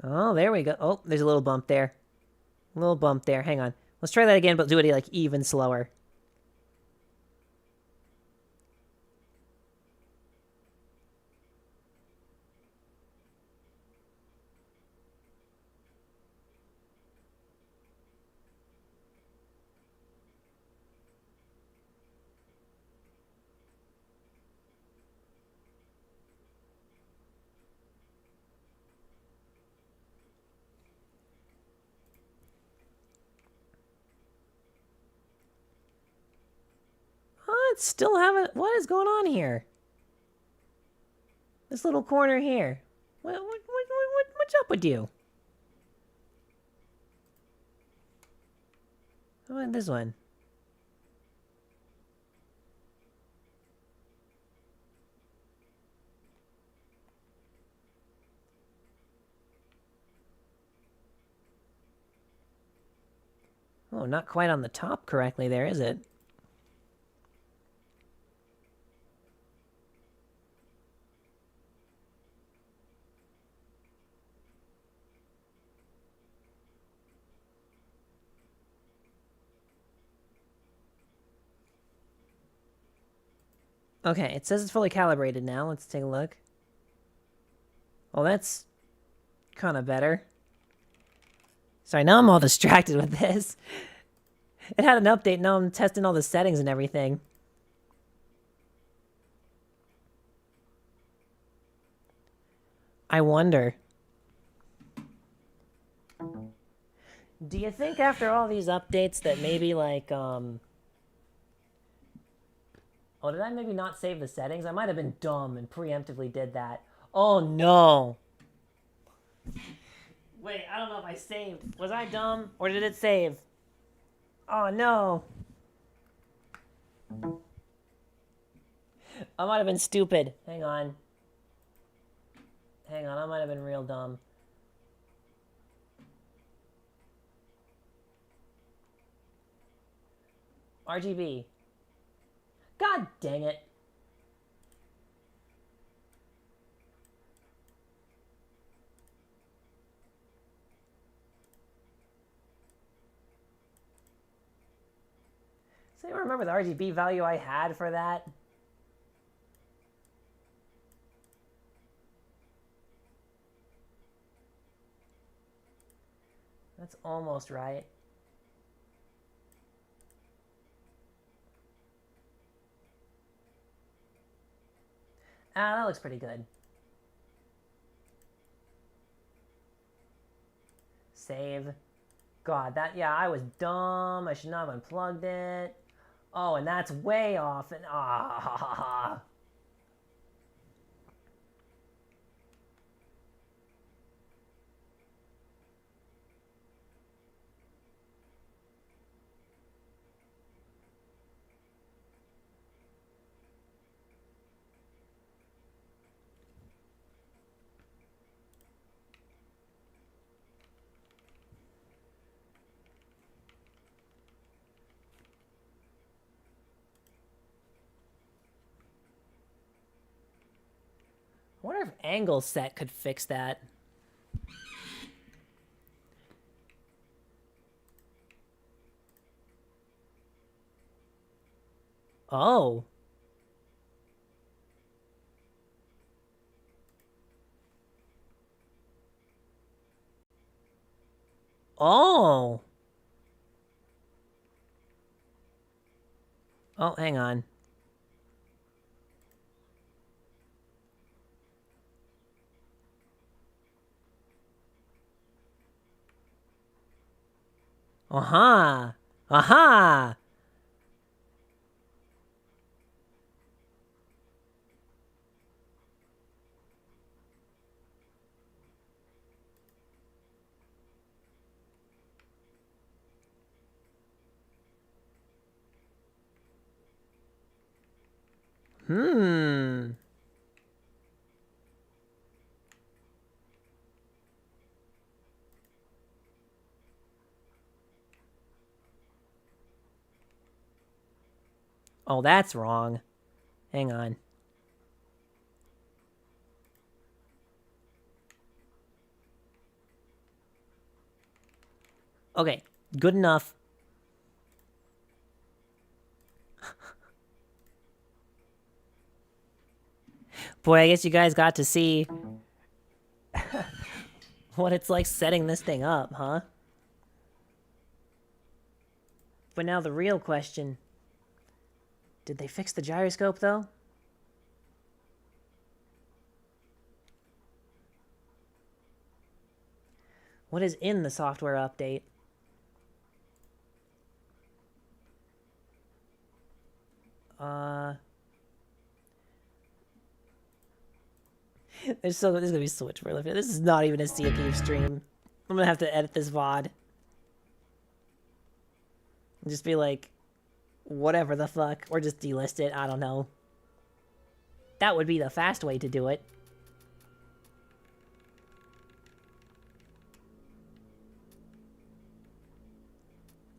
Oh, there we go. Oh, there's a little bump there. A little bump there. Hang on. Let's try that again, but do it like even slower. Oh, it's still having... What is going on here? This little corner here. What's up with you? How about this one? Oh, not quite on the top correctly there, is it? Okay, it says it's fully calibrated now. Let's take a look. Well, that's kind of better. Sorry, now I'm all distracted with this. It had an update, now I'm testing all the settings and everything. I wonder. Do you think after all these updates that maybe like, Oh, did I maybe not save the settings? I might have been dumb and preemptively did that. Oh, no. Wait, I don't know if I saved. Was I dumb or did it save? Oh, no. I might have been stupid. Hang on. Hang on, I might have been real dumb. RGB. God dang it. Does anyone remember the RGB value I had for that? That's almost right. Ah, that looks pretty good. Save. God, that, yeah, I was dumb. I should not have unplugged it. Oh, and that's way off. And ah. I wonder if angle set could fix that. Oh. Oh. Oh, hang on. Aha! Aha! Hmm. Oh, that's wrong. Hang on. Okay, good enough. Boy, I guess you guys got to see what it's like setting this thing up, huh? But now the real question. Did they fix the gyroscope, though? What is in the software update? There's gonna be so much more left. This is not even a Sea of Thieves stream. I'm gonna have to edit this VOD. And just be like, whatever the fuck. Or just delist it, I don't know. That would be the fast way to do it.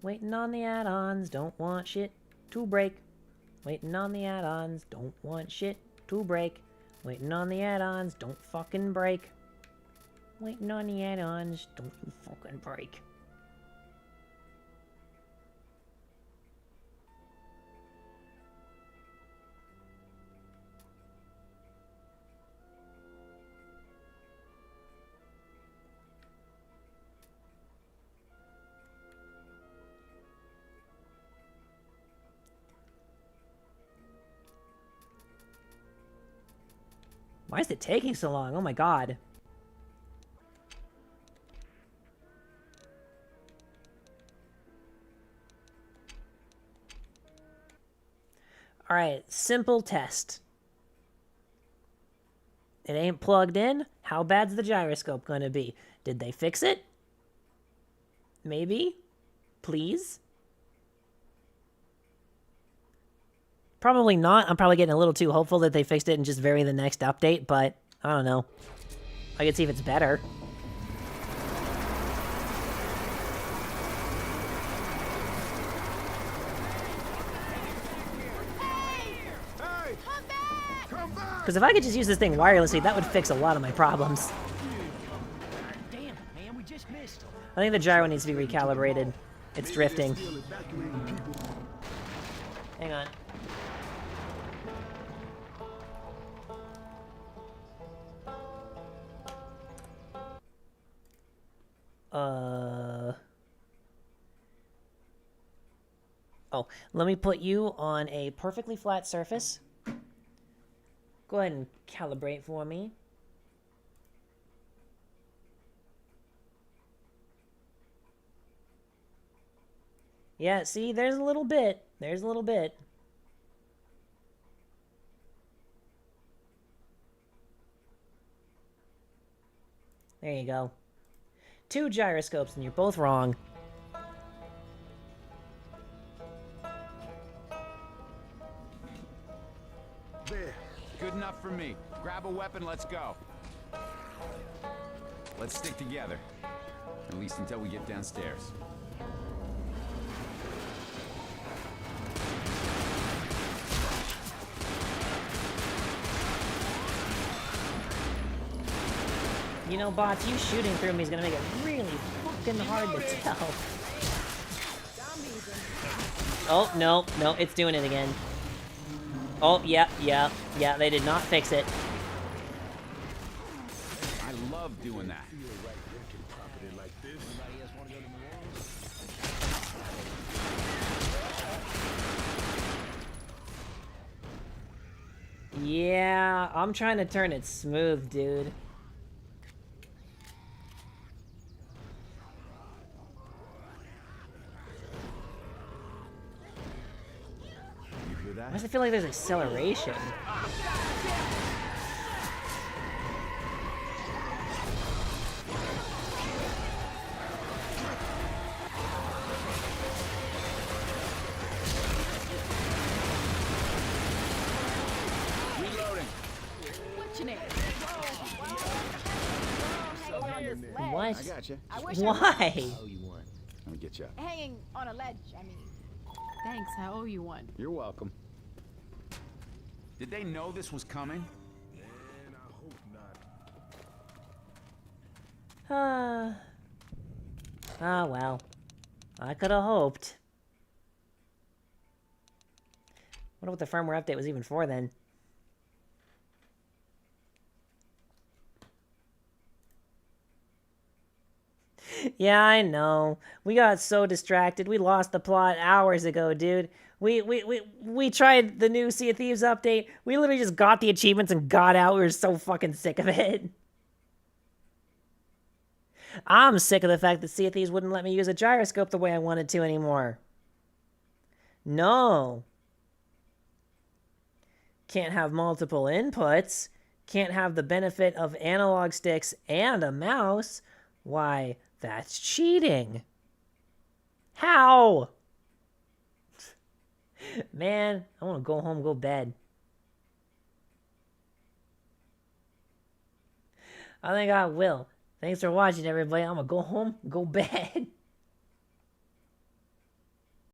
Waiting on the add-ons, don't want shit to break. Waiting on the add-ons, don't want shit to break. Waiting on the add-ons, don't fucking break. Waiting on the add-ons, don't you fucking break. Why is it taking so long? Oh my god. Alright, simple test. It ain't plugged in. How bad's the gyroscope gonna be? Did they fix it? Maybe? Please? Probably not. I'm probably getting a little too hopeful that they fixed it and just vary the next update, but I don't know. I can see if it's better. Hey! Come back! Come back! Because if I could just use this thing wirelessly, that would fix a lot of my problems. Damn it, man, we just missed. I think the gyro needs to be recalibrated. It's drifting. Still evacuating people. Hang on. Oh, let me put you on a perfectly flat surface. Go ahead and calibrate for me. Yeah, see, there's a little bit. There's a little bit. There you go. 2 gyroscopes and you're both wrong. There. Good enough for me. Grab a weapon, let's go. Let's stick together. At least until we get downstairs. You know, bots, you shooting through me is gonna make it really fucking hard to tell. Oh, no, no, it's doing it again. Oh, yeah, they did not fix it. I love doing that. Feel right working property like this. Yeah, I'm trying to turn it smooth, dude. You hear Why that? does it feel like there's acceleration? Reloading. What's your name? What? I got you. I wish Why? Oh, you won. Let me get you up. hanging on a ledge. I mean, thanks. I owe you one. You're welcome. Did they know this was coming? And I hope not. Ah, well. I could have hoped. Wonder what the firmware update was even for then. Yeah, I know. We got so distracted. We lost the plot hours ago, dude. We tried the new Sea of Thieves update. We literally just got the achievements and got out. We were so fucking sick of it. I'm sick of the fact that Sea of Thieves wouldn't let me use a gyroscope the way I wanted to anymore. No. Can't have multiple inputs. Can't have the benefit of analog sticks and a mouse. Why, that's cheating. How? Man, I want to go home, go bed. I think I will. Thanks for watching, everybody. I'm going to go home, go bed.